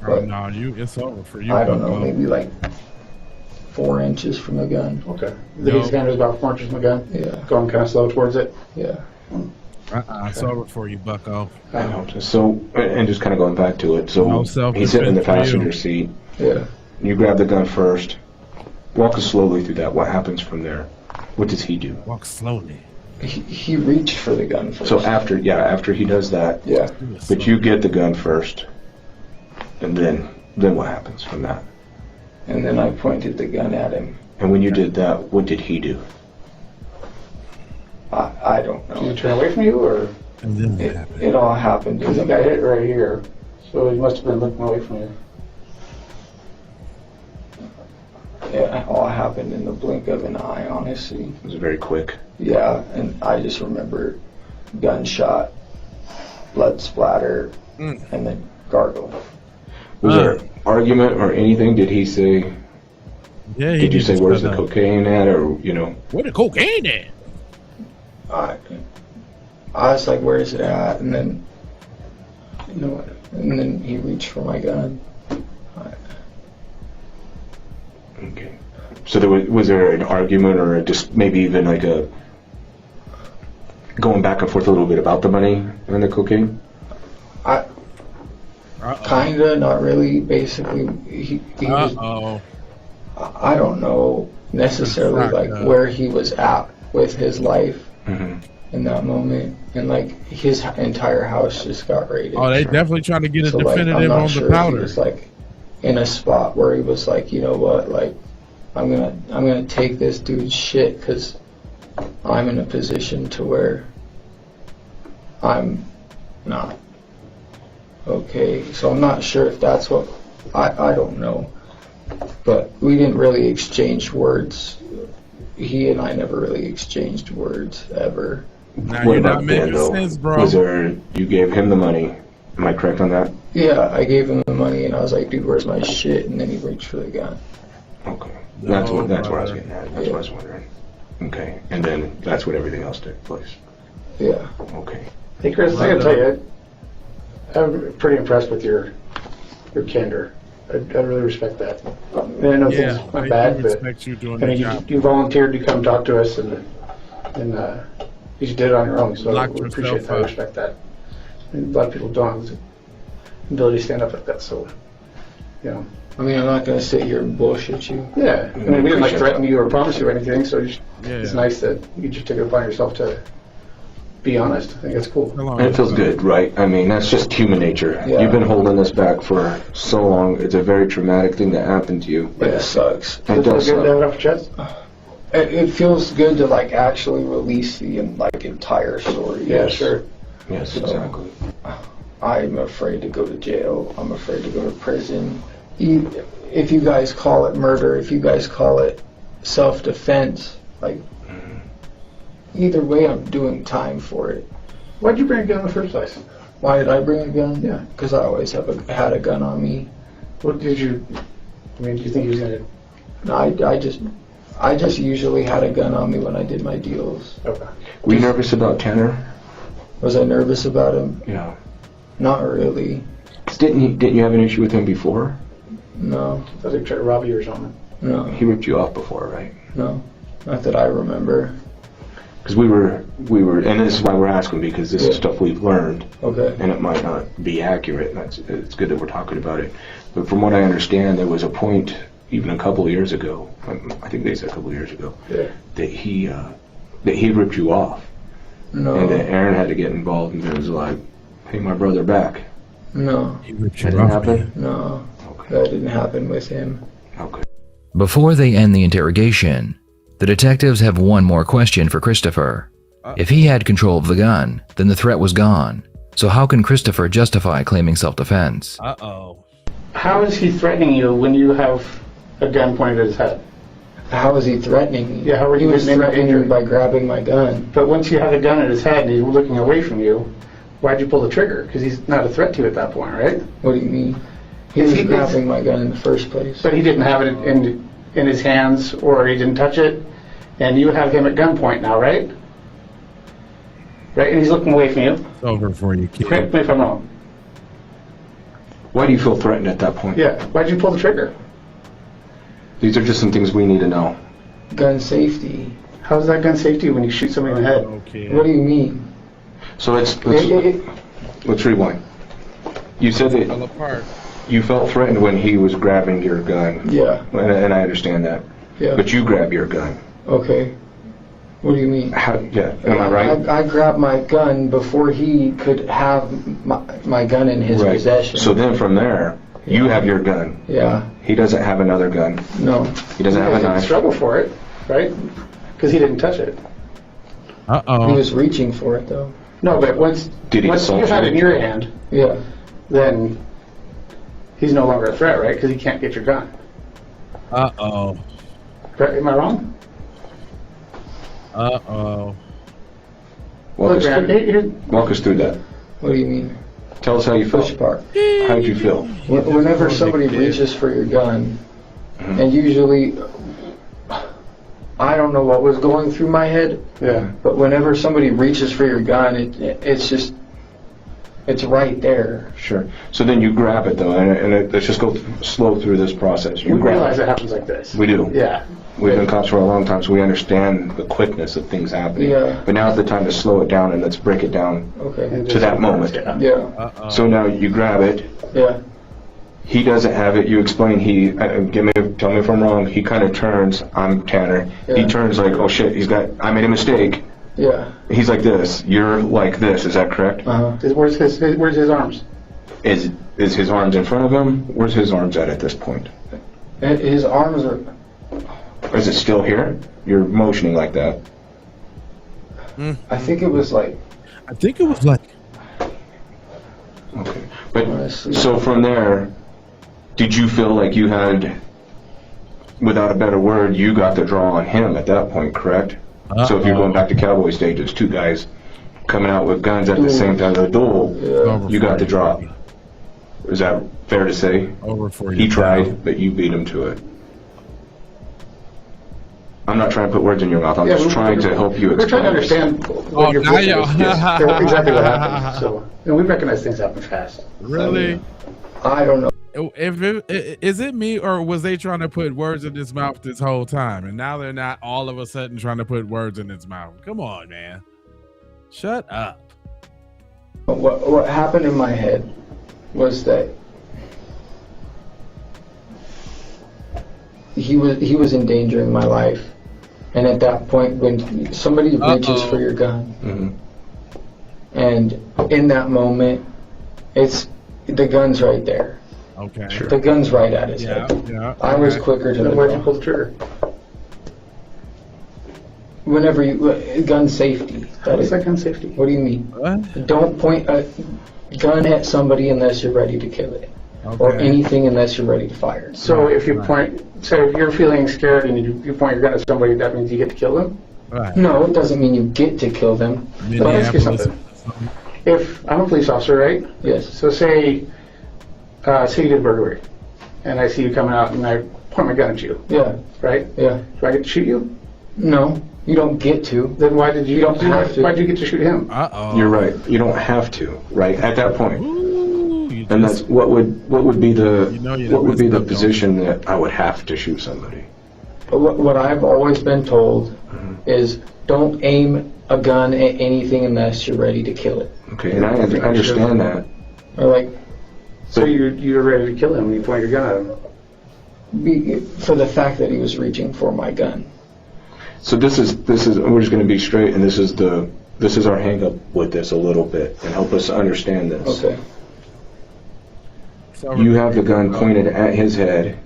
Oh, no, it's over for you. I don't know, maybe like 4 inches from the gun. Okay. His hand was about 4 inches from the gun? Yeah. Going kind of slow towards it? Yeah. It's over for you, bucko. I know. So, and just kind of going back to it. So No he's sitting in the self-defense for you. passenger seat. Yeah. You grab the gun first. Walk us slowly through that. What happens from there? What does he do? Walk slowly. He reached for the gun first. So after he does that. Yeah. But you get the gun first. And then what happens from that? And then I pointed the gun at him. And when you did that, what did he do? I don't know. Did he turn away from you, or? And then what happened? It all happened. I think I hit right here, so he must have been looking away from you. Yeah, it all happened in the blink of an eye, honestly. It was very quick. Yeah, and I just remember gunshot, blood splatter, and then gargle. Was there an argument or anything? Did he say? Yeah. Did you say where's the cocaine at, or Where the cocaine at? I was like, where is it at? And then, and then he reached for my gun. Okay. So was there an argument, or just maybe even like a going back and forth a little bit about the money and the cocaine? Kinda, not really. Basically, he was. I don't know necessarily like where he was at with his life in that moment, and like his entire house just got raided. Oh, they definitely trying to get a definitive I'm not on sure the powder. He was like in a spot where he was like, you know what, like I'm gonna take this dude's shit because I'm in a position to where I'm not okay. So I'm not sure if that's what I don't know, but we didn't really exchange words. He and I never really exchanged words ever. Now What you're about not making Ben, though? sense, bro. Was there? You gave him the money. Am I correct on that? Yeah, I gave him the money and I was like, dude, where's my shit? And then he reached for the gun. Okay. That's where I was getting at. That's what I was wondering. Okay. And then that's when everything else took place. Yeah. Okay. Hey Chris, I gotta tell you, I'm pretty impressed with your candor. I really respect that. I mean, I know things went bad, but you volunteered to come talk to us, and you just did it on your own. So I appreciate that. I respect that. And a lot of people don't have the ability to stand up like that. So, I mean, I'm not gonna sit here and bullshit you. Yeah. I mean, we didn't threaten you or promise you anything. So it's nice that you just took it upon yourself to be honest. I think that's cool. And it feels good, right? I mean, that's just human nature. Yeah. You've been holding this back for so long. It's a very traumatic thing that happened to you. It sucks. It does Good to have it suck. off your chest. It feels good to like actually release the entire story. Yeah, sure. Yes, So, exactly. I'm afraid to go to jail. I'm afraid to go to prison. If you guys call it murder, if you guys call it self-defense, like either way, I'm doing time for it. Why'd you bring a gun in the first place? Why did I bring a gun? Yeah. Because I always had a gun on me. What did you? I mean, do you think he was gonna? No, I just usually had a gun on me when I did my deals. Okay. Were you nervous about Tanner? Was I nervous about him? Yeah. Not really. Didn't you have an issue with him before? No. I thought he tried to rob you or something. No. He ripped you off before, right? No. Not that I remember. Because we were, and this is why we're asking, because this is stuff we've learned. Okay. And it might not be accurate. It's good that we're talking about it. But from what I understand, there was a point, even a couple of years ago, I think they said a couple of years ago, that he ripped you off. No. And that Aaron had to get involved and it was like, pay my brother back. No. He ripped That you didn't off. happen? No. That didn't happen with him. Okay. Before they end the interrogation, the detectives have one more question for Christopher. If he had control of the gun, then the threat was gone. So how can Christopher justify claiming self-defense? Uh-oh. How is he threatening you when you have a gun pointed at his head? How was he threatening me? Yeah, how were you He was getting threatening injured? me by grabbing my gun. But once you had a gun at his head and he's looking away from you, why'd you pull the trigger? Because he's not a threat to you at that point, right? What do you mean? He was grabbing my gun in the first place. But he didn't have it in his hands, or he didn't touch it, and you have him at gunpoint now, right? Right, and he's looking away from you. It's over for you, kid. Correct me if I'm wrong. Why do you feel threatened at that point? Yeah, why'd you pull the trigger? These are just some things we need to know. Gun safety. How's that gun safety when you shoot somebody in the head? Okay. What do you mean? So let's rewind. You said that you felt threatened when he was grabbing your gun. Yeah. And I understand that. Yeah. But you grab your gun. Okay. What do you mean? Yeah. Am I right? I grabbed my gun before he could have my gun in his possession. So then from there, you have your gun. Yeah. He doesn't have another gun. No. He doesn't have a knife. Struggle for it, right? Because he didn't touch it. He was reaching for it though. No, but once you have it in your hand, then he's no longer a threat, right? Because he can't get your gun. Uh-oh. Am I wrong? Uh-oh. Walk us through that. What do you mean? Tell us how you felt. How did you feel? Whenever somebody reaches for your gun, and usually, I don't know what was going through my head, but whenever somebody reaches for your gun, it's right there. Sure. So then you grab it though, and let's just go slow through this process. We realize it happens like this. We do. Yeah. We've been cops for a long time, so we understand the quickness of things happening. Yeah. But now's the time to slow it down, and let's break it down to that moment. Yeah. So now you grab it. Yeah. He doesn't have it. You explain. Tell me if I'm wrong. He kind of turns. I'm Tanner. He turns like, oh shit. I made a mistake. Yeah. He's like this. You're like this. Is that correct? Where's his arms? Is his arms in front of him? Where's his arms at this point? His arms are. Is it still here? You're motioning like that. I think it was like. Okay. But so from there, did you feel like you had, without a better word, you got the draw on him at that point, correct? So if you're going back to cowboy stages, two guys coming out with guns at the same time, the duel, you got the draw. Is that fair to say? Over for you. He tried, but you beat him to it. I'm not trying to put words in your mouth. I'm just trying to help you explain. We're trying to understand what your position is. Exactly what happened. So, we recognize things happen fast. Really? I don't know. Is it me, or was they trying to put words in his mouth this whole time, and now they're not all of a sudden trying to put words in his mouth? Come on, man. Shut up. What happened in my head was that he was endangering my life. And at that point, when somebody reaches for your gun, and in that moment, the gun's right there. Okay. Sure. The gun's right at his head. Yeah. I was quicker to the Why'd you pull the trigger? Whenever gun safety. What's that gun safety? What do you mean? What? Don't point a gun at somebody unless you're ready to kill it. Or anything unless you're ready to fire. So if you point, so if you're feeling scared and you point your gun at somebody, that means you get to kill them? Right. No, it doesn't mean you get to kill them. Let me ask you something. If I'm a police officer, right? Yes. So say you did a burglary, and I see you coming out and I point my gun at you. Yeah. Right? Yeah. Do I get to shoot you? No, you don't get to. Then why did you don't have to. Why did you get to shoot him? You're right. You don't have to. Right at that point. And that's what would be the position that I would have to shoot somebody. What I've always been told is don't aim a gun at anything unless you're ready to kill it. Okay, and I understand that. Or like. So you're ready to kill him when you point your gun at him. For the fact that he was reaching for my gun. So this is we're just going to be straight, and this is our hang up with this a little bit, and help us understand this. Okay. You have the gun pointed at his head,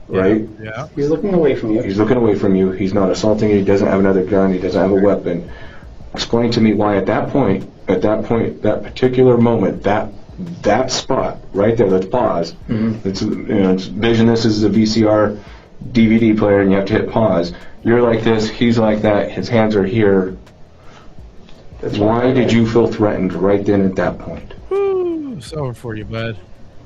right? Yeah. He's looking away from you. He's looking away from you. He's not assaulting you. He doesn't have another gun. He doesn't have a weapon. Explain to me why at that point, that particular moment, that spot right there. Let's pause. It's vision. This is a VCR DVD player, and you have to hit pause. You're like this. He's like that. His hands are here. Why did you feel threatened right then at that point? Woo, it's over for you, bud.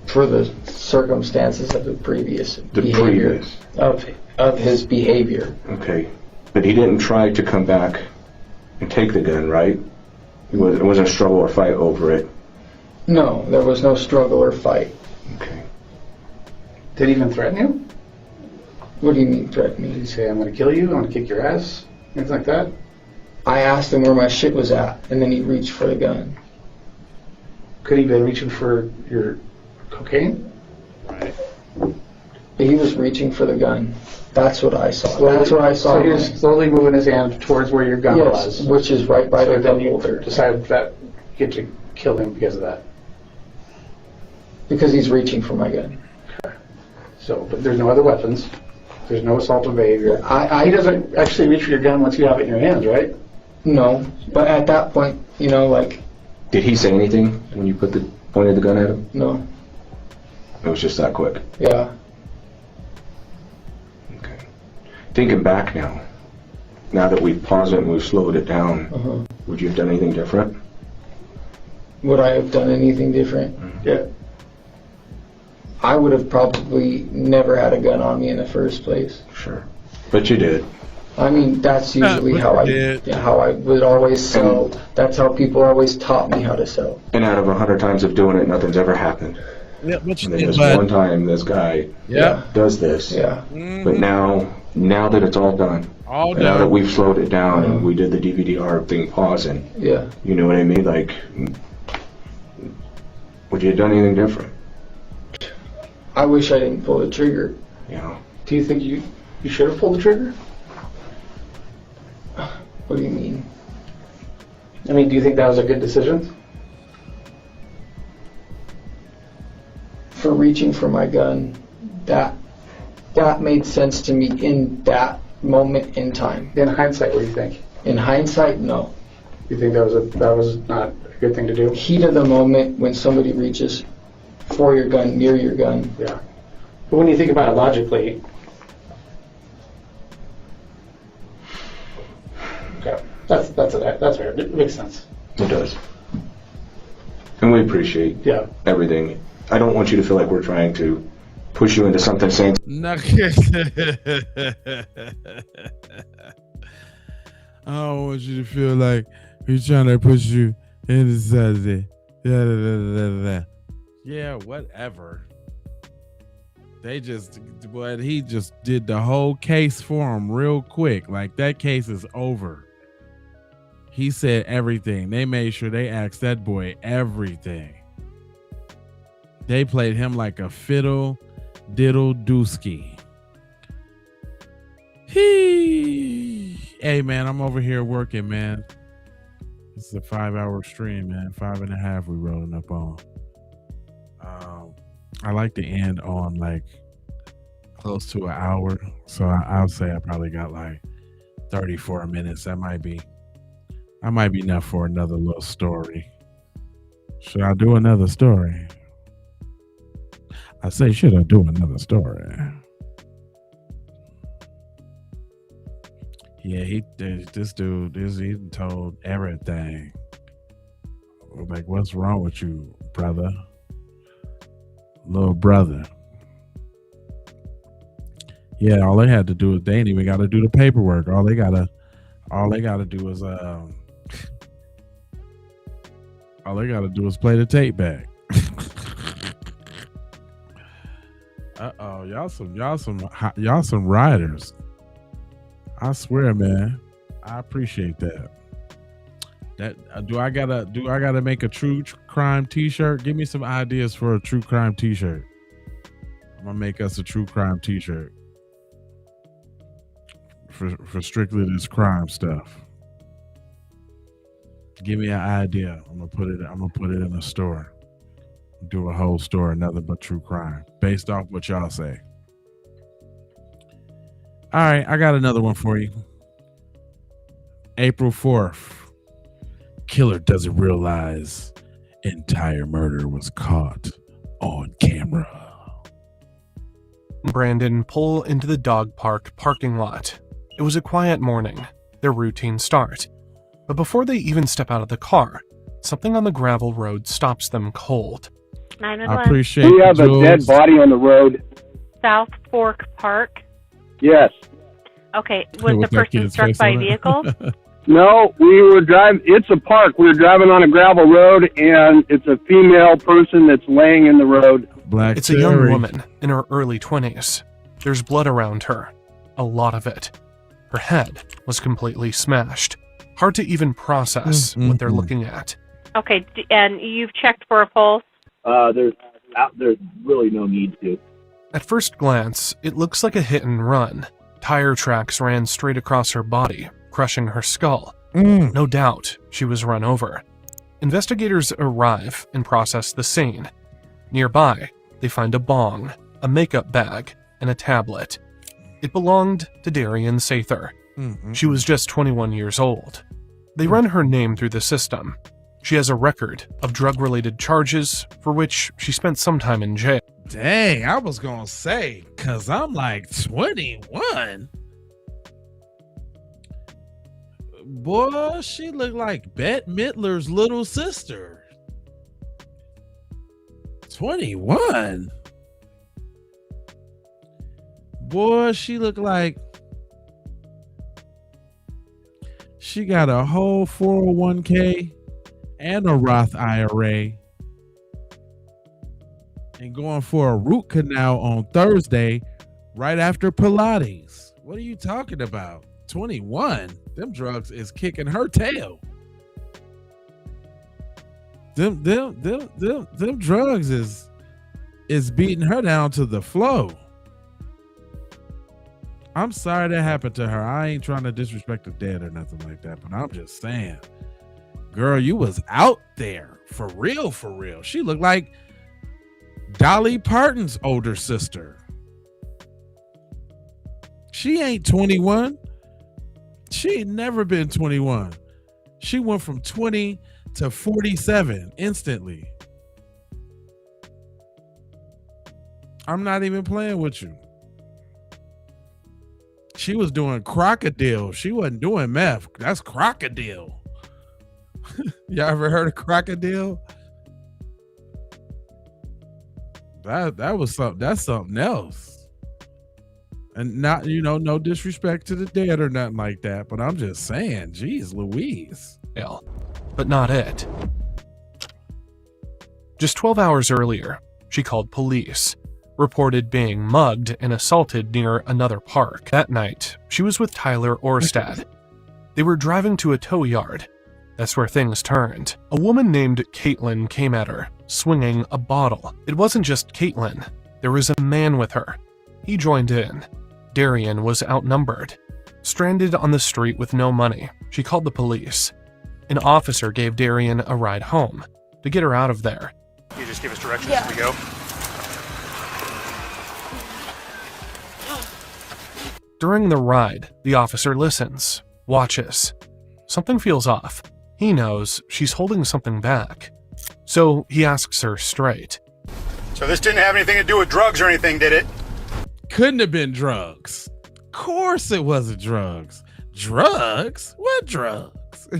For the circumstances of the previous behavior. Of his behavior. Okay. But he didn't try to come back and take the gun, right? It wasn't a struggle or fight over it. No, there was no struggle or fight. Okay. Did he even threaten you? What do you mean threaten me? Did he say, I'm going to kill you, I'm going to kick your ass? Things like that? I asked him where my shit was at, and then he reached for the gun. Could he have been reaching for your cocaine? Right. He was reaching for the gun. That's what I saw. That's what I saw. So he was slowly moving his hand towards where your gun was. Which is right by the then gun you holder. decided that you had to kill him because of that. Because he's reaching for my gun. Okay. So, but there's no other weapons. There's no assaultive behavior. He doesn't actually reach for your gun once you have it in your hands, right? No, but at that point, like... Did he say anything when you pointed the gun at him? No. It was just that quick? Yeah. Okay. Thinking back now that we've paused it and we've slowed it down, would you have done anything different? Would I have done anything different? Yeah. I would have probably never had a gun on me in the first place. Sure. But you did. I mean, that's usually how I would always sell. That's how people always taught me how to sell. And out of 100 times of doing it, nothing's ever happened. Yeah, but and then this one time, this guy does this. Yeah. But now that it's all done, now that we've slowed it down and we did the DVD-R thing pausing, you know what I mean? Like, would you have done anything different? I wish I didn't pull the trigger. Yeah. Do you think you should have pulled the trigger? What do you mean? I mean, do you think that was a good decision? For reaching for my gun, that made sense to me in that moment in time. In hindsight, what do you think? In hindsight, no. You think that was not a good thing to do? Heat of the moment when somebody reaches for your gun, near your gun. Yeah. But when you think about it logically, okay, that's fair. It makes sense. It does. And we appreciate everything. I don't want you to feel like we're trying to push you into something saying. I don't want you to feel like we're trying to push you into something. Yeah, whatever. He just did the whole case for him real quick. Like, that case is over. He said everything. They made sure they asked that boy everything. They played him like a fiddle diddle dooski. Hey, man, I'm over here working, man. This is a 5-hour stream, man. 5.5 we rolling up on. I like to end on like close to an hour. So I'll say I probably got like 34 minutes. That might be enough for another little story. Should I do another story? I say, should I do another story? Yeah, this dude, he told everything. Like, what's wrong with you, brother? Little brother. Yeah, all they had to do is they ain't even got to do the paperwork. All they gotta do is play the tape back. Uh-oh, y'all some riders. I swear, man. I appreciate that. Do I gotta make a true crime t-shirt? Give me some ideas for a true crime t-shirt. I'm gonna make us a true crime t-shirt for strictly this crime stuff. Give me an idea. I'm gonna put it in a store. Do a whole store, nothing but true crime, based off what y'all say. All right, I got another one for you. April 4th. Killer doesn't realize entire murder was caught on camera. Brandon pull into the dog park parking lot. It was a quiet morning, their routine start. But before they even step out of the car, something on the gravel road stops them cold. 911. I appreciate We have a dead body on the road. South Fork Park. Yes. Okay, was the person struck by a vehicle? No, we were driving. It's a park. We were driving on a gravel road, and it's a female person that's laying in the road. It's a young woman in her early 20s. There's blood around her, a lot of it. Her head was completely smashed. Hard to even process what they're looking at. Okay, and you've checked for a pulse? There's really no need to. At first glance, it looks like a hit and run. Tire tracks ran straight across her body, crushing her skull. No doubt she was run over. Investigators arrive and process the scene. Nearby, they find a bong, a makeup bag, and a tablet. It belonged to Darian Sather. She was just 21 years old. They run her name through the system. She has a record of drug-related charges for which she spent some time in jail. Dang, I was gonna say, cause I'm like 21. Boy, she looked like Bette Midler's little sister. 21. Boy, she looked like she got a whole 401k and a Roth IRA and going for a root canal on Thursday right after Pilates. What are you talking about? 21. Them drugs is kicking her tail. Them drugs is beating her down to the floor. I'm sorry that happened to her. I ain't trying to disrespect the dead or nothing like that, but I'm just saying, girl, you was out there for real, for real. She looked like Dolly Parton's older sister. She ain't 21. She ain't never been 21. She went from 20 to 47 instantly. I'm not even playing with you. She was doing crocodile. She wasn't doing meth. That's crocodile. Y'all ever heard of crocodile? That was something. That's something else. And not, no disrespect to the dead or nothing like that, but I'm just saying, geez, Louise. But not it. Just 12 hours earlier, she called police, reported being mugged and assaulted near another park. That night, she was with Tyler Orstad. They were driving to a tow yard. That's where things turned. A woman named Caitlin came at her, swinging a bottle. It wasn't just Caitlin. There was a man with her. He joined in. Darian was outnumbered. Stranded on the street with no money, she called the police. An officer gave Darian a ride home to get her out of there. You just give us directions as we go. During the ride, the officer listens, watches. Something feels off. He knows she's holding something back. So he asks her straight. So this didn't have anything to do with drugs or anything, did it? Couldn't have been drugs. Of course it wasn't drugs. Drugs? What drugs? No,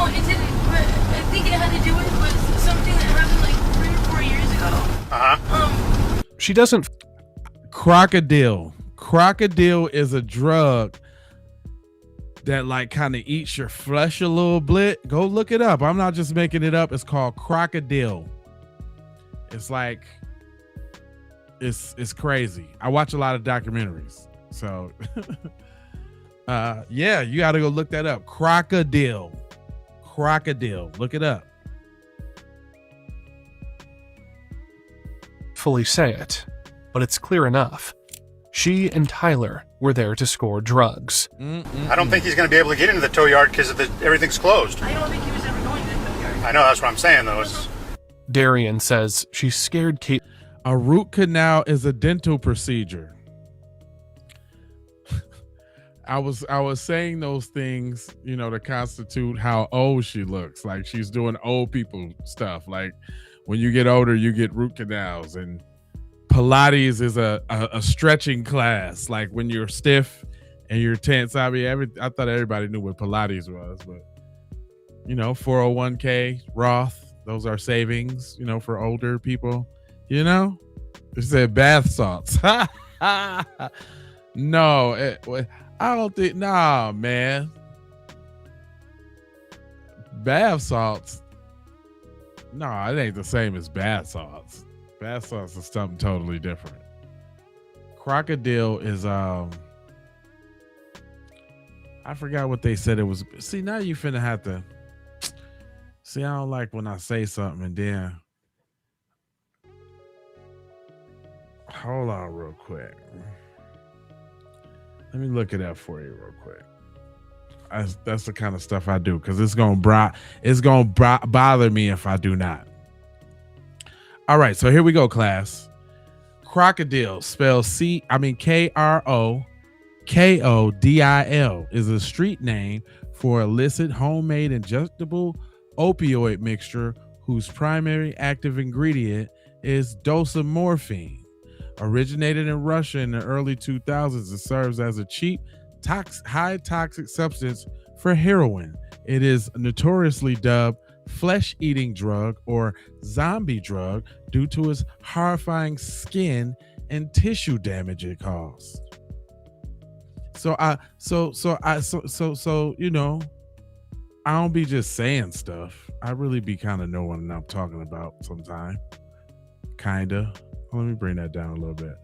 it didn't. But I think it had to do with something that happened like 3 or 4 years ago. She doesn't. Crocodile. Crocodile is a drug that like kind of eats your flesh a little bit. Go look it up. I'm not just making it up. It's called crocodile. It's like, it's crazy. I watch a lot of documentaries. So yeah, you got to go look that up. Crocodile. Look it up. Fully say it, but it's clear enough. She and Tyler were there to score drugs. I don't think he's going to be able to get into the tow yard because everything's closed. I don't think he was ever going to the tow yard. I know, that's what I'm saying, though. Darian says she scared Kate. A root canal is a dental procedure. I was saying those things, to constitute how old she looks. Like she's doing old people stuff. Like when you get older, you get root canals, and Pilates is a stretching class. Like when you're stiff and you're tense. I mean, I thought everybody knew what Pilates was, but 401k, Roth, those are savings, for older people. It said bath salts. No, I don't think. Nah, man. Bath salts. No, it ain't the same as bath salts. Bath salts is something totally different. Crocodile is I forgot what they said it was. See, now you finna have to. See, I don't like when I say something and then. Hold on real quick. Let me look it up for you real quick. That's the kind of stuff I do because it's gonna bother me if I do not. All right, so here we go, class. Crocodile, spelled Krocodil, is a street name for illicit homemade injectable opioid mixture whose primary active ingredient is dosomorphine. Originated in Russia in the early 2000s, it serves as a cheap, high toxic substance for heroin. It is notoriously dubbed flesh-eating drug or zombie drug due to its horrifying skin and tissue damage it caused. So you know, I don't be just saying stuff. I really be kind of knowing what I'm talking about sometimes. Kinda. Let me bring that down a little bit.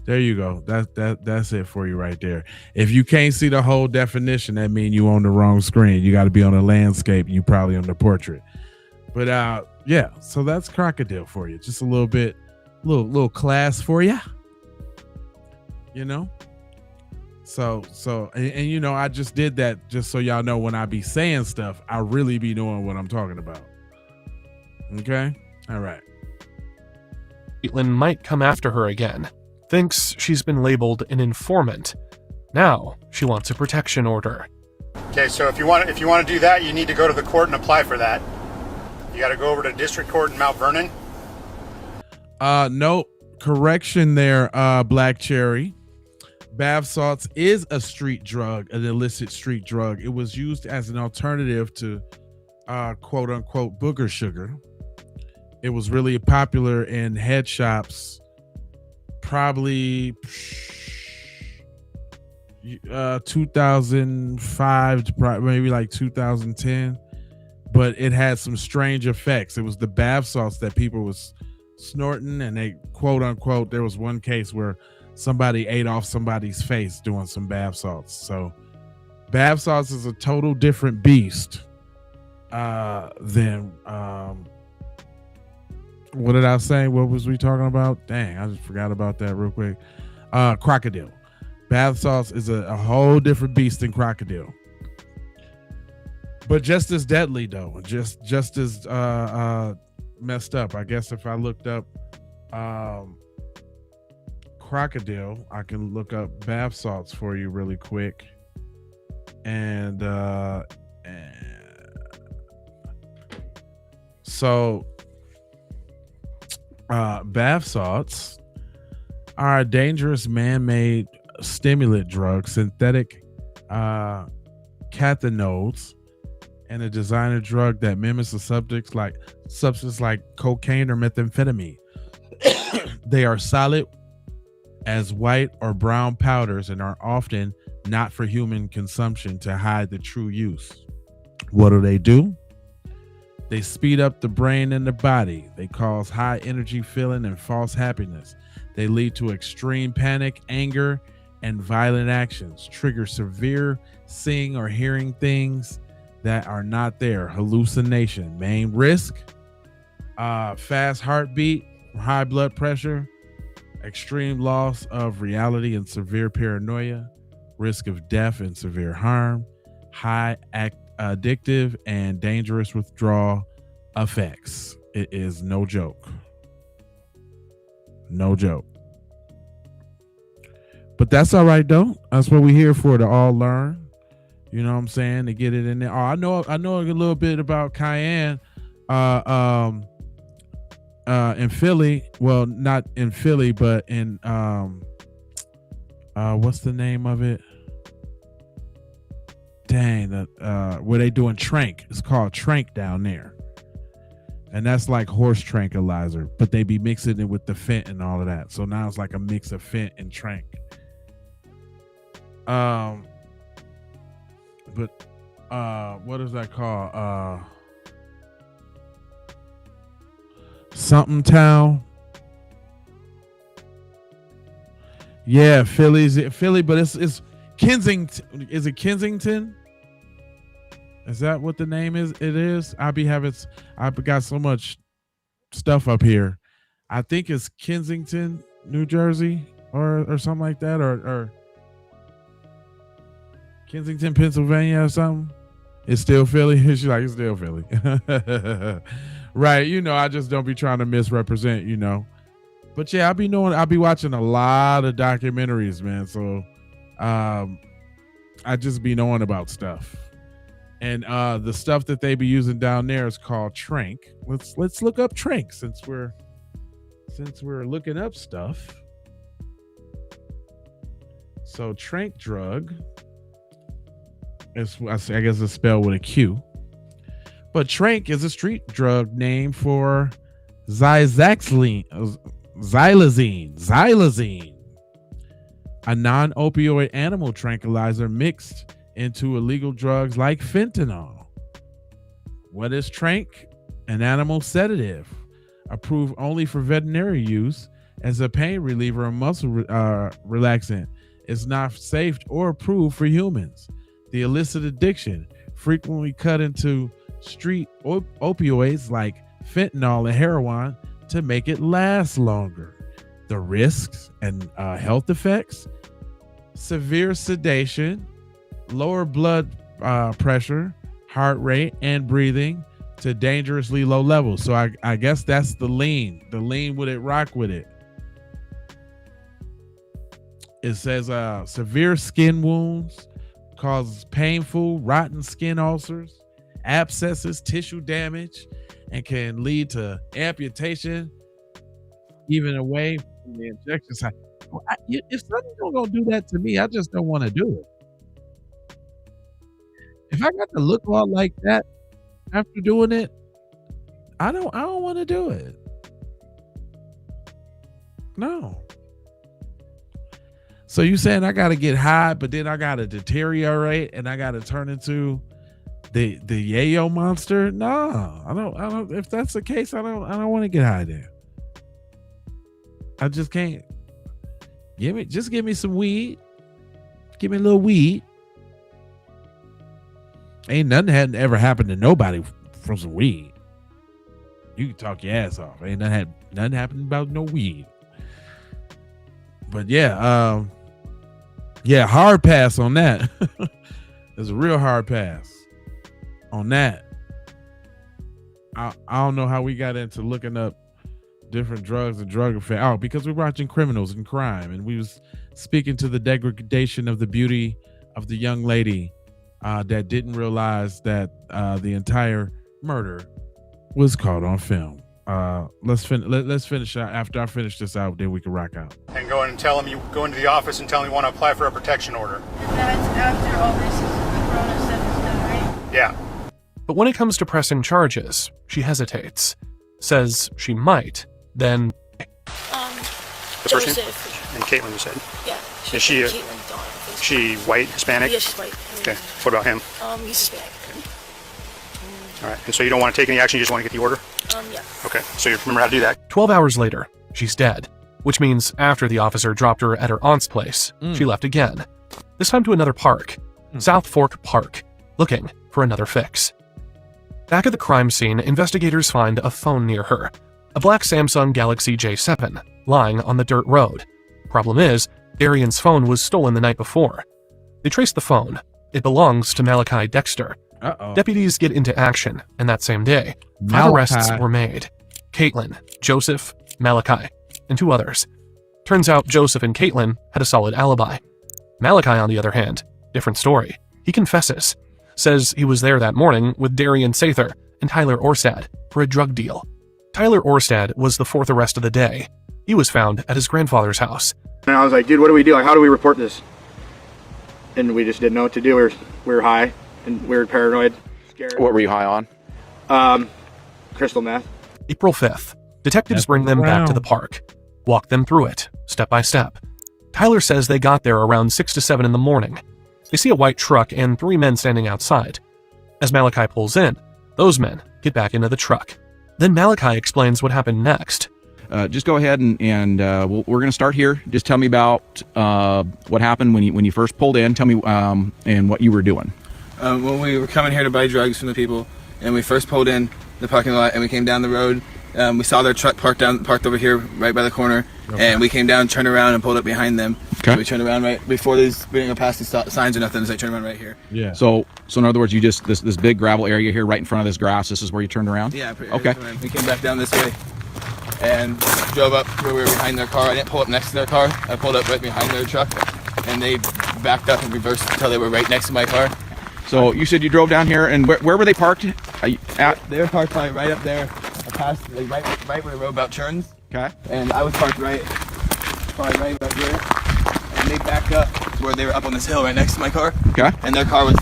There you go. That's it for you right there. If you can't see the whole definition, that means you on the wrong screen. You got to be on the landscape. You probably on the portrait. But yeah, so that's crocodile for you. Just a little bit, little class for you. You know. So and you know, I just did that just so y'all know when I be saying stuff, I really be knowing what I'm talking about. Okay. All right. Caitlin might come after her again. Thinks she's been labeled an informant. Now she wants a protection order. Okay, so if you want to do that, you need to go to the court and apply for that. You got to go over to district court in Mount Vernon. No correction there, Black Cherry. Bath salts is a street drug, an illicit street drug. It was used as an alternative to quote unquote booger sugar. It was really popular in head shops probably 2005 to maybe like 2010, but it had some strange effects. It was the bath salts that people was snorting, and they quote unquote, there was one case where somebody ate off somebody's face doing some bath salts. So bath salts is a total different beast than what did I say? What was we talking about? Dang, I just forgot about that real quick. Crocodile. Bath salts is a whole different beast than crocodile. But just as deadly though. Just as messed up. I guess if I looked up crocodile, I can look up bath salts for you really quick. And so bath salts are a dangerous man-made stimulant drug, synthetic cathinoids, and a designer drug that mimics a substance like cocaine or methamphetamine. They are solid as white or brown powders and are often not for human consumption to hide the true use. What do? They speed up the brain and the body. They cause high energy feeling and false happiness. They lead to extreme panic, anger, and violent actions. Trigger severe seeing or hearing things that are not there. Hallucination. Main risk: fast heartbeat, high blood pressure, extreme loss of reality and severe paranoia. Risk of death and severe harm. High addictive and dangerous withdrawal effects. It is no joke. No joke. But that's all right though. That's what we're here for, to all learn. You know what I'm saying? To get it in there. Oh, I know a little bit about cayenne in Philly. Well, not in Philly, but in what's the name of it? Dang, where they doing Trank. It's called Trank down there. And that's like horse tranquilizer, but they be mixing it with the Fent and all of that. So now it's like a mix of Fent and Trank. But what is that called? Something Town. Yeah, Philly, but it's Kensington. Is it Kensington? Is that what the name is? It is. I've got so much stuff up here. I think it's Kensington, New Jersey, or something like that, or Kensington, Pennsylvania, or something. It's still Philly. She's like, it's still Philly. Right. You know, I just don't be trying to misrepresent, you know. But yeah, I'll be watching a lot of documentaries, man. So I just be knowing about stuff. And the stuff that they be using down there is called trank. Let's look up trank since we're looking up stuff. So trank drug is, I guess it's spelled with a Q. But trank is a street drug name for xylazine, a non-opioid animal tranquilizer mixed into illegal drugs like fentanyl. What is trank? An animal sedative, approved only for veterinary use as a pain reliever or muscle relaxant. It's not safe or approved for humans. The illicit addiction, frequently cut into street opioids like fentanyl and heroin to make it last longer. The risks and health effects: severe sedation, lower blood pressure, heart rate, and breathing to dangerously low levels. So I guess that's the lean with it, rock with it. It says severe skin wounds, causes painful, rotten skin ulcers, abscesses, tissue damage, and can lead to amputation, even away from the injection site. If something's gonna do that to me, I just don't want to do it. If I got to look all like that after doing it, I don't want to do it. No. So you saying I got to get high, but then I got to deteriorate and I got to turn into the yayo monster? No, I don't. If that's the case, I don't want to get high there. I just can't. Just give me some weed. Give me a little weed. Ain't nothing hadn't ever happened to nobody from some weed. You can talk your ass off. Ain't nothing happened about no weed. But yeah, hard pass on that. There's a real hard pass on that. I don't know how we got into looking up different drugs and drug effects. Oh, because we're watching Criminals and Crime, and we was speaking to the degradation of the beauty of the young lady that didn't realize that the entire murder was caught on film. Let's finish out. After I finish this out, then we can rock out. And go in and tell him you go into the office and tell him you want to apply for a protection order. And that's after all this is the corona stuff is done, right? Yeah. But when it comes to pressing charges, she hesitates. Says she might, then... The first name? Joseph. And Caitlin, you said? Yeah. Is she Caitlin Dawn. she white, Hispanic? Yeah, she's white. Okay. What about him? He's Hispanic. All right. And so you don't want to take any action, you just want to get the order? Yeah. Okay. So you remember how to do that? 12 hours later, she's dead, which means after the officer dropped her at her aunt's place, she left again. This time to another park, South Fork Park, looking for another fix. Back at the crime scene, investigators find a phone near her, a black Samsung Galaxy J7, lying on the dirt road. Problem is, Darian's phone was stolen the night before. They trace the phone. It belongs to Malachi Dexter. Deputies get into action, and that same day, 5 arrests were made. Caitlin, Joseph, Malachi, and 2 others. Turns out Joseph and Caitlin had a solid alibi. Malachi, on the other hand, different story. He confesses. Says he was there that morning with Darian Sather and Tyler Orstad for a drug deal. Tyler Orstad was the 4th arrest of the day. He was found at his grandfather's house. And I was like, dude, what do we do? Like, how do we report this? And we just didn't know what to do. We were high and we were paranoid, scared. What were you high on? Crystal meth. April 5th, detectives bring them back to the park. Walk them through it, step by step. Tyler says they got there around 6 to 7 in the morning. They see a white truck and 3 men standing outside. As Malachi pulls in, those men get back into the truck. Then Malachi explains what happened next. just go ahead and we're going to start here. Just tell me about what happened when you first pulled in. Tell me and what you were doing. When we were coming here to buy drugs from the people, and we first pulled in the parking lot, and we came down the road. We saw their truck parked over here, right by the corner, and we came down, turned around, and pulled up behind them. Okay. So we turned around right before we didn't go past these signs or nothing. So I turned around right here. Yeah. So in other words, you just this big gravel area here, right in front of this grass. This is where you turned around. Yeah. Okay. We came back down this way, and drove up where we were behind their car. I didn't pull up next to their car. I pulled up right behind their truck, and they backed up and reversed until they were right next to my car. So you said you drove down here, and where were they parked? They were parked probably right up there, past right where the roundabout turns. Okay. And I was parked probably right about here. And they backed up to where they were up on this hill right next to my car. Okay. And their car was,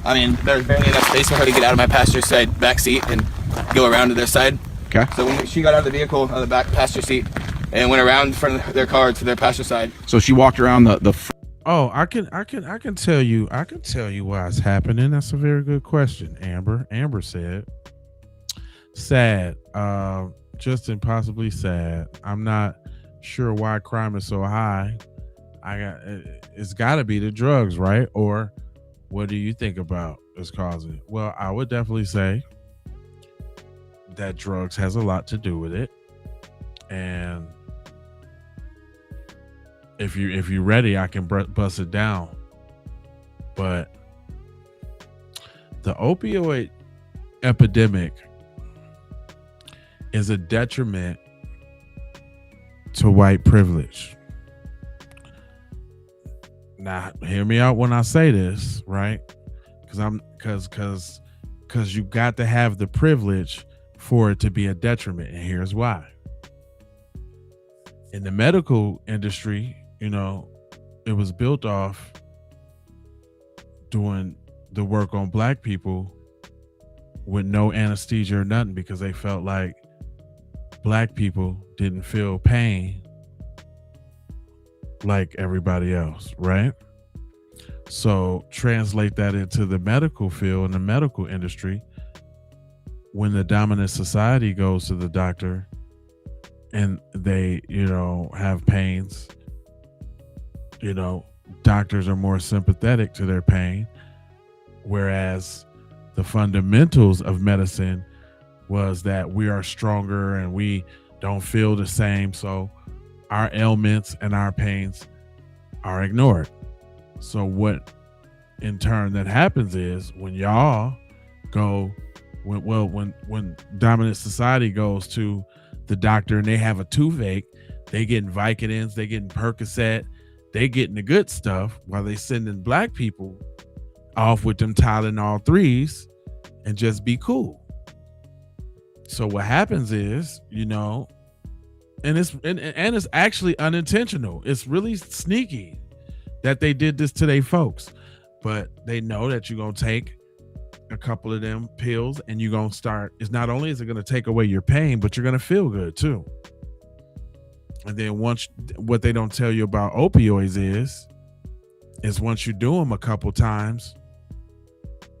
there was barely enough space for her to get out of my passenger side back seat and go around to their side. Okay. So when she got out of the vehicle on the back passenger seat and went around in front of their car to their passenger side. So she walked around the Oh, I can tell you why it's happening. That's a very good question, Amber. Amber said, sad, just impossibly sad. I'm not sure why crime is so high. It's got to be the drugs, right? Or what do you think about is causing it? Well, I would definitely say that drugs has a lot to do with it, and if you're ready, I can bust it down. But the opioid epidemic is a detriment to white privilege. Now, hear me out when I say this, right? Because you got to have the privilege for it to be a detriment, and here's why. In the medical industry, it was built off doing the work on black people with no anesthesia or nothing, because they felt like black people didn't feel pain like everybody else, right? So translate that into the medical field, in the medical industry. When the dominant society goes to the doctor and they, have pains, doctors are more sympathetic to their pain, whereas the fundamentals of medicine was that we are stronger and we don't feel the same, so our ailments and our pains are ignored. So what in turn that happens is when y'all go, when dominant society goes to the doctor and they have a toothache, they getting Vicodins, they getting Percocet, they getting the good stuff, while they sending black people off with them Tylenol 3s and just be cool. So what happens is, and it's actually unintentional. It's really sneaky that they did this to their folks, but they know that you're gonna take a couple of them pills and you're gonna start. It's not only is it gonna take away your pain, but you're gonna feel good too. And then what they don't tell you about opioids is once you do them a couple times,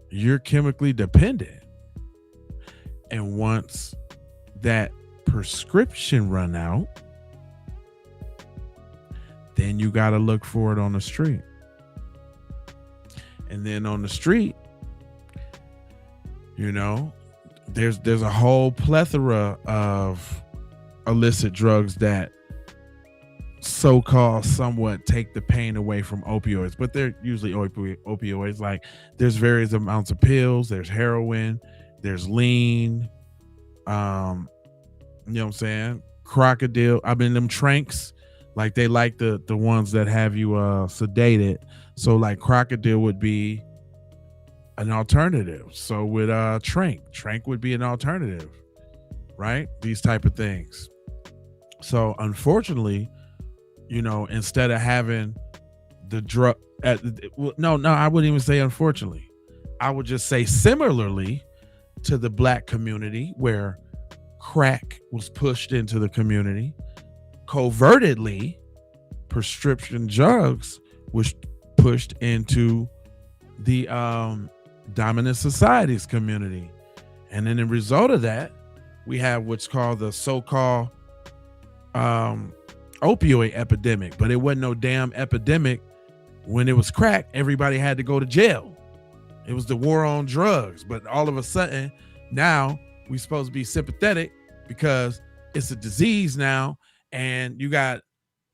you're chemically dependent. And once that prescription run out, then you got to look for it on the street. And then on the street, there's a whole plethora of illicit drugs that so-called somewhat take the pain away from opioids, but they're usually opioids. Like there's various amounts of pills, there's heroin, there's lean, you know what I'm saying? Crocodile. Them tranks, like they like the ones that have you sedated. So like crocodile would be an alternative. So with trank would be an alternative, right? These type of things. So unfortunately, instead of having the drug, no, I wouldn't even say unfortunately. I would just say similarly to the black community where crack was pushed into the community, covertly prescription drugs was pushed into the dominant society's community. And then the result of that, we have what's called the so-called opioid epidemic, but it wasn't no damn epidemic when it was crack. Everybody had to go to jail. It was the war on drugs. But all of a sudden, now we supposed to be sympathetic because it's a disease now. And you got,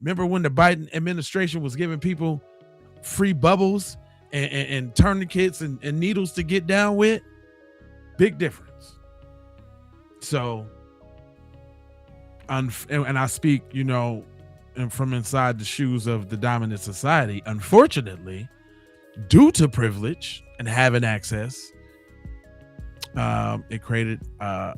remember when the Biden administration was giving people free bubbles and tourniquets and needles to get down with? Big difference. So, and I speak, you know, and from inside the shoes of the dominant society. Unfortunately, due to privilege and having access, it created a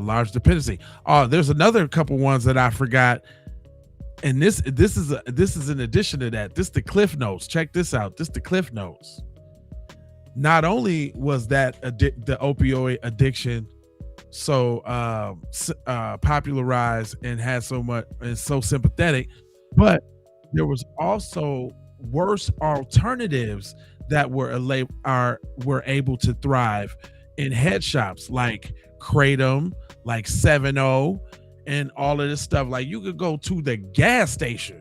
large dependency. Oh, there's another couple ones that I forgot, and this is in addition to that. This the Cliff Notes. Check this out. This the Cliff Notes. Not only was that the opioid addiction so popularized and had so much and so sympathetic, but there was also worse alternatives that were able to thrive in head shops like Kratom, like 7-0, and all of this stuff. Like you could go to the gas station.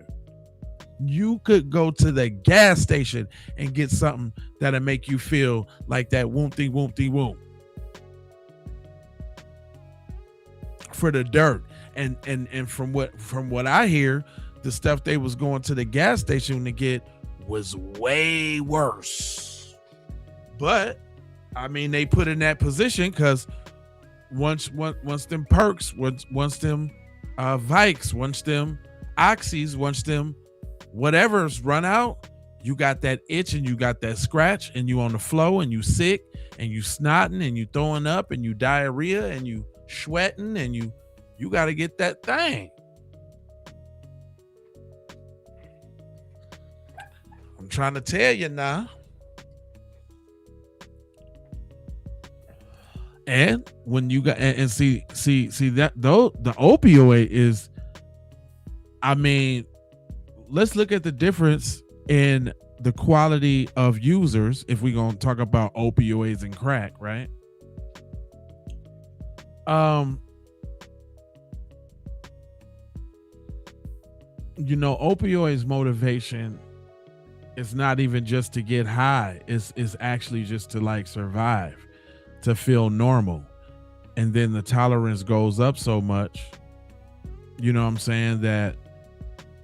You could go to the gas station and get something that'll make you feel like that woompty whoomp for the dirt. And from what I hear, the stuff they was going to the gas station to get was way worse. But I mean, they put in that position because once them perks, once them Vikes, once them oxys, once them whatever's run out, you got that itch and you got that scratch and you on the flow and you sick and you snotting and you throwing up and you diarrhea and you sweating and you got to get that thing. I'm trying to tell you now. And when you got and see that though the opioid is, I mean, let's look at the difference in the quality of users if we're going to talk about opioids and crack, right? You know, opioids motivation is not even just to get high. It's actually just to like survive, to feel normal. And then the tolerance goes up so much, you know what I'm saying, that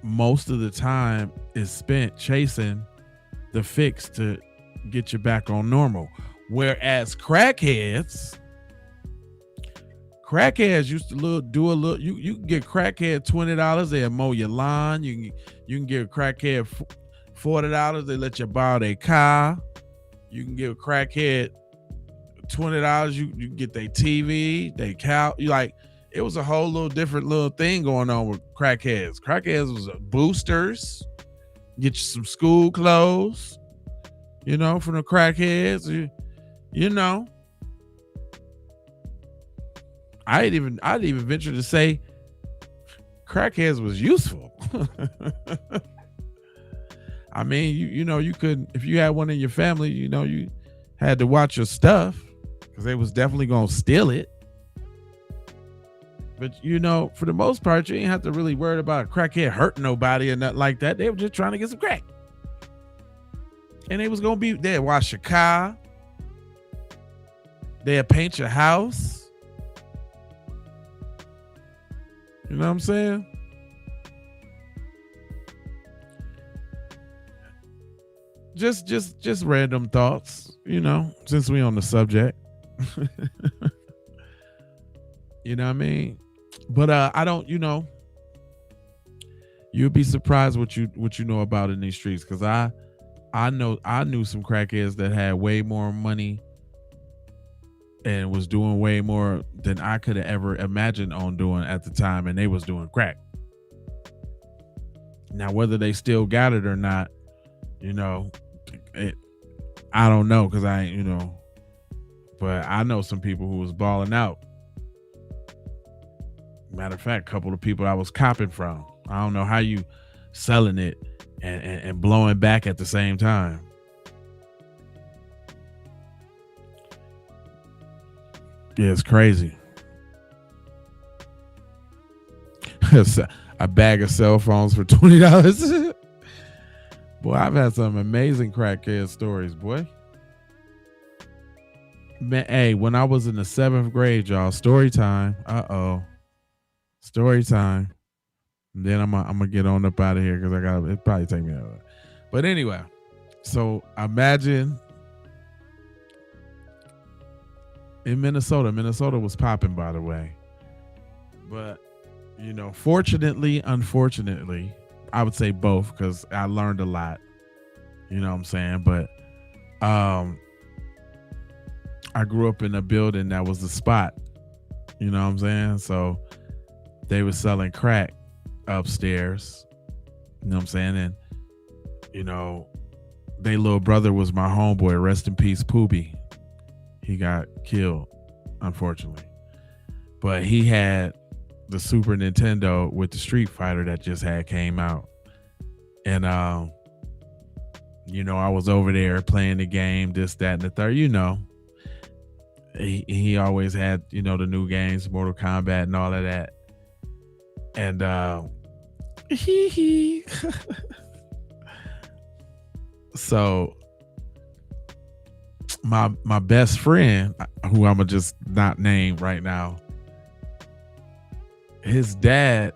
most of the time is spent chasing the fix to get you back on normal. Whereas crackheads used to do a little. You can get crackhead $20. They'll mow your lawn. You can get a crackhead $40. They let you borrow their car. You can give a crackhead $20. You can get their TV, their cow. You like. It was a whole little different little thing going on with crackheads. Crackheads was boosters. Get you some school clothes, you know, from the crackheads. You know, I'd even venture to say crackheads was useful. I mean, you know, you could, if you had one in your family, you know, you had to watch your stuff because they was definitely gonna steal it. But, you know, for the most part, you ain't have to really worry about a crackhead hurting nobody or nothing like that. They were just trying to get some crack. And they was going to be there, wash your car. They'll paint your house. You know what I'm saying? Just random thoughts, you know, since we on the subject. You know what I mean? But I don't, you know, you'd be surprised what you know about in these streets, because I knew some crackheads that had way more money and was doing way more than I could have ever imagined on doing at the time, and they was doing crack. Now whether they still got it or not, you know, I don't know, because I ain't, you know, but I know some people who was balling out. Matter of fact, a couple of people I was copping from. I don't know how you selling it and blowing back at the same time. Yeah, it's crazy. a bag of cell phones for $20. Boy, I've had some amazing crackhead stories, boy. Man, hey, when I was in the 7th grade, y'all, story time. Story time. And then I'm gonna get on up out of here because it probably take me out. But anyway, so imagine in Minnesota was popping, by the way. But fortunately, unfortunately, I would say both because I learned a lot. You know what I'm saying? But I grew up in a building that was the spot. You know what I'm saying? So they were selling crack upstairs. You know what I'm saying? And their little brother was my homeboy. Rest in peace, Poobie. He got killed, unfortunately. But he had the Super Nintendo with the Street Fighter that just came out. And I was over there playing the game, this, that, and the third. He always had, the new games, Mortal Kombat and all of that. And so my best friend, who I'ma just not name right now, his dad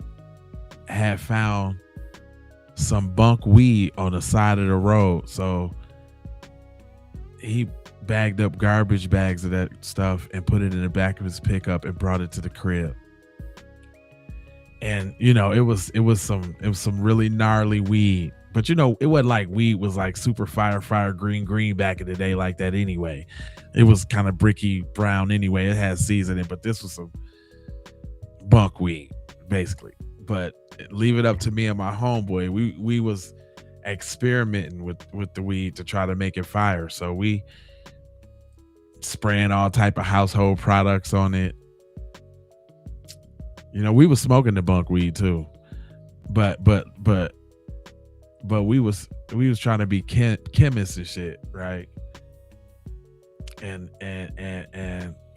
had found some bunk weed on the side of the road. So he bagged up garbage bags of that stuff and put it in the back of his pickup and brought it to the crib. And it was some really gnarly weed. But it wasn't like weed was like super fire green back in the day like that anyway. It was kind of bricky brown anyway. It had seasoning, but this was some bunk weed, basically. But leave it up to me and my homeboy. We was experimenting with the weed to try to make it fire. So we spraying all type of household products on it. We was smoking the bunk weed too, but we was trying to be chemists and shit, right? And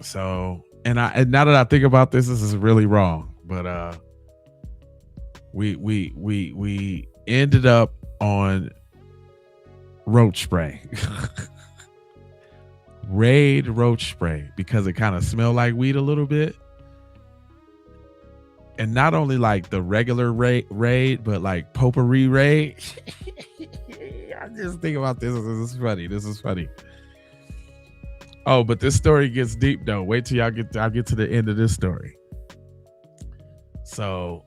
so now that I think about this is really wrong, but we ended up on roach spray. Raid roach spray, because it kind of smelled like weed a little bit. And not only like the regular raid, but like potpourri raid. I just think about this. This is funny. Oh, but this story gets deep though. Wait till I'll get to the end of this story. So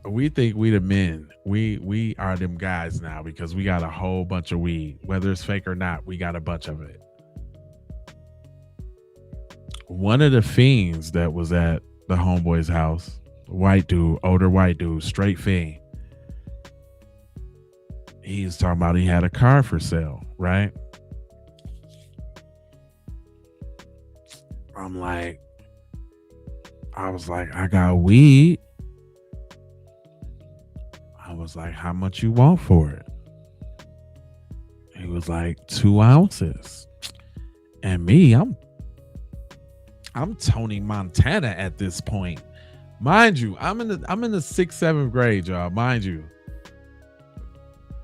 we think we the men. We are them guys now because we got a whole bunch of weed. Whether it's fake or not, we got a bunch of it. One of the fiends that was at the homeboy's house, older white dude, straight fiend. He's talking about he had a car for sale, right? I was like, I got weed. I was like, how much you want for it? He was like, 2 ounces. And me, I'm Tony Montana at this point. Mind you, I'm in the 6th, 7th grade, y'all. Mind you.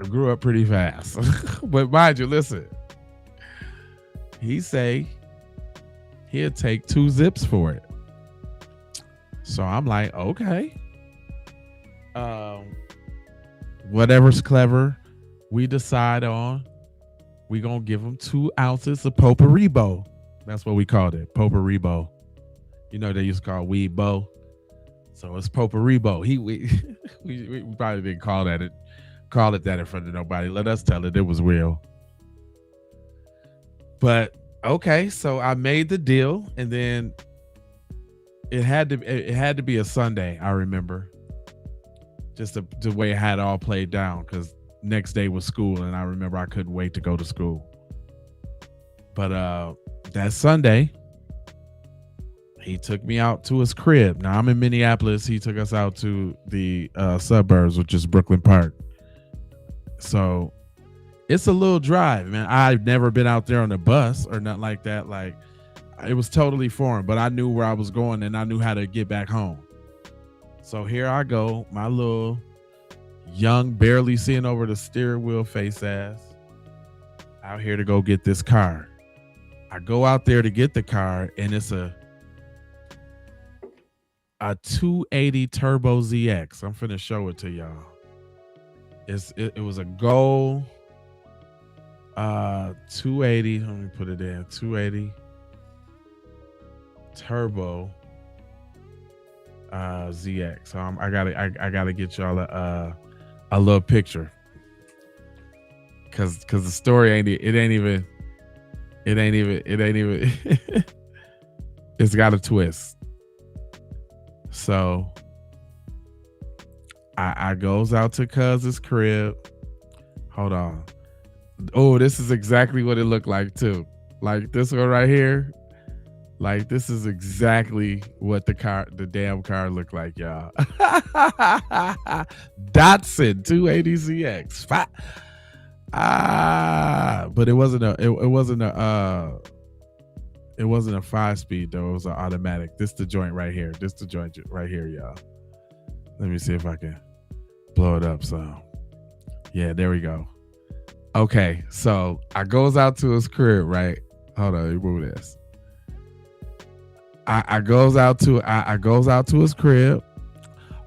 I grew up pretty fast. But mind you, listen. He say he'll take 2 zips for it. So I'm like, okay. Whatever's clever, we decide on. We gonna give him 2 ounces of potpourri bow. That's what we called it, potpourri bow. They used to call weed bow. So it's potpourri bow. We probably didn't call it that in front of nobody. Let us tell it was real. But okay, so I made the deal, and then it had to be a Sunday, I remember. Just the way it had all played down, because next day was school, and I remember I couldn't wait to go to school. But that Sunday, he took me out to his crib. Now I'm in Minneapolis. He took us out to the suburbs, which is Brooklyn Park. So it's a little drive, man. I've never been out there on a bus or nothing like that. Like, it was totally foreign, but I knew where I was going and I knew how to get back home. So here I go, my little young, barely seeing over the steering wheel face ass, out here to go get this car. I go out there to get the car, and it's a 280 Turbo ZX. I'm finna show it to y'all. It was a gold 280. Let me put it in 280 Turbo ZX. So I gotta get y'all a little picture, cause the story ain't even it's got a twist. So I goes out to Cuz's crib. Hold on. Oh, this is exactly what it looked like too. Like this one right here. Like this is exactly what the damn car looked like, y'all. Datsun 280ZX. But it wasn't a 5-speed though. It was an automatic. This the joint right here. This the joint right here, y'all. Let me see if I can blow it up. So yeah, there we go. Okay, so I goes out to his crib, right? Hold on, let me move this. I goes out to his crib.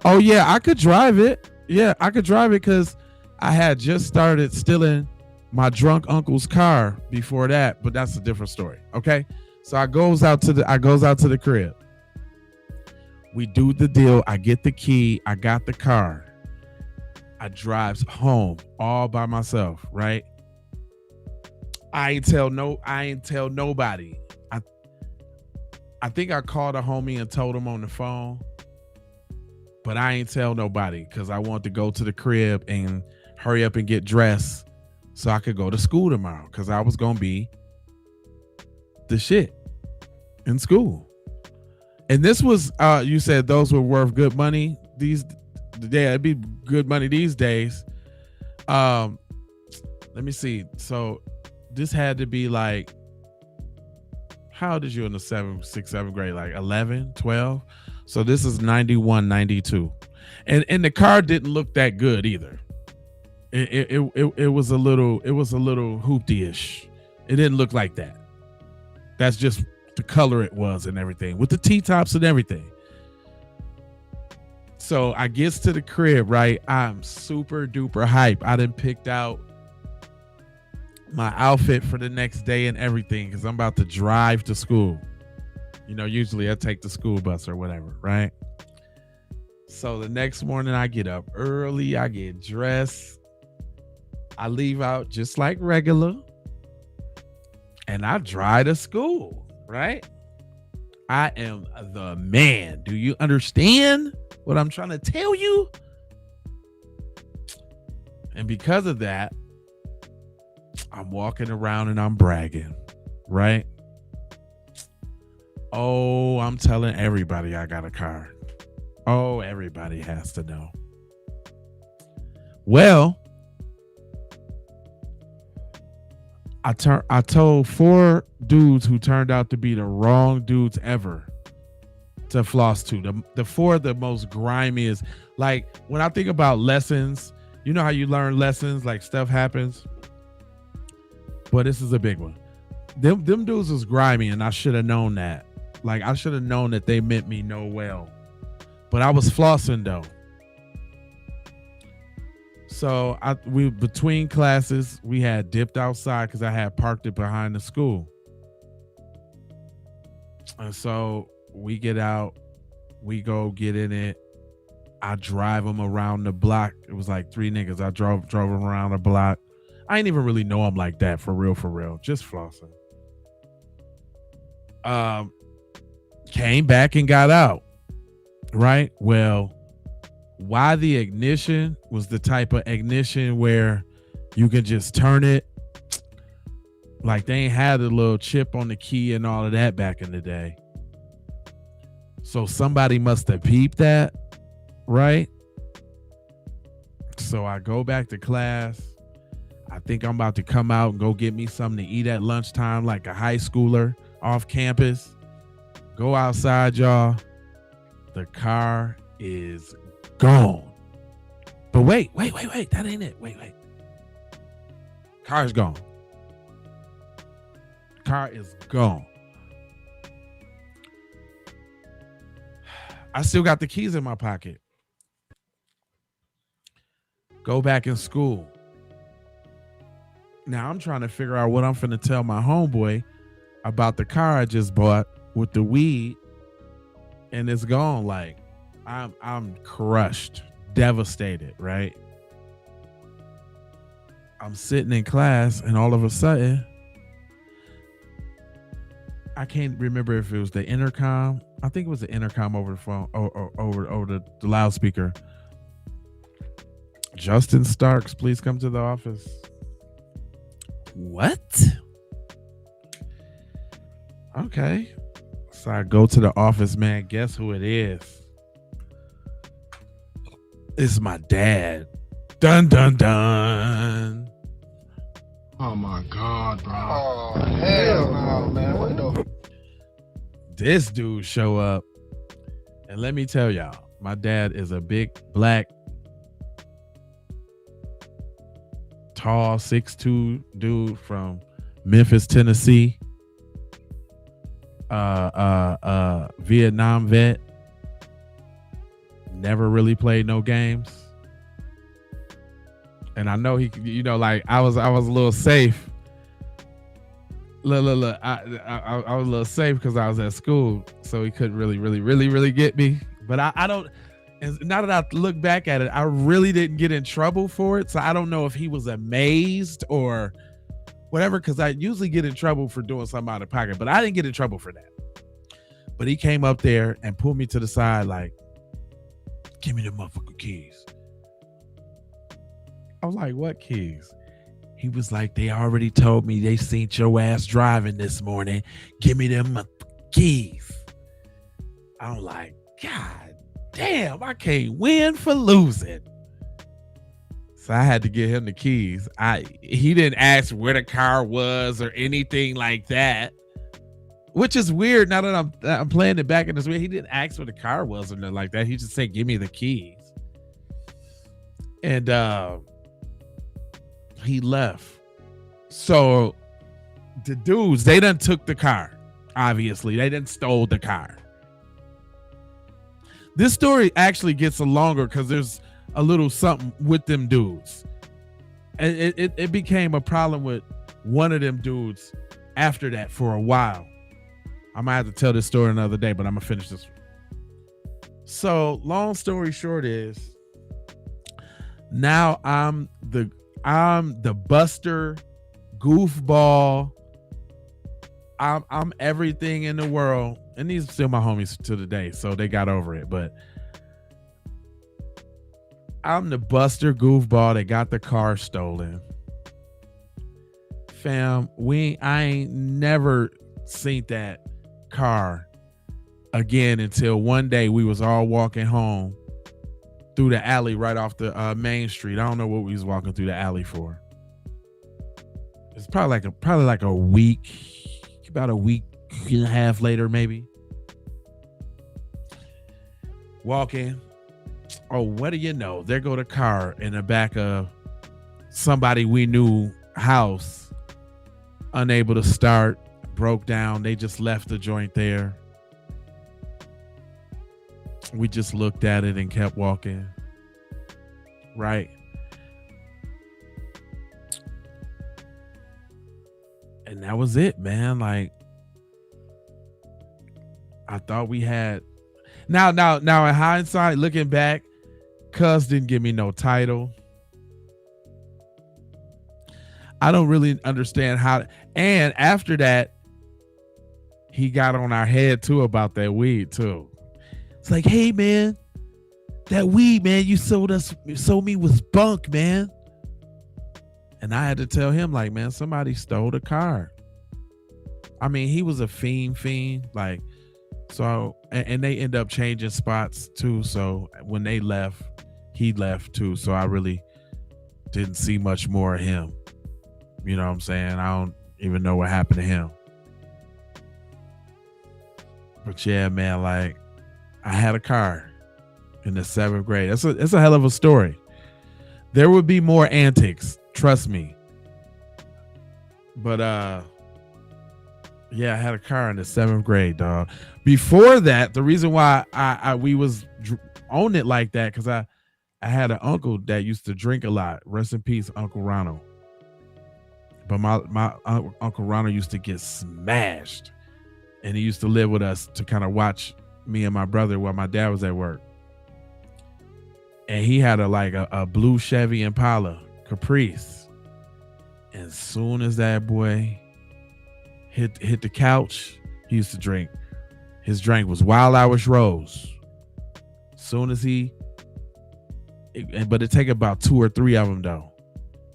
Oh yeah, I could drive it. Yeah, I could drive it because I had just started stealing my drunk uncle's car before that, but that's a different story. Okay, so I goes out to the crib. We do the deal. I get the key. I got the car. I drives home all by myself. Right. I ain't tell nobody. I think I called a homie and told him on the phone, but I ain't tell nobody because I wanted to go to the crib and hurry up and get dressed so I could go to school tomorrow because I was going to be the shit in school. And this was, you said those were worth good money. It'd be good money these days. Let me see. So this had to be like, how old is you in the 6th, 7th grade? Like 11, 12? So this is 91, 92. And the car didn't look that good either. It was a little hoopty-ish. It didn't look like that. That's just the color it was and everything, with the T-tops and everything. So I gets to the crib, right? I'm super duper hype. I done picked out my outfit for the next day and everything because I'm about to drive to school. You know, usually I take the school bus or whatever, right? So the next morning I get up early, I get dressed, I leave out just like regular, and I drive to school, right? I am the man. Do you understand what I'm trying to tell you? And because of that, I'm walking around and I'm bragging, right? Oh, I'm telling everybody I got a car. Oh, everybody has to know. Well, I told 4 dudes who turned out to be the wrong dudes ever to floss to. The 4 the most grimiest. Like when I think about lessons, you know how you learn lessons, like stuff happens. But this is a big one. Them dudes was grimy, and I should have known that. Like I should have known that they meant me no well. But I was flossing though. So we between classes, we had dipped outside because I had parked it behind the school. And so we get out, we go get in it. I drive them around the block. It was like 3 niggas. I drove them around the block. I ain't even really know them like that, for real. Just flossing. Came back and got out. Right? Well, why the ignition was the type of ignition where you can just turn it. Like they ain't had a little chip on the key and all of that back in the day. So somebody must have peeped that, right? So I go back to class. I think I'm about to come out and go get me something to eat at lunchtime like a high schooler. off campus. Go outside, y'all. The car is gone. But wait. That ain't it. Wait. Car's gone. Car is gone. I still got the keys in my pocket. Go back in school. Now I'm trying to figure out what I'm finna tell my homeboy about the car I just bought with the weed, and it's gone. Like, I'm crushed, devastated, right? I'm sitting in class, and all of a sudden, I can't remember if it was the intercom. I think it was the intercom over the phone, or over the loudspeaker. Justin Starks, please come to the office. What? Okay. So I go to the office, man. Guess who it is? It's my dad. Dun, dun, dun. Oh my God, bro. Oh, hell no, man. What the? This dude show up. And let me tell y'all, my dad is a big, black, tall, 6'2" dude from Memphis, Tennessee. Vietnam vet. Never really played no games. And I know he, like I was a little safe. Look, I was a little safe because I was at school, so he couldn't really get me. But I don't. And now that I look back at it, I really didn't get in trouble for it. So I don't know if he was amazed or whatever, because I usually get in trouble for doing something out of pocket, but I didn't get in trouble for that. But he came up there and pulled me to the side like, give me the motherfucking keys. I was like, what keys? He was like, they already told me they seen your ass driving this morning. Give me them keys. I'm like, God damn, I can't win for losing. So I had to get him the keys. He didn't ask where the car was or anything like that, which is weird now that I'm playing it back in this way. He didn't ask where the car was or nothing like that. He just said, give me the keys. And he left. So the dudes, they done took the car. Obviously, they done stole the car. This story actually gets longer because there's a little something with them dudes. And it became a problem with one of them dudes after that for a while. I might have to tell this story another day, but I'm gonna finish this one. So long story short is, now I'm the buster, goofball. I'm everything in the world, and these are still my homies to the day, so they got over it. But I'm the buster, goofball that got the car stolen. Fam, I ain't never seen that car again until one day we was all walking home through the alley right off the main street. I don't know what we was walking through the alley for. It's probably like a week, about a week and a half later, maybe. Walking. Oh, what do you know? There go the car in the back of somebody we knew house. Unable to start, broke down. They just left the joint there. We just looked at it and kept walking. Right. And that was it, man. Like, I thought we had. Now, in hindsight, looking back, Cuz didn't give me no title. I don't really understand how. And after that, he got on our head too about that weed too. It's like, hey man, that weed, man, you sold me was bunk, man. And I had to tell him, like, man, somebody stole the car. I mean, he was a fiend, like, so, and they end up changing spots too. So when they left, he left too. So I really didn't see much more of him. You know what I'm saying? I don't even know what happened to him. But yeah, man, like I had a car in the 7th grade. It's a hell of a story. There would be more antics, trust me. But yeah, I had a car in the 7th grade, dog. Before that, the reason why we was on it like that, because I had an uncle that used to drink a lot. Rest in peace, Uncle Ronald. But my Uncle Ronald used to get smashed, and he used to live with us to kind of watch me and my brother while my dad was at work. And he had a blue Chevy Impala Caprice. And as soon as that boy hit the couch, he used to drink. His drink was Wild Irish Rose. Soon as but it take about 2 or 3 of them though.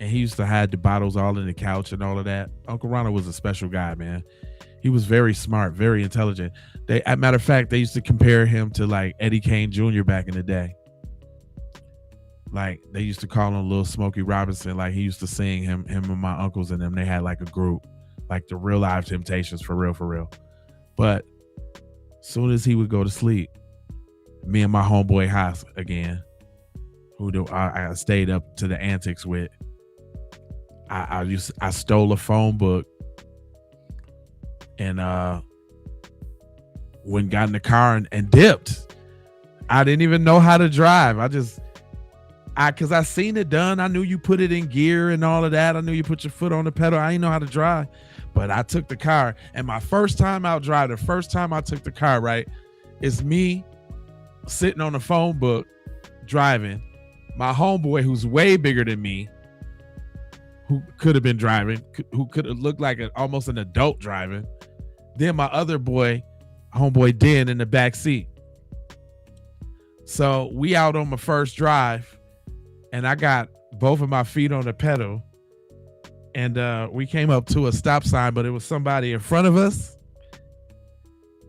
And he used to hide the bottles all in the couch and all of that. Uncle Ronald was a special guy, man. He was very smart, very intelligent. As a matter of fact, they used to compare him to like Eddie Kane Jr. back in the day. Like they used to call him Little Smokey Robinson. Like he used to sing him and my uncles and them. They had like a group, like the Real Live Temptations, for real. But as soon as he would go to sleep, me and my homeboy Haas again, who I stayed up to the antics with, I stole a phone book and got in the car and dipped. I didn't even know how to drive. Cause I seen it done. I knew you put it in gear and all of that. I knew you put your foot on the pedal. I didn't know how to drive, but I took the car. And my first time out driving, the first time I took the car, right, it's me sitting on the phone book driving. My homeboy, who's way bigger than me, who could have been driving, who could have looked like almost an adult driving. Then my other boy, homeboy Den, in the back seat. So we out on my first drive, and I got both of my feet on the pedal, and we came up to a stop sign, but it was somebody in front of us.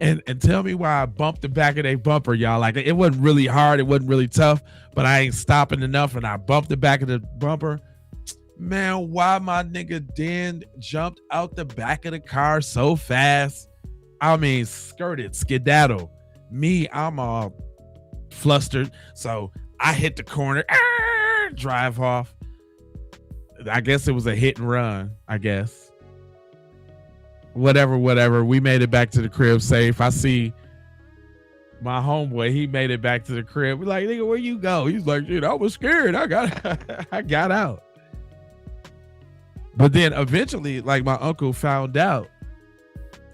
And tell me why I bumped the back of their bumper, y'all. Like, it wasn't really hard, it wasn't really tough, but I ain't stopping enough, and I bumped the back of the bumper. Man, why my nigga Den jumped out the back of the car so fast? I mean, skirted, skedaddle. Me, I'm all flustered, so I hit the corner, drive off. I guess it was a hit and run, I guess. Whatever. We made it back to the crib safe. I see my homeboy, he made it back to the crib. We're like, nigga, where you go? He's like, dude, I was scared. I got out. But then eventually, like, my uncle found out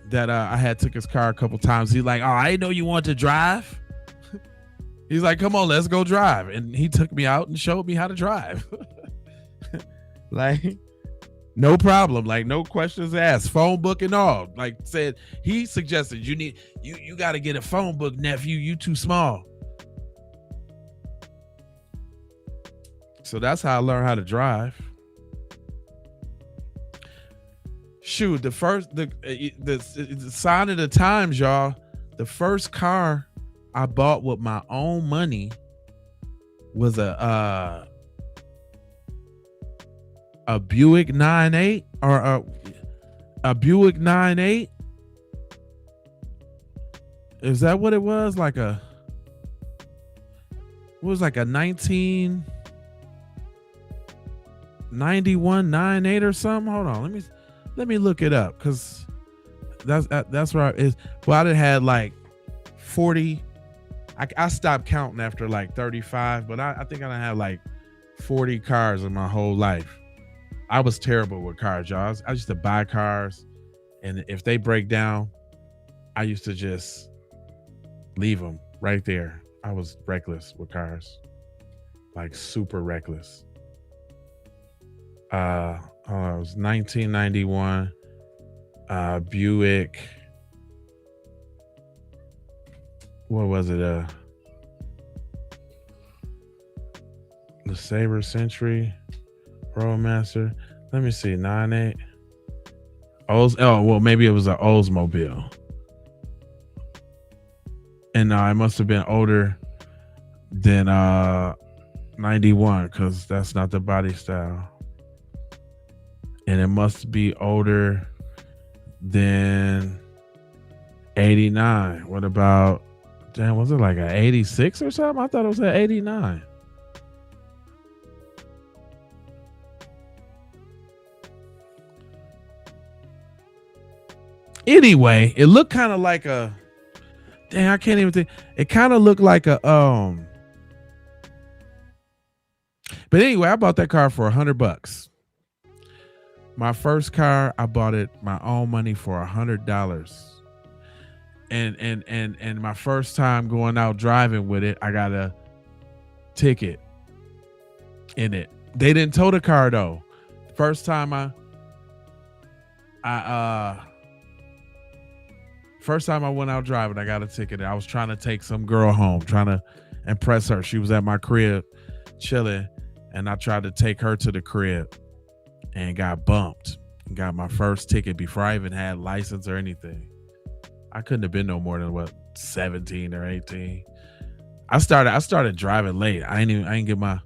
that I had took his car a couple times. He's like, oh, I didn't know you wanted to drive. He's like, come on, let's go drive. And he took me out and showed me how to drive. Like, no problem. Like, no questions asked. Phone book and all. Like, said, he suggested you got to get a phone book, nephew. You too small. So that's how I learned how to drive. Shoot, the sign of the times, y'all. The first car I bought with my own money was a Buick 98 or a Buick 98. Is that what it was? It was like a 1991 98 or something. Hold on, let me look it up, because that's where it is. Well, I had like 40. I stopped counting after like 35, but I think I done had like 40 cars in my whole life. I was terrible with cars, y'all. I used to buy cars, and if they break down, I used to just leave them right there. I was reckless with cars, like super reckless. It was 1991 Buick. What was it? The Sabre Century Roadmaster. Let me see. 98. Maybe it was an Oldsmobile. And it must have been older than 91, because that's not the body style. And it must be older than 89. What about, damn, was it like an 86 or something? I thought it was an 89. Anyway, it looked kind of like a, damn, I can't even think. It kind of looked like a, but anyway, I bought that car for $100. My first car, I bought it my own money for $100. And my first time going out driving with it, I got a ticket in it. They didn't tow the car though. First time I went out driving, I got a ticket. I was trying to take some girl home, trying to impress her. She was at my crib chilling, and I tried to take her to the crib and got bumped. Got my first ticket before I even had license or anything. I couldn't have been no more than 17 or 18. I started driving late. I didn't get my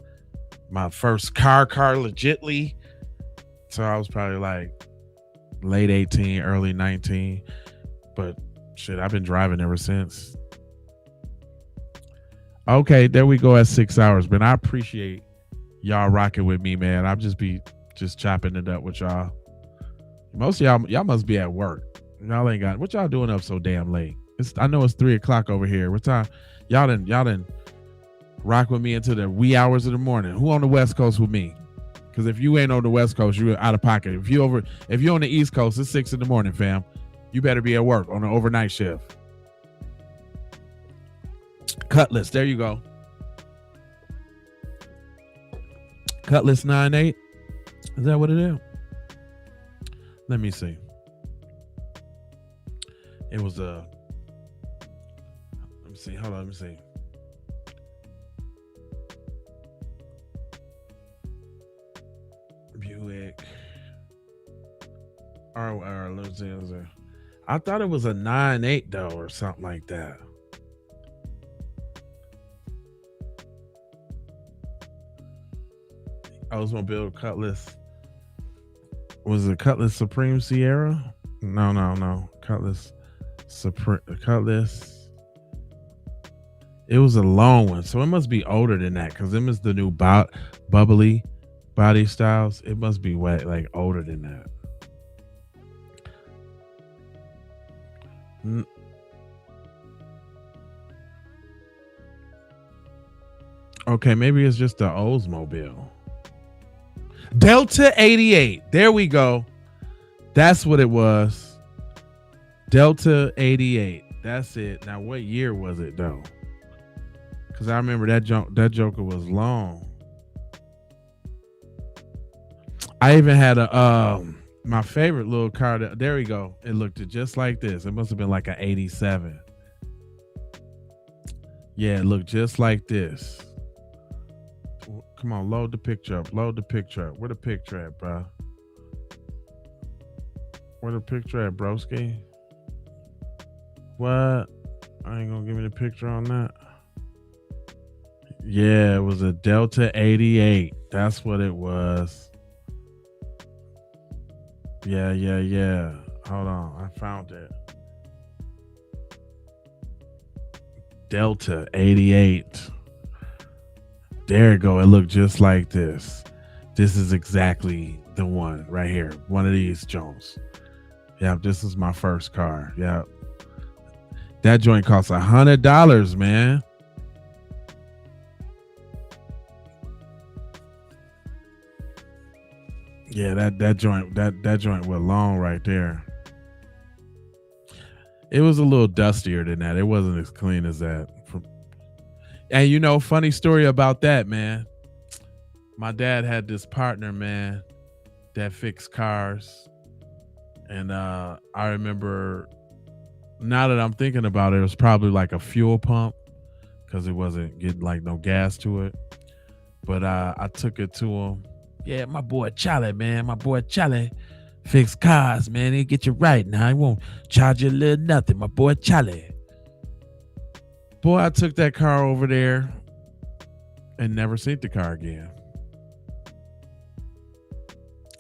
first car legitly. So I was probably like late 18, early 19. But shit, I've been driving ever since. Okay, there we go at 6 hours. But I appreciate y'all rocking with me, man. I'll just be chopping it up with y'all. Most of y'all must be at work. Y'all ain't got, what y'all doing up so damn late? I know it's 3 o'clock over here. What time? Y'all done rock with me into the wee hours of the morning. Who on the West Coast with me? Because if you ain't on the West Coast, you're out of pocket. If you're on the East Coast, it's 6 in the morning, fam. You better be at work on an overnight shift. Cutlass, there you go. Cutlass 9.8. Is that what it is? Let me see. It was let me see. Hold on, let me see. Buick. Let's see. I thought it was a 9.8 though, or something like that. Oldsmobile Cutlass. Was it Cutlass Supreme Sierra? No. Cutlass Supreme Cutlass. It was a long one, so it must be older than that because them is the new bubbly body styles. It must be like older than that. Okay, maybe it's just the Oldsmobile. Delta 88. There we go. That's what it was. Delta 88. That's it. Now, what year was it though? Because I remember that Joker was long. I even had my favorite little car. There we go. It looked just like this. It must have been like an 87. Yeah, it looked just like this. Come on, load the picture up. Where the picture at, bro? Where the picture at, broski? What? I ain't gonna give me the picture on that. Yeah, it was a Delta 88. That's what it was. Yeah. Hold on, I found it. Delta 88. There you go. It looked just like this. This is exactly the one right here. One of these Jones. Yeah, this is my first car. Yeah. That joint costs $100, man. Yeah, that joint went long right there. It was a little dustier than that. It wasn't as clean as that. And funny story about that, man. My dad had this partner, man, that fixed cars. And I remember, now that I'm thinking about it, it was probably like a fuel pump because it wasn't getting like no gas to it. But I took it to him. Yeah, my boy Charlie, man. My boy Charlie fix cars, man. He'll get you right now. He won't charge you a little nothing. My boy Charlie. Boy, I took that car over there and never seen the car again.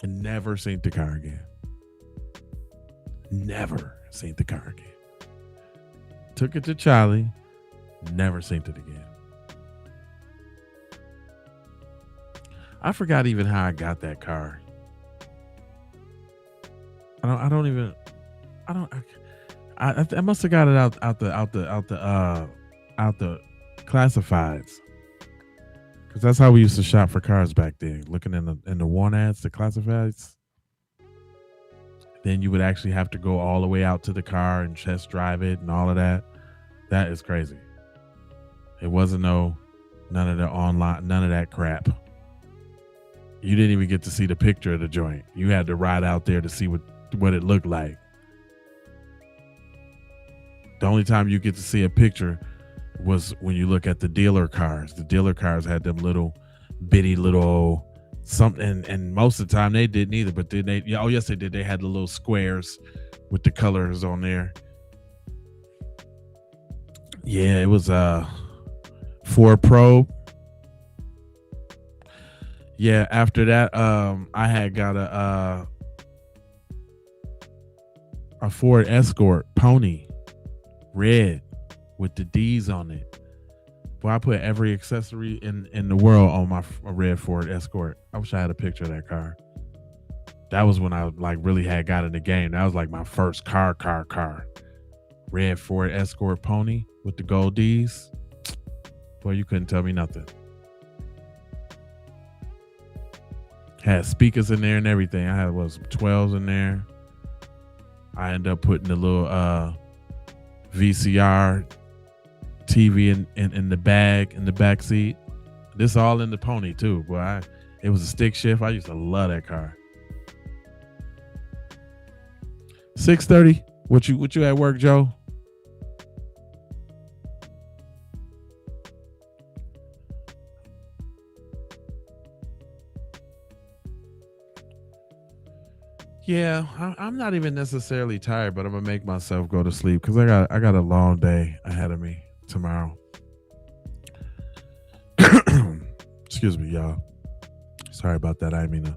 Never seen the car again. Took it to Charlie. Never synced it again. I forgot even how I got that car. I must have got it out the classifieds. Cause that's how we used to shop for cars back then. Looking in the want ads, the classifieds. Then you would actually have to go all the way out to the car and test drive it and all of that. That is crazy. It wasn't none of the online, none of that crap. You didn't even get to see the picture of the joint. You had to ride out there to see what it looked like. The only time you get to see a picture was when you look at the dealer cars. The dealer cars had them little bitty little something, and most of the time they didn't either, but then oh yes they did. They had the little squares with the colors on there. Yeah, it was Ford Probe. Yeah, after that, I had got a Ford Escort Pony, red with the D's on it. Boy, I put every accessory in the world on my red Ford Escort. I wish I had a picture of that car. That was when I like really had got in the game. That was like my first car. Red Ford Escort Pony with the gold D's. Boy, you couldn't tell me nothing. Had speakers in there and everything. I had 12s in there. I ended up putting the little VCR TV in the bag in the back seat. This all in the Pony too, boy. It was a stick shift. I used to love that car. 6:30. What you at work, Joe? Yeah, I'm not even necessarily tired, but I'm gonna make myself go to sleep because I got a long day ahead of me tomorrow. Excuse me, y'all. Sorry about that. I mean to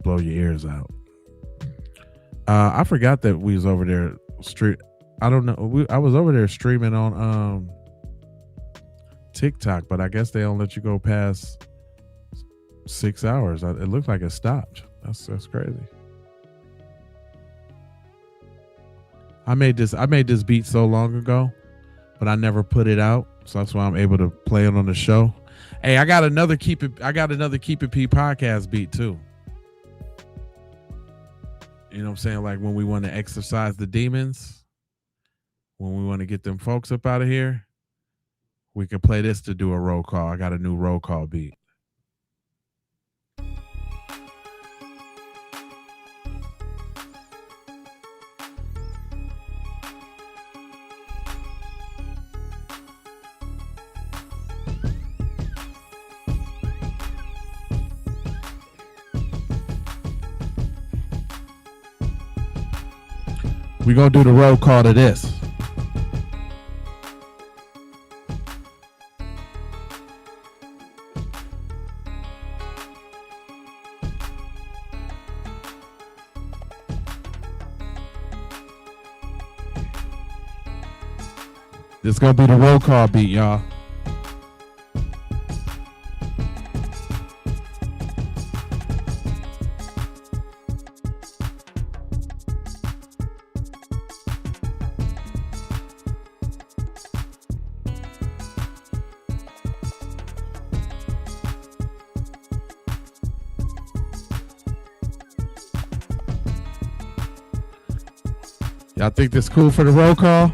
blow your ears out. I forgot that we was over there I don't know. I was over there streaming on TikTok, but I guess they don't let you go past 6 hours. It looked like it stopped. That's crazy. I made this beat so long ago, but I never put it out, so that's why I'm able to play it on the show. Hey, I got another Keep It P podcast beat too. You know what I'm saying? Like when we want to exorcise the demons, when we want to get them folks up out of here, we can play this to do a roll call. I got a new roll call beat. We're going to do the roll call to this. This is going to be the roll call beat, y'all. Y'all think this cool for the roll call?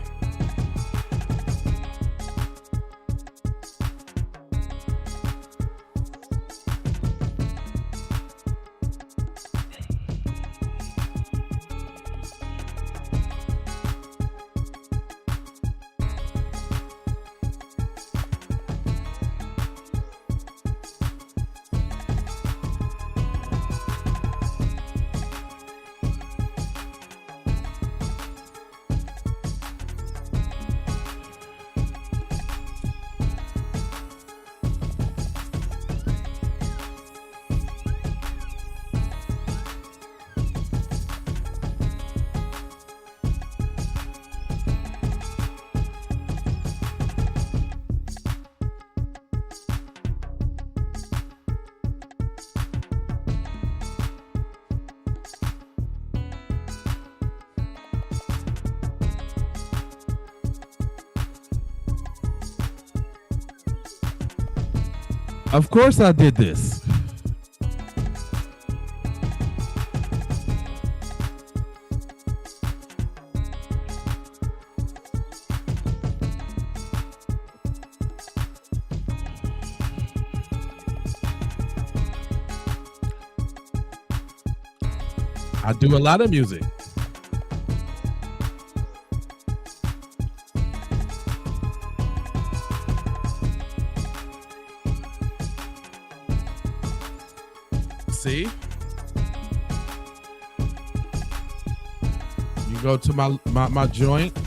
Of course I did this. I do a lot of music. See? You go to my joint,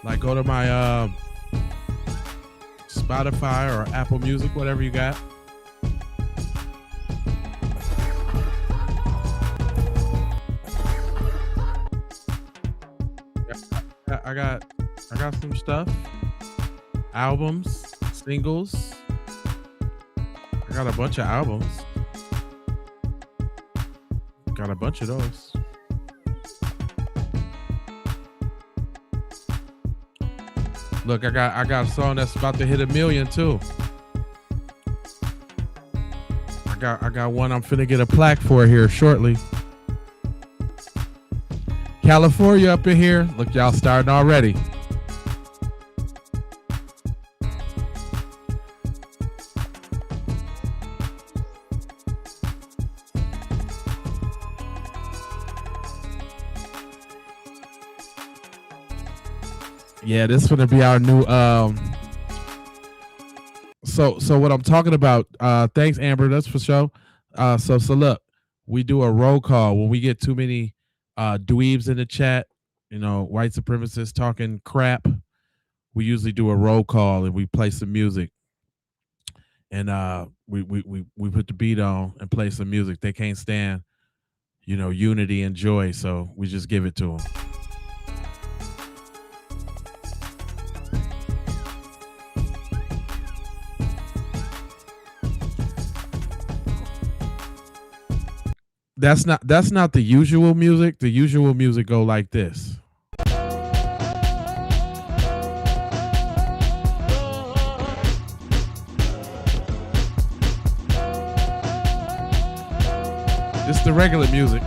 like go to my Spotify or Apple Music, whatever you got. I got some stuff, albums, singles. I got a bunch of albums. Got a bunch of those. Look, I got a song that's about to hit 1 million too. I got one I'm finna get a plaque for here shortly. California up in here. Look, y'all starting already. Yeah, this is gonna be our new so what I'm talking about, thanks Amber, that's for sure. So look, we do a roll call when we get too many dweebs in the chat, you know, white supremacists talking crap. We usually do a roll call and we play some music, and we put the beat on and play some music. They can't stand, you know, unity and joy, so we just give it to them. That's not the usual music. The usual music go like this. It's the regular music.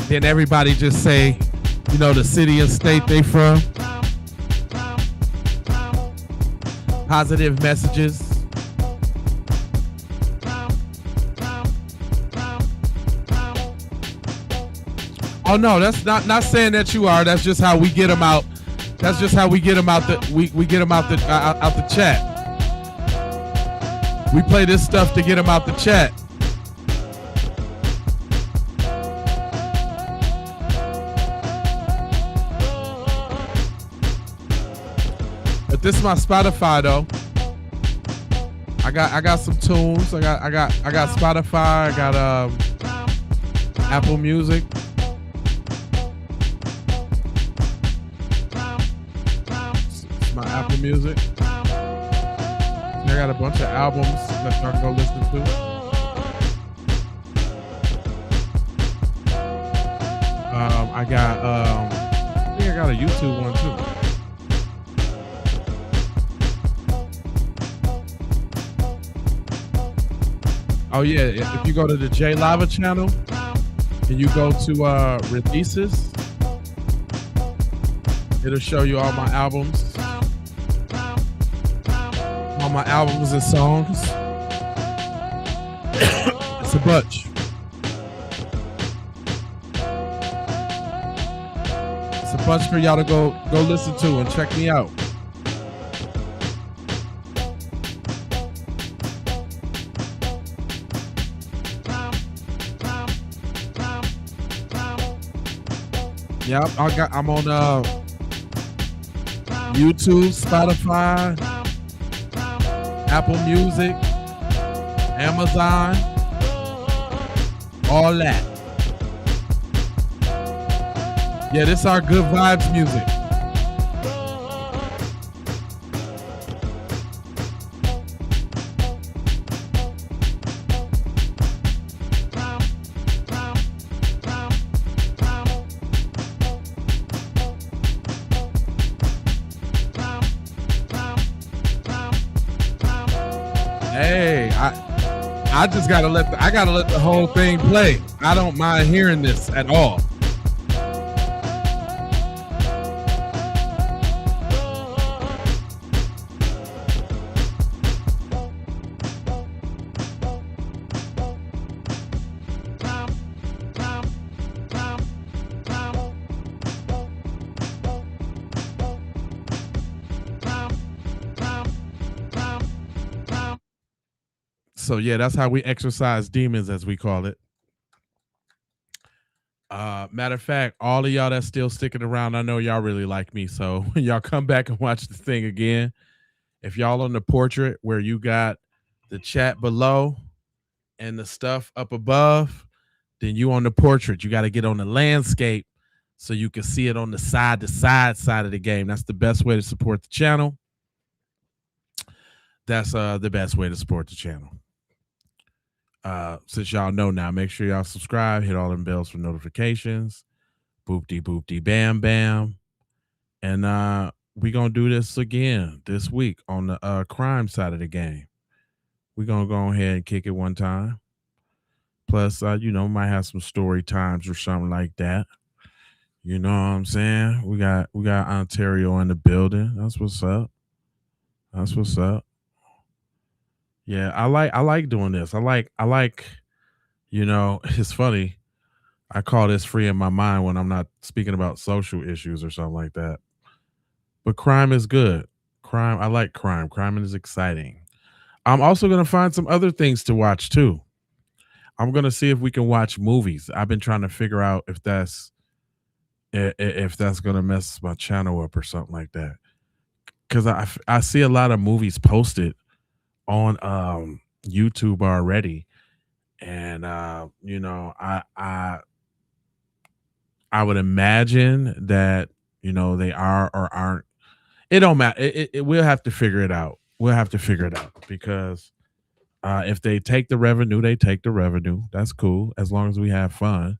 Then everybody just say, you know, the city and state they from. Positive messages. Oh no, that's not saying that you are. That's just how we get them out. That's just how we get them out the we get them out the chat. We play this stuff to get them out the chat. But this is my Spotify though. I got some tunes. I got Spotify. I got Apple Music. It's my Apple Music. I got a bunch of albums that y'all can go listen to. I think I got a YouTube one too. Oh yeah, if you go to the J Lava channel and you go to releases, it'll show you all my albums. All my albums and songs. It's a bunch. It's a bunch for y'all to go listen to and check me out. Yep, I'm on YouTube, Spotify, Apple Music, Amazon, all that. Yeah, this is our good vibes music. I just gotta let the whole thing play. I don't mind hearing this at all. So yeah, that's how we exercise demons, as we call it. Matter of fact, all of y'all that's still sticking around, I know y'all really like me. So when y'all come back and watch the thing again, if y'all on the portrait where you got the chat below and the stuff up above, then you on the portrait. You got to get on the landscape so you can see it on the side of the game. That's the best way to support the channel. That's the best way to support the channel. Since y'all know now, make sure y'all subscribe, hit all them bells for notifications. Boop-de boop-de bam bam. And we gonna do this again this week on the crime side of the game. We're gonna go ahead and kick it one time. Plus, might have some story times or something like that. You know what I'm saying? We got Ontario in the building. That's what's up. That's what's up. Yeah, I like doing this. I like, it's funny. I call this free in my mind when I'm not speaking about social issues or something like that. But crime is good. I like crime. Crime is exciting. I'm also going to find some other things to watch too. I'm going to see if we can watch movies. I've been trying to figure out if that's going to mess my channel up or something like that. Because I see a lot of movies posted on YouTube already. And, I would imagine that, they are or aren't. It don't matter. We'll have to figure it out. Because if they take the revenue, they take the revenue. That's cool. As long as we have fun.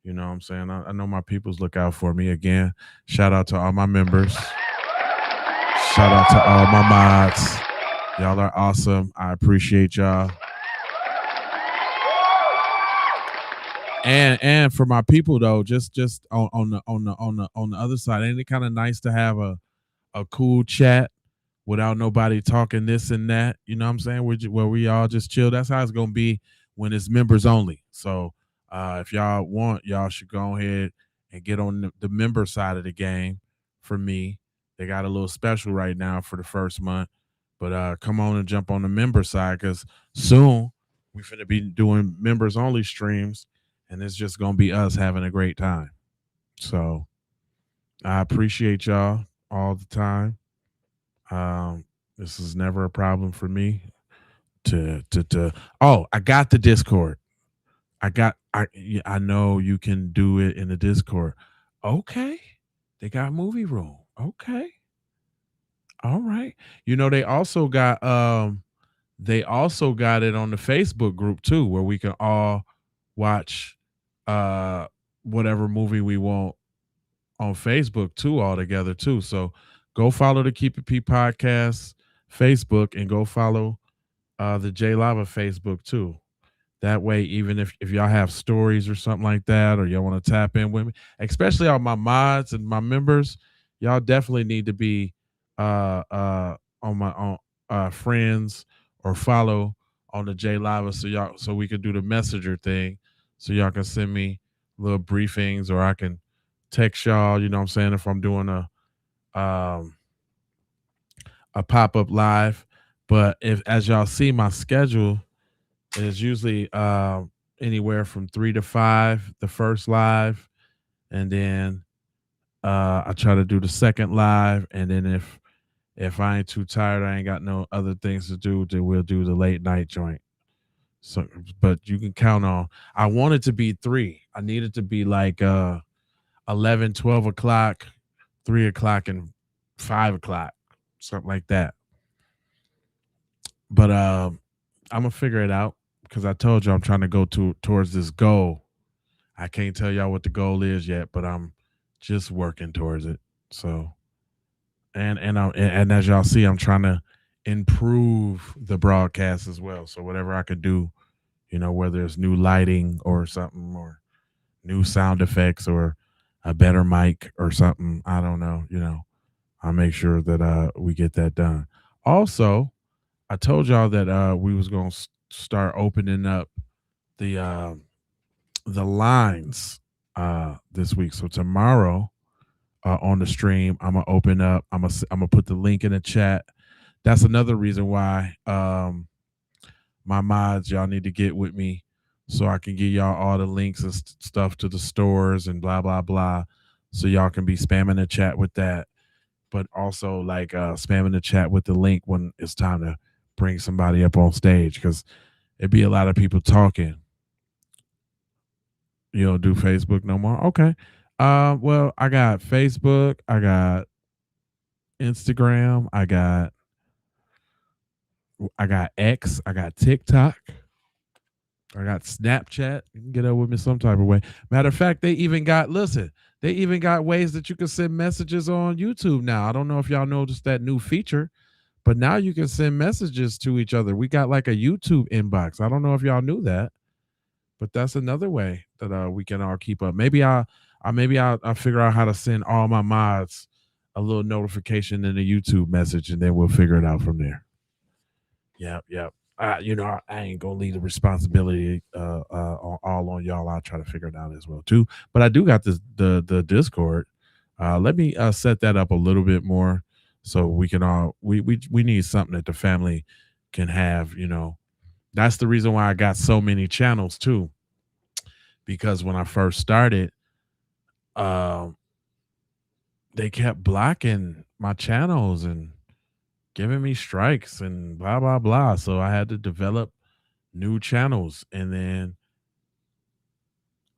You know what I'm saying? I know my peoples look out for me. Again, shout out to all my members. Shout out to all my mods. Y'all are awesome. I appreciate y'all. And for my people though, just on the other side, ain't it kind of nice to have a cool chat without nobody talking this and that? You know what I'm saying? Where we all just chill. That's how it's gonna be when it's members only. So if y'all want, y'all should go ahead and get on the member side of the game. For me, they got a little special right now for the first month. But come on and jump on the member side, because soon we finna be doing members only streams. And it's just going to be us having a great time. So I appreciate y'all all the time. This is never a problem for me Oh, I got the Discord. I know you can do it in the Discord. Okay. They got movie room. Okay. All right. They also got it on the Facebook group too, where we can all watch whatever movie we want on Facebook too, all together too. So go follow the Keep It P podcast Facebook and go follow the J Lava Facebook too. That way, even if y'all have stories or something like that, or y'all want to tap in with me, especially all my mods and my members, y'all definitely need to be on my friends or follow on the J Lava so we can do the messenger thing. So y'all can send me little briefings, or I can text y'all, you know what I'm saying, if I'm doing a pop-up live. But as y'all see, my schedule is usually anywhere from 3 to 5, the first live. And then I try to do the second live. And then if I ain't too tired, I ain't got no other things to do, then we'll do the late night joint. So, but you can count on, I want it to be 3. I need it to be like 11, 12 o'clock, 3 o'clock, and 5 o'clock, something like that. But I'm gonna figure it out, because I told you I'm trying to go towards this goal. I can't tell y'all what the goal is yet, but I'm just working towards it. So, and as y'all see, I'm trying to improve the broadcast as well. So whatever I could do whether it's new lighting or something, or new sound effects, or a better mic or something. I don't know. I'll make sure that we get that done. Also, I told y'all that we was gonna start opening up the lines this week. So tomorrow on the stream, I'm gonna open up. I'm gonna put the link in the chat. That's another reason why my mods, y'all need to get with me so I can give y'all all the links and stuff to the stores and blah blah blah, so y'all can be spamming the chat with that, but also like spamming the chat with the link when it's time to bring somebody up on stage, because it'd be a lot of people talking. You don't do Facebook no more? Okay. Well, I got Facebook, I got Instagram, I got X, I got TikTok, I got Snapchat. You can get up with me some type of way. Matter of fact, they even got ways that you can send messages on YouTube now. I don't know if y'all noticed that new feature, but now you can send messages to each other. We got like a YouTube inbox. I don't know if y'all knew that, but that's another way that we can all keep up. Maybe I'll figure out how to send all my mods a little notification in a YouTube message, and then we'll figure it out from there. Yep. I ain't gonna leave the responsibility all on y'all. I'll try to figure it out as well too. But I do got the Discord. Let me set that up a little bit more, so we can all we need something that the family can have. That's the reason why I got so many channels too, because when I first started, they kept blocking my channels and giving me strikes and blah blah blah. So I had to develop new channels, and then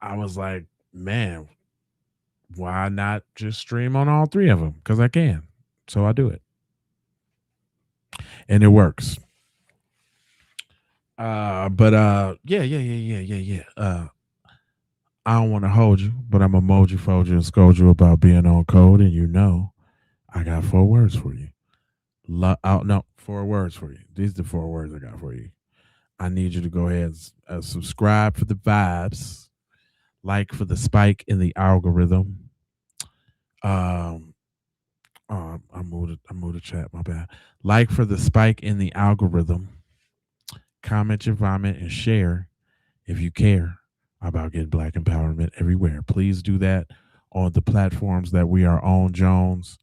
I was like, man, why not just stream on all three of them? Because I can. So I do it, and it works. Yeah. I don't want to hold you, but I'm emoji fold you and scold you about being on code, and I got 4 words for you. 4 words for you. These are the 4 words I got for you. I need you to go ahead and subscribe for the vibes, like for the spike in the algorithm. I moved the chat. My bad. Like for the spike in the algorithm. Comment your vomit and share if you care about getting Black empowerment everywhere. Please do that on the platforms that we are on, Jones.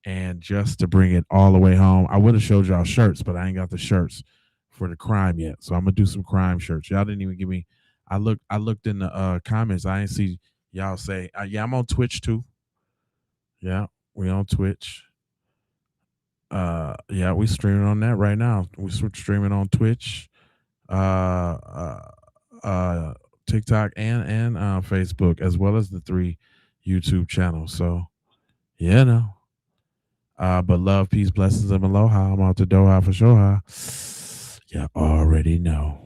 And just to bring it all the way home, I would have showed y'all shirts, but I ain't got the shirts for the crime yet. So I'm gonna do some crime shirts. Y'all didn't even give me. I looked in the comments. I didn't see y'all say, yeah, I'm on Twitch too. Yeah, we on Twitch. Yeah, we streaming on that right now. We streaming on Twitch, TikTok, and Facebook, as well as the 3 YouTube channels. So yeah, no. But love, peace, blessings, and aloha. I'm out to Doha for sure. You already know.